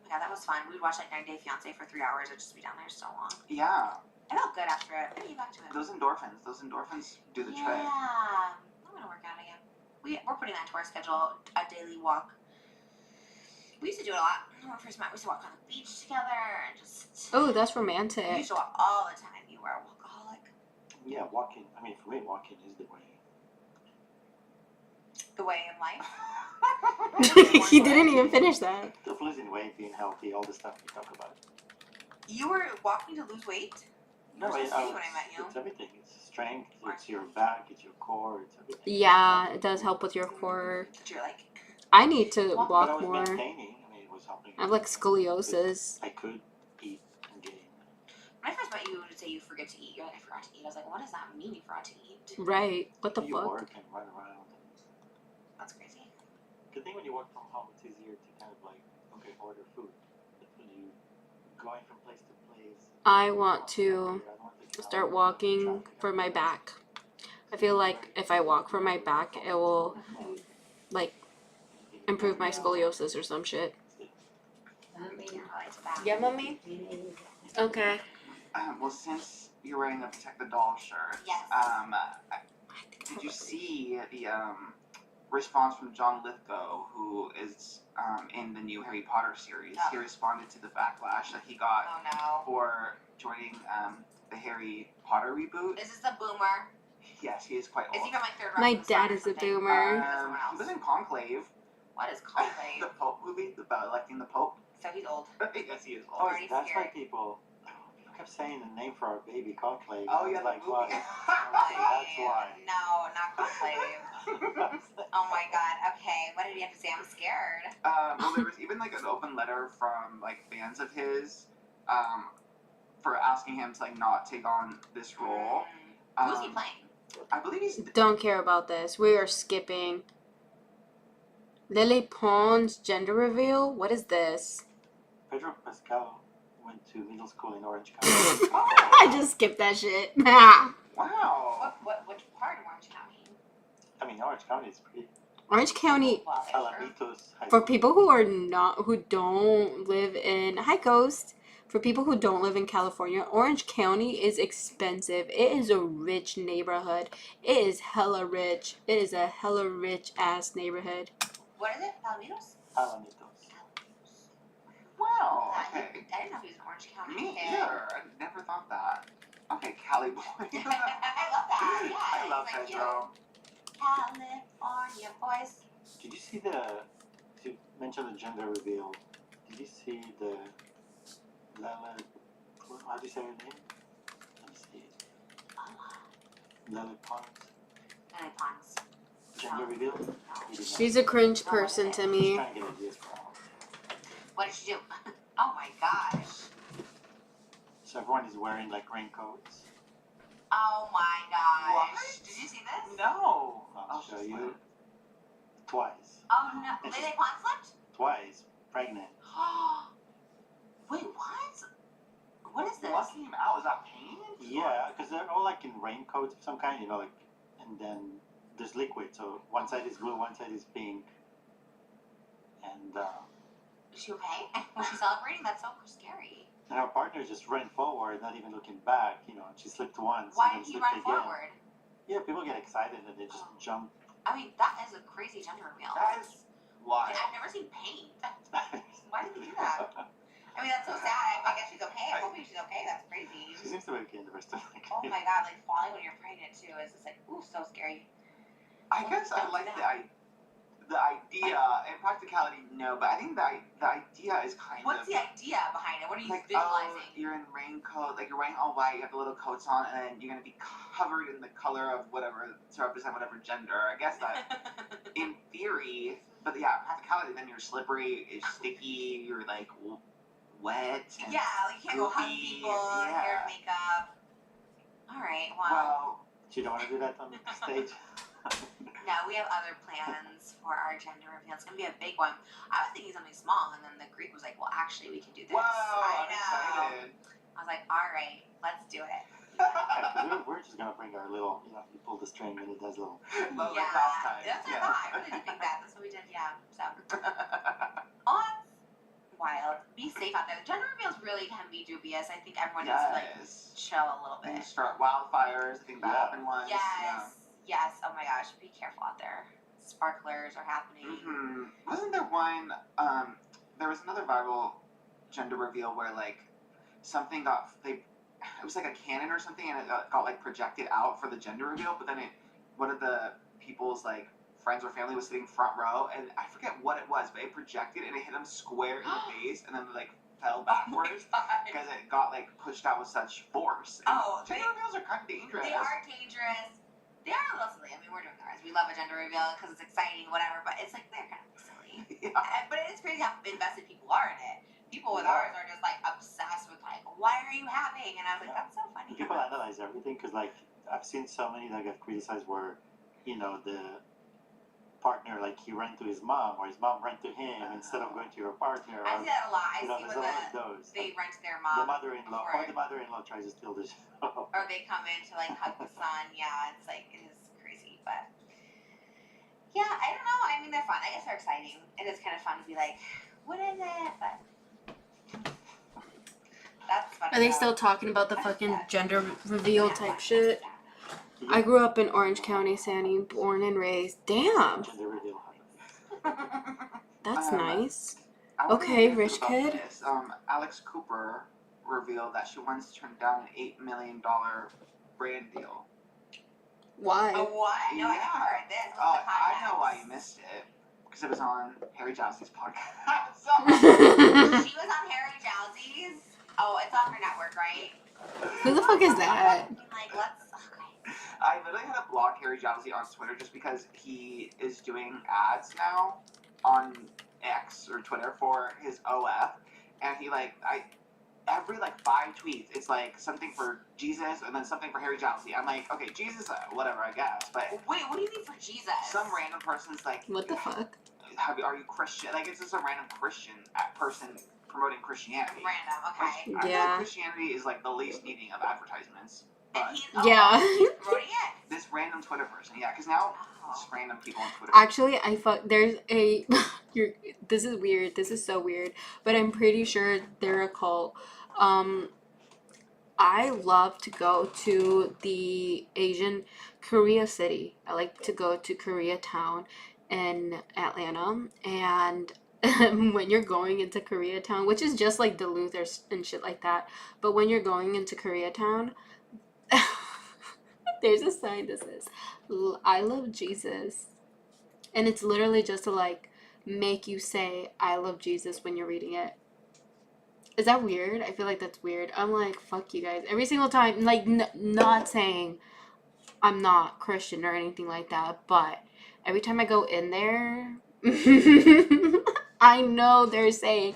Yeah, that was fun. We'd watch like 90 Day Fiancé for 3 hours. I'd just be down there so long. Yeah. I felt good after it. I get back to it. Those endorphins do the trick. Yeah. I'm gonna work out again. We're putting that to our schedule. A daily walk. We used to do it a lot. When we first met, we used to walk on the beach together and just. Oh, that's romantic. We used to walk all the time. You were a walkaholic. Yeah, walking. I mean, for me, walking is the way. The way of life. He didn't even finish that. The losing weight, being healthy, all the stuff we talk about. You were walking to lose weight? No, when I met you. It's everything. It's strength. It's your back. It's your core. It's everything. Yeah, it does help with your core. But you're like. I need to But I walk was more. maintaining. I mean, it was helping. I have like scoliosis. I could eat and gain. When I first met you, you would say you forget to eat. You're like, I forgot to eat. I was like, what does that mean, you forgot to eat? Right. What the you fuck? work and run around. That's crazy. The thing when you work from home, it's easier to kind of like, okay, order food. But when you going from place to place. I want to start walking for my back. I feel like if I walk for my back, it will like improve my scoliosis or some shit. Yeah, mommy? Okay. Well, since you're wearing a Protect the Doll shirt, yes. Did you see the response from John Lithgow, who is in the new Harry Potter series? Oh. He responded to the backlash that he got for joining the Harry Potter reboot. Is this a boomer? Yes, he is quite Is old. he from like Third Rock My from the Sun dad or is a something? boomer. Someone He was else. in Conclave. What is Conclave? The Pope movie about electing the Pope. So he's old. Yes, he is Oh, old. already That's why scary. people kept saying the name for our baby Conclave. Oh, I was yeah, the like, movie. why? That's why. No, not Conclave. Oh my god. Okay, what did he have to say? I'm scared. Well, there was even like an open letter from like fans of his, for asking him to like not take on this role. Who's he playing? I believe he's. Don't care about this. We are skipping. Lily Pond's gender reveal? What is this? Pedro Pascal went to middle school in Orange County. I just skipped that shit. Wow. Which part of Orange County? I mean, Orange County is pretty. Orange County, Well, yeah, sure. Alamitos. High for School. people who don't live in High Coast, for people who don't live in California, Orange County is expensive. It is a rich neighborhood. It is hella rich. It is a hella rich ass neighborhood. What is it? Palmitos? Alamitos. Wow. I Okay. didn't know he was an Orange County Me kid. either. I never thought that. Okay, Cali boy. I love that. Yeah, I love he's like Pedro. California boys. Did you see to mention the gender reveal, did you see the Lala, how do you say her name? Let me see. Lala Pons Lily Pons. gender reveal? You didn't She's know. a cringe person to Just me. trying to get ideas for her. What did she do? Oh my gosh. So everyone is wearing like raincoats. Oh my gosh. What? Did you see this? No. I'll show you. Twice. Oh no. Lily Pons slipped? Twice. Pregnant. Wait, what? What is this? What came out? Was that paint? Yeah, because they're all like in raincoats of some kind, you know, like, and then there's liquid. So one side is blue, one side is pink. And Is she okay? Was she celebrating? That's so scary. her partner just ran forward, not even looking back. You know, she slipped once. Why and did then he slipped run again. forward? Yeah, people get excited and they just jump. I mean, that is a crazy gender reveal. That is wild. I've never seen paint. Why did he do that? I mean, that's so sad. I guess she's okay. I'm hoping she's okay. That's crazy. She seems to be okay in the rest of the Oh my god, like falling when you're pregnant too is just like, ooh, so scary. I guess I like the idea and practicality. No, but I think the idea is kind What's of the idea behind it? What are you like, visualizing? you're in raincoat, like you're wearing all white, you have the little coats on, and then you're gonna be covered in the color of whatever to represent whatever gender. I guess that in theory, but yeah, practicality. Then you're slippery, it's sticky, you're like wet. And Yeah, like you can't go hug goopy, people, hair, makeup. All right, well, So you don't want to do that on stage? no, we have other plans for our gender reveal. It's gonna be a big one. I was thinking something small, and then the Greek was like, "Well, actually, we can do this." Wow, I I'm know. excited. I was like, "All right, let's do it." Yeah, 'cause we're just gonna bring our little, you know, you pull the string and it does a little. Love Yeah, like last time. that's what I thought. I really did think that. That's what we did. Yeah. So, oh, it's wild. Be safe out there. Gender reveals really can be dubious. I think everyone needs to like Yes. chill a little bit. Things start wildfires. I think that Yeah. happened once. Yes. Yes. Oh my gosh. Be careful out there. Sparklers are happening. Mm-hmm. Wasn't there one? There was another viral gender reveal where like something it was like a cannon or something, and it got like projected out for the gender reveal. But then one of the people's like friends or family was sitting front row, and I forget what it was, but it projected and it hit them square in the face, and then like fell backwards because it got like pushed out with such force. And Oh, gender reveals are kind of dangerous. They are dangerous. They are a little silly. I mean, we're doing ours. We love a gender reveal because it's exciting, whatever. But it's like they're kind of silly. Yeah. But it is crazy how invested people are in it. People with ours are just like obsessed with like, why are you having? And I was like, that's so funny. People analyze everything because, like, I've seen so many that get criticized where, you know, the partner, like, he ran to his mom or his mom ran to him instead of going to your partner. I see that a lot. I you know, see there's when a lot of those. they Like, rent their the mom, mother-in-law before- or the mother-in-law tries to steal the show. or they come in to like hug the son. Yeah, it's like it is crazy, but yeah, I don't know. I mean, they're fun. I guess they're exciting. It is kind of fun to be like, what is it? But that's fun. Are they still talking about the fucking gender reveal type shit? I grew up in Orange County, Sandy, born and raised. Damn, Gender reveal happened. that's nice. I wonder Okay, if rich about kid. this. Alex Cooper revealed that she wants to turn down an $8 million brand deal. Why? Oh, what? No, I haven't heard this. What's the I context? know why you missed it. Because it was on Harry Jowsey's podcast. She was on Harry Jowsey's. Oh, it's on her network, right? Who the fuck is that? Like, let's. Okay. I literally had to block Harry Jowsey on Twitter just because he is doing ads now on X or Twitter for his OF, and he every 5 tweets it's like something for Jesus and then something for Harry Jowsey. I'm like, okay, Jesus, whatever, I guess, but Wait, what do you mean for Jesus? some random person's like, What the fuck? are you Christian? Like, it's just a random Christian person promoting Christianity. Random, okay. Which, I Yeah. feel like Christianity is like the least needing of advertisements. And But he's Yeah. promoting it. this random Twitter person, yeah, because now just random people on Twitter. Actually, there's a this is weird. This is so weird, but I'm pretty sure they're a cult. I love to go to the Asian Korea City. I like to go to Koreatown in Atlanta, and when you're going into Koreatown, which is just like Duluth and shit like that, but when you're going into Koreatown, there's a sign that says I love Jesus, and it's literally just to make you say I love Jesus when you're reading it. Is that weird? I feel like that's weird. I'm like, fuck you guys. Every single time, not saying I'm not Christian or anything like that, but every time I go in there, I know they're saying,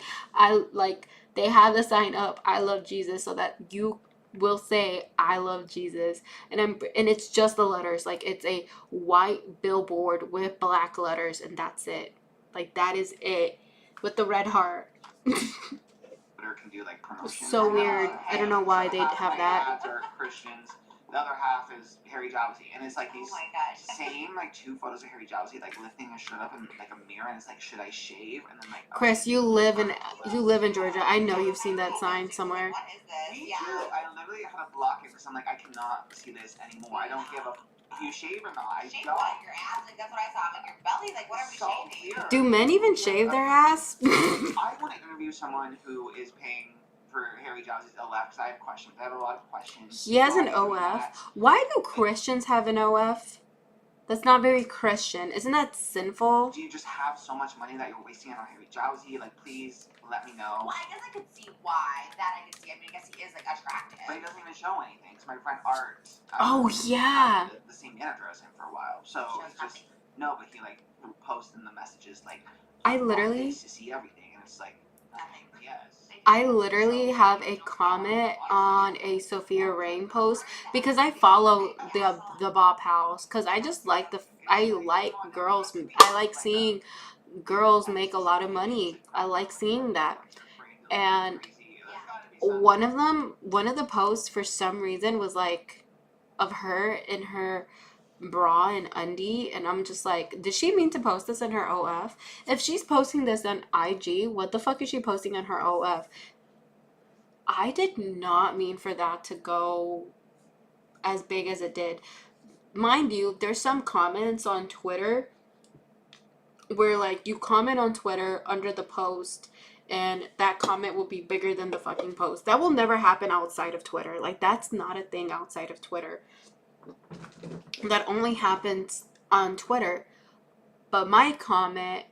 they have the sign up, I love Jesus, so that you will say, I love Jesus. And it's just the letters. It's a white billboard with black letters, and that's it. That is it. With the red heart. Can do promotions. So weird. I don't know why they have that. Ads are Christians. The other half is Harry Jowsey, and it's these Oh my gosh. same 2 photos of Harry Jowsey lifting his shirt up in a mirror, and it's should I shave? And then Chris, you live in Georgia. I know you've seen that sign somewhere. What is this? Me Yeah. too. I literally had to block it because I'm I cannot see this anymore. I don't give a. Do you shave or not? I Shave don't. what? Your abs? That's what I saw. Your belly? What are we So shaving? weird. Do men even shave their ass? I want to interview someone who is paying for Harry Jowsey's OF because I have questions. I have a lot of questions. He has an Why are you doing OF. that? Why do Christians have an OF? That's not very Christian. Isn't that sinful? Do you just have so much money that you're wasting it on Harry Jowsey? Please let me know. Well, I guess I could see why. That I could see. I mean, I guess he is attractive. But he doesn't even show anything. Because my friend Art. Oh, yeah. Had the same manager as him for a while. So Shows it's just nothing. no. But he posts in the messages I literally- to see everything, and it's Nothing. yes. I literally have a comment on a Sophia Rain post because I follow the Bob House because I just I like girls. I like seeing girls make a lot of money. I like seeing that. And one of the posts for some reason was of her in her bra and undie, and I'm just did she mean to post this in her OF? If she's posting this on IG, what the fuck is she posting on her OF? I did not mean for that to go as big as it did. Mind you, there's some comments on Twitter where you comment on Twitter under the post and that comment will be bigger than the fucking post. That will never happen outside of Twitter. That's not a thing outside of Twitter. That only happens on Twitter. But my comment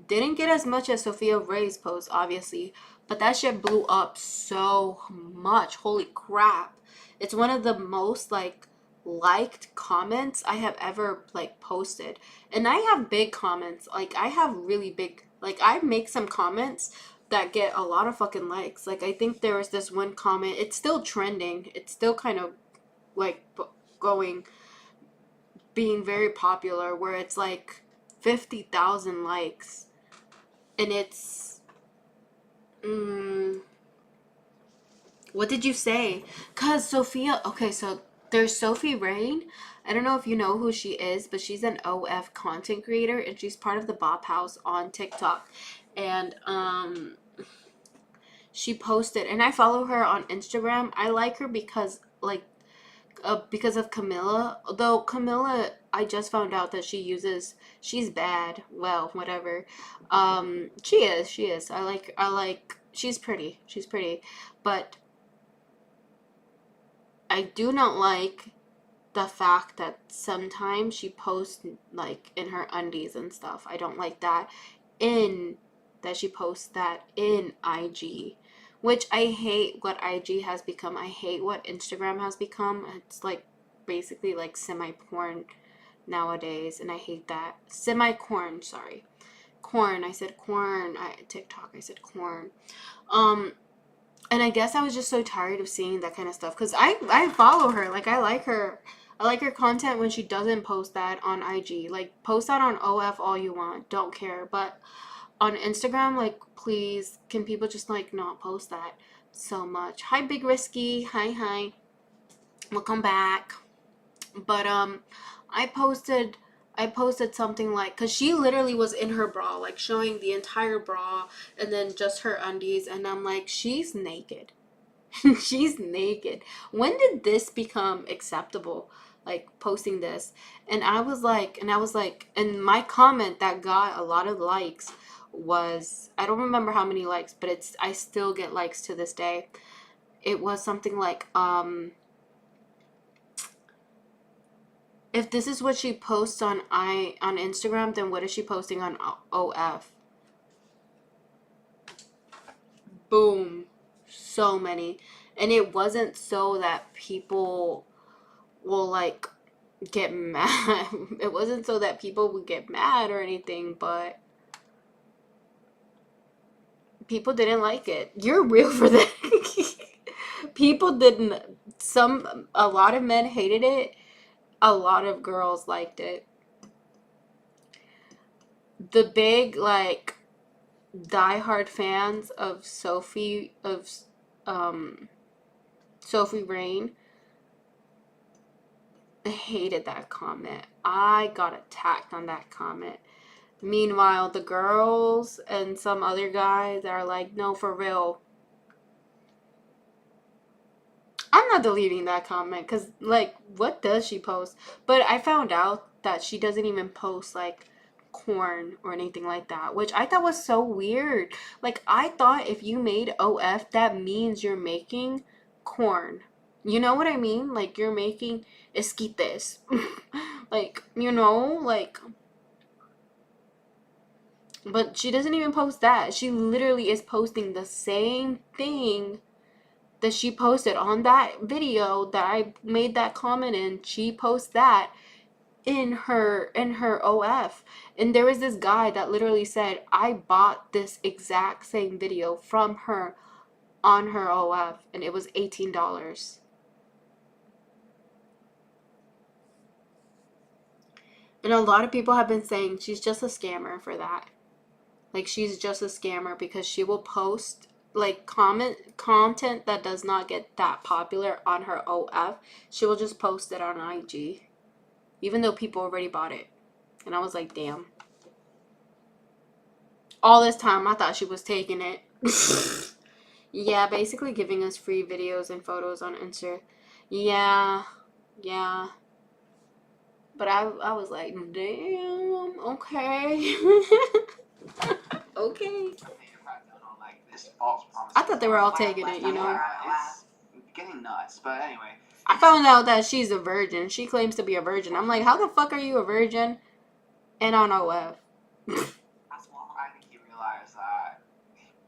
didn't get as much as Sophia Ray's post, obviously, but that shit blew up so much. Holy crap. It's one of the most liked comments I have ever posted. And I have big comments. I have really big, I make some comments that get a lot of fucking likes. I think there was this one comment, it's still trending. It's still kind of being very popular, where it's 50,000 likes. And it's what did you say? Cause Sophia, okay, so there's Sophie Rain. I don't know if you know who she is, but she's an OF content creator and she's part of the Bop House on TikTok. And she posted, and I follow her on Instagram. I like her because of Camilla. Though Camilla, I just found out that she's bad. Well, whatever. She is. I like, she's pretty. But I do not like the fact that sometimes she posts like in her undies and stuff. I don't like that she posts that in IG, which I hate what IG has become. I hate what Instagram has become. It's like basically like semi-porn nowadays, and I hate that. Semi-corn, sorry. Corn, I said corn. TikTok, I said corn. And I guess I was just so tired of seeing that kind of stuff, because I follow her. Like, I like her content when she doesn't post that on IG. Like, post that on OF all you want, don't care. But on Instagram, like, please, can people just like not post that so much? Hi, Big Risky. Hi, welcome back. But I posted something like, because she literally was in her bra, like showing the entire bra and then just her undies, and I'm like, she's naked. She's naked. When did this become acceptable? Like, posting this. And I was like, and my comment that got a lot of likes was, I don't remember how many likes, but I still get likes to this day. It was something like, if this is what she posts on Instagram, then what is she posting on OF? Boom. So many. And it wasn't so that people will like get mad. It wasn't so that people would get mad or anything, but people didn't like it. You're real for that. People didn't. A lot of men hated it. A lot of girls liked it. The big, like, diehard fans of Sophie Rain hated that comment. I got attacked on that comment. Meanwhile, the girls and some other guys are like, no, for real. I'm not deleting that comment, because, like, what does she post? But I found out that she doesn't even post, like, corn or anything like that, which I thought was so weird. Like, I thought if you made OF, that means you're making corn. You know what I mean? Like, you're making esquites. Like, you know, like... But she doesn't even post that. She literally is posting the same thing that she posted on that video that I made that comment in. She posts that in her OF. And there was this guy that literally said, I bought this exact same video from her on her OF, and it was $18. And a lot of people have been saying she's just a scammer for that. Like, she's just a scammer because she will post like content that does not get that popular on her OF. She will just post it on IG, even though people already bought it. And I was like, damn. All this time I thought she was taking it. Yeah, basically giving us free videos and photos on Insta. Yeah. But I was like, damn, okay. Okay. I thought they were all taking it, you know? Yeah, it's getting nuts. But anyway. I found out that she's a virgin. She claims to be a virgin. I'm like, how the fuck are you a virgin and on OF? I think you realize that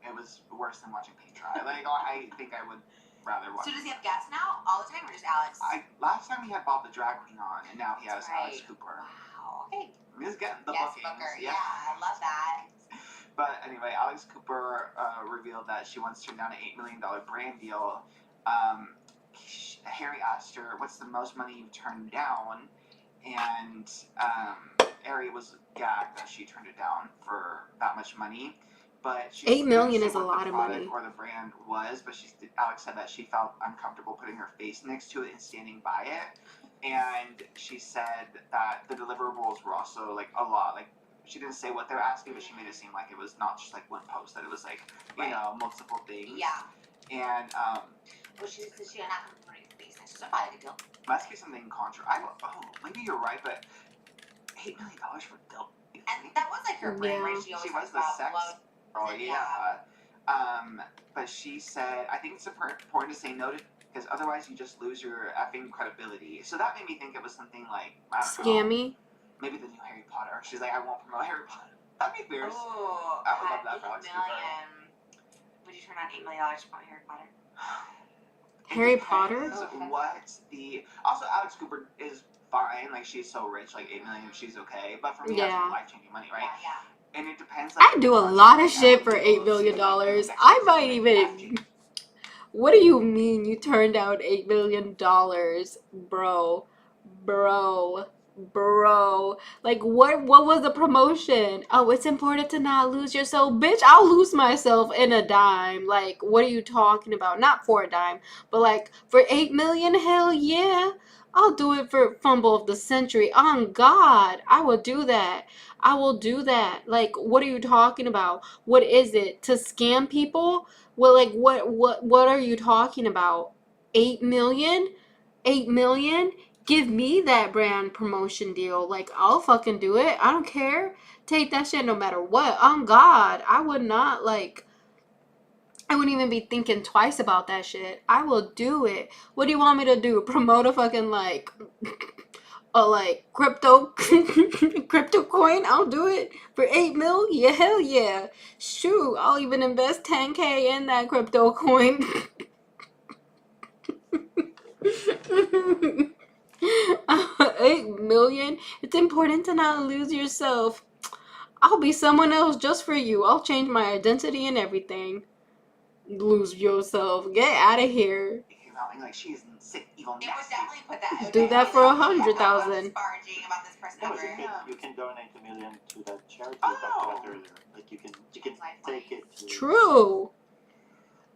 it was worse than watching paint dry. Like, I think I would rather watch. So does he have guests now all the time, or just Alex? Last time he had Bob the drag queen on, and now he has Alex Cooper. Wow. Okay. He's getting the Yes, bookings. Booker. Yeah, I love that. But anyway, Alex Cooper revealed that she once turned down an $8 million brand deal. Harry asked her, "What's the most money you've turned down?" And Harry was gagged that she turned it down for that much money. But she $8 million didn't is say a what lot the of product money. or the brand was, but Alex said that she felt uncomfortable putting her face next to it and standing by it. And she said that the deliverables were also like a lot. Like, she didn't say what they were asking, but she made it seem like it was not just like one post, that it was like, you know, multiple things. Yeah. And Well, she said she not going to put her face next to it. Probably a good deal. must be something contra. Maybe you're right, but $8 million for dope. And that was like her brand, right? She always was talks the about sex blow. girl, yeah. But she said, I think it's important to say no to because otherwise you just lose your effing credibility. So that made me think it was something like, I don't know, Scammy. maybe the new Harry Potter. She's like, I won't promote Harry Potter. That'd be fierce. Oh, I would love that for $8 Alex Cooper. million. Would you turn on $8 million to promote Harry Potter? Harry It Potter? depends what the also Alex Cooper is fine, like she's so rich, like 8 million, she's okay. But for me, Yeah. that's life-changing money, right? Yeah. And it depends. Like, I do a lot of shit for $8 million. I might even. What do you mean you turned down $8 million, bro? Like, what was the promotion? Oh, it's important to not lose yourself. Bitch, I'll lose myself in a dime. Like, what are you talking about? Not for a dime, but like for $8 million, hell yeah. I'll do it for Fumble of the Century. On God, I will do that. I will do that. Like, what are you talking about? What is it? To scam people? Well, like, what are you talking about? 8 million? 8 million? Give me that brand promotion deal. Like, I'll fucking do it. I don't care. Take that shit no matter what. On God, I would not, like, I wouldn't even be thinking twice about that shit. I will do it. What do you want me to do? Promote a fucking, like, a, like, crypto coin? I'll do it for 8 mil? Yeah, hell yeah. Shoot, I'll even invest 10K in that crypto coin. 8 million? It's important to not lose yourself. I'll be someone else just for you. I'll change my identity and everything. Lose yourself. Get out of here. Like she's sick, evil, It would definitely put that. Do that for 100,000. Disparaging about this person No, ever. you can donate $1 million to that charity Oh. we talked about earlier. Like you can take it to True.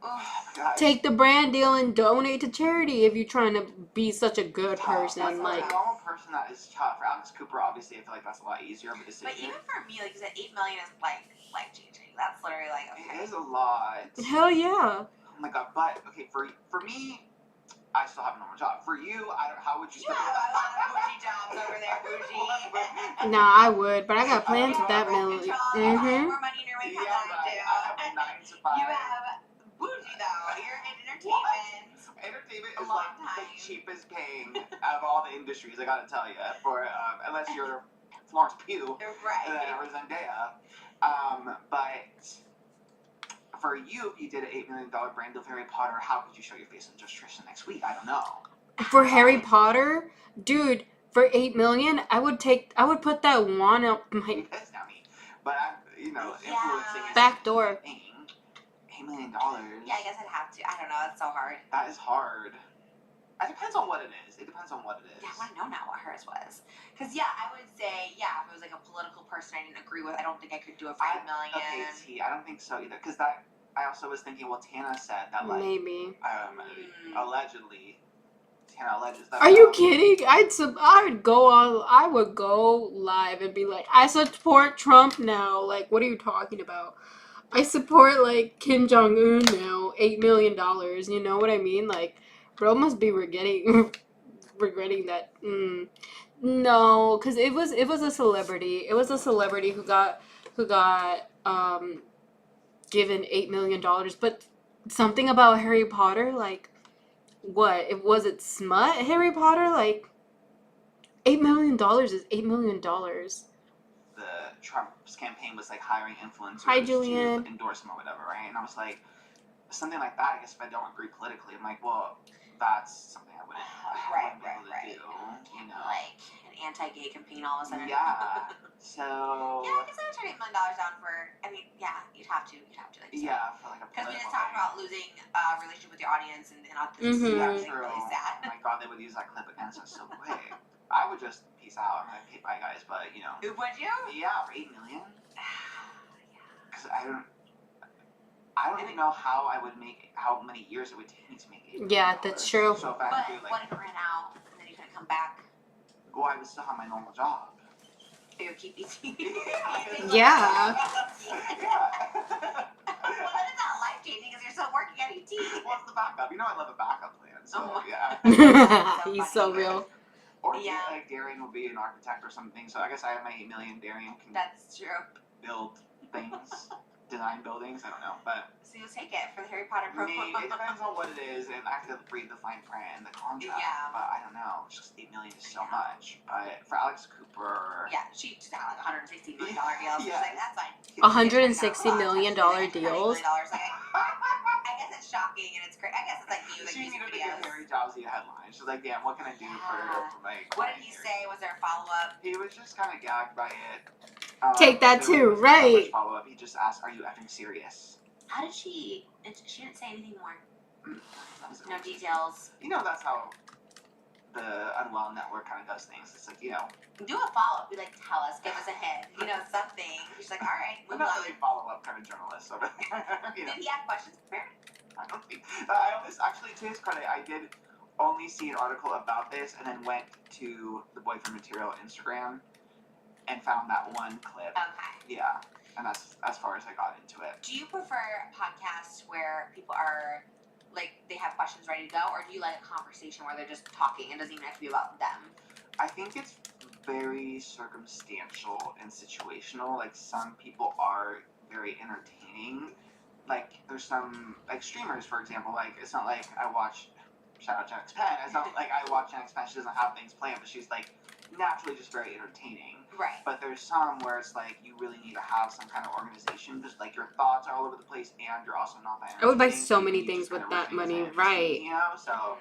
Oh my gosh. Take the brand deal and donate to charity if you're trying to be such a good person. That's Like, a normal person that is tough. For Alex Cooper, obviously, I feel like that's a lot easier of a decision. But even for me, like you said, 8 million is like life changing. That's literally like okay. It is a lot. hell yeah. Oh my god, but okay, for me, I still have a normal job. For you, how would you You have a lot of bougie jobs over there, bougie. Nah, I would, but I got plans with that million. You have more money in your bank Yeah, account than I do. I have a 9 to 5. You have bougie though. You're in entertainment. Entertainment A is long like the time. cheapest paying out of all the industries. I gotta tell you, for unless you're Florence Pugh Right. or Zendaya, but for you, if you did an $8 million brand deal for Harry Potter, how could you show your face on Just Trisha next week? I don't know. For Harry Potter, dude, for 8 million, I would put that wand up my You pissed at me, but I'm, influencing is back door. $8 million. Yeah, I guess I'd have to. I don't know. That's so hard. That is hard. It depends on what it is. Yeah, I want to know now what hers was. Because, I would say, if it was like a political person I didn't agree with, I don't think I could do a $5 million. Okay, see, I don't think so either. Because I also was thinking, well, Tana said that, like, Maybe. allegedly, Tana alleges that. Are you kidding? I would go live and be like, I support Trump now. Like, what are you talking about? I support, like, Kim Jong-un now. $8 million. You know what I mean? Like, bro must be regretting that. No, because it was a celebrity. It was a celebrity who got given $8 million. But something about Harry Potter, like, what? Was it smut Harry Potter? Like, $8 million is $8 million. The Trump's campaign was like hiring influencers Hi, Julian. to endorse him or whatever, right? And I was like, something like that. I guess if I don't agree politically, I'm like, well, that's something I wouldn't be able to do. Like an anti-gay campaign all of a sudden. Yeah. So. Yeah, I guess I would turn $8 million down for. I mean, you'd have to. Like you said. For like a. Because we just talked about losing a relationship with your audience and authenticity. Yeah, That's true. really sad. Oh my god, they would use that clip against us so quick. I would just peace out. I'm like, okay, bye guys, but Would you? Yeah, for $8 million. Because I don't even know how many years it would take me to make $8 million. Yeah, that's true. So if I But do like, what if it ran out and then you couldn't come back? well, I would still have my normal job. You would keep eating. Yeah. Well, then it's not life changing because you're still working at ET. What's the backup? I love a backup plan. So Oh. yeah. He's so real. Or Yeah. like Darian will be an architect or something. So I guess I have my $8 million. Darian can That's true. build things. design buildings. I don't know, but So you'll take it for the Harry Potter promo. maybe it depends on what it is, and I have to read the fine print and the contract. Yeah. But I don't know. It's just $8 million is so much. But for Alex Cooper, Yeah, she just had like $160 million deals. Yeah. She's like, that's fine. $160 million deals. Like, I guess it's shocking and it's great. I guess it's like you, like she music needed to videos. get Harry Jowsey a headline. She's like, damn, what can I do for my What did he say? Was there a follow up? He was just kind of gagged by it. Take that there too, was right. not much follow-up. He just asked, are you effing serious? How did she? She didn't say anything more. No No details. You know, that's how the Unwell Network kind of does things. It's like, you know, Do a follow up. Be like, tell us, give us a hint. You know, something. She's like, all right, we're move not on. really follow-up kind of journalists. So, you know, Did he have questions prepared? I don't think. I almost, actually, to his credit, I did only see an article about this and then went to the Boyfriend Material Instagram and found that one clip. Okay. Yeah, and that's as far as I got into it. Do you prefer podcasts where people are like they have questions ready to go, or do you like a conversation where they're just talking and doesn't even have to be about them? I think it's very circumstantial and situational. Like, some people are very entertaining. Like, there's some, like, streamers, for example. Like, it's not like I watch, shout out Gen X Pen. It's not like I watch Gen X Pen. She doesn't have things planned, but she's, like, naturally just very entertaining. Right. But there's some where it's like you really need to have some kind of organization because, like, your thoughts are all over the place and you're also not that I would buy entertaining, so you many just things kind with of that run things money, interesting, right. You know, so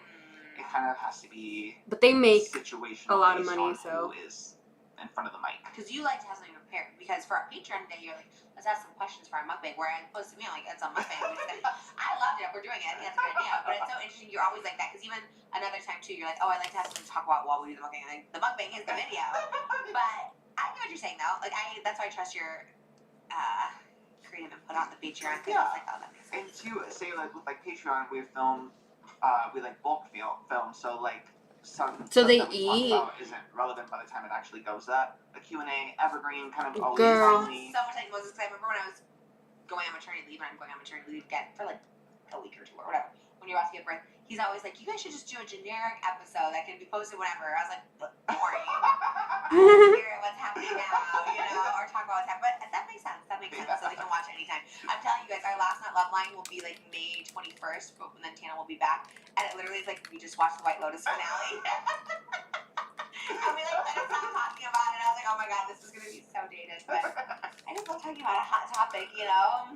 it kind of has to be But they make situational a lot of based money, on so. who is in front of the mic. Because you like to have something prepared. Because for our Patreon day, you're like, let's ask some questions for our mukbang. Where I posted me, I'm like, it's a mukbang. I loved it. We're doing it. I think that's a good idea. But it's so interesting. You're always like that. Because even another time too, you're like, oh, I like to have something to talk about while we do the mukbang. Like, the mukbang is the video. But I get what you're saying though. Like, that's why I trust your creative input on the Patreon. Because Yeah. I was like, oh, that makes And sense. to say, like, with, like, Patreon, we film, we, like, bulk film, so, like, some So stuff they that we eat? talk about isn't relevant by the time it actually goes up. The Q&A, evergreen, kind of always Girl. timely. So much like Moses, because I remember when I was going on maternity leave, and I'm going on maternity leave again for like a week or two or whatever, when you're about to give birth, he's always like, you guys should just do a generic episode that can be posted whenever. I was like, boring. I want to hear what's happening now, you know, or talk about what's happening. But that makes sense. That makes sense. So they can watch anytime. I'm telling you guys, our last night love line will be like May 21st, but then Tana will be back. And it literally is like we just watched the White Lotus finale. And we like couldn't stop talking about it. I was like, oh my god, this is gonna be so dated. But I just love talking about a hot topic, you know.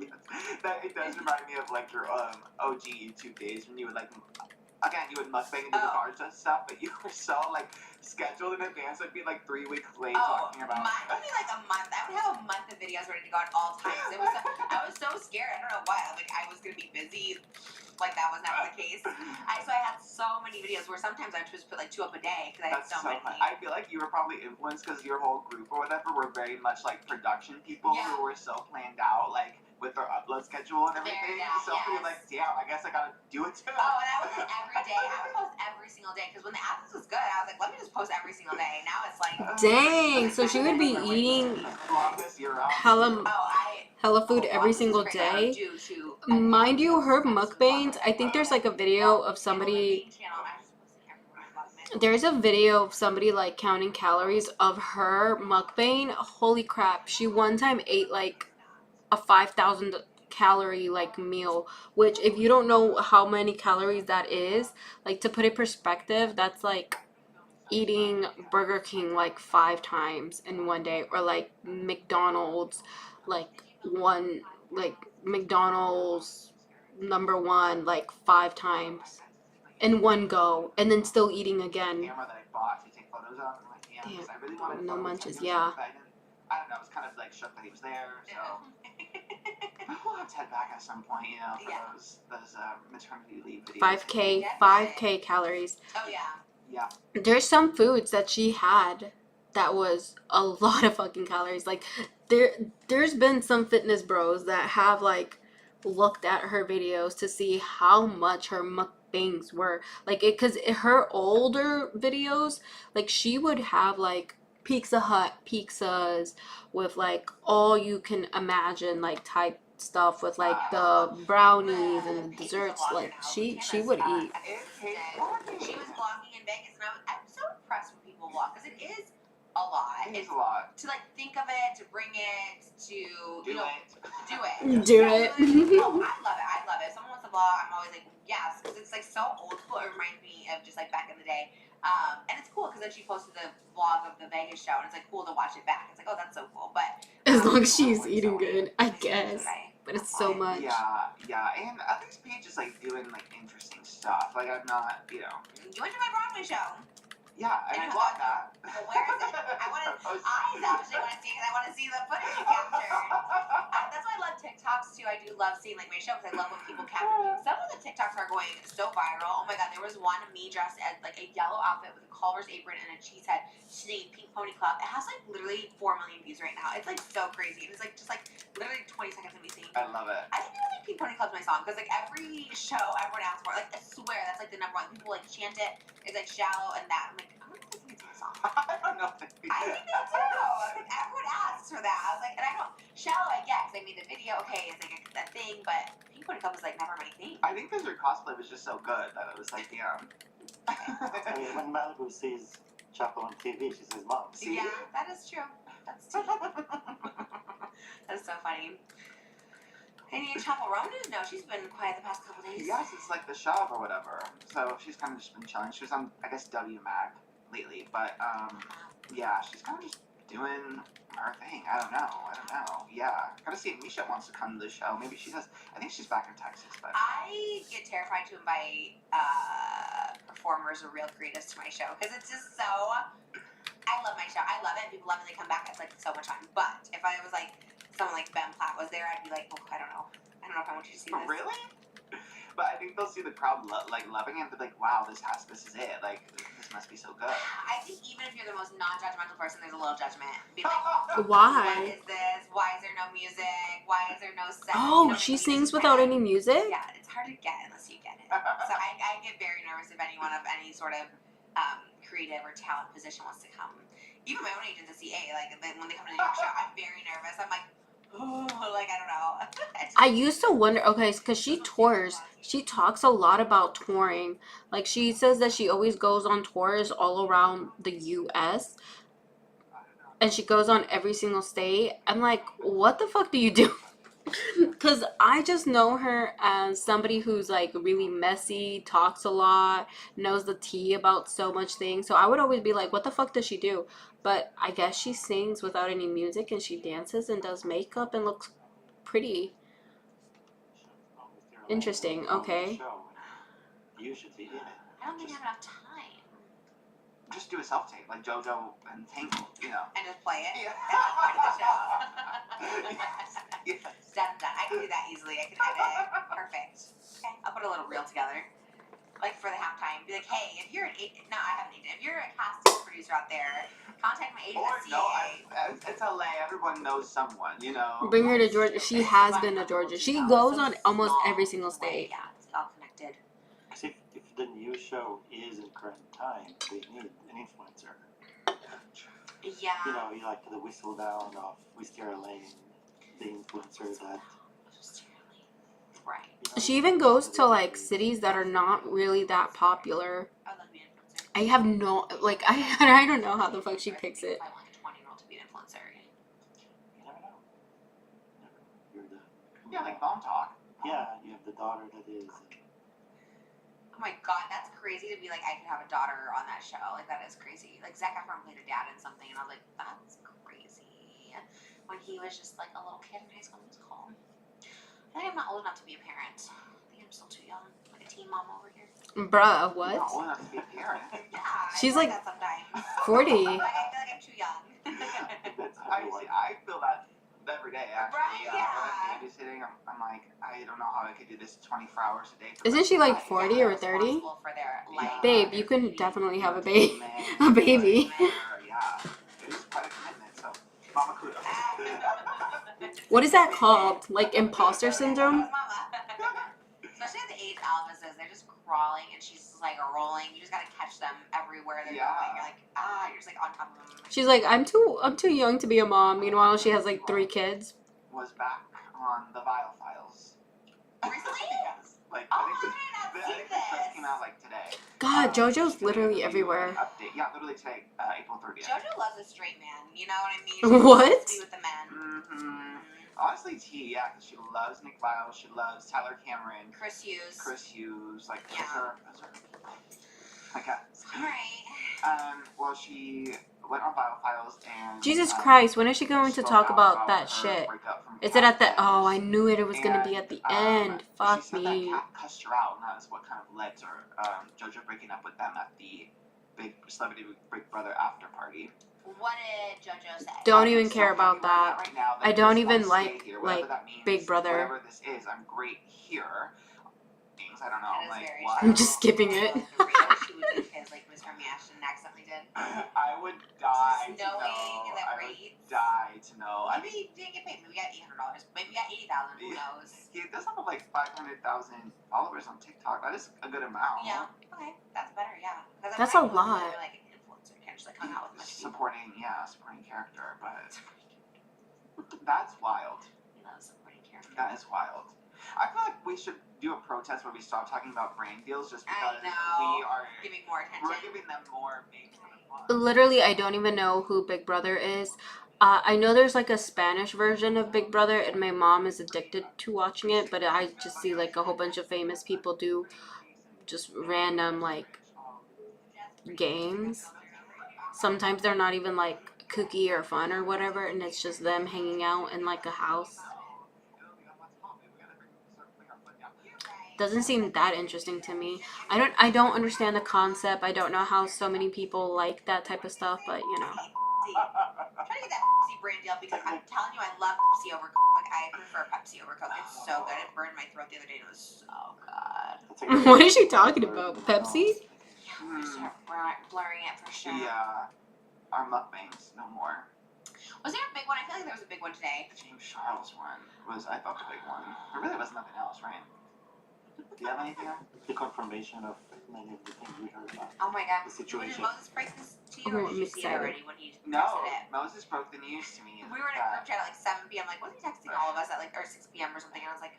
That it does remind me of, like, your OG YouTube days when you would, like, again, you would mukbang and do the bars and stuff, but you were so, like, scheduled in advance. It'd be like 3 weeks late talking about. Mine would be like a month. I would have a month of videos ready to go at all times. I was so scared. I don't know why. Like, I was gonna be busy. Like, that was never the case. So I had so many videos where sometimes I would just put like 2 up a day because I had That's so many. fun. I feel like you were probably influenced because your whole group or whatever were very much like production people who were so planned out, like with their upload schedule and everything. So you're like, damn, I guess I gotta do it too. Oh, and I was like every day. I would post every single day because when the app was good, I was like, let me just post every single day. Now it's like, Dang, so she would be eating hella food every single day. Mind you, her mukbangs, I think there's like a video of somebody, there's a video of somebody like counting calories of her mukbang. Holy crap, she one time ate like a 5,000 calorie like meal, which if you don't know how many calories that is, like, to put it in perspective, that's like eating Burger King like 5 times in one day, or like McDonald's, like McDonald's #1 like 5 times in one go, and then still eating again. Camera that I bought to take photos of. I'm like, damn, because I really wanted no photos. munches, I yeah. I don't know. I was kind of like shook that he was there. So we'll have to head back at some point, you know, for those maternity leave videos. 5k calories. Oh yeah. Yeah. There's some foods that she had that was a lot of fucking calories. Like, there's been some fitness bros that have like looked at her videos to see how much her mukbangs were. Like, it, cause her older videos, like, she would have like Pizza Hut pizzas with like all you can imagine like type stuff with like the brownies and the desserts. Like, she would eat. She was vlogging in Vegas, and I'm so impressed when people vlog because it is a lot. It's a lot. To like think of it, to bring it, to Do you know, it. do it. Do Yeah, it. literally. Oh, I love it. I love it. If someone wants to vlog, I'm always like, yes, because it's like so old school. It reminds me of just like back in the day. And it's cool because then she posted the vlog of the Vegas show, and it's like cool to watch it back. It's like, oh, that's so cool. But As long as I she's love eating showing. good, I It's guess. today. But it's That's so why. much. Yeah, and at least Paige is like doing like interesting stuff. Like I'm not, you know. You went to my Broadway show. Yeah, and I vlog that. Well, where is it? I want to. I actually want to see it because I want to see the footage you captured. That's why I love TikToks too. I do love seeing like my show because I love when people capture. Some of the TikToks are going so viral. Oh my god, there was one of me dressed as like a yellow outfit with a Culver's apron and a cheese head, singing Pink Pony Club. It has like literally 4 million views right now. It's like so crazy. It's like just like literally 20 seconds of me singing. I love it. I think Pink Pony Club's my song because like every show everyone asks for it. Like I swear that's like the number one. People like chant it. It's like shallow and that. I'm like, I'm gonna listen to the song. I don't know. I think they do. Because everyone asks for that. I was like, and I don't shallow. I get because I made the video. Okay, it's like that thing, but Pink Pony Club is like never my thing. I think because her cosplay was just so good that it was like, yeah. I mean, when Malibu sees Chapo on TV, she says, "Mom, see?" Yeah, that is true. That's true. That's so funny. Any Chapo Rome news? No, she's been quiet the past couple days. Yes, it's like the shove or whatever. So she's kind of just been chilling. She was on, I guess, WMAG lately, but yeah, she's kind of just doing her thing. I don't know. Yeah, gotta see if Misha wants to come to the show. Maybe she says. I think she's back in Texas, but I get terrified to invite performers or real creatives to my show because it's just so. I love my show. I love it. People love it. They come back. It's like so much fun. But if I was like someone like Ben Platt was there, I'd be like, oh, I don't know if I want you to see this. Really? But I think they'll see the crowd like loving it. And they'll be like, wow, this is it. Like this must be so good. I think even if you're the most non-judgmental person, there's a little judgment. Be like, Why? what is this? Why is there no music? Why is there no set? Oh, You know what I she mean? sings It's just without kinda- any music? Yeah, it's hard to get unless you get it. So I get very nervous if anyone of any sort of creative or talent position wants to come. Even my own agent, the CA, like when they come to the New York show, I'm very nervous. I'm like, oh, like I don't know. I used to wonder, okay, because she tours. She talks a lot about touring. Like, she says that she always goes on tours all around the U.S. And she goes on every single state. I'm like, what the fuck do you do? Because I just know her as somebody who's, like, really messy, talks a lot, knows the tea about so much things. So I would always be like, what the fuck does she do? But I guess she sings without any music, and she dances and does makeup and looks pretty. Interesting, okay. You should be in it. I don't think I have enough time. Just do a self tape like JoJo and Tangled, you know. And just play it. Yeah. And that's part of the show. Yes. Done. I can do that easily. I can edit. Perfect. Okay, I'll put a little reel together. Like for the halftime. Be like, hey, if you're an agent, no, I have an agent. If you're a casting producer out there, contact my agent Or at CA. no, it's LA. Everyone knows someone, you know. Bring her to Georgia. She has been to Georgia. She goes on almost every single state. Yeah, it's all connected. Because if the new show is in current time, they need an influencer. Yeah. You know, you like the whistle down of Wisteria Lane, the influencer that. Right. You know, She even goes to, like, cities that are not really that popular. I love being an influencer. I have no, like, I don't know how the fuck she picks it. I want a 20-year-old to be an influencer. You never know. You're the. Yeah, like Mom Talk. Yeah, you have the daughter that is. Oh my god, that's crazy to be like, I could have a daughter on that show. Like, that is crazy. Like, Zac Efron played a dad in something, and I was like, that's crazy. When he was just like a little kid in high school musical. I think I'm not old enough to be a parent. I think I'm still too young. Like a teen mom over here. Bruh, what? Not old enough to be a parent. Yeah, She's I feel like that sometimes. 40. Like, I feel like I'm too young. I feel that every day, actually. Right, When I'm babysitting, I'm like, I don't know how I could do this 24 hours a day. Isn't she like 40 or 30? Responsible for their life. Babe, you can definitely have a baby. A baby. Yeah, it is quite a commitment, so mama kudos. What is that called? Like imposter syndrome? Especially at the age Elvis is, they're just crawling and she's just like rolling. You just gotta catch them everywhere they're going. You're like, you're just like on top of them. She's like, I'm too young to be a mom. Meanwhile, she has like 3 kids. Was back on the Vile Files. Recently? Yes. Like, Oh, I think I this did not see just came out like today. God, JoJo's literally everywhere. Update. Yeah, literally today, April 30th. JoJo loves a straight man. You know what I mean? She What? wants to be with the men. Mm-hmm. Honestly, T, yeah, because she loves Nick Viles, she loves Tyler Cameron, Chris Hughes. like Yeah. those are my cats. Alright. Well, she went on Bio Files and Jesus Christ, when is she going to spoke talk out about that her shit? breakup from Is it at the... Kat Oh, I Sims. knew it. It was going to be at the end. She Fuck said me. that Kat cussed her out, and that is what kind of led to her, JoJo breaking up with them at the big Celebrity Big Brother after party. What did JoJo say? Don't even care about that. Right now, I don't even like that means, Big Brother. Whatever this is, I'm great here. I don't know. That is Like, very what? I'm just skipping it. The real she would do his like Miss Remy Ashton accidentally did. I would die Just to knowing know. that I would rates. die to know. I mean, Maybe he didn't get paid. Maybe we got $800. Maybe we got 80,000. Who knows? he does have like 500,000 followers on TikTok. That is a good amount. Yeah. Okay. That's better. Yeah. That's a lot. You're like an influencer. You can't just like hang out with much people. Supporting character, but that's wild. You know, supporting character. That is wild. I feel like we should do a protest where we stop talking about brand deals just because I know. we are Giving more attention. we're giving them more big fun. Literally, I don't even know who Big Brother is. I know there's like a Spanish version of Big Brother, and my mom is addicted to watching it, but I just see like a whole bunch of famous people do just random like games. Sometimes they're not even like kooky or fun or whatever, and it's just them hanging out in like a house. Doesn't seem that interesting to me. I don't understand the concept. I don't know how so many people like that type of stuff, but you know. I'm trying to get that Pepsi brand deal because I'm telling you, I love Pepsi over Coke. Like, I prefer Pepsi over Coke. It's so good. It burned my throat the other day and it was so good. What is she talking about? Pepsi? Yeah, we're gonna start blurring it for sure. Yeah, our mukbangs, no more. Was there a big one? I feel like there was a big one today. The James Charles one was, I thought, the big one. There really was nothing else, right? Do you have anything else? The confirmation of many of the things we heard about. Oh my god. The situation. Did Moses break this to you, or Oh, did you I'm see it excited. already when he No, texted it? Moses broke the news to me. We were in a group chat at like 7 p.m. Like, wasn't he texting all of us at like or 6 p.m. or something? And I was like,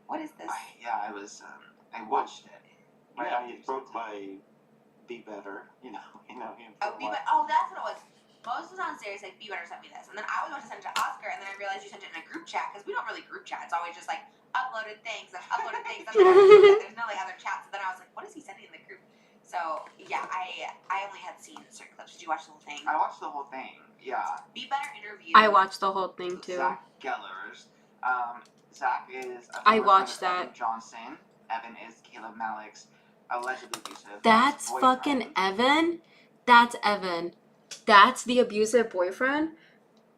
what is this? I was, I watched it. Right Yeah, after he's you broke sent it. by Be Better, him. Oh, oh, that's what it was. Moses was on Sirius, like, Be Better sent me this. And then I was about to send it to Oscar, and then I realized you sent it in a group chat, because we don't really group chat. It's always just, like, uploaded things. There's no, like, other chats. So then I was like, what is he sending in the group? So, yeah, I only had seen certain clips. Did you watch the whole thing? I watched the whole thing, yeah. Be Better interview. I watched the whole thing too. Zach Gellers. Zach is a I former watched friend of that. Evan Johnson. Evan is Kayla Malec's allegedly abusive That's boyfriend. fucking Evan? That's Evan. That's the abusive boyfriend?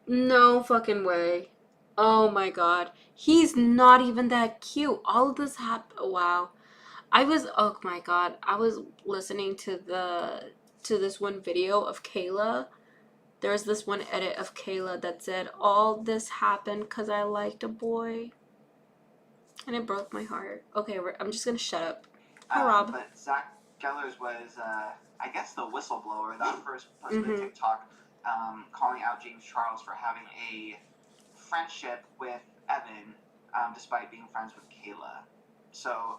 No fucking way. Oh my god. He's not even that cute. All of this happened. Wow. Oh my god. I was listening to this one video of Kayla. There was this one edit of Kayla that said, all this happened because I liked a boy. And it broke my heart. Okay, I'm just gonna shut up. Hi, Rob. But Zach Gellers was, I guess, the whistleblower that first posted a TikTok calling out James Charles for having a friendship with Evan, despite being friends with Kayla. So,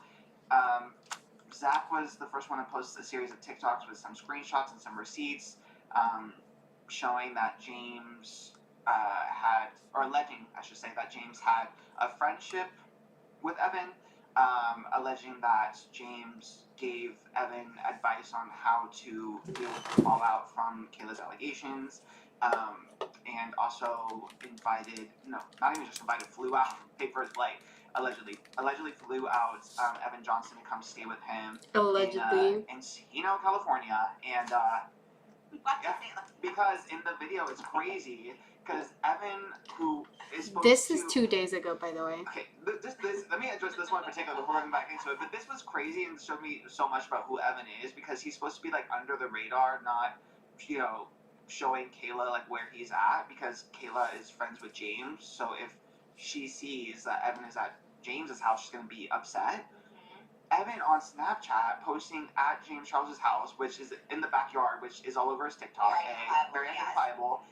Zach was the first one to post a series of TikToks with some screenshots and some receipts showing that James alleging, I should say, that James had a friendship with Evan, alleging that James gave Evan advice on how to deal with the fallout from Kayla's allegations, and also flew out, paid for his flight, allegedly flew out Evan Johnson to come stay with him Allegedly. in Encino, California, and yeah, because in the video it's crazy, because Evan, who is supposed This is 2 days ago, by the way. Okay, this let me address this one in particular before going back into it. But this was crazy and showed me so much about who Evan is, because he's supposed to be like under the radar, not showing Kayla like where he's at, because Kayla is friends with James. So if she sees that Evan is at James's house, she's gonna be upset. Evan on Snapchat posting at James Charles's house, which is in the backyard, which is all over his TikTok, very identifiable,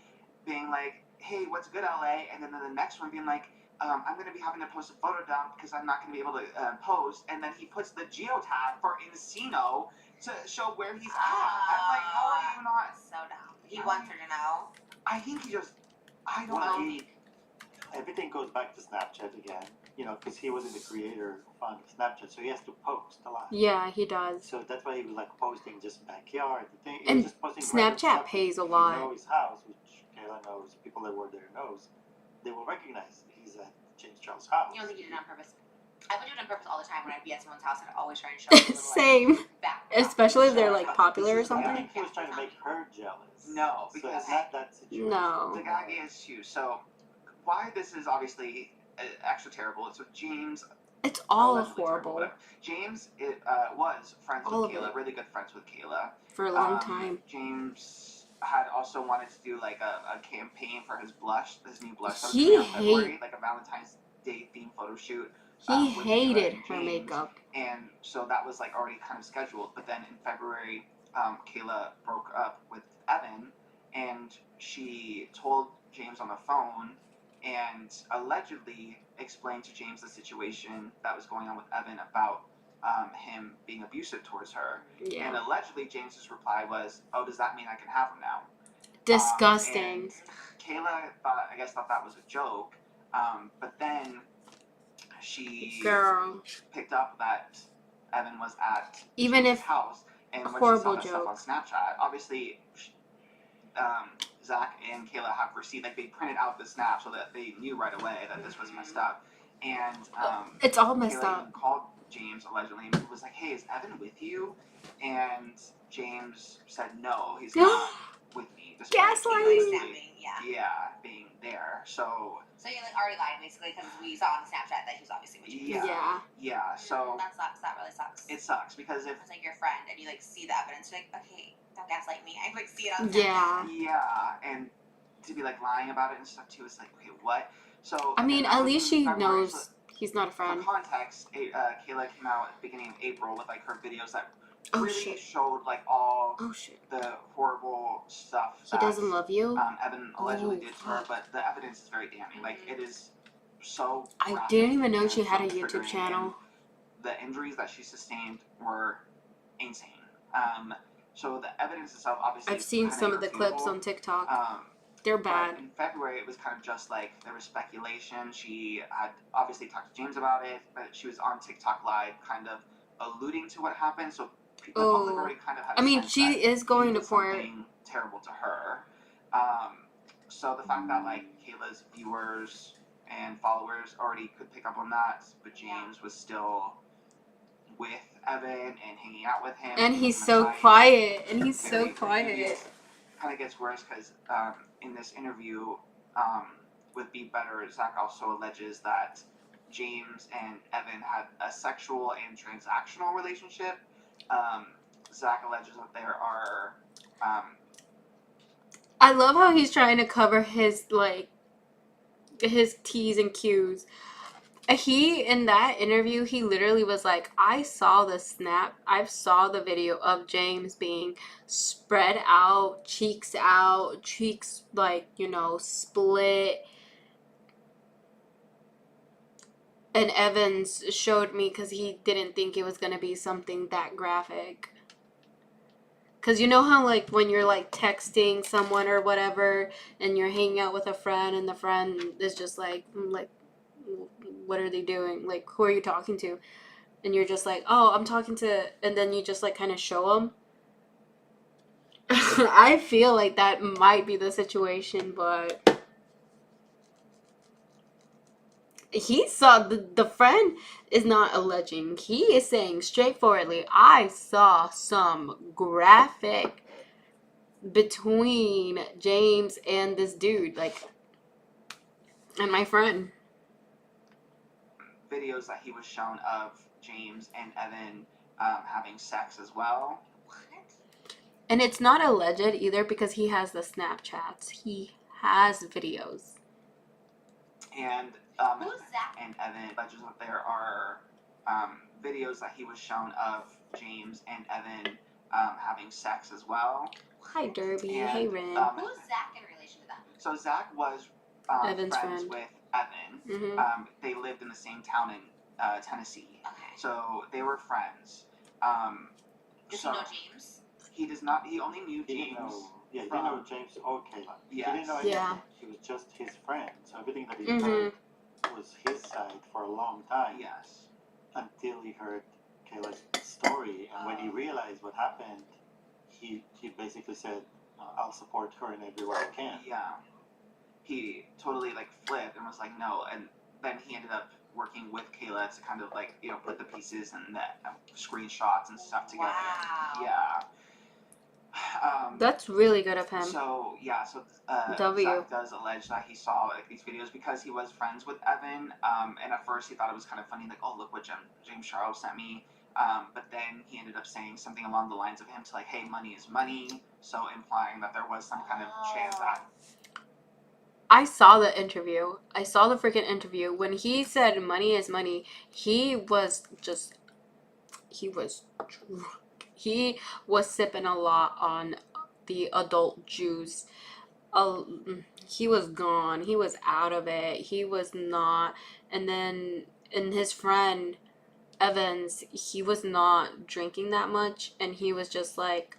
being like, hey, what's good, LA? And then the next one being like, I'm going to be having to post a photo dump because I'm not going to be able to post. And then he puts the geotag for Encino to show where he's at. I'm like, how are you not? So dumb. He wants her to know. I think he just, I don't know. everything goes back to Snapchat again. You know, because he wasn't the creator on Snapchat, so he has to post a lot. Yeah, he does. So that's why he was like posting just backyard. The thing, he And was just posting random Snapchat stuff. pays a If lot. you know his house, which Kayla knows, people that were there knows, they will recognize he's at James Charles' house. You don't think he did it on purpose? I would do it on purpose all the time when I'd be at someone's house. I'd always try and show a little Same. like, back. Especially if they're like But popular or this is- I something. think he was trying to make her jealous. No, So because it's not that situation. No. the guy is too. So why this is obviously extra terrible. So James. It's all allegedly terrible, horrible whatever. James was friends All with of Kayla, it. really good friends with Kayla. for a long time. James had also wanted to do like a campaign for his blush, his new blush. That was He coming out in February, like a Valentine's Day themed photo shoot. He with hated Kayla and her James. makeup. And so that was like already kind of scheduled. But then in February, Kayla broke up with Evan, and she told James on the phone and allegedly explained to James the situation that was going on with Evan about him being abusive towards her. Yeah. And allegedly James's reply was, "Oh, does that mean I can have him now?" Disgusting. And Kayla thought that was a joke. But then she Girl. picked up that Evan was at Even James' if house, and when she saw horrible that joke. stuff on Snapchat, obviously Zach and Kayla have received, like, they printed out the snap so that they knew right away that this was messed up. And it's all messed Kayla up. even called James allegedly and was like, "Hey, is Evan with you?" And James said, "No, he's not with me." Despite Gaslighting. basically, yeah, being there. So you like already lied basically because we saw on Snapchat that he was obviously with you. yeah. So that sucks. That really sucks. it sucks because if It's like your friend and you like see the evidence, you're like, okay, don't gaslight me. I like see it on Snapchat. Yeah. and to be like lying about it and stuff too, it's like, okay, what? So I mean, that at was least in she February, knows so he's not a for friend. context, Kayla came out at the beginning of April with like her videos that Oh, really shit. showed like all Oh shit. the horrible stuff He that doesn't love you? Evan allegedly Oh, did to her, fuck. but the evidence is very damning. Like, it is so I graphic didn't even know and she had a so YouTube triggering, channel. and the injuries that she sustained were insane. So the evidence itself, obviously, I've seen kinda some of the clips irrefutable. on TikTok. They're But bad. in February, it was kind of just like there was speculation. She had obviously talked to James about it, but she was on TikTok Live, kind of alluding to what happened. So the public already kind of had. I a mean, sense she that is going he to did court. something terrible to her. So the fact that like Kayla's viewers and followers already could pick up on that, but James was still with Evan and hanging out with him. And giving he's him so advice. quiet. And he's so Very quiet. dubious. Kind of gets worse because in this interview with Be Better, Zach also alleges that James and Evan had a sexual and transactional relationship. Zach alleges that there are I love how he's trying to cover his, like, his T's and Q's. He, in that interview, he literally was like, I saw the snap, I saw the video of James being spread out, cheeks, like, you know, split. And Evans showed me because he didn't think it was going to be something that graphic. Because you know how, like, when you're, like, texting someone or whatever, and you're hanging out with a friend, and the friend is just like, what are they doing? Like, who are you talking to? And you're just like, oh, I'm talking to, and then you just, like, kind of show them. I feel like that might be the situation, but he saw, the friend is not alleging. He is saying straightforwardly, I saw some graphic between James and this dude, like, and my friend. videos that he was shown of James and Evan having sex as well. What? And it's not alleged either because he has the Snapchats. He has videos. And Who's Zach? and Evan alleges that there are videos that he was shown of James and Evan having sex as well. Hi, Derby. And, Hey, Ren. Who's Zach in relation to them? So Zach was Evan's friends friend. with Evan. Mm-hmm. They lived in the same town in Tennessee. Okay. So they were friends. Does so he know James? he does not. He only knew He James. didn't know Yeah, he didn't know James or Kayla. He Yes. didn't know anything. Yeah. She was just his friend. So everything that he Mhm. heard was his side for a long time. Yes. Until he heard Kayla's story, and when he realized what happened, he basically said, "I'll support her in every way I can." Yeah. He totally like flipped and was like, no, and then he ended up working with Kayla to kind of like, you know, put the pieces and the screenshots and stuff together. Wow. Yeah. That's really good of him. So yeah, so W. Zach does allege that he saw like these videos because he was friends with Evan, and at first he thought it was kind of funny, like, oh, look what James Charles sent me, but then he ended up saying something along the lines of him to like, hey, money is money, so implying that there was some kind of chance that. I saw the interview. I saw the freaking interview. When he said money is money, he was he was sipping a lot on the adult juice. He was gone. He was out of it. He was not. And then, and his friend Evans, he was not drinking that much, and he was just like,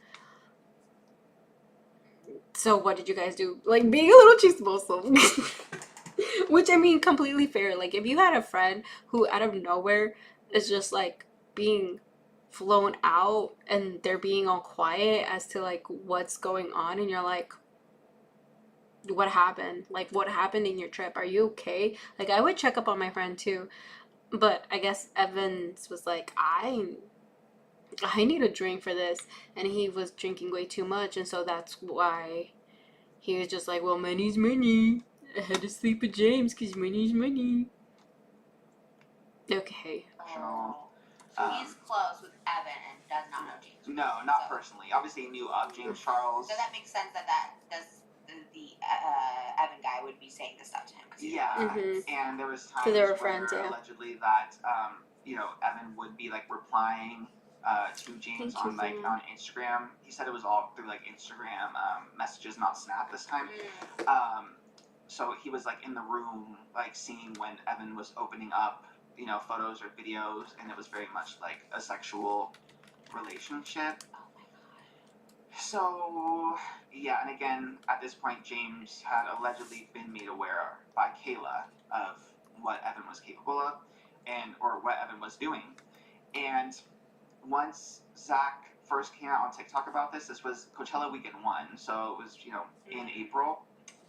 so what did you guys do? Like, being a little chismoso. Which, I mean, completely fair. Like, if you had a friend who out of nowhere is just like being flown out and they're being all quiet as to like what's going on, and you're like, what happened? Like, what happened in your trip? Are you okay? Like, I would check up on my friend too. But I guess Evans was like, I need a drink for this. And he was drinking way too much. And so that's why he was just like, well, money's money. I had to sleep with James because money's money. Okay. Oh. So he's close with Evan and does not know James. No, not personally. Obviously, he knew of James Charles. So that makes sense that the Evan guy would be saying this stuff to him. Yeah, Mhm. and there was times So they were where friends, yeah. allegedly that you know, Evan would be like replying to James Thank you, on like Fran. on Instagram. He said it was all through like Instagram messages, not Snap this time. So he was like in the room, like seeing when Evan was opening up, you know, photos or videos, and it was very much like a sexual relationship. Oh my god. So, yeah, and again, at this point, James had allegedly been made aware by Kayla of what Evan was capable of, or what Evan was doing. And once Zach first came out on TikTok about this was Coachella weekend 1, so it was, you know, in April.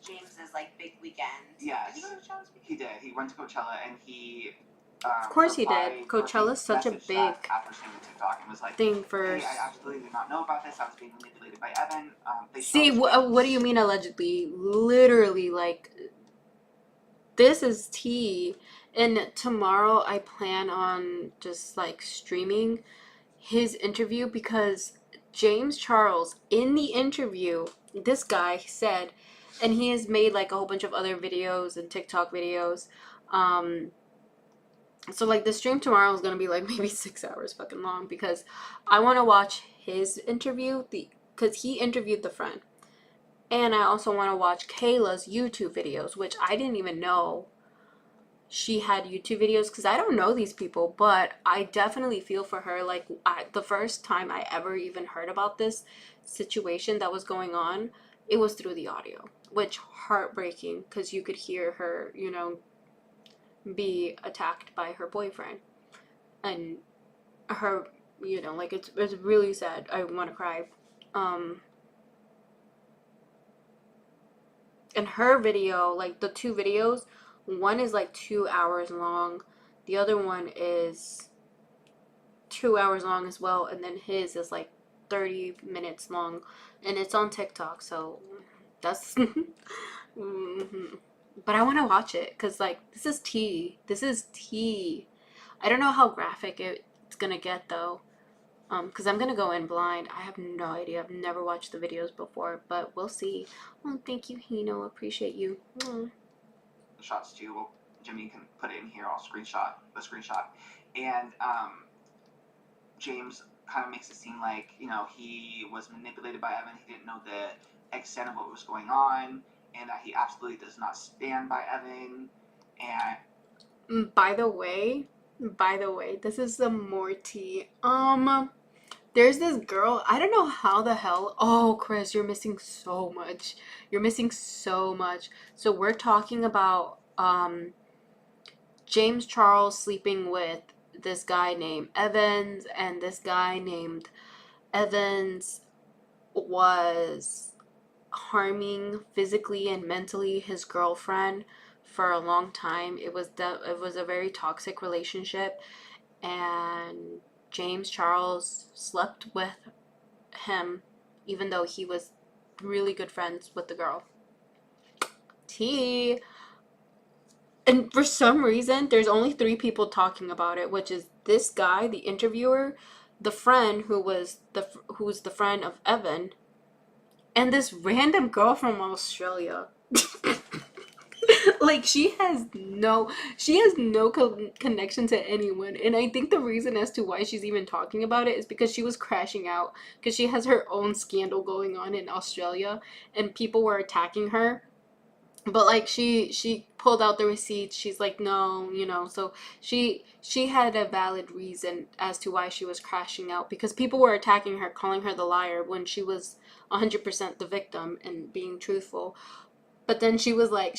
James's like big weekend. Yes. Did he go to Coachella's weekend? He did. He went to Coachella and he. Of course he did. Coachella's such a big after seeing the TikTok and was like, thing for. hey, I absolutely did not know about this. I was being manipulated by Evan. See, what do you mean allegedly? Literally, like, this is tea. And tomorrow I plan on just like streaming his interview because James Charles, in the interview, this guy said, and he has made like a whole bunch of other videos and TikTok videos. So like the stream tomorrow is gonna be like maybe 6 hours fucking long because I want to watch his interview, because he interviewed the friend, and I also want to watch Kayla's YouTube videos, which I didn't even know she had YouTube videos because I don't know these people, but I definitely feel for her. Like, the first time I ever even heard about this situation that was going on, it was through the audio, which heartbreaking because you could hear her, you know, be attacked by her boyfriend, and her, you know, like it's really sad. I want to cry. And her video, like the two videos, one is like 2 hours long, the other one is 2 hours long as well, and then his is like 30 minutes long, and it's on TikTok, so that's but I want to watch it because like this is tea. I don't know how graphic it's gonna get though, because I'm gonna go in blind. I have no idea. I've never watched the videos before, but we'll see. Oh, thank you, Hino. Appreciate you. shots too. Well, Jimmy can put it in here. I'll screenshot the screenshot. And James kind of makes it seem like, you know, he was manipulated by Evan. He didn't know the extent of what was going on, and that he absolutely does not stand by Evan. And By the way, this is some more tea. There's this girl, I don't know how the hell. Oh, Chris, you're missing so much. You're missing so much. So we're talking about James Charles sleeping with this guy named Evans, and this guy named Evans was harming physically and mentally his girlfriend for a long time. It was a very toxic relationship, and James Charles slept with him even though he was really good friends with the girl. T. And for some reason, there's only 3 people talking about it, which is this guy, the interviewer, the friend who's the friend of Evan, and this random girl from Australia. Like, she has no connection to anyone, and I think the reason as to why she's even talking about it is because she was crashing out because she has her own scandal going on in Australia, and people were attacking her. But like, she pulled out the receipts. She's like, no, so she had a valid reason as to why she was crashing out, because people were attacking her, calling her the liar when she was 100% the victim and being truthful. But then she was like,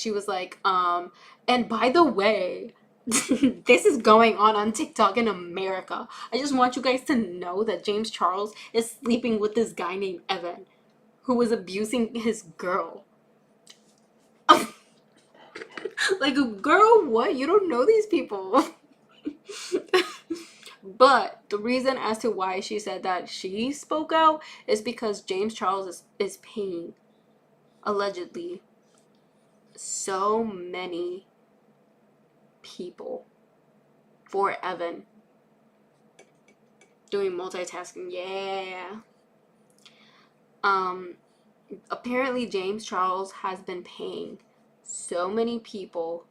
and by the way, this is going on TikTok in America. I just want you guys to know that James Charles is sleeping with this guy named Evan, who was abusing his girl. Like, girl, what? You don't know these people. But the reason as to why she said that she spoke out is because James Charles is paying, allegedly, so many people for Evan. Doing multitasking. Yeah. Apparently James Charles has been paying so many people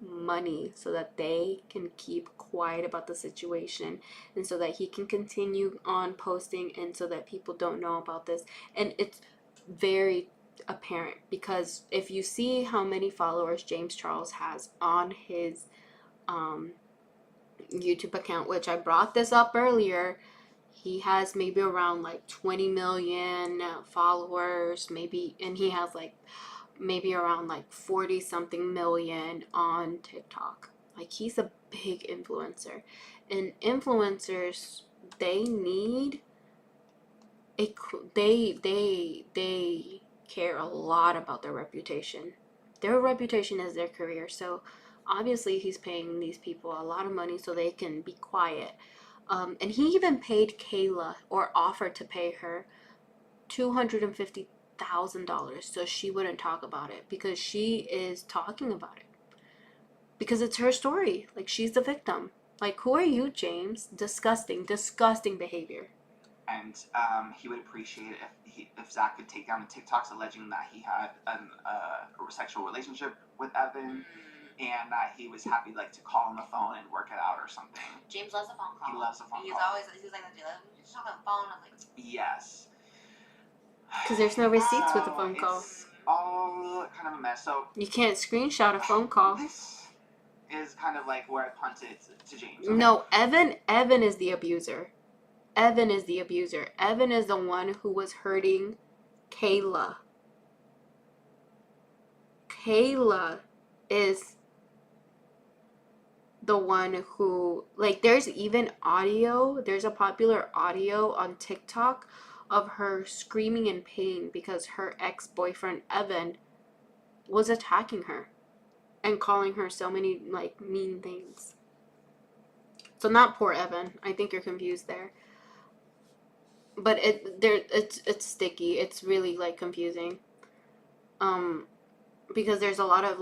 money so that they can keep quiet about the situation, and so that he can continue on posting, and so that people don't know about this. And it's very apparent, because if you see how many followers James Charles has on his YouTube account, which I brought this up earlier, he has maybe around like 20 million followers, maybe, and he has like maybe around like 40 something million on TikTok. Like, he's a big influencer, and influencers, they need they care a lot about their reputation. Their reputation is their career. So obviously he's paying these people a lot of money so they can be quiet. And he even paid Kayla, or offered to pay her, $250,000 so she wouldn't talk about it, because she is talking about it. Because it's her story. Like, she's the victim. Like, who are you, James? Disgusting behavior. And he would appreciate it if Zach could take down the TikToks alleging that he had a sexual relationship with Evan, and that he was happy to call on the phone and work it out or something. James loves a phone call. He loves a phone call. He's like, just talk on the phone. I'm like, yes. Because there's no receipts with a phone call. It's all kind of a mess. So you can't screenshot a phone call. This is kind of like where I punted to James. Okay? No, Evan is the abuser. Evan is the abuser. Evan is the one who was hurting Kayla. Kayla is the one who, like, there's even audio. There's a popular audio on TikTok of her screaming in pain because her ex-boyfriend Evan was attacking her and calling her so many mean things. So not poor Evan. I think you're confused there. But it's sticky. It's really confusing. Because there's a lot of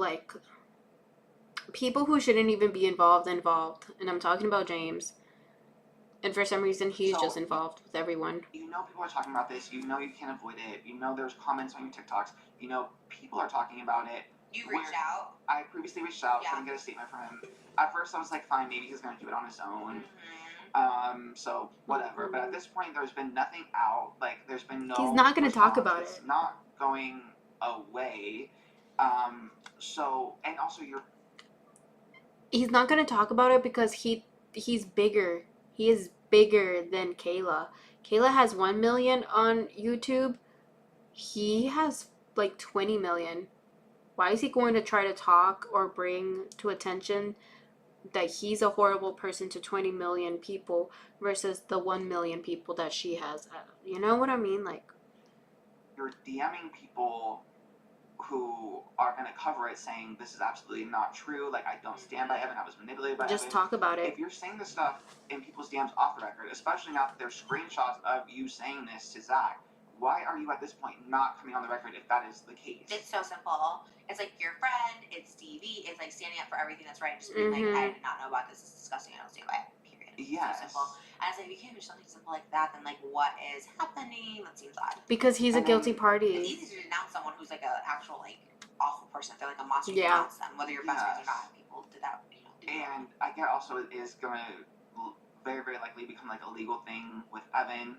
people who shouldn't even be involved, and I'm talking about James. And for some reason, he's just involved with everyone. You know people are talking about this. You know you can't avoid it. You know there's comments on your TikToks. You know people are talking about it. you reached out. I previously reached out. Yeah. Couldn't get a statement from him. At first I was like, fine, maybe he's going to do it on his own. So whatever. But at this point, there's been nothing out. There's been no. He's not going to talk about It's it. not going away. So, and also He's not going to talk about it because he's bigger. He is bigger than Kayla. Kayla has 1 million on YouTube. He has like 20 million. Why is he going to try to talk or bring to attention that he's a horrible person to 20 million people versus the 1 million people that she has? You know what I mean? Like, you're DMing people who are going to cover it saying this is absolutely not true, like I don't stand by Evan, I was manipulated by just Evan. talk about it. If you're saying this stuff in people's DMs off the record, especially now that there's screenshots of you saying this to Zach, why are you at this point not coming on the record if that is the case? It's so simple. It's like your friend, it's TV, it's like standing up for everything that's right, just being like, I did not know about this, it's disgusting, I don't stand by it, period. Yes. So simple. And it's like, if you can't do something simple like that, then like, what is happening? That seems odd. Because he's a guilty It's party. easy to denounce someone who's like an actual, like, awful person. If they're like a monster, Yeah. you denounce them, whether you're best friends or not. People did that, you know. And I get also it is going to very, very likely become like a legal thing with Evan.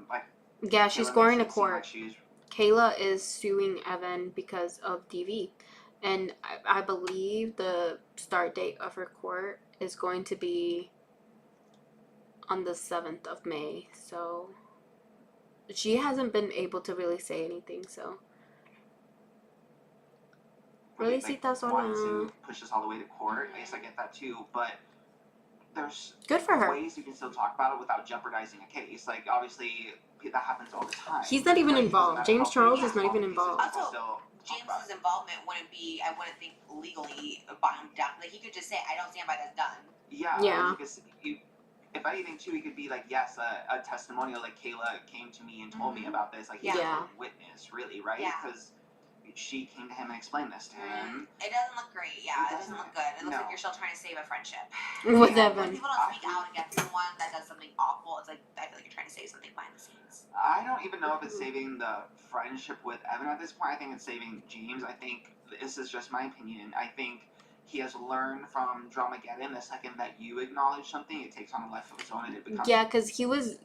Like, Yeah, she's Kayla going to makes it seem like court. she's Kayla is suing Evan because of DV. And I believe the start date of her court is going to be on the 7th of May. So she hasn't been able to really say anything. So really, like, citas wanting sola. to push this all the way to court. I guess I get that too, but there's Good for her. ways you can still talk about it without jeopardizing a case. Like, obviously, that happens all the time. He's not even Like, involved. doesn't matter James how Charles big is not or even small involved. cases, people Also, still talk about James's it. involvement wouldn't be, I wouldn't think, legally bound down. Like, he could just say, I don't stand by this, done. Yeah. Yeah. Because if anything, too, he could be like, yes, a testimonial. Like, Kayla came to me and told me about this. Like, he's Yeah. a witness, really, right? Yeah. Because she came to him and explained this to him. It doesn't look great. Yeah, It it doesn't look good. It looks no. like you're still trying to save a friendship. With When Evan. people don't speak out against someone that does something awful, it's like, I feel like you're trying to save something behind the scenes. I don't even know if it's saving the friendship with Evan at this point. I think it's saving James. I think this is just my opinion. I think he has learned from Dramageddon. The second that you acknowledge something, it takes on a life of its own and it becomes Yeah, because he was.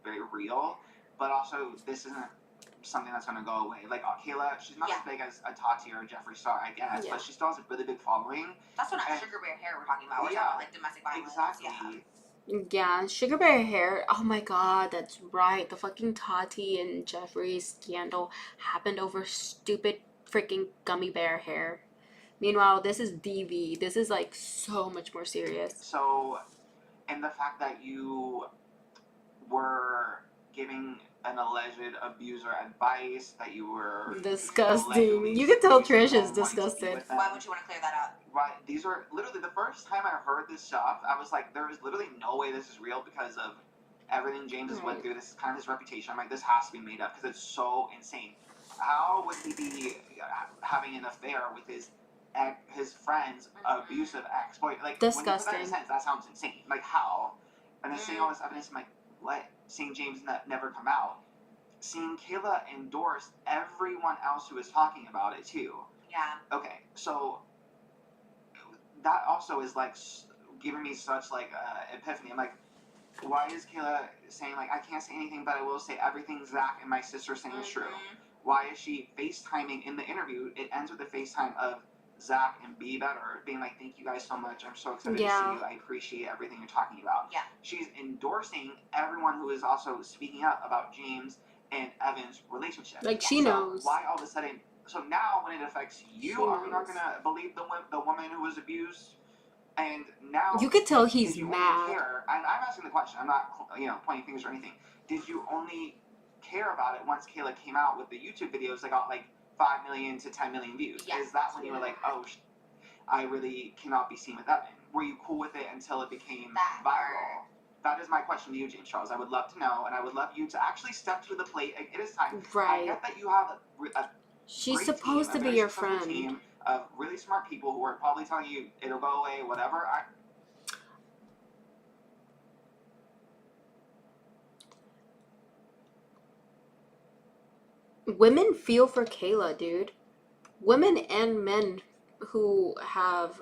very real. But also, this isn't something that's going to go away. Like, Kayla, she's not as big as a Tati or a Jeffree Star, I guess, Yeah. but she still has a really big following. That's what And- Sugar Bear Hair we're talking about. We're Yeah. talking about, like, domestic violence. Exactly. Yeah, Sugar Bear Hair. Oh my god, that's right. The fucking Tati and Jeffree scandal happened over stupid freaking gummy bear hair. Meanwhile, this is DV. This is like so much more serious. So, and the fact that you were giving an alleged abuser advice, that you were Disgusting. allegedly You can tell seeing Trish is someone wanting to be disgusted. with them. Why would you want to clear that up? Right, these are literally the first time I heard this stuff. I was like, there is literally no way this is real because of everything James has went Right. through. This is kind of his reputation. I'm like, this has to be made up because it's so insane. How would he be having an affair with his friend's abusive ex-boyfriend? Like, when you put that in a Disgusting. sentence, that sounds insane. Like, how? And then seeing all this evidence, I'm like, what? Seeing James never come out. Seeing Kayla endorse everyone else who is talking about it too. Yeah. Okay, so that also is like giving me such like epiphany. I'm like, why is Kayla saying like I can't say anything, but I will say everything Zach and my sister are saying is true? Why is she FaceTiming in the interview? It ends with a FaceTime of Zach and Be Better being like, thank you guys so much. I'm so excited to see you. I appreciate everything you're talking about. Yeah. She's endorsing everyone who is also speaking up about James and Evan's relationship. Like, she knows. Why all of a sudden? So now, when it affects you, She are we not knows. gonna believe the woman who was abused? And now You could tell did he's you only mad. care? And I'm asking the question. I'm not, pointing fingers or anything. Did you only care about it once Kayla came out with the YouTube videos that got like 5 million to 10 million views? Yeah. Is that when you were like, oh, I really cannot be seen with Evan? Were you cool with it until it became That viral? That is my question to you, James Charles. I would love to know, and I would love you to actually step to the plate. It is time. I Right. get that you have a She's great supposed team, to a be very your successful friend. team of really smart people who are probably telling you it'll go away, whatever. Women feel for Kayla, dude. Women and men who have,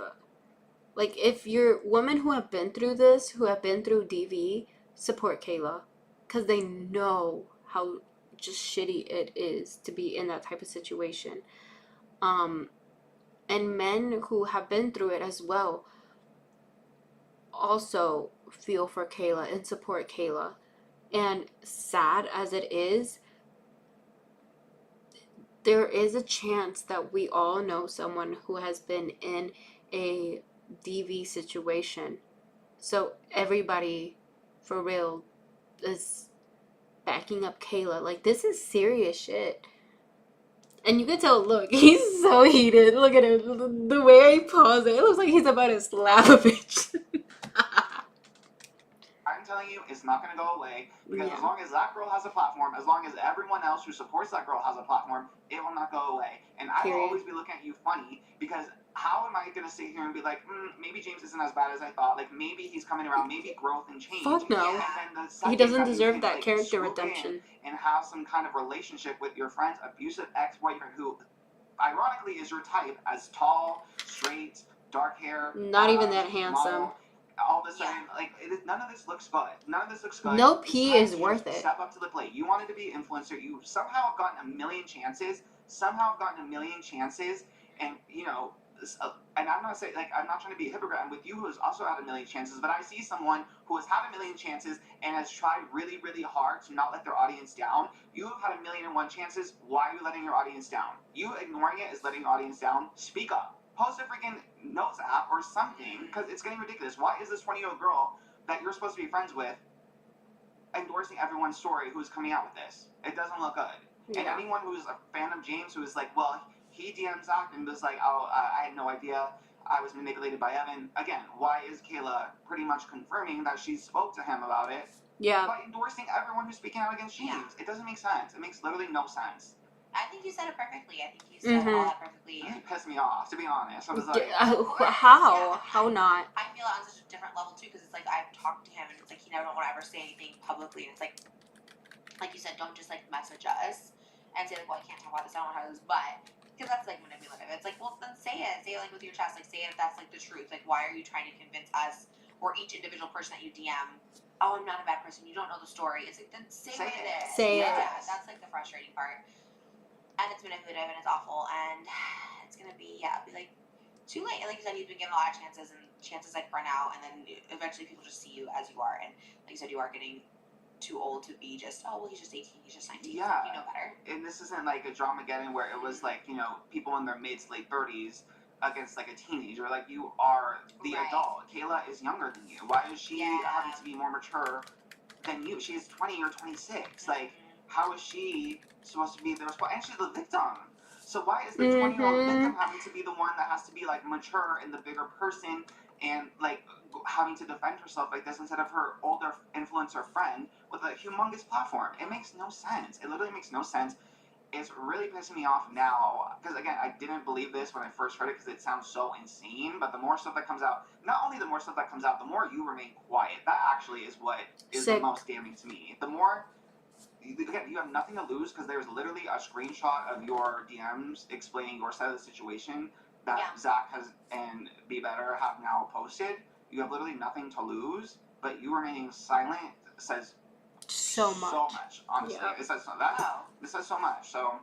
like, if you're women who have been through this, who have been through DV, support Kayla, because they know how just shitty it is to be in that type of situation. And men who have been through it as well also feel for Kayla and support Kayla. And sad as it is, there is a chance that we all know someone who has been in a DV situation. So everybody, for real, is backing up Kayla. Like, this is serious shit. And you can tell, look, he's so heated. Look at him. The way he paused it looks like he's about to slap a bitch. I'm telling you, it's not going to go away, because Yeah. as long as that girl has a platform, as long as everyone else who supports that girl has a platform, it will not go away. And I will Period. always be looking at you funny, because how am I going to sit here and be like, maybe James isn't as bad as I thought, like maybe he's coming around, maybe growth and change. Fuck no. And then the second He doesn't that you deserve can, that like, character swoop in redemption. and have some kind of relationship with your friend's abusive ex-boyfriend, who ironically is your type, as tall, straight, dark hair, Not even that handsome. model. All of a sudden, like, none of this looks good. None of this looks good. Nope, It's he time is to worth it. Step up to the plate. You wanted to be an influencer. You somehow have gotten a million chances. And you know, and I'm not saying, like, I'm not trying to be a hypocrite. I'm with you, who has also had a million chances. But I see someone who has had a million chances and has tried really, really hard to not let their audience down. You have had 1,000,001 chances. Why are you letting your audience down? You ignoring it is letting your audience down. Speak up. Post a freaking notes app or something, because it's getting ridiculous. Why is this 20-year-old girl that you're supposed to be friends with endorsing everyone's story who's coming out with this? It doesn't look good. Yeah. And anyone who's a fan of James, who is like, well, he DM'd Zach and was like, oh, I had no idea, I was manipulated by Evan. Again, why is Kayla pretty much confirming that she spoke to him about it? Yeah. By endorsing everyone who's speaking out against James. Yeah. It doesn't make sense. It makes literally no sense. I think you said it perfectly. I think you said all that perfectly. It pissed me off, to be honest. I was like, How? How not? I feel it on such a different level too, because it's like I've talked to him and it's like he never want to ever say anything publicly, and it's like you said, don't just like message us and say like, well, I can't talk about this, I don't know how this, but because that's like manipulative. It's like, well, then say it like with your chest, like say it if that's like the truth. Like, why are you trying to convince us or each individual person that you DM? Oh, I'm not a bad person. You don't know the story. It's like, then say what it is. Say it. Yeah, that's like the frustrating part. And it's manipulative and it's awful, and it's gonna be be like too late. And like you said, you've been given a lot of chances, and chances like run out, and then eventually people just see you as you are. And like you said, you are getting too old to be just, oh well, he's just 18, he's just 19. Yeah. You know better. And this isn't like a Dramageddon where it was like, you know, people in their mid late 30s against like a teenager. Like, you are the adult. Kayla is younger than you. Why is she having to be more mature than you? She's 20 or 26. Like, how is she supposed to be the and she's the victim? So why is the 20-year-old victim having to be the one that has to be like mature and the bigger person and like having to defend herself like this instead of her older influencer friend with a humongous platform? It makes no sense. It literally makes no sense. It's really pissing me off now, because again, I didn't believe this when I first heard it because it sounds so insane. But the more stuff that comes out, not only the more stuff that comes out, the more you remain quiet. That actually is what is the most damning to me. The more, again, you have nothing to lose, because there's literally a screenshot of your DMs explaining your side of the situation that Zach has and Be Better have now posted. You have literally nothing to lose, but you remaining silent says so much. Honestly, it says This says so much. So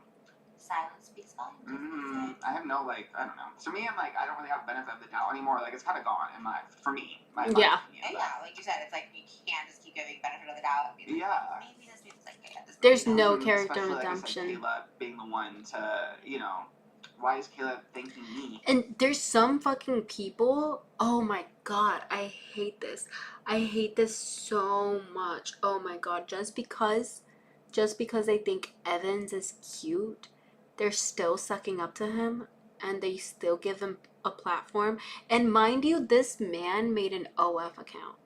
silence speaks volumes. I have no, like, I don't know. To me, I'm like, I don't really have benefit of the doubt anymore. Like, it's kind of gone in for me. My opinion, like you said, it's like you can't just keep giving benefit of the doubt. And be like, maybe this means like this. There's no character especially, redemption. Like I said, Kayla being the one to, you know, why is Kayla thanking me? And there's some fucking people, oh my god, I hate this. I hate this so much. Oh my god, just because they think Evans is cute, they're still sucking up to him and they still give him a platform. And mind you, this man made an OF account.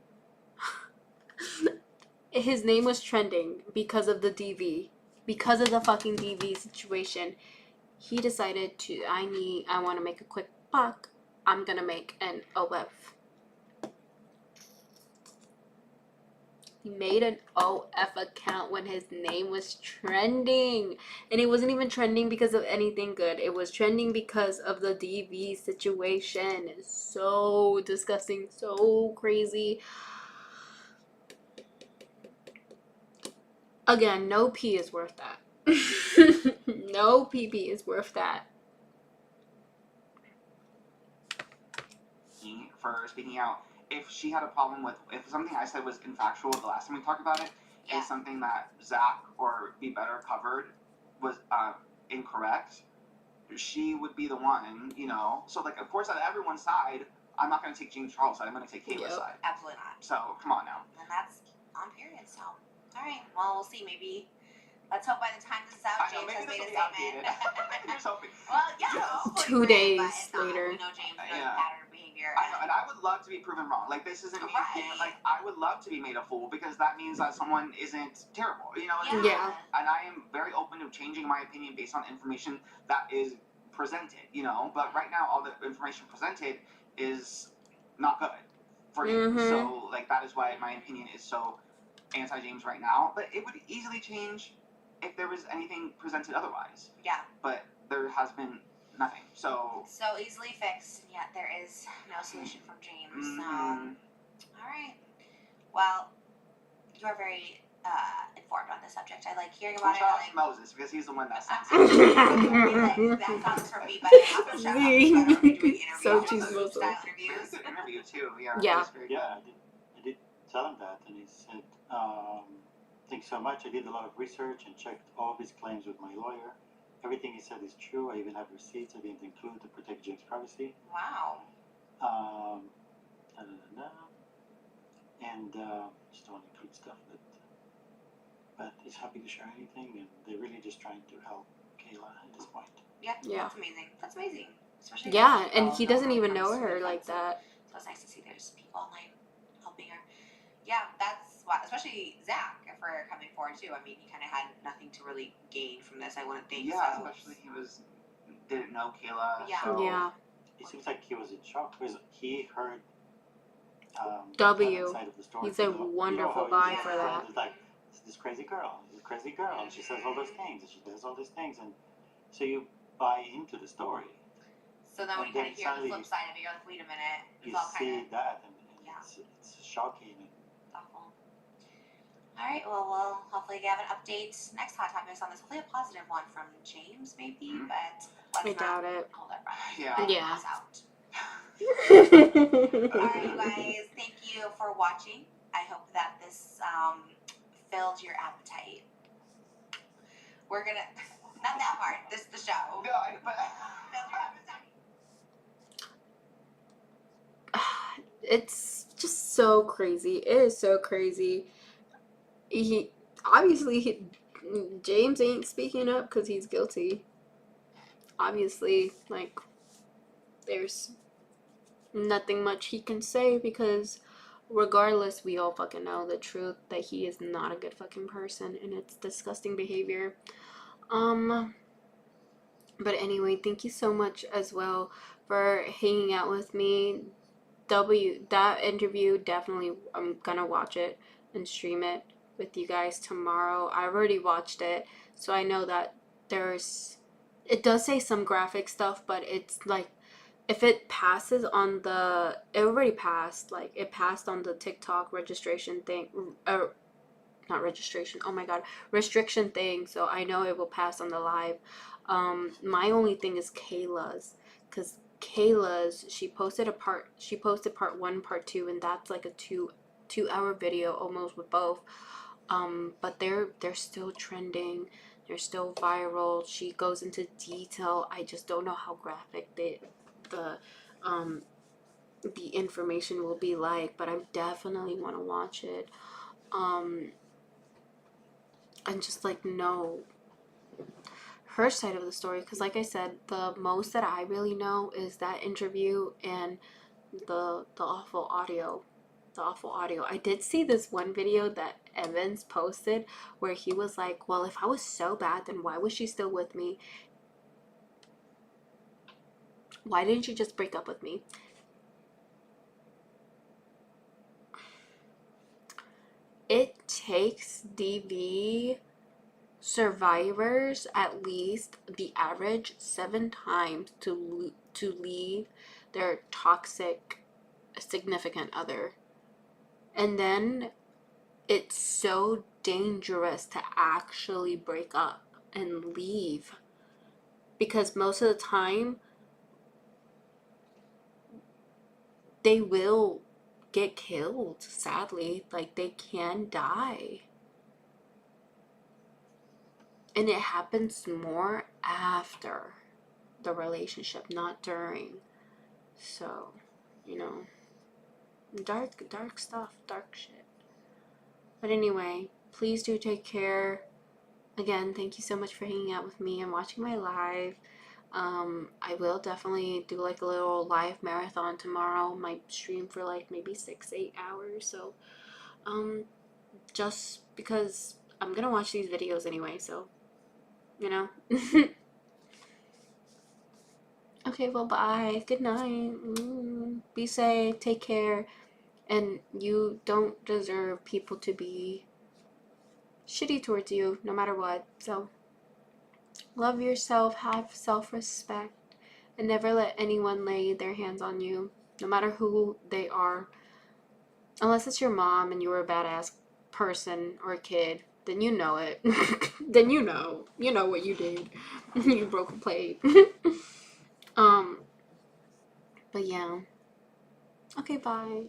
His name was trending because of the DV, because of the fucking DV situation. He decided I want to make a quick buck. I'm going to make an OF. He made an OF account when his name was trending. And it wasn't even trending because of anything good. It was trending because of the DV situation. So disgusting. So crazy. Again, no P is worth that. No PP is worth that. For speaking out, if she had a problem with, if something I said was infactual the last time we talked about it, Yeah. is something that Zach or Be Better covered was incorrect, she would be the one, you know. So like, of course, on everyone's side, I'm not going to take James Charles' side. I'm going to take Kayla's side. Absolutely not. So come on now. And that's on period. So, all right. Well, we'll see. Maybe. Let's hope by the time this is out, James has made a statement. Here's hoping. Well, yeah. Hopefully 2 days but if not, later. we know James knows Yeah. pattern of behavior. I know, and I would love to be proven wrong. Like, this isn't me. Right. Like, I would love to be made a fool because that means that someone isn't terrible. You know what I mean? Yeah. And I am very open to changing my opinion based on information that is presented, you know. But right now, all the information presented is not good for you. Mhm. So, like, that is why my opinion is so anti-James right now. But it would easily change if there was anything presented otherwise. Yeah. But there has been nothing. So easily fixed, and yet there is no solution from James. Mhm. All right. Well, you're very informed on this subject. I like hearing well, about shout it. out to Moses because he's the one that sent That comes from me, but also shout out to you. Doing interviews, So she's style Muslim. interviews. It's an interview too. Yeah. Yeah. It was very good. Yeah, I did tell him that, and he said, thanks so much. I did a lot of research and checked all of his claims with my lawyer. Everything he said is true. I even have receipts I didn't include to protect James' privacy. Wow. And just don't include stuff but he's happy to share anything, and they're really just trying to help Kayla at this point. Yeah. Yeah. That's amazing. That's amazing. Especially Yeah, if and people he doesn't know even when it know comes to her it. like that. So it's nice to see there's people online helping her. Yeah, that's why, especially Zach for coming forward too. I mean, he kind of had nothing to really gain from this. I wouldn't think. Yeah, so. especially he didn't know Kayla. Yeah. So Yeah. It seems like he was in shock because he heard W. that side of the story. He's a You know wonderful how guy he's for that. It's like this crazy girl, and she says all those things, and she does all these things, and so you buy into the story. So then when you And kind of then hear the suddenly flip side of it, you're like, wait a minute. You It's all see kind of that, and yeah. it's shocking. And awful. All right, well, we'll hopefully get an update next Hot Topics on this. Hopefully a positive one from James, maybe, Mhm. but I let's doubt not it. hold our breath. Yeah. But Yeah. us out. All right, you guys, thank you for watching. I hope that this filled your appetite. We're going to, not that part, this is the show. No, but Filled your appetite. It's just so crazy. It is so crazy. He obviously James ain't speaking up because he's guilty. Obviously, like, there's nothing much he can say because regardless, we all fucking know the truth that he is not a good fucking person and it's disgusting behavior. But anyway, thank you so much as well for hanging out with me. That interview, definitely, I'm gonna watch it and stream it with you guys tomorrow. I've already watched it, so I know that it does say some graphic stuff, but it's like, if it passes on it already passed, like, it passed on the TikTok registration thing, not registration, oh my god, restriction thing, so I know it will pass on the live. My only thing is Kayla's, because Kayla's, she posted part 1, part 2, and that's like a 2-hour video almost with both. But they're still trending, they're still viral. She goes into detail. I just don't know how graphic the information will be like, but I definitely want to watch it. And just like know her side of the story, because like I said, the most that I really know is that interview and the awful audio. I did see this one video that Evans posted where he was like, well, if I was so bad, then why was she still with me? Why didn't you just break up with me? It takes DV survivors at least the average 7 times to leave their toxic significant other. And then it's so dangerous to actually break up and leave, because most of the time they will get killed, sadly. Like, they can die. And it happens more after the relationship, not during. So, you know, dark stuff, dark shit. But anyway, please do take care. Again, thank you so much for hanging out with me and watching my live. I will definitely do like a little live marathon tomorrow. Might stream for like maybe 6-8 hours. So, just because I'm gonna watch these videos anyway, so, you know. Okay, well, bye. Good night. Be safe. Take care. And you don't deserve people to be shitty towards you, no matter what. So, love yourself. Have self-respect. And never let anyone lay their hands on you, no matter who they are. Unless it's your mom and you were a badass person or a kid, then you know it. Then you know. You know what you did. You broke a plate. But yeah. Okay, bye.